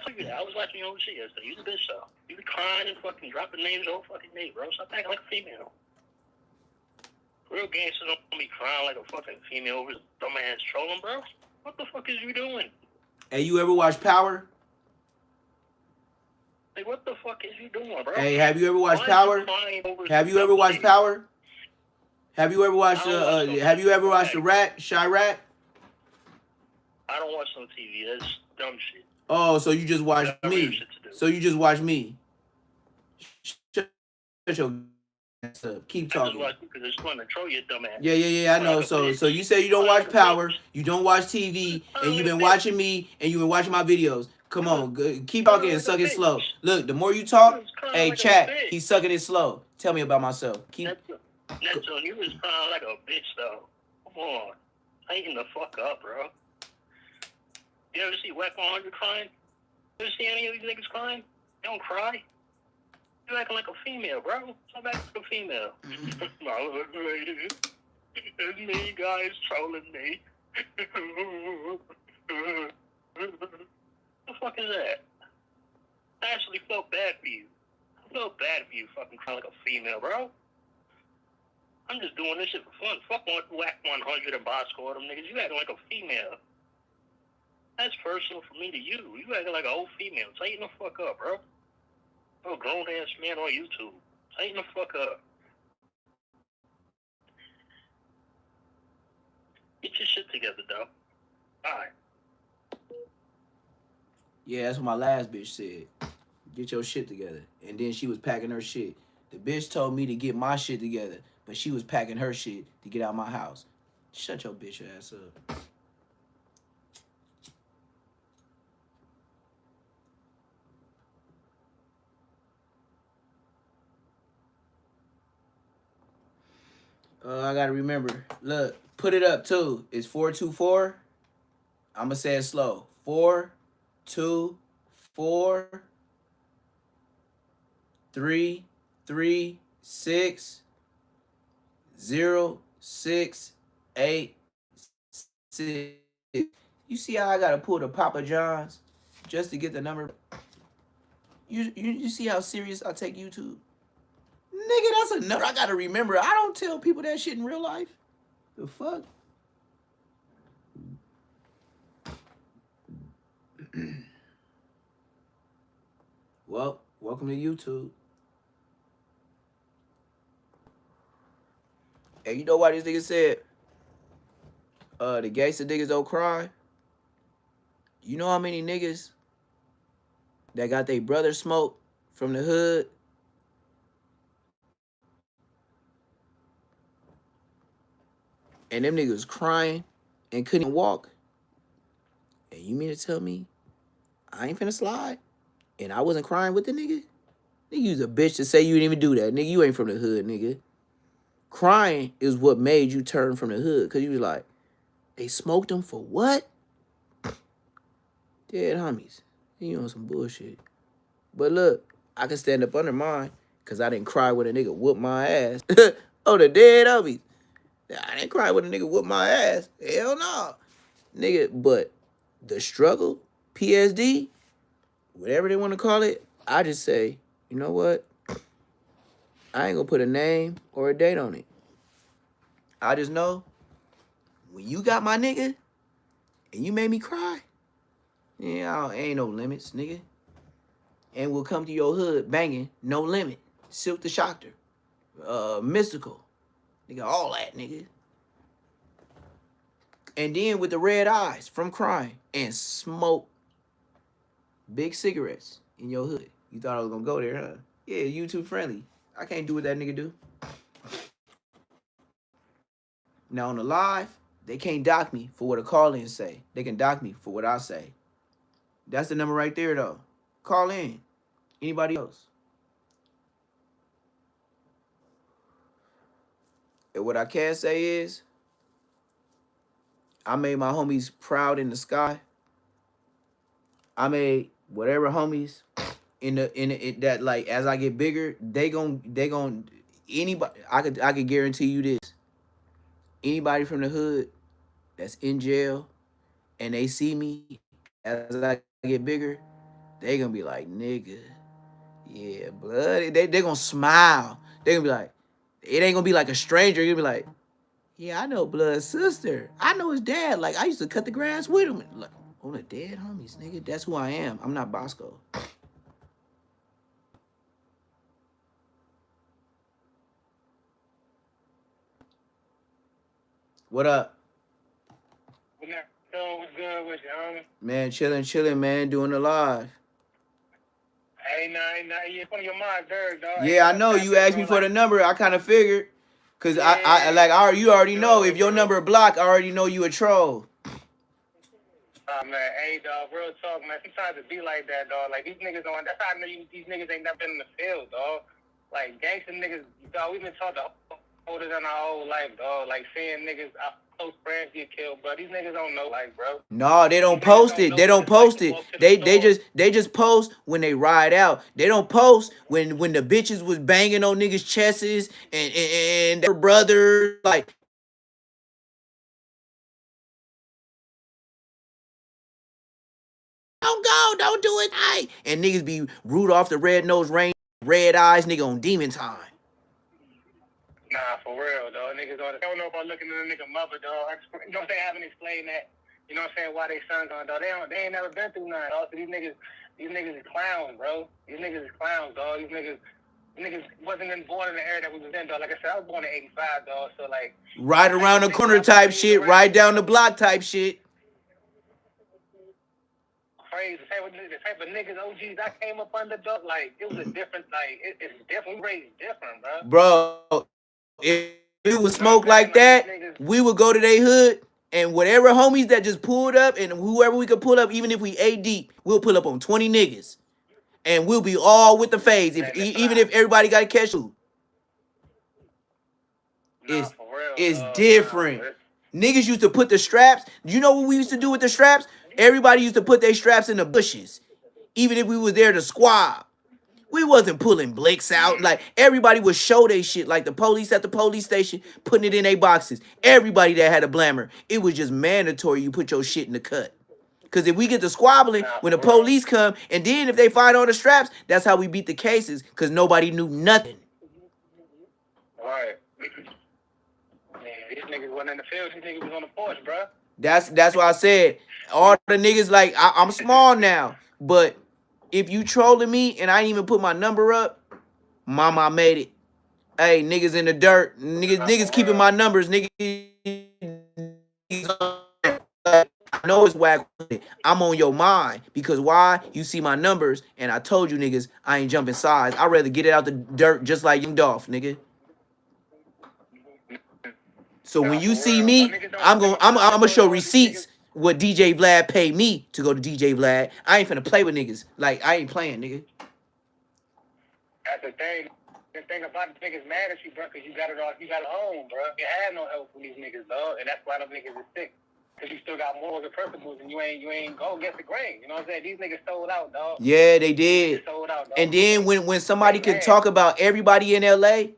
I was watching your own shit yesterday. You the bitch though. You be crying and fucking dropping names all fucking day, bro. Stop acting like a female. Real gangsters don't be crying like a fucking female over dumbass trolling, bro. What the fuck is you doing? Hey, you ever watch Power? Like, what the fuck is you doing, bro? Hey, have you ever watched Power? Have you ever watched Power? Have you ever watched have you ever watched the Rat, Chirac? I don't watch no TV. That's dumb shit. Oh, so you just watch me. So you just watch me. Shut your ass up. Keep talking. I just watch because it's fun to troll your dumb ass. Yeah, I know. So you say you don't watch Power, you don't watch TV, and you've been watching me, and you've been watching my videos. Come on, keep talking and suck it slow. Look, the more you talk, hey, chat, he's sucking it slow. Tell me about myself. Neto, you was crying like a bitch, though. Come on. Tighten the fuck up, bro. You ever see Whack 100 crying? You ever see any of these niggas crying? They don't cry. You acting like a female, bro. Stop acting like a female. It's me, guys, trolling me. What the fuck is that? I actually felt bad for you. I felt bad for you fucking crying like a female, bro. I'm just doing this shit for fun. Fuck Whack 100 and Bosco, them niggas. You acting like a female. That's personal for me to you. You acting like an old female. Tighten the fuck up, bro. I'm a grown-ass man on YouTube. Tighten the fuck up. Get your shit together, though. Alright. Yeah, that's what my last bitch said. Get your shit together. And then she was packing her shit. The bitch told me to get my shit together, but she was packing her shit to get out my house. Shut your bitch ass up. I gotta remember. Look, put it up too. It's 424. I'ma say it slow. 4, 2, 4, 3, 3, 6, 0, 6, 8, 6. You see how I gotta pull the Papa John's just to get the number? You see how serious I take YouTube? Nigga, that's enough. I gotta remember. I don't tell people that shit in real life. The fuck? Well, welcome to YouTube. Hey, you know why this nigga said the gangster niggas don't cry? You know how many niggas that got their brother smoked from the hood? And them niggas crying and couldn't walk. And you mean to tell me I ain't finna slide? And I wasn't crying with the nigga? Nigga, you's a bitch to say you didn't even do that. Nigga, you ain't from the hood, nigga. Crying is what made you turn from the hood. Because you was like, they smoked them for what? Dead homies. You on some bullshit. But look, I can stand up under mine because I didn't cry when a nigga whooped my ass. Oh, the dead homies. I didn't cry when a nigga whooped my ass. Hell no. Nigga, but the struggle, PSD, whatever they want to call it, I just say, you know what? I ain't gonna put a name or a date on it. I just know when you got my nigga and you made me cry, yeah, ain't no limits, nigga. And we'll come to your hood banging, no limit. Silk the Shocker, Mystical, nigga, all that, nigga. And then with the red eyes from crying and smoke big cigarettes in your hood. You thought I was gonna go there, huh? Yeah, YouTube friendly. I can't do what that nigga do. Now on the live, they can't dock me for what a call-in say. They can dock me for what I say. That's the number right there, though. Call in. Anybody else? And what I can say is, I made my homies proud in the sky. I made whatever homies in that, like, as I get bigger, they gon' anybody. I could guarantee you this. Anybody from the hood that's in jail and they see me as I get bigger, they gonna be like, nigga, yeah, blood. They gonna smile. They gonna be like, it ain't gonna be like a stranger. You'll be like, yeah, I know Blood's sister. I know his dad. Like, I used to cut the grass with him. Like, oh, the dead homies, nigga. That's who I am. I'm not Bosco. What up? What's good with you, homie? Man, chilling, man. Doing the live. Ain't nothing. You one of your mind, Dirk, dog. Yeah, I know. You asked me for the number. I kind of figured. Cause you already know. If your number blocked, I already know you a troll. Oh man, hey dog, real talk, man. Sometimes it be like that, dog. Like these niggas on. That's how I know these niggas ain't never been in the field, dog. Like gangster niggas, dog. We've been taught to older than our whole life, dog. Like seeing niggas, our close friends get killed, bro. These niggas don't know, like, bro. No, they don't post it. They don't post it. They just post when they ride out. They don't post when the bitches was banging on niggas' chests and their brothers like. Don't go, don't do it. Aye. And niggas be Rudolph the Red-Nosed Rain, red eyes, nigga on demon time. Nah, for real, dog. Niggas I don't know about looking at a nigga mother, dog. You know what I'm saying? Haven't explained that. You know what I'm saying? Why they sons on, dog. They ain't never been through nothing, dog. So these niggas is clowns, bro. These niggas is clowns, dog. These niggas wasn't born in the era that we was in, dog. Like I said, I was born in '85, dog. So like, right around the corner type shit, right down the block type shit. Crazy. The type of niggas, OGs I came up under, dog, like, it was a different, like, it's different. We raised different, bro. Bro, if we would smoke like that, we would go to their hood, and whatever homies that just pulled up, and whoever we could pull up, even if we A deep, we'll pull up on 20 niggas. And we'll be all with the phase, even if everybody got to catch you. It's different. Niggas used to put the straps. You know what we used to do with the straps? Everybody used to put their straps in the bushes. Even if we was there to squab. We wasn't pulling blicks out. Like, everybody would show they shit. Like the police at the police station, putting it in their boxes. Everybody that had a blammer. It was just mandatory you put your shit in the cut. Because if we get to squabbling, when the police come, and then if they find all the straps, that's how we beat the cases. Because nobody knew nothing. Right. These niggas wasn't in the field. These niggas was on the porch, bro. That's why I said all the niggas like I'm small now, but if you trolling me and I ain't even put my number up, mama, I made it. Hey, niggas in the dirt, niggas keeping my numbers, niggas. I know it's whack. I'm on your mind because why? You see my numbers, and I told you niggas I ain't jumping sides. I'd rather get it out the dirt just like Young Dolph, nigga. So when you see me, I'm gonna show receipts what DJ Vlad paid me to go to DJ Vlad. I ain't finna play with niggas. Like, I ain't playing, nigga. That's the thing. The thing about the niggas mad at you, bro, because you got it all. You got it home, bro. You had no help from these niggas, dog, and that's why them niggas is sick. Because you still got morals and principles, and you ain't go against the grain. You know what I'm saying? These niggas sold out, dog. Yeah, they did. Sold out, dog. And then when somebody can talk about everybody in LA,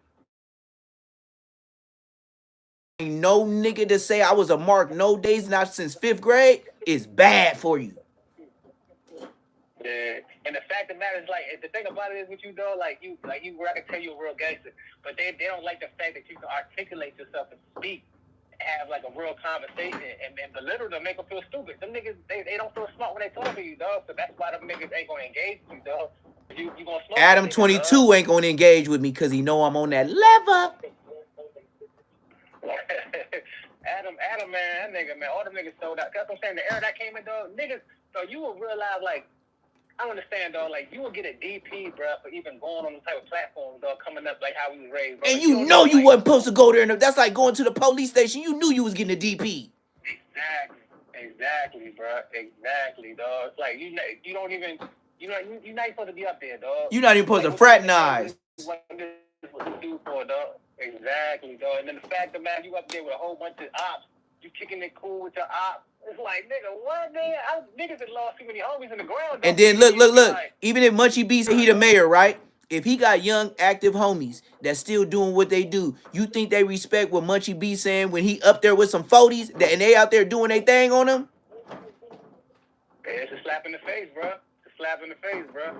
ain't no nigga to say I was a mark no days not since 5th grade is bad for you. Yeah, and the fact of the matter is, like, the thing about it is with you, though, like you, I can tell you a real gangster, but they don't like the fact that you can articulate yourself and speak, have like a real conversation, and belittle them, make them feel stupid. Them niggas, they don't feel smart when they talk to you, dog. So that's why them niggas ain't gonna engage with you, dog. You gonna smoke Adam 22 ain't gonna engage with me because he know I'm on that level. Adam, man, that nigga, man, all the niggas sold out. That's what I'm saying. The era that came in, dog, niggas. So you will realize, like, I understand, dog. Like, you will get a DP, bro, for even going on the type of platform, dog, coming up like how we was raised, bro. And you know you wasn't supposed to go there. And that's like going to the police station. You knew you was getting a DP. Exactly, bro. Exactly, dog. It's like you don't even, you're not supposed to be up there, dog. You're not even supposed to fraternize. What you do for, dog? Exactly, dog. And then the fact that, man, you up there with a whole bunch of ops, you kicking it cool with your ops. It's like, nigga, what, man? Niggas had lost too many homies in the ground. And then look. Even if Munchie B said he the mayor, right? If he got young, active homies that's still doing what they do, you think they respect what Munchie B saying when he up there with some 40s and they out there doing their thing on him? It's a slap in the face, bro. It's a slap in the face, bro.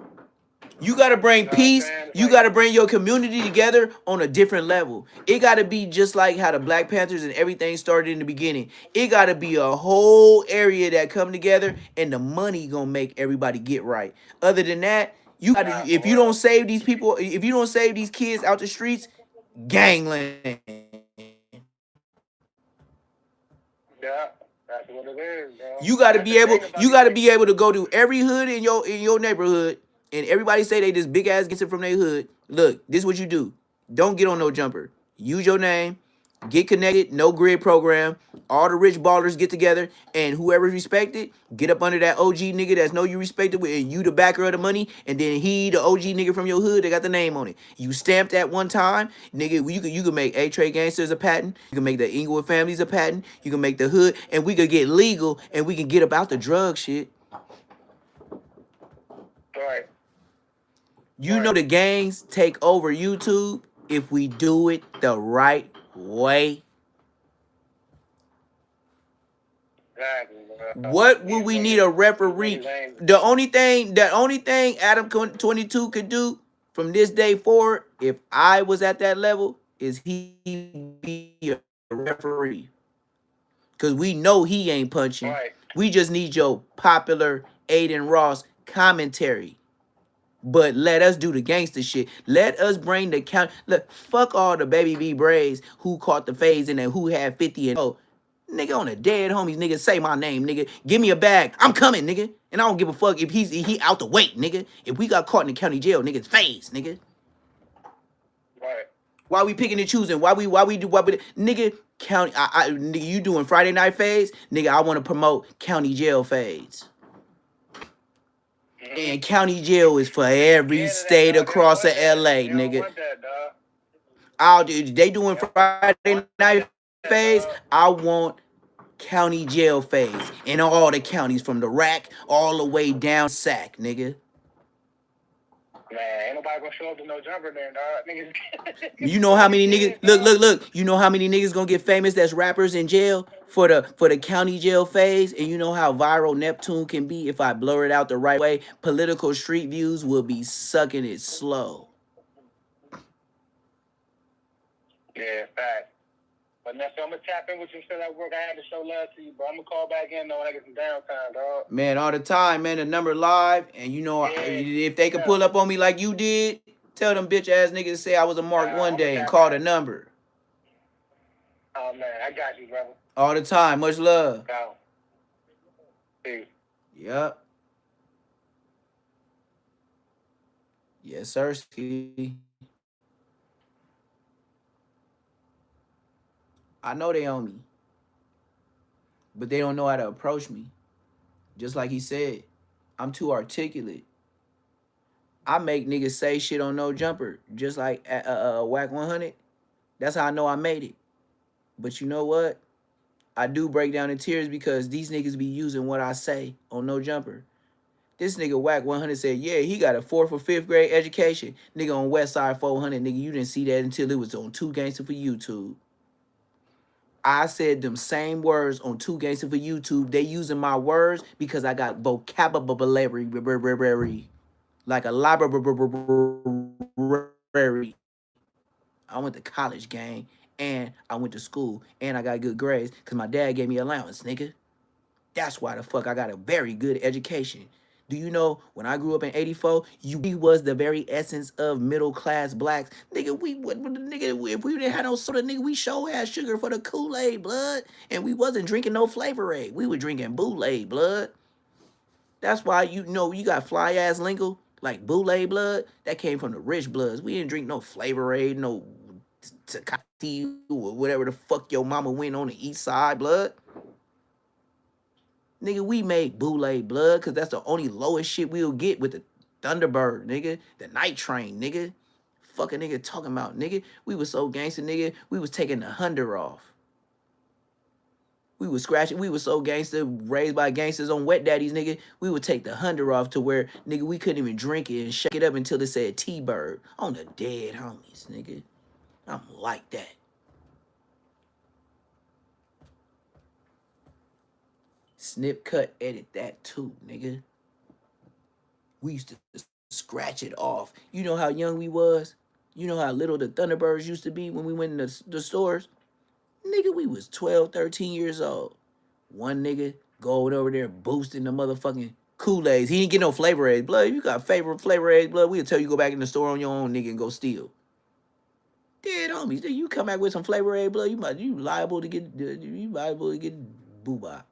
You gotta bring You know what I'm peace. saying? It's You like, gotta bring your community together on a different level. It gotta be just like how the Black Panthers and everything started in the beginning. It gotta be a whole area that come together, and the money gonna make everybody get right. Other than that, you gotta. nah, If for you don't real. save these people, if you don't save these kids out the streets, gangland. Yeah, that's what it is, bro. You got And to that's the be able. thing about You these got to niggas. be able to go to every hood in your neighborhood, and everybody say they this big ass gets it from their hood. Look, this is what you do. Don't get on no jumper. Use your name. Get connected. No grid program. All the rich ballers get together, and whoever's respected, get up under that OG nigga that's know you respected with, and you the backer of the money, and then he the OG nigga from your hood. They got the name on it. You stamped that one time, nigga. You could make A-Trade Gangsters a patent. You can make the Inglewood families a patent. You can make the hood, and we could get legal, and we can get about the drug shit. Right, You know right. the gangs take over YouTube if we do it the right way. Exactly, bro. What will These we need niggas, a these referee? niggas ain't. The only thing Adam 22 could do from this day forward, if I was at that level, is he be a referee. Cause we know he ain't punching. Right. We just need your popular Aiden Ross commentary. But let us do the gangster shit. Let us bring the count. Look, fuck all the baby B Braves who caught the phase and then who had 50 and oh. Nigga on the dead homies, nigga, say my name, nigga. Give me a bag. I'm coming, nigga. And I don't give a fuck if he out the weight, nigga. If we got caught in the county jail, nigga's phase, nigga. Right. Why we picking and choosing? Nigga, county nigga, you doing Friday night phase? Nigga, I want to promote county jail phase. Mm-hmm. And county jail is for They every scared of that, state dog. They don't across the want that. LA, They don't nigga. want that, dog. They doing They don't Friday want night that, phase. dog. I want county jail phase in all the counties from the rack all the way down sack, nigga. Man, ain't nobody gonna show up to no jumper then, dog. Niggas, You know how many niggas scared, dog. look. You know how many niggas gonna get famous that's rappers in jail for the county jail phase, and you know how viral Neptune can be if I blur it out the right way. Political street views will be sucking it slow. Yeah, fact. But now, so I'm gonna tap in with you still at work. I had to show love to you, bro. I'm gonna call back in though when I get some downtime, dog. Man, all the time, man. The number live, and you know Yeah, if they could yeah. pull up on me like you did, tell them bitch ass niggas to say I was a Mark one I'm gonna day and tap call the in. number. Oh man, I got you, brother. All the time. Much love. Go. Peace. Yup. Yes, sir. Ski. I know they own me, but they don't know how to approach me. Just like he said, I'm too articulate. I make niggas say shit on no jumper, just like Whack 100. That's how I know I made it. But you know what? I do break down in tears because these niggas be using what I say on no jumper. This nigga Whack 100 said, yeah, he got a 4th or 5th grade education. Nigga on West Side 400, nigga, you didn't see that until it was on 2 Gangster for YouTube. I said them same words on 2 Gangster for YouTube. They using my words because I got vocabulary, like a library. I went to college, gang, and I went to school, and I got good grades because my dad gave me allowance, nigga. That's why the fuck I got a very good education. Do you know when I grew up in '84, we was the very essence of middle class blacks, nigga. Nigga, if we didn't have no soda, nigga, we sure had sugar for the Kool-Aid, blood, and we wasn't drinking no Flavor Aid. We were drinking Boule, blood. That's why you know you got fly ass lingo like Boule blood. That came from the rich bloods. We didn't drink no Flavor Aid, no Tecate or whatever the fuck your mama went on the east side, blood. Nigga, we made Boule blood because that's the only lowest shit we'll get with the Thunderbird, nigga. The Night Train, nigga. Fucking nigga talking about, nigga. We was so gangster, nigga. We was taking the Hunter off. We was scratching. We was so gangster, raised by gangsters on Wet Daddies, nigga. We would take the Hunter off to where, nigga, we couldn't even drink it and shake it up until it said T-Bird on the dead homies, nigga. I'm like that. Snip, cut, edit that too, nigga. We used to scratch it off. You know how young we was? You know how little the Thunderbirds used to be when we went in the stores? Nigga, we was 12, 13 years old. One nigga going over there boosting the motherfucking Kool-Aids. He didn't get no flavor aids. Blood, if you got favorite flavor aids, blood, we'll tell you go back in the store on your own, nigga, and go steal. Dead homies. You come back with some flavor aid, blood, you liable to get boo-bop.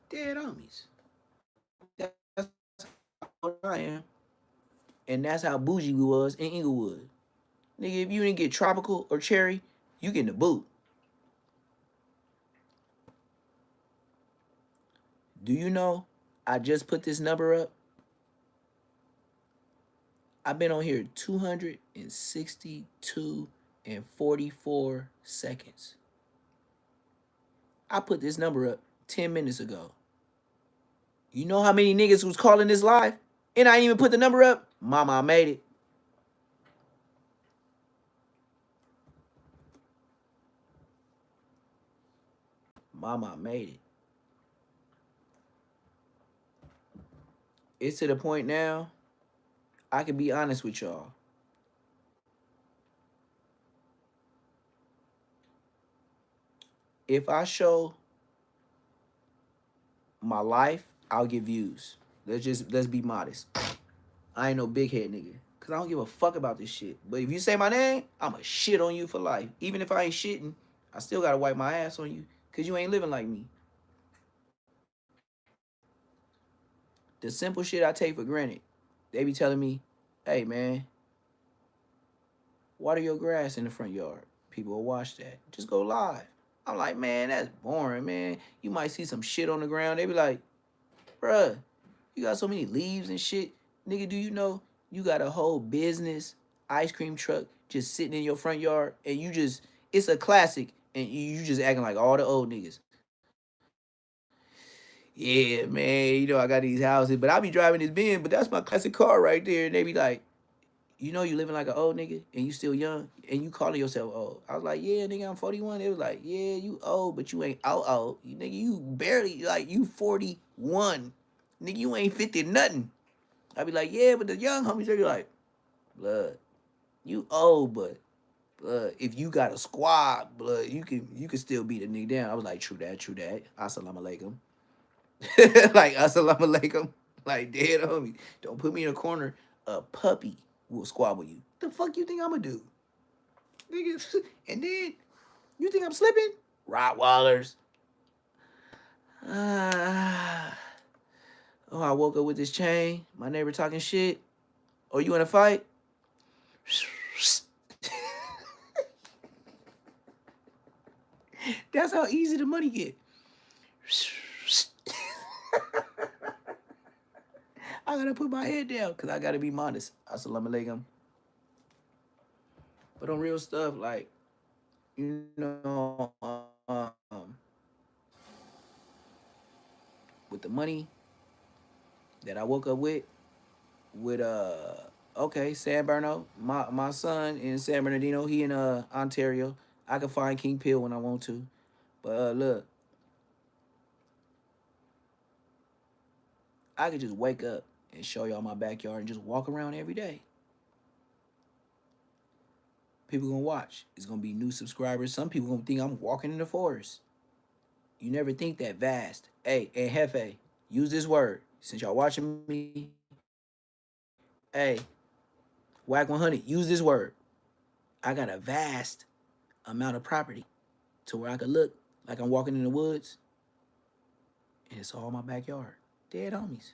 Dead homies. That's how I am. And that's how bougie we was in Inglewood. Nigga, if you didn't get tropical or cherry, you getting the boot. Do you know I just put this number up? I've been on here 262 and 44 seconds. I put this number up 10 minutes ago. You know how many niggas was calling this live? And I didn't even put the number up? Mama, I made it. Mama, I made it. It's to the point now, I can be honest with y'all. If I show my life, I'll get views. Let's be modest. I ain't no big head nigga. Cause I don't give a fuck about this shit. But if you say my name, I'ma shit on you for life. Even if I ain't shitting, I still gotta wipe my ass on you. Cause you ain't living like me. The simple shit I take for granted. They be telling me, hey man, water your grass in the front yard. People will watch that. Just go live. I'm like, man, that's boring, man. You might see some shit on the ground. They be like, bruh, you got so many leaves and shit. Nigga, do you know you got a whole business ice cream truck just sitting in your front yard and it's a classic and you just acting like all the old niggas. Yeah, man, I got these houses, but I be driving this Benz, but that's my classic car right there. And they be like, you living like an old nigga and you still young and you calling yourself old. I was like, yeah, nigga, I'm 41. It was like, yeah, you old, but you ain't out old. Nigga, you barely, like, you 41. Nigga, you ain't 50 nothing. I be like, yeah, but the young homies, they be like, blood, you old, but blood, if you got a squad, blood, you can still beat a nigga down. I was like, true that. Assalamu alaikum. Like, assalamu alaikum. Like, dead homie. Don't put me in a corner. A puppy will squabble you. The fuck you think I'm gonna do? Nigga, and then, you think I'm slipping? Rottweilers. Oh, I woke up with this chain. My neighbor talking shit. Oh, you in a fight? That's how easy the money get. I gotta put my head down because I gotta be modest. Assalamu alaikum. But on real stuff, like, with the money that I woke up with okay, San Bernardino, my son in San Bernardino, he in Ontario. I can find King Pill when I want to. But look, I could just wake up and show y'all my backyard and just walk around every day. People gonna watch. It's gonna be new subscribers. Some people gonna think I'm walking in the forest. You never think that vast. Hey, and Hefe, use this word. Since y'all watching me, hey, Whack 100, use this word. I got a vast amount of property to where I could look like I'm walking in the woods, and it's all my backyard. Dead homies.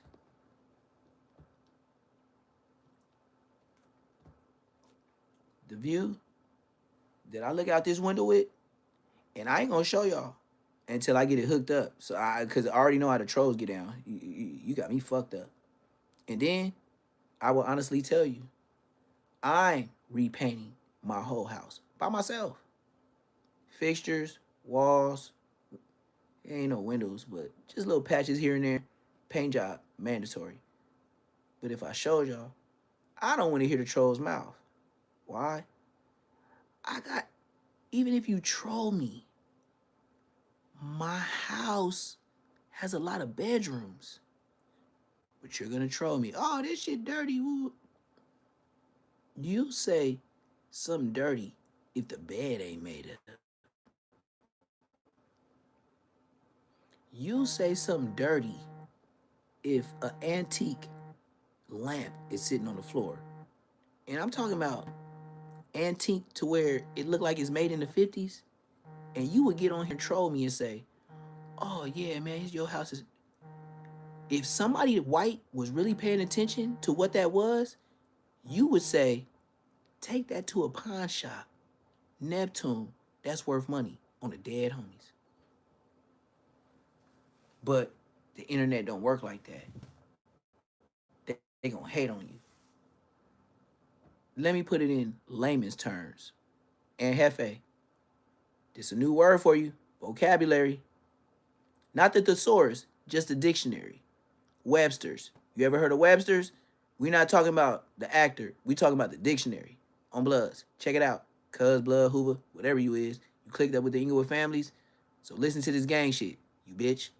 The view that I look out this window with, and I ain't gonna show y'all until I get it hooked up. Cause I already know how the trolls get down. You got me fucked up. And then I will honestly tell you, I'm repainting my whole house by myself. Fixtures, walls, ain't no windows, but just little patches here and there. Paint job, mandatory. But if I showed y'all, I don't want to hear the troll's mouth. Why? Even if you troll me, my house has a lot of bedrooms. But you're gonna troll me. Oh, this shit dirty. Woo. You say something dirty if the bed ain't made up. You say something dirty if an antique lamp is sitting on the floor. And I'm talking about antique to where it looked like it's made in the 50s. And you would get on here and troll me and say, oh yeah, man, your house is. If somebody white was really paying attention to what that was, you would say, take that to a pawn shop. Neptune, that's worth money on the dead homies. But the internet don't work like that. They gonna hate on you. Let me put it in layman's terms. And Hefe, this a new word for you. Vocabulary. Not the thesaurus, just the dictionary. Webster's. You ever heard of Webster's? We're not talking about the actor. We talking about the dictionary. On Bloods. Check it out. Cuz, Blood, Hoover, whatever you is. You clicked up with the Inglewood families. So listen to this gang shit, you bitch.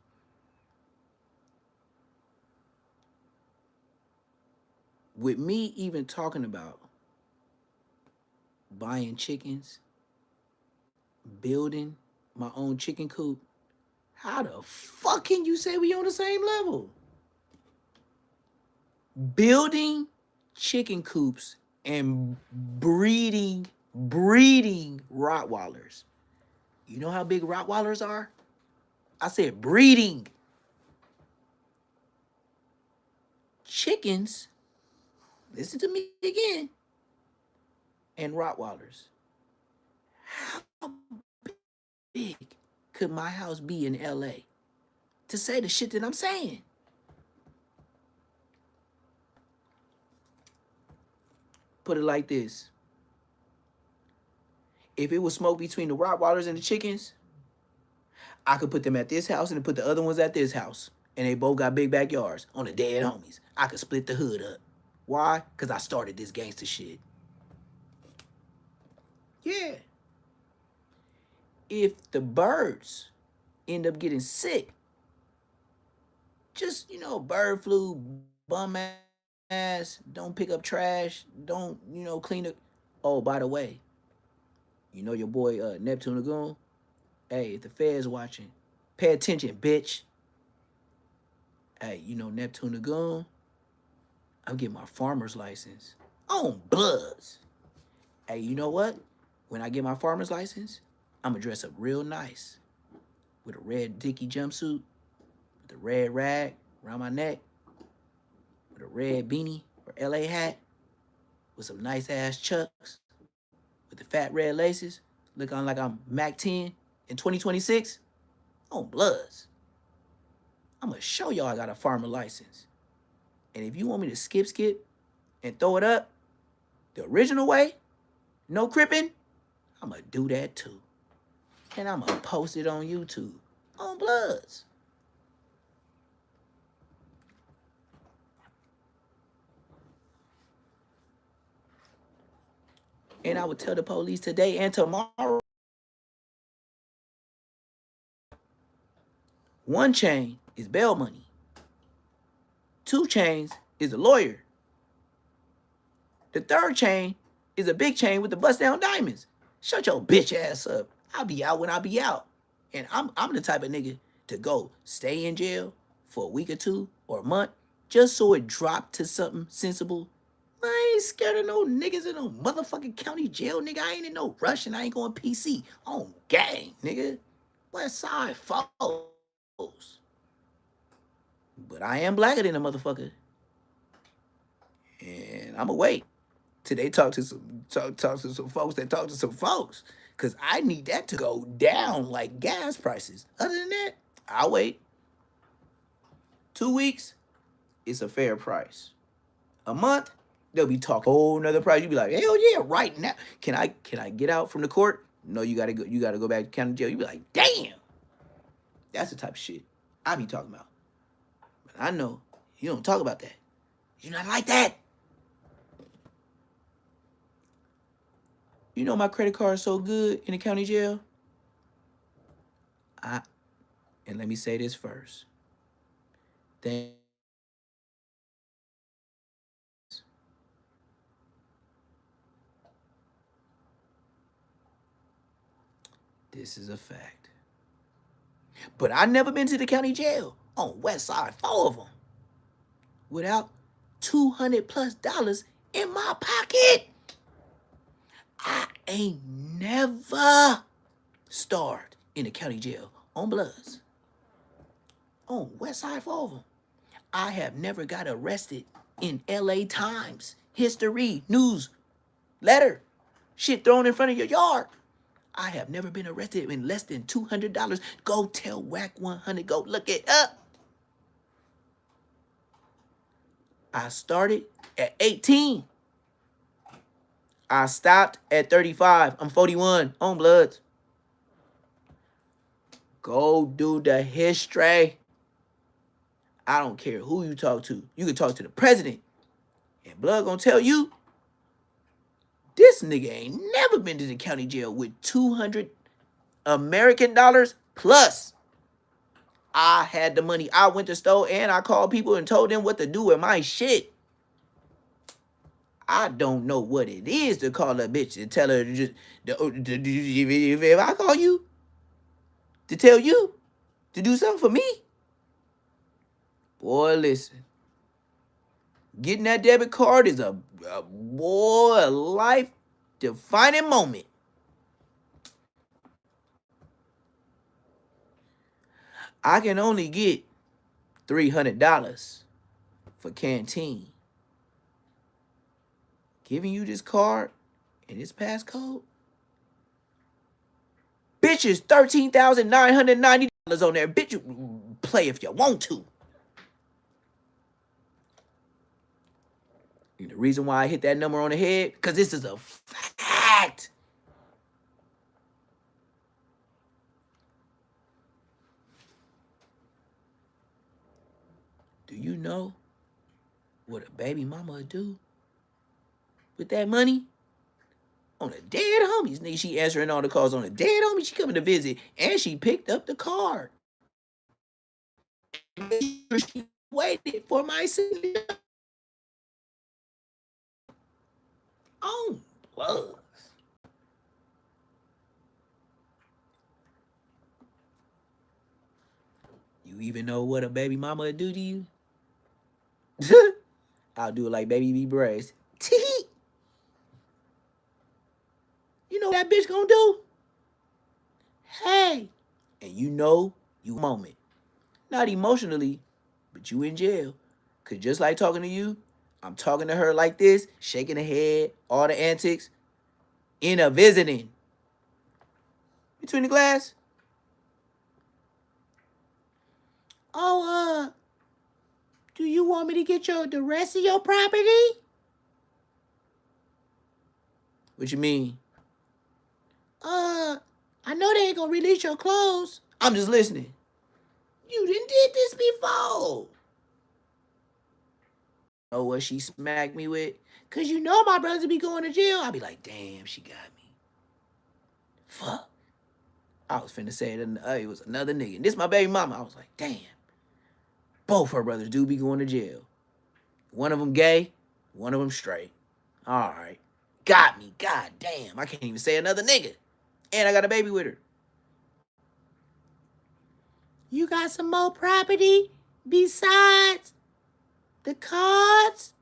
With me even talking about buying chickens, building my own chicken coop, how the fuck can you say we on the same level? Building chicken coops and breeding Rottweilers. You know how big Rottweilers are? I said breeding. Chickens, listen to me again, and Rottweilers. How big could my house be in LA to say the shit that I'm saying? Put it like this. If it was smoke between the Rottweilers and the chickens, I could put them at this house and put the other ones at this house. And they both got big backyards on the dead homies. I could split the hood up. Why? Because I started this gangster shit. Yeah. If the birds end up getting sick, just, bird flu, bum ass, don't pick up trash, don't, clean it. Oh, by the way, your boy Neptune Lagoon? Hey, if the feds watching, pay attention, bitch. Hey, Neptune Lagoon? I'm getting my farmer's license on Bloods. Hey, you know what? When I get my farmer's license, I'm gonna dress up real nice with a red dicky jumpsuit, with a red rag around my neck, with a red beanie or LA hat, with some nice ass chucks, with the fat red laces, looking like I'm Mac 10 in 2026 on Bloods. I'm gonna show y'all I got a farmer license. And if you want me to skip and throw it up the original way, no cripping, I'm gonna do that too. And I'm gonna post it on YouTube on Bloods. And I would tell the police today and tomorrow. One chain is bail money. 2 chains is a lawyer. The 3rd chain is a big chain with the bust down diamonds. Shut your bitch ass up. I'll be out when I be out. And I'm the type of nigga to go stay in jail for a week or 2 or a month just so it dropped to something sensible. I ain't scared of no niggas in no motherfucking county jail, nigga. I ain't in no rush and I ain't going PC. On gang, nigga. West side foes. But I am blacker than a motherfucker. And I'ma wait till they talk to some folks that talk to some folks. Cause I need that to go down like gas prices. Other than that, I'll wait. 2 weeks, it's a fair price. A month, they'll be talking a whole nother price. You be like, hell yeah, right now. Can I get out from the court? No, you gotta go back to county jail. You be like, damn. That's the type of shit I be talking about. But I know you don't talk about that. You're not like that. You know my credit card is so good in the county jail? And let me say this first. things. This is a fact. But I never been to the county jail on West Side, 4 of them, without $200+ in my pocket. I ain't never starved in the county jail on Bloods. On West Side, 4 of them. I have never got arrested in LA Times history, news, letter, shit thrown in front of your yard. I have never been arrested in less than $200. Go tell WAC 100. Go look it up. I started at 18. I stopped at 35. I'm 41 on Bloods. Go do the history. I don't care who you talk to. You can talk to the president. And Blood gonna tell you, this nigga ain't never been to the county jail with 200 American dollars plus. I had the money. I went to store and I called people and told them what to do with my shit. I don't know what it is to call a bitch and tell her to just, if I call you to tell you to do something for me, boy, listen. Getting that debit card is a boy, a life-defining moment. I can only get $300 for canteen. Giving you this card and this passcode, bitch, is $13,990 on there. Bitch, you play if you want to. And the reason why I hit that number on the head, because this is a fact. Do you know what a baby mama would do with that money? On a dead homies. She answering all the calls on a dead homie. She coming to visit, and she picked up the card. She waited for my signature on Bloods. You even know what a baby mama would do to you? I'll do it like Baby B Brace. Tee. You know what that bitch gonna do? Hey. And you know you moment. Not emotionally, but you in jail. Cause just like talking to you, I'm talking to her like this, shaking her head, all the antics, in a visiting. Between the glass. Oh, do you want me to get the rest of your property? What you mean? I know they ain't gonna release your clothes. I'm just listening. You didn't did this before. Know what she smacked me with? Cause you know my brother be going to jail. I be like, damn, she got me. Fuck. I was finna say it was another nigga. And this my baby mama. I was like, damn. Both her brothers do be going to jail. One of them gay, one of them straight. All right. Got me. God damn. I can't even say another nigga. And I got a baby with her. You got some more property besides the cards,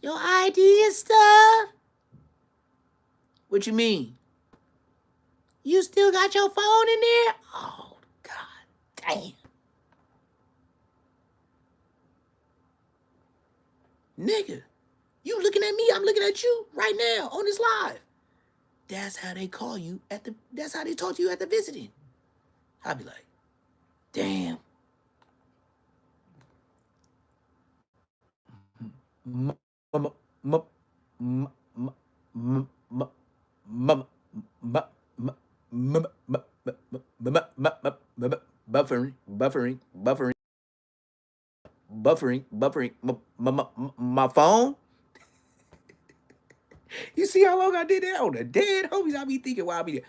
your ID and stuff? What you mean? You still got your phone in there? Oh, God damn. Nigga, you looking at me, I'm looking at you right now on this live. That's how they call you that's how they talk to you at the visiting. I'd be like, damn. Buffering. My phone. You see how long I did that on the dead homies? I be thinking while I be there.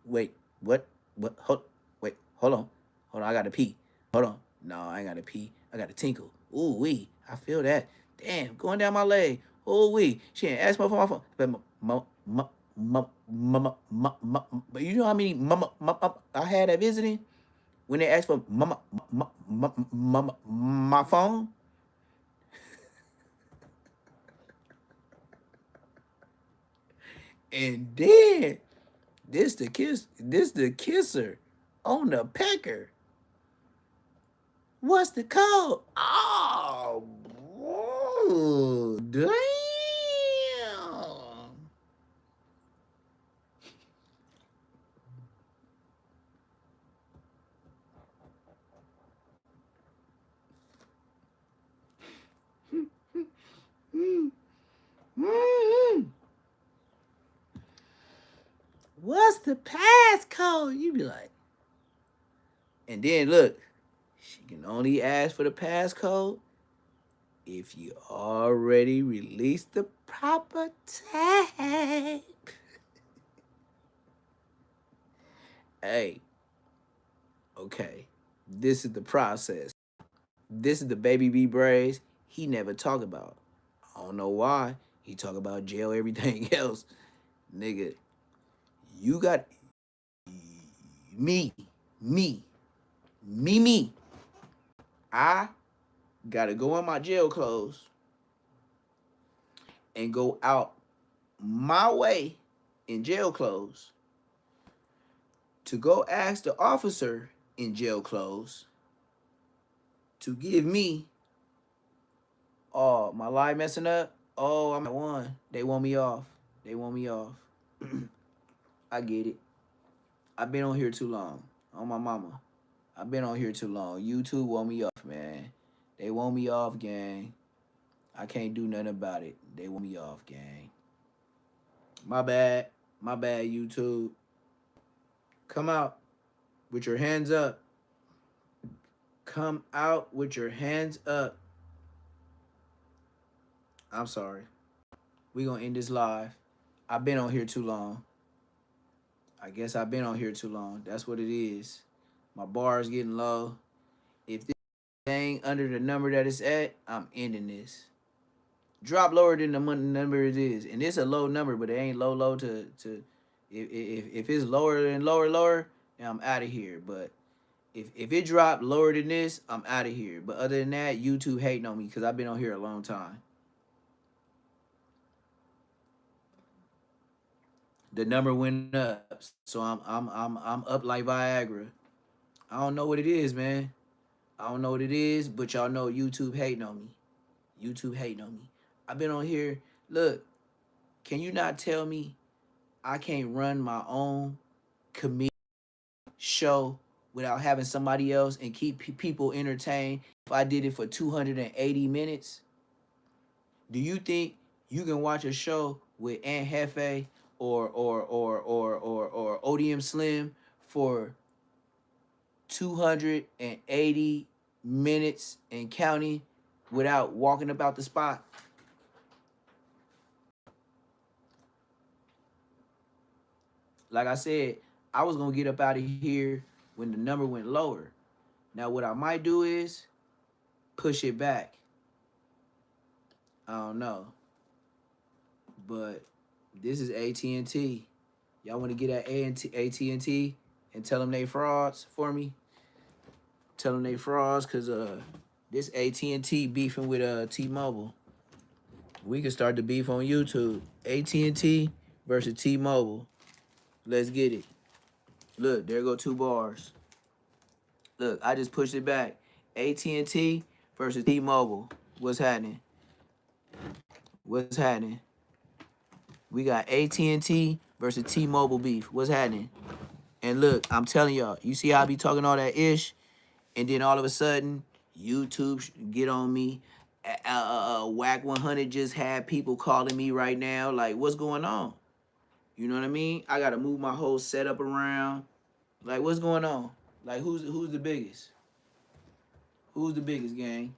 Wait. What? What? Hold. Wait. Hold on. Hold on. I gotta pee. Hold on. No, I ain't gotta pee. I gotta tinkle. Ooh wee. I feel that. Damn, going down my leg. Ooh wee. She ain't asked me for my phone. But but you know how many mama I had at visiting when they asked for my phone. And then this the kisser on the pecker. What's the code? Oh, damn. Mhm. What's the passcode? You be like, and then look, she can only ask for the passcode if you already released the proper tag. Hey, okay, this is the process. This is the baby B braids he never talk about. I don't know why. He talk about jail, everything else. Nigga, you got me, me, me. I gotta go in my jail clothes and go out my way in jail clothes to go ask the officer in jail clothes to give me, oh, my life messing up. Oh, I'm at one. They want me off. They want me off. I get it. I've been on here too long. On my mama. I've been on here too long. YouTube want me off, man. They want me off, gang. I can't do nothing about it. They want me off, gang. My bad. My bad, YouTube. Come out with your hands up. Come out with your hands up. I'm sorry. We gonna end this live. I've been on here too long. I guess I've been on here too long. That's what it is. My bar is getting low. If this ain't under the number that it's at, I'm ending this. Drop lower than the number it is, and it's a low number, but it ain't low to. If it's lower than lower, then I'm out of here. But if it dropped lower than this, I'm out of here. But other than that, YouTube hating on me because I've been on here a long time. The number went up, so I'm up like Viagra. I don't know what it is, man. I don't know what it is, but y'all know YouTube hating on me. YouTube hating on me. I've been on here. Look, can you not tell me I can't run my own comedic show without having somebody else and keep people entertained if I did it for 280 minutes? Do you think you can watch a show with Aunt Hefe or ODM Slim for 280 minutes and counting without walking about the spot? Like I said, I was gonna get up out of here when the number went lower. Now what I might do is push it back. I don't know. But this is AT&T. Y'all want to get at AT&T and tell them they frauds for me? Tell them they frauds because this AT&T beefing with T-Mobile. We can start the beef on YouTube. AT&T versus T-Mobile. Let's get it. Look, there go 2 bars. Look, I just pushed it back. AT&T versus T-Mobile. What's happening? What's happening? We got AT&T versus T-Mobile beef. What's happening? And look, I'm telling y'all, you see how I be talking all that ish, and then all of a sudden, YouTube get on me. Whack 100 just had people calling me right now. Like, what's going on? You know what I mean? I gotta move my whole setup around. Like, what's going on? Like, who's the biggest? Who's the biggest, gang?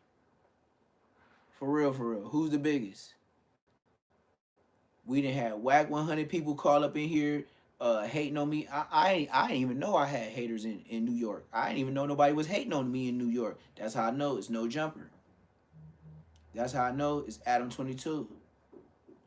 For real, for real. Who's the biggest? We done had Whack 100 people call up in here hating on me. I didn't even know I had haters in New York. I didn't even know nobody was hating on me in New York. That's how I know it's no jumper. That's how I know it's Adam 22.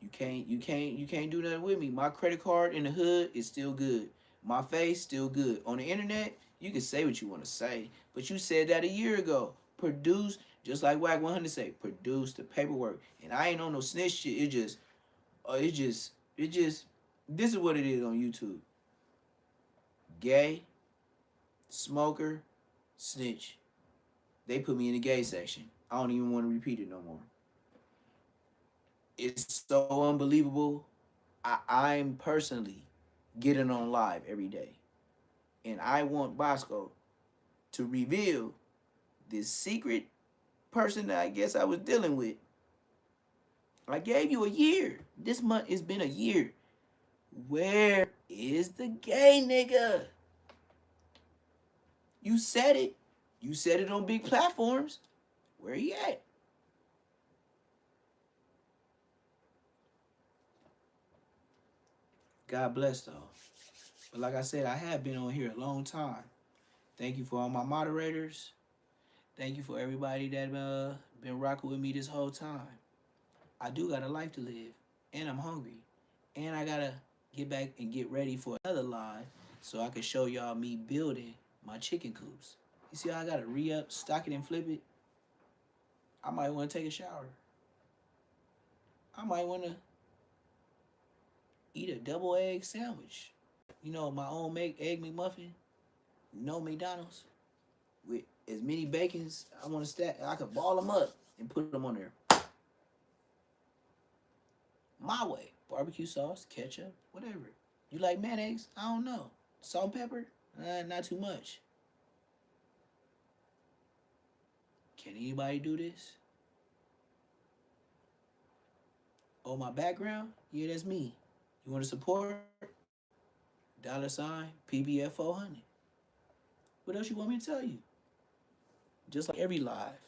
You can't do nothing with me. My credit card in the hood is still good. My face still good. On the internet, you can say what you want to say, but you said that a year ago. Produce, just like Whack 100 say, produce the paperwork. And I ain't on no snitch shit. It just this is what it is on YouTube. Gay, smoker, snitch. They put me in the gay section. I don't even want to repeat it no more. It's so unbelievable. I'm personally getting on live every day. And I want Bosco to reveal this secret person that I guess I was dealing with. I gave you a year. This month it's been a year. Where is the gay nigga? You said it. You said it on big platforms. Where he at? God bless though. But like I said, I have been on here a long time. Thank you for all my moderators. Thank you for everybody that been rocking with me this whole time. I do got a life to live, and I'm hungry, and I gotta get back and get ready for another live so I can show y'all me building my chicken coops. You see how I gotta re-up, stock it, and flip it? I might want to take a shower. I might want to eat a double egg sandwich. You know, my own make egg McMuffin, no McDonald's, with as many bacons I want to stack. I could ball them up and put them on there. My way. Barbecue sauce, ketchup, whatever. You like mayonnaise? I don't know. Salt and pepper? Not too much. Can anybody do this? Oh, my background? Yeah, that's me. You want to support? $ PBF 400. What else you want me to tell you? Just like every live,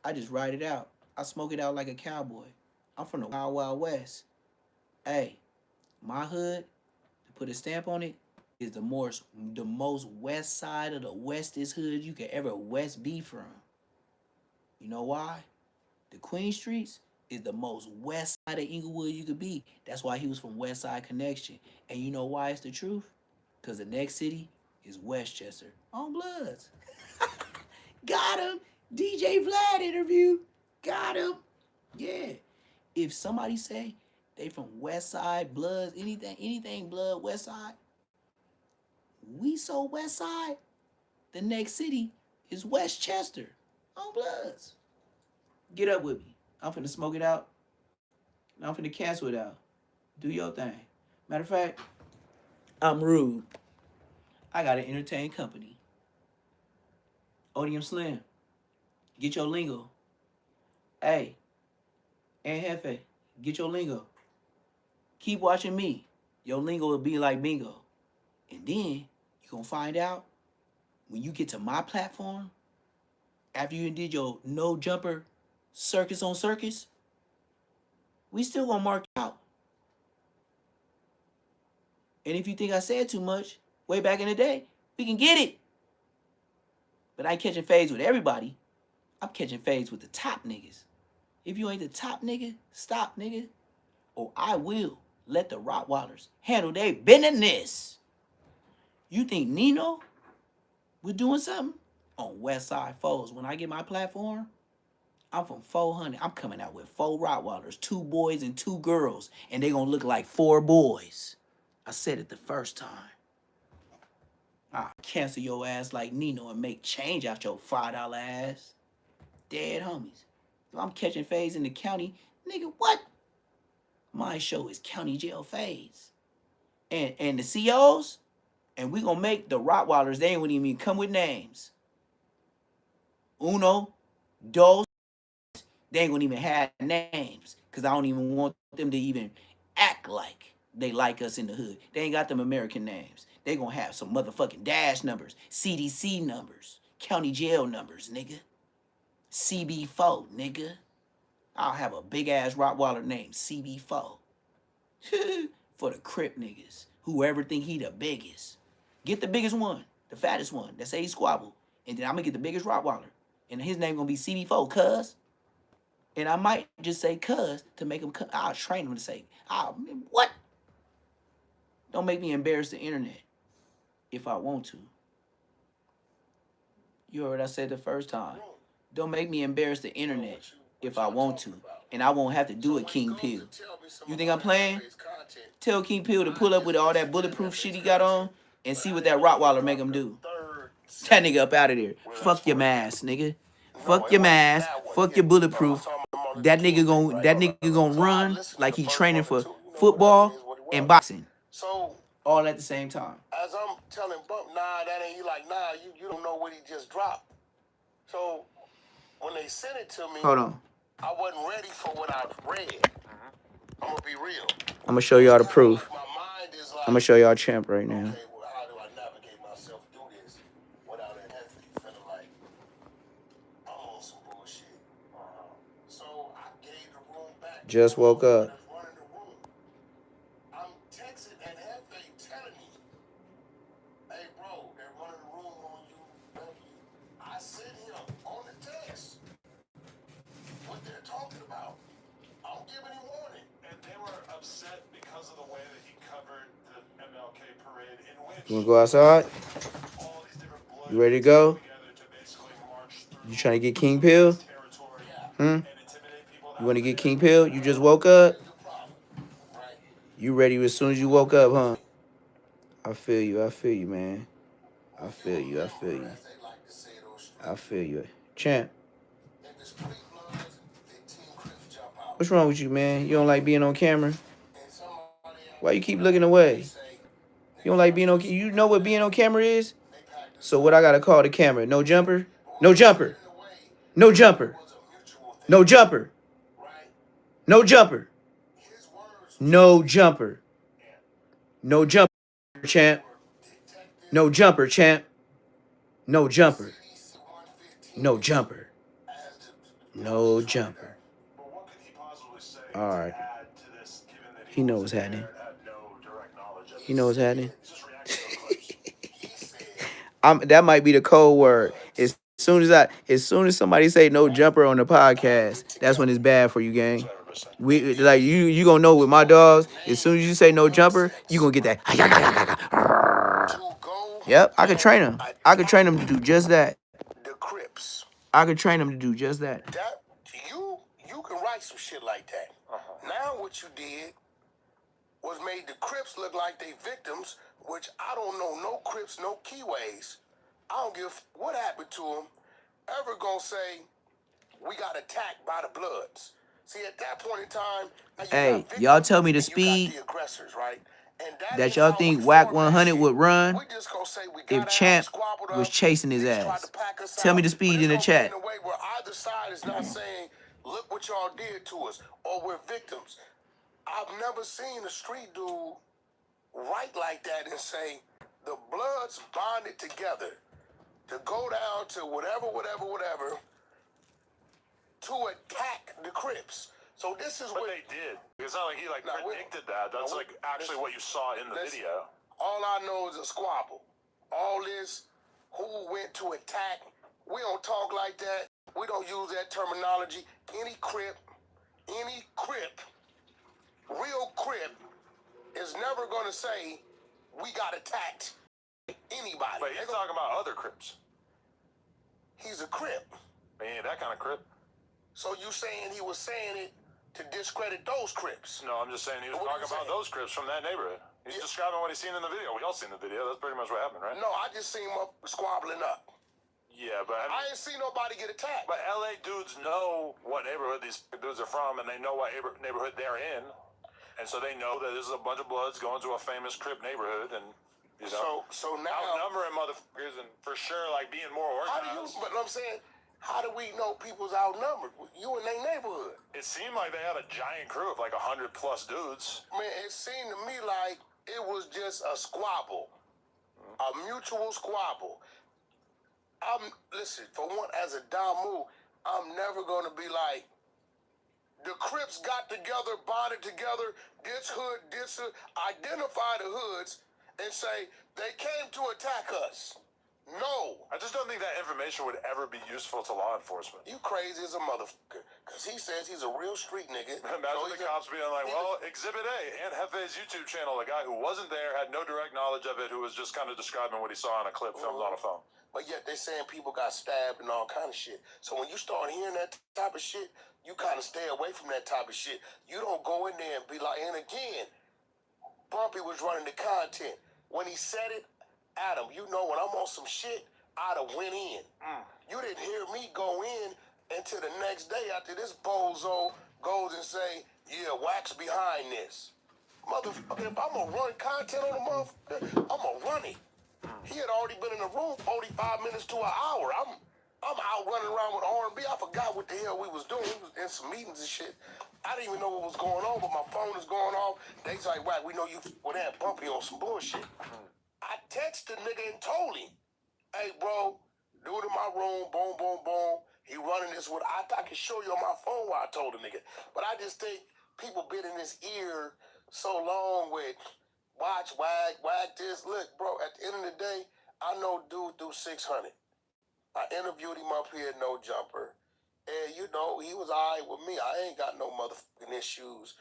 I just ride it out. I smoke it out like a cowboy. I'm from the Wild Wild West. Hey, my hood, to put a stamp on it, is the most west side of the westest hood you could ever west be from. You know why? The Queen Streets is the most west side of Inglewood you could be. That's why he was from West Side Connection. And you know why it's the truth? Because the next city is Westchester. On Bloods. Got him. DJ Vlad interview. Got him. Yeah. If somebody say they from West Side, Bloods, anything Blood, West Side, we so West Side, the next city is Westchester. On Bloods. Get up with me. I'm finna smoke it out. I'm finna cancel it out. Do your thing. Matter of fact, I'm rude. I gotta entertain company. Odium Slim, get your lingo. Hey, and Hefe, get your lingo. Keep watching me. Your lingo will be like bingo. And then you're gonna find out when you get to my platform, after you did your no jumper circus on circus, we still gonna mark you out. And if you think I said too much, way back in the day, we can get it. But I ain't catching fades with everybody. I'm catching fades with the top niggas. If you ain't the top nigga, stop nigga. Or I will let the Rottweilers handle their business. You think Nino was doing something? On West Side Foes, when I get my platform, I'm from 400. I'm coming out with 4 Rottweilers, 2 boys and 2 girls, and they gonna look like 4 boys. I said it the first time. I'll cancel your ass like Nino and make change out your $5 ass. Dead homies. If I'm catching fades in the county, nigga, what? My show is County Jail Fades. And the COs, and we gonna make the Rottweilers, they ain't even come with names. Uno, dos, they ain't gonna even have names. Cause I don't even want them to even act like they like us in the hood. They ain't got them American names. They gonna have some motherfucking dash numbers, CDC numbers, county jail numbers, nigga. CB4, nigga. I'll have a big ass Rottweiler named CB4. for the Crip niggas. Whoever think he the biggest. Get the biggest one, the fattest one that say he squabble. And then I'm gonna get the biggest Rottweiler. And his name gonna be CB4, cuz. And I might just say cuz to make him, I'll train him to say, what? Don't make me embarrass the internet if I want to. You heard what I said the first time. Don't make me embarrass the internet if I want to. And I won't have to do it, King Pill. You think I'm playing? Tell King Pill to pull up with all that bulletproof shit he got on and see what that Rottweiler make him do. That nigga up out of there. Fuck your mask, nigga. Fuck your mask. Fuck your bulletproof. That nigga gonna run like he training for football and boxing. So all at the same time. As I'm telling Bump, nah, that ain't, he like, nah, you don't know what he just dropped. So when they sent it to me, hold on, I wasn't ready for what I read. I'm gonna be real. I'm gonna show y'all the proof. My mind is like, I'm gonna show y'all Champ right now. Okay, well, how do I navigate myself through this without an athlete feeling like I'm on some bullshit? So I gave the room back. Just woke up. I'm texting and Hefe telling me, hey bro, they're running the room on you. I sent him on the text what they're talking about. I'm giving him warning. And they were upset because of the way that he covered the MLK parade in which You wanna go outside? all these different bloods You ready to go? together to basically march through You trying to get King Pill? territory Hmm? and intimidate people. You wanna get King Pill? You just woke up? You ready as soon as you woke up, huh? I feel you, man. I feel you. I feel you. Champ. What's wrong with you, man? You don't like being on camera? Why you keep looking away? You don't like being on, you know what being on camera is? So what I gotta call the camera? No jumper? No jumper. No jumper. No jumper. No jumper. No jumper. No jumper, champ. No jumper, champ. No jumper. No jumper. No jumper. All right. He knows what's happening. He knows what's happening. That might be the code word. As soon as somebody say no jumper on the podcast, that's when it's bad for you, gang. We like you gonna know with my dogs. As soon as you say no jumper, you gonna get that. Yep, I could train him. I could train him to do just that. The Crips. I could train him to do just that. That you can write some shit like that. Now what you did was made the Crips look like they victims, which I don't know no Crips, no Keyways. I don't give what happened to them. Ever gonna say we got attacked by the Bloods? See, at that point in time, hey, y'all tell me the speed the aggressors, right? And that y'all think Whack 100 would run if Champ was chasing his ass. Tell me the speed in the chat. In a way where either side is not saying, look what y'all did to us, or we're victims. I've never seen a street dude write like that and say, the Bloods bonded together to go down to whatever, to attack the Crips. So this is what what they did. It's not like he predicted that. That's actually what you saw in the video. All I know is a squabble. All this, who went to attack, we don't talk like that. We don't use that terminology. Any Crip, real Crip, is never going to say, we got attacked. Anybody. But he's talking about other Crips. He's a Crip. He ain't that kind of Crip. So you saying he was saying it to discredit those Crips? No, I'm just saying he was talking about those Crips from that neighborhood. He's describing what he's seen in the video. We all seen the video. That's pretty much what happened, right? No, I just seen him up squabbling up. Yeah, but I ain't seen nobody get attacked. But LA dudes know what neighborhood these dudes are from, and they know what neighborhood they're in, and so they know that this is a bunch of Bloods going to a famous Crip neighborhood, and you know, so now outnumbering motherfuckers, and for sure, like being more organized. But I'm saying, how do we know people's outnumbered? You in their neighborhood. It seemed like they had a giant crew of like 100+ dudes. Man, it seemed to me like it was just a squabble, a mutual squabble. Listen, for one, as a Damu, I'm never gonna be like, The Crips got together, bonded together, this hood, identify the hoods, and say, they came to attack us. No. I just don't think that information would ever be useful to law enforcement. You crazy as a motherfucker. Because he says he's a real street nigga. Imagine the cops being like, well, Exhibit A, Aunt Hefe's YouTube channel, a guy who wasn't there, had no direct knowledge of it, who was just kind of describing what he saw on a clip filmed on a phone. But yet they saying people got stabbed and all kind of shit. So when you start hearing that type of shit, you kind of stay away from that type of shit. You don't go in there and be like, and again, Bumpy was running the content. When he said it, Adam, you know when I'm on some shit, I'd have went in. You didn't hear me go in until the next day after this bozo goes and say, yeah, Wax behind this. Motherfucker, if I'm gonna run content on a motherfucker, I'm gonna run it. He had already been in the room 45 minutes to an hour. I'm out running around with R&B. I forgot what the hell we was doing. We was in some meetings and shit. I didn't even know what was going on, but my phone is going off. They's like, Wax, we know you with that Bumpy on some bullshit. I texted the nigga and told him, hey, bro, do it in my room, boom, boom, boom. He running this with, I can show you on my phone why I told the nigga. But I just think people been in his ear so long with watch, wag this. Look, bro, at the end of the day, I know dude do 600. I interviewed him up here, no jumper. And, you know, he was all right with me. I ain't got no motherfucking issues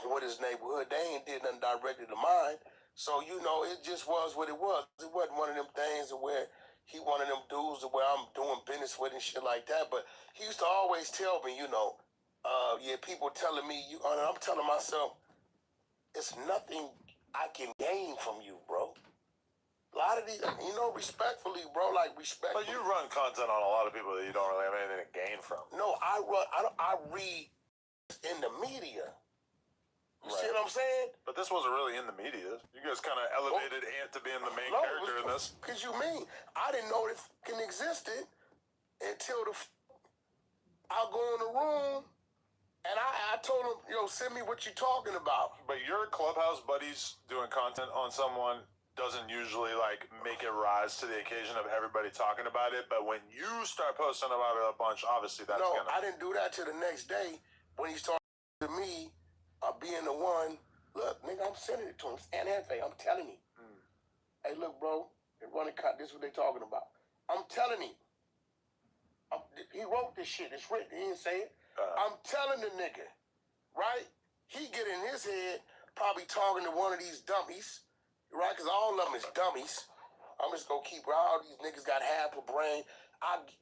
with his neighborhood. They ain't did nothing directly to mine. So, you know, it just was what it was. It wasn't one of them things where he one of them dudes where I'm doing business with and shit like that. But he used to always tell me, you know, yeah, people telling me, and I'm telling myself, it's nothing I can gain from you, bro. A lot of these, you know, respectfully, bro, like respect. But you run content on a lot of people that you don't really have anything to gain from. No, I read in the media. You see what I'm saying? But this wasn't really in the media. You guys kind of elevated Ant to being the main character in this. Because you mean, I didn't know it fucking existed until I'll go in the room and I told him, yo, send me what you're talking about. But your Clubhouse buddies doing content on someone doesn't usually like make it rise to the occasion of everybody talking about it. But when you start posting about it a bunch, obviously that's gonna. I didn't do that till the next day when he started to me. Being the one, look, nigga, I'm sending it to him. Aunt Hefe, I'm telling him. Hey, look, bro, they running cut. This is what they talking about. I'm telling him. He wrote this shit. It's written. He didn't say it. I'm telling the nigga, right? He get in his head, probably talking to one of these dummies, right? Because all of them is dummies. I'm just gonna keep all these niggas got half a brain.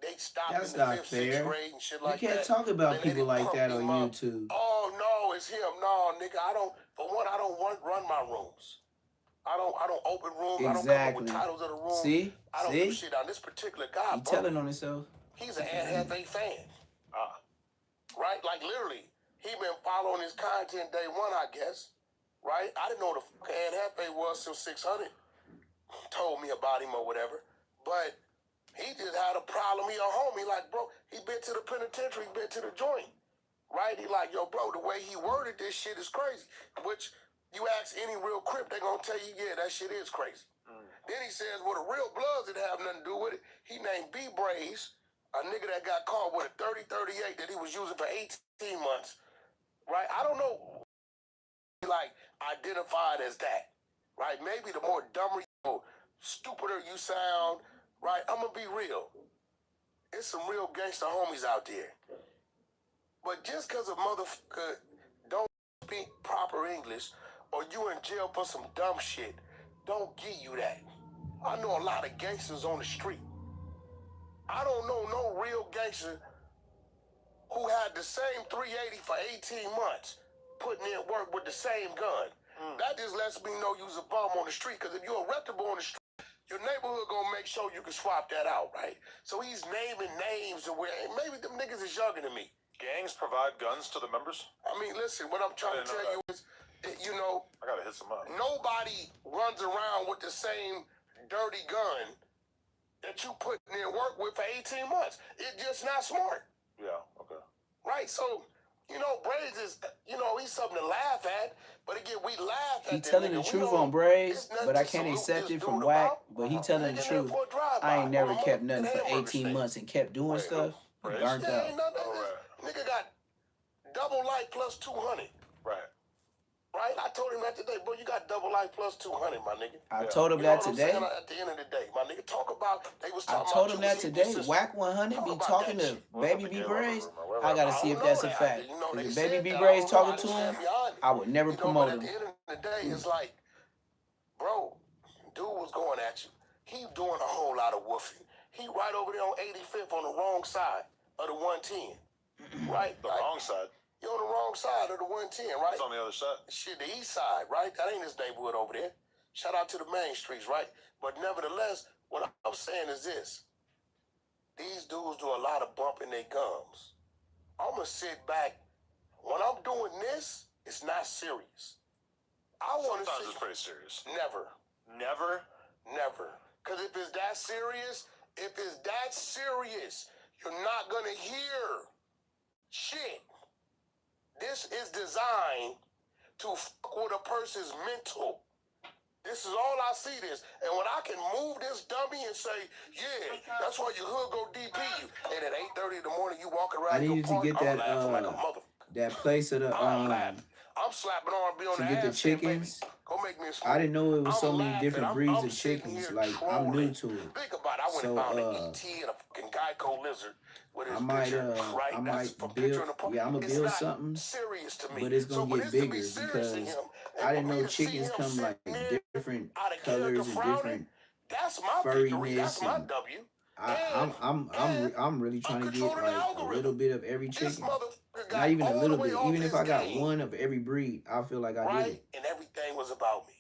They stopped That's in the not 5th, fair. 6th grade and shit like that. You can't talk about Then people they like that on pump him up. YouTube. Oh no, it's him. No, nigga, I don't. For one, I don't run my rooms. I don't open rooms. I don't come up with Exactly. titles of the room. See? I don't do shit on this particular guy. He telling on himself. He's an Aunt Hefe fan. Right? Like literally, he been following his content day one, I guess. Right? I didn't know the fuck Aunt Hefe was till 600 told me about him or whatever. But he just had a problem. He a homie. Like, bro, he been to the penitentiary, he been to the joint. Right? He like, yo, bro, the way he worded this shit is crazy. Which you ask any real Crip, they gonna tell you, yeah, that shit is crazy. Then he says, well, the real Bloods didn't have nothing to do with it. He named B Braves, a nigga that got caught with a 30-38 that he was using for 18 months. Right? I don't know, like, identified as that. Right? Maybe the more dumber you, stupider you sound, right? I'm gonna be real. It's some real gangster homies out there. But just because a motherfucker don't speak proper English or you in jail for some dumb shit, don't give you that. I know a lot of gangsters on the street. I don't know no real gangster who had the same 380 for 18 months putting in work with the same gun. That just lets me know you's a bum on the street, because if you're a reputable on the street, your neighborhood gonna make sure you can swap that out, right? So he's naming names and where maybe them niggas is younger than me. Gangs provide guns to the members? I mean, listen, what I'm trying to tell you is, you know, I gotta hit some up. nobody runs around with the same dirty gun that you putting in work with for 18 months. It's just not smart. Yeah, okay. Right? So, you know, Braids is, you know, he's something to laugh at, but again, we laugh at He that telling nigga. the We truth don't- on Braids, it's nothing but I to can't salute accept this it from dude Whack. about. But he telling the Nigga truth. live for a drive-by I ain't never on a kept nothing for hamburger 18 stand. months and kept doing Wait, stuff. who? He Braids? burnt Yeah, out. ain't nothing. All right. Nigga got double life plus 200. Right. Right? I told him that today, bro. You got double life plus 200, my nigga. I told him that today. At the end of the day, my nigga, talk about. They was I talking told about him that today. Whack 100 be talking to Baby B Braze. I gotta see if that's a fact. If Baby B Braze talking to him, I would never promote him. But at the end of the day, it's like, bro, dude was going at you. He doing a whole lot of woofing. He right over there on 85th on the wrong side of the 110. Right? The wrong side. You're on the wrong side of the 110, right? It's on the other side. Shit, the east side, right? That ain't his neighborhood over there. Shout out to the main streets, right? But nevertheless, what I'm saying is this. These dudes do a lot of bumping their gums. I'm going to sit back. When I'm doing this, it's not serious. I want to Sometimes it's pretty serious. Never. Never? Never. Because if it's that serious, you're not going to hear shit. This is designed to fuck with a person's mental. This is all I see this. And when I can move this dummy and say, yeah, that's why your hood go DP you. And at 8:30 in the morning, you walk around I needed to get that that place of the I'm slapping R&B on to the get the ass, saying, chickens. baby, go make me a smoke. I didn't know it was so many laughing. different breeds of sitting chickens. here Like I'm new trolling. to it. Think about it. I went So and found an ET and a fucking Geico lizard with his I might picture, right? I That's might a picture build in the post. I'm gonna It's build not something, serious to me. but it's gonna for get this to be bigger serious to because him, and I for didn't me know to see chickens him come like sitting there different out of colors character and frowning, different that's my victory. That's furriness, my and W. I'm really trying to get controlling the like a algorithm. little bit of every This chicken. motherfucker got Not even a all little the way bit. off Even if his I got game, one of every breed, I feel like I did right? it. And everything was about me.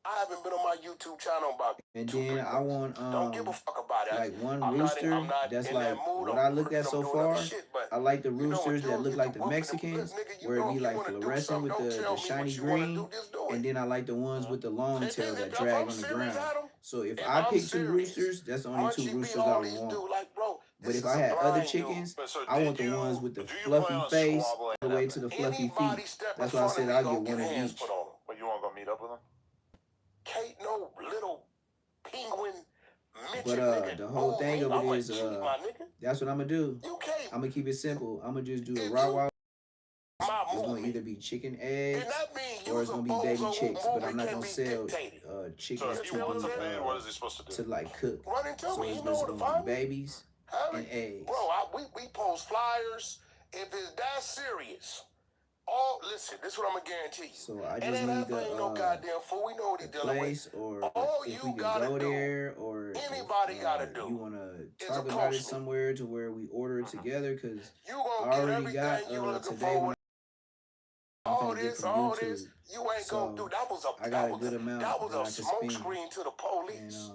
I haven't been on my YouTube channel about And 2-3 then I months. want Don't give a fuck about it. like one I'm rooster not that's in like that mood. what I'm I looked at working, so I'm doing other far. shit, but I like the you know, when roosters that dudes look get like to the whooping them, Mexicans, nigga, you where it know be if you like want to do fluorescent something, with don't the tell me shiny what you want to green. do, just do it. And then I like the ones with the long tail that If drag I'm on the serious, ground. Adam, So if if I I'm pick two serious, roosters, that's the only two Munchie roosters be I all would these want. dudes like, bro, But this if is I a had other blind chickens, But so I want did the you, ones with the do you plan fluffy on face squabbling all the way and to the everything? fluffy Anybody feet. step in That's why I front said of me, I'll gonna get get one of hands each. put on them. But you won't go meet up with him? Kate, no little penguin midget But nigga. the whole Move thing me, of I'm it a is G, my nigga. that's what I'm gonna do. You can't. I'm gonna keep it simple. I'm gonna just do a If raw you wild. my It's gonna movement, either be chicken then eggs that means or you it's a gonna be baby bozo chicks. who But I'm movement not can gonna be sell dictated. So chickens if he wants to pay, what is he supposed to do? to like cook. Run into So me, it's you know just where to gonna find be me. babies Hurry. and eggs. Bro, we post flyers. If it's that serious, listen, this is what I'm gonna guarantee you. So I And just then need that ain't no goddamn fool. We know what the he dealing with. place, or All if you we can gotta go do, there, or anybody if gotta you do, wanna is talk about approach it me. somewhere to where we order it together. Cause You I gonna get already got everything you looking today when for. I'm All finna get this, from all YouTube. this, you ain't gonna do. So That was I got a good amount that was that I a can smoke spend. screen to the And police.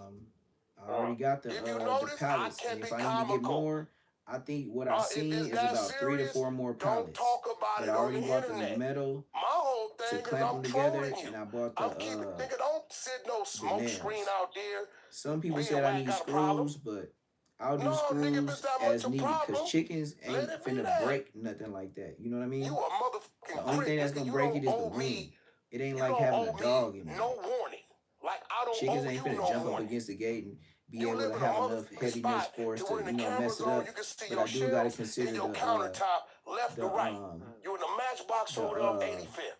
I already got If you the notice, I pallets. can And be if I need to get comical. more, I think what I If seen it's is that about 3 to serious, 4 more don't pallets. talk about But it I on already the bought the internet. metal My whole to thing is clamp I'm them together, trolling you. and I bought I'm keeping, nigga, don't sit no smoke screen nails. out there. Some people Me said and I Wack need got a problem. screws, but I'll do No, nigga, if it's screws that much as a needed. problem, Cause chickens let ain't it be finna that. break nothing like that. You know what I mean? You a motherfucking The only thing prick, that's nigga. gonna You break don't it is the owe wind. me. It ain't You like don't having owe a dog me in there. no warning. Like I don't Chickens owe ain't you finna no jump up warning. against the gate and be You able live to in a have enough motherfucking heaviness spot for us to to, where the mess cameras it on, up. you can see But your I do gotta shelves consider and your countertop left to right. You in the matchbox over there on 85th.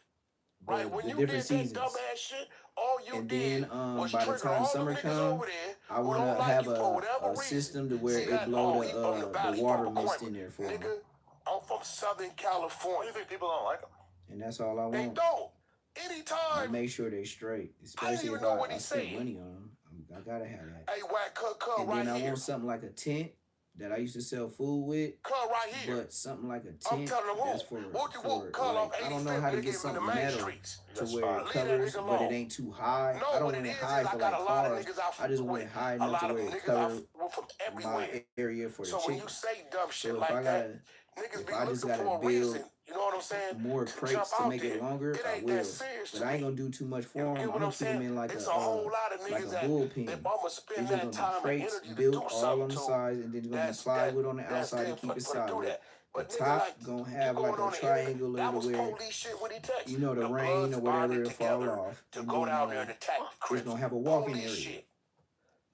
Right? When the you different did that seasons. dumbass shit, all you And did then was by the trigger time all summer them niggas come, over there I who wanna don't like have you for whatever a reason. system to where See it that? blow He from the valley, water from mist McCormick. in there for them. Nigga, I'm from Southern Why do California. you think people don't like him? And that's all I They want. don't. I Anytime. make sure they straight, I didn't especially even if know what I he spend said. money on them. I gotta have that. Hey, Wack, cut And right then I here. want something like a tent that I used to sell food with, Cut right here. but something like a I'm tent telling that's who? for Whoop-de-whoop, cut off like I don't know 85th, how to nigga, get in the something main metal streets. to where it Leave that covers, nigga but it alone. ain't too high. No, I don't what want it it is high I for got like a lot of cars. niggas I I just fuck want it with. high A enough to lot of where it niggas I covers fuck from everywhere. my area for the So when you chickens. say dumb shit So if like I that, gotta, niggas if be I just looking gotta for a build reason, you know what I'm saying, more to crates jump to out make there. it longer, It I ain't will. that serious But to I ain't me. gonna do too much for You them. get I'm what gonna I'm keep them saying? in like It's a whole lot of a niggas that bullpen. if I'ma spend It's just that gonna be time and crates energy to built do all something on the to, sides, and then there's gonna be plywood on the that's outside to there keep it for to do solid. that. The But nigga, top like gonna you have going like a on the internet, triangular that to was where police shit when he texted. you know the The rain bloods or whatever bonded will fall together off, to and go then down there and attack the it's Crips. gonna have a walking Police area. shit.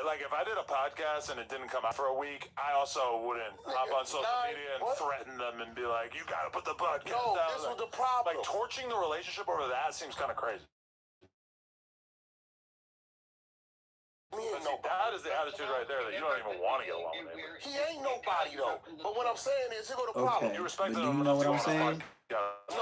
but like if I did a podcast and it didn't come out for a week, I also wouldn't hop on social media and threaten them and be like, "You got to put the podcast down." No, this was the problem. Like torching the relationship over that seems kind of crazy. That is the attitude right there that you don't even want to get along with him. He ain't nobody though. But what I'm saying is, here go the problem. You respect but him. do you know what I'm saying? No,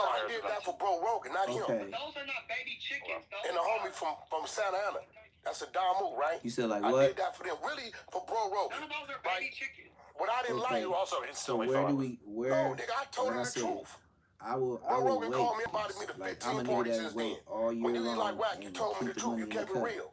I did that for Bro Rogan, not him. Those are not baby chickens. And the homie from Santa Ana. That's a Don Mook, right? You said like I what? did that for them. Really, for Bro Rogan. None of those are baby chickens. What I didn't like, You also So instantly where fell. do we? Where? no, nigga, I told him like I the said, truth. I will Bro Rogan wait. called me about me to Like 15 I'm a nigga parties that since wait then. all year When you eat long like whack, you and told me keep the the truth. money You in the kept it cut. real.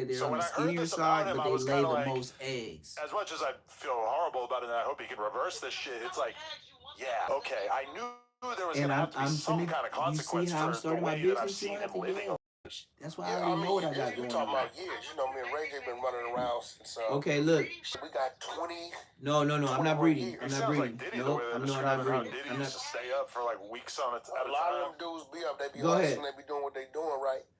said they're So on when the I heard skinnier this side, about him, but I they was lay kind the of like, most eggs. as much as I feel horrible about it, and I hope he can reverse this shit. It's like, yeah, okay, I knew there was And gonna have to be I'm some finna, kind of you see consequence how I'm for the starting my way that I've business? You seen don't have him to living. yell. That's why I Yeah, already know what I you got going talking on. about years. You know, me and Ray J been running around since. Okay, look. We got 20. No, I'm not 21 breeding. years. I'm It not sounds breeding. like Diddy the way Nope, they're I'm not describing how breeding. Diddy I'm used not. to stay up for like weeks on it at A a lot time. of them dudes be up. They be Go ahead. hustling. They be doing what they doing, right?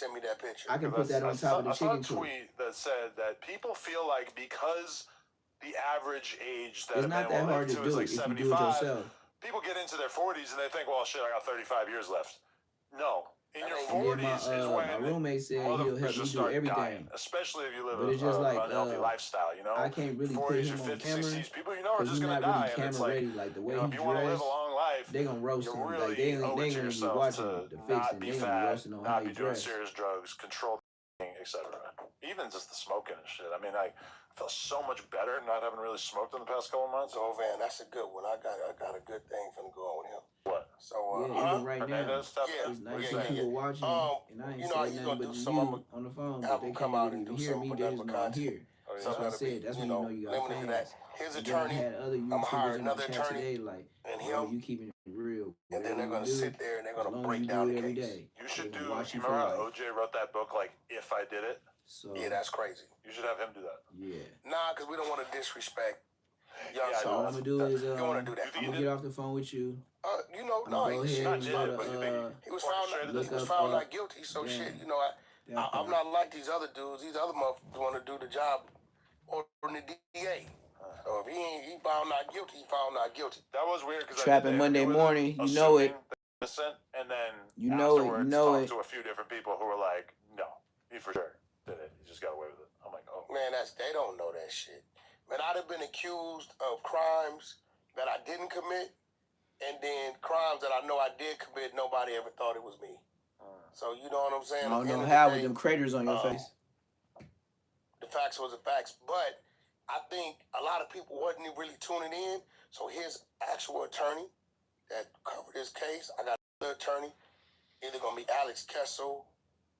sent me that picture. I can put that on top of the I saw a chicken coop. tweet that said that people feel like because the average age that It's a not man that will hard live to to is do like if you do it 75, yourself. people get into their 40s and they think, well, shit, I got 35 years left. No. In your And then 40s is when my roommate said he'll help motherfuckers me just do start everything. dying, especially if you live But it's just like unhealthy lifestyle, you know? I can't really put 40s, him your on 50s, camera 60s, people you know are because just he's going to not die. really And it's camera like, ready. Like the way if he you want to live a dressed, long life, they gonna roast you him. really Like they owe ain't it to gonna be yourself watching to the not fixing. be They gonna be fat, roasting on how not he be doing dressed. serious drugs, control everything, etc. Even just the smoking and shit. I mean, I feel so much better not having really smoked in the past couple of months. So Van, that's a good one. I got a good thing from go on with him. What? So Yeah, even right now, Hernandez stuff? Yeah. it's like Yeah, some yeah, people yeah. watching, and I ain't You know how saying you nothing gonna but do to some? I'm you on the phone, have but they him come can't out really and do even hear something, me. put They nothing just but know I'm content. here. Oh, yeah. That's what I said. That's when you know you got limited to that. fans. His And then I attorney, had other I'm hire YouTubers in my another chat attorney today like, and bro, him, you keeping it real. and then Whatever they're you gonna do, sit there and they're as gonna long as break you do down it the every case. day, You they should gonna do. watch You you for remember how life. OJ wrote that book, like, If I Did It? So Yeah, that's crazy. You should have him do that. yeah. Nah, because we don't want to disrespect young Yeah, So what I'm souls. gonna do is You don't want to do that. You think I'm he gonna did? get off the phone with you. You know, I'm no, gonna go he, ahead Not and did go it, but you think to he was orchestrated look he was up found not guilty. So damn, shit, you know, that I'm part. not like these other dudes. These other motherfuckers want to do the job or the DA. So if he found not guilty, he found not guilty. That was weird because I did Trapping the Monday interview with him, morning, you know it. assuming they're innocent, and then You know it. You afterwards know talked it. to a few different people who were like, "No, he for sure did it. He just got away with it." I'm like, "Oh, Man, they don't know that shit. Man, I'd have been accused of crimes that I didn't commit, and then crimes that I know I did commit. Nobody ever thought it was me. So you know what I'm saying? I At don't the end know of how the with day, them craters on your face. the facts was the facts. But I think a lot of people wasn't really tuning in. So his actual attorney that covered this case, I got another attorney, either gonna be Alex Kessel,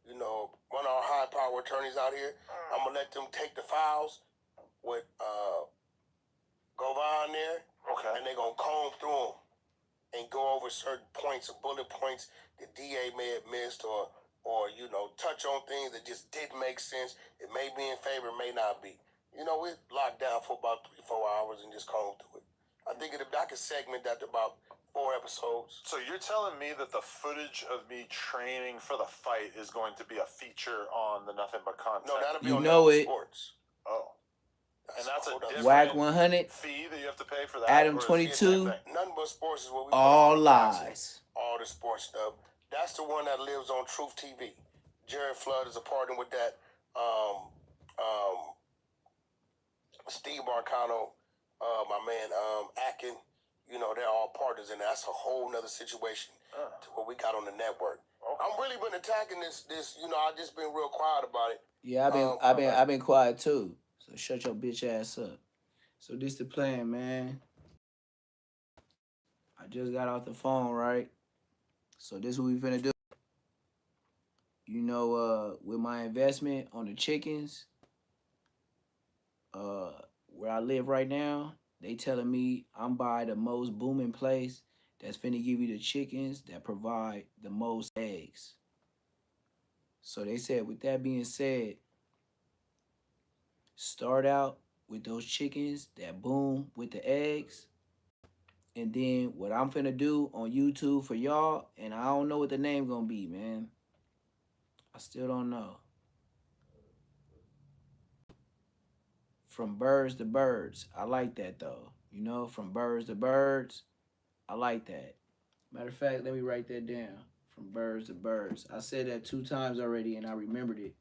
you know, one of our high power attorneys out here. I'm gonna let them take the files with Govan there, okay." and they're gonna comb through them and go over certain points or bullet points the DA may have missed, or you know, touch on things that just didn't make sense. It may be in favor, may not be. You know, we locked down for about 3-4 hours and just comb through it. I think I could segment that to about 4 episodes. So you're telling me that the footage of me training for the fight is going to be a feature on the Nothing But Content? No, that'll be You on know Network it. Sports. Oh, and that's a whole nother different Whack 100, fee that you have to pay for that. Adam or is it 22, the same thing? Nothing But Sports is what we all put on boxing, lies. all the sports stuff. That's the one that lives on Truth TV. Jared Flood is a partner with that. Steve Marcano, my man Akin, you know, they're all partners, and that's a whole nother situation to what we got on the network. Okay. I'm really been attacking this. You know, I just been real quiet about it. Yeah, I've been quiet too. So shut your bitch ass up. So this the plan, man. I just got off the phone, right? So this what we finna do. You know, with my investment on the chickens, where I live right now, they telling me I'm by the most booming place that's finna give you the chickens that provide the most eggs. So they said, with that being said, start out with those chickens that boom with the eggs. And then what I'm finna do on YouTube for y'all, and I don't know what the name gonna be, man. I still don't know. From birds to birds. I like that though. You know, from birds to birds. I like that. Matter of fact, let me write that down. From birds to birds. I said that 2 times already and I remembered it.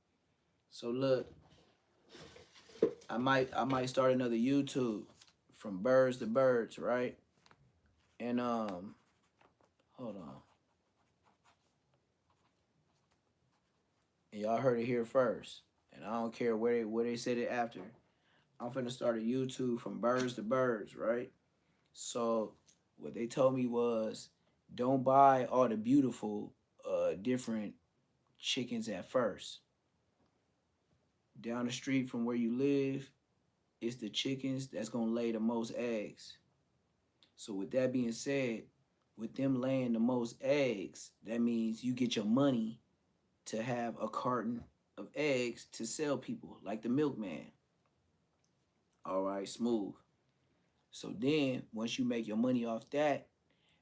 So look, I might start another YouTube from birds to birds, right? And hold on. And y'all heard it here first. And I don't care where they said it after. I'm finna start a YouTube from birds to birds, right? So what they told me was, don't buy all the beautiful different chickens at first. Down the street from where you live, it's the chickens that's gonna lay the most eggs. So with that being said, with them laying the most eggs, that means you get your money to have a carton of eggs to sell people, like the milkman. All right, smooth. So then once you make your money off that,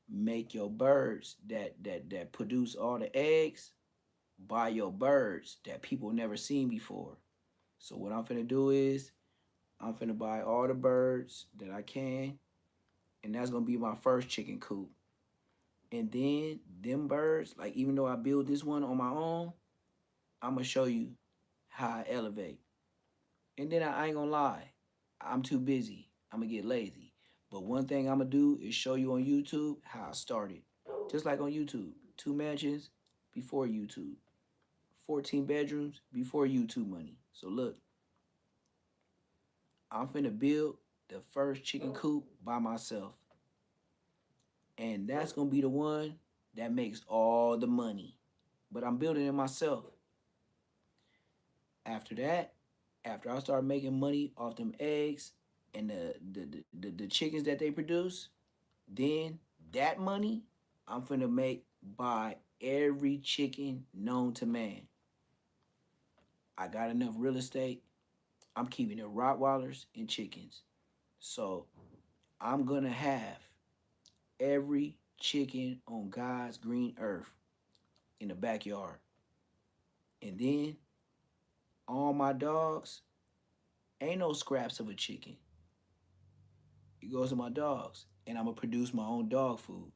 make your birds that produce all the eggs, buy your birds that people never seen before. So what I'm finna do is I'm finna buy all the birds that I can, and that's gonna be my first chicken coop. And then them birds, like even though I build this one on my own, I'm gonna show you how I elevate. And then I ain't gonna lie, I'm too busy. I'm gonna get lazy. But one thing I'm gonna do is show you on YouTube how I started. Just like on YouTube, 2 mansions before YouTube, 14 bedrooms before YouTube money. So look, I'm finna build the first chicken coop by myself. And that's gonna be the one that makes all the money. But I'm building it myself. After that, after I start making money off them eggs and the chickens that they produce, then that money I'm finna make buy every chicken known to man. I got enough real estate. I'm keeping it Rottweilers and chickens. So I'm gonna have every chicken on God's green earth in the backyard. And then all my dogs, ain't no scraps of a chicken. It goes to my dogs. And I'm gonna produce my own dog food.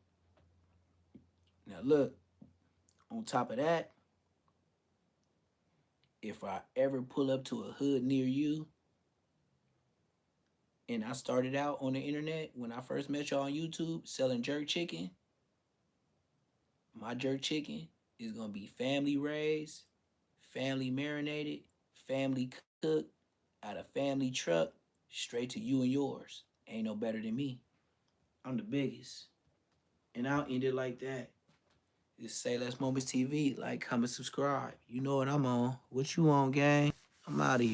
Now look, on top of that, if I ever pull up to a hood near you, and I started out on the internet when I first met y'all on YouTube selling jerk chicken, my jerk chicken is gonna be family raised, family marinated, family cooked, out of family truck, straight to you and yours. Ain't no better than me. I'm the biggest. And I'll end it like that. It's Say Less Moments TV. Like, comment, subscribe. You know what I'm on. What you on, gang? I'm out of here.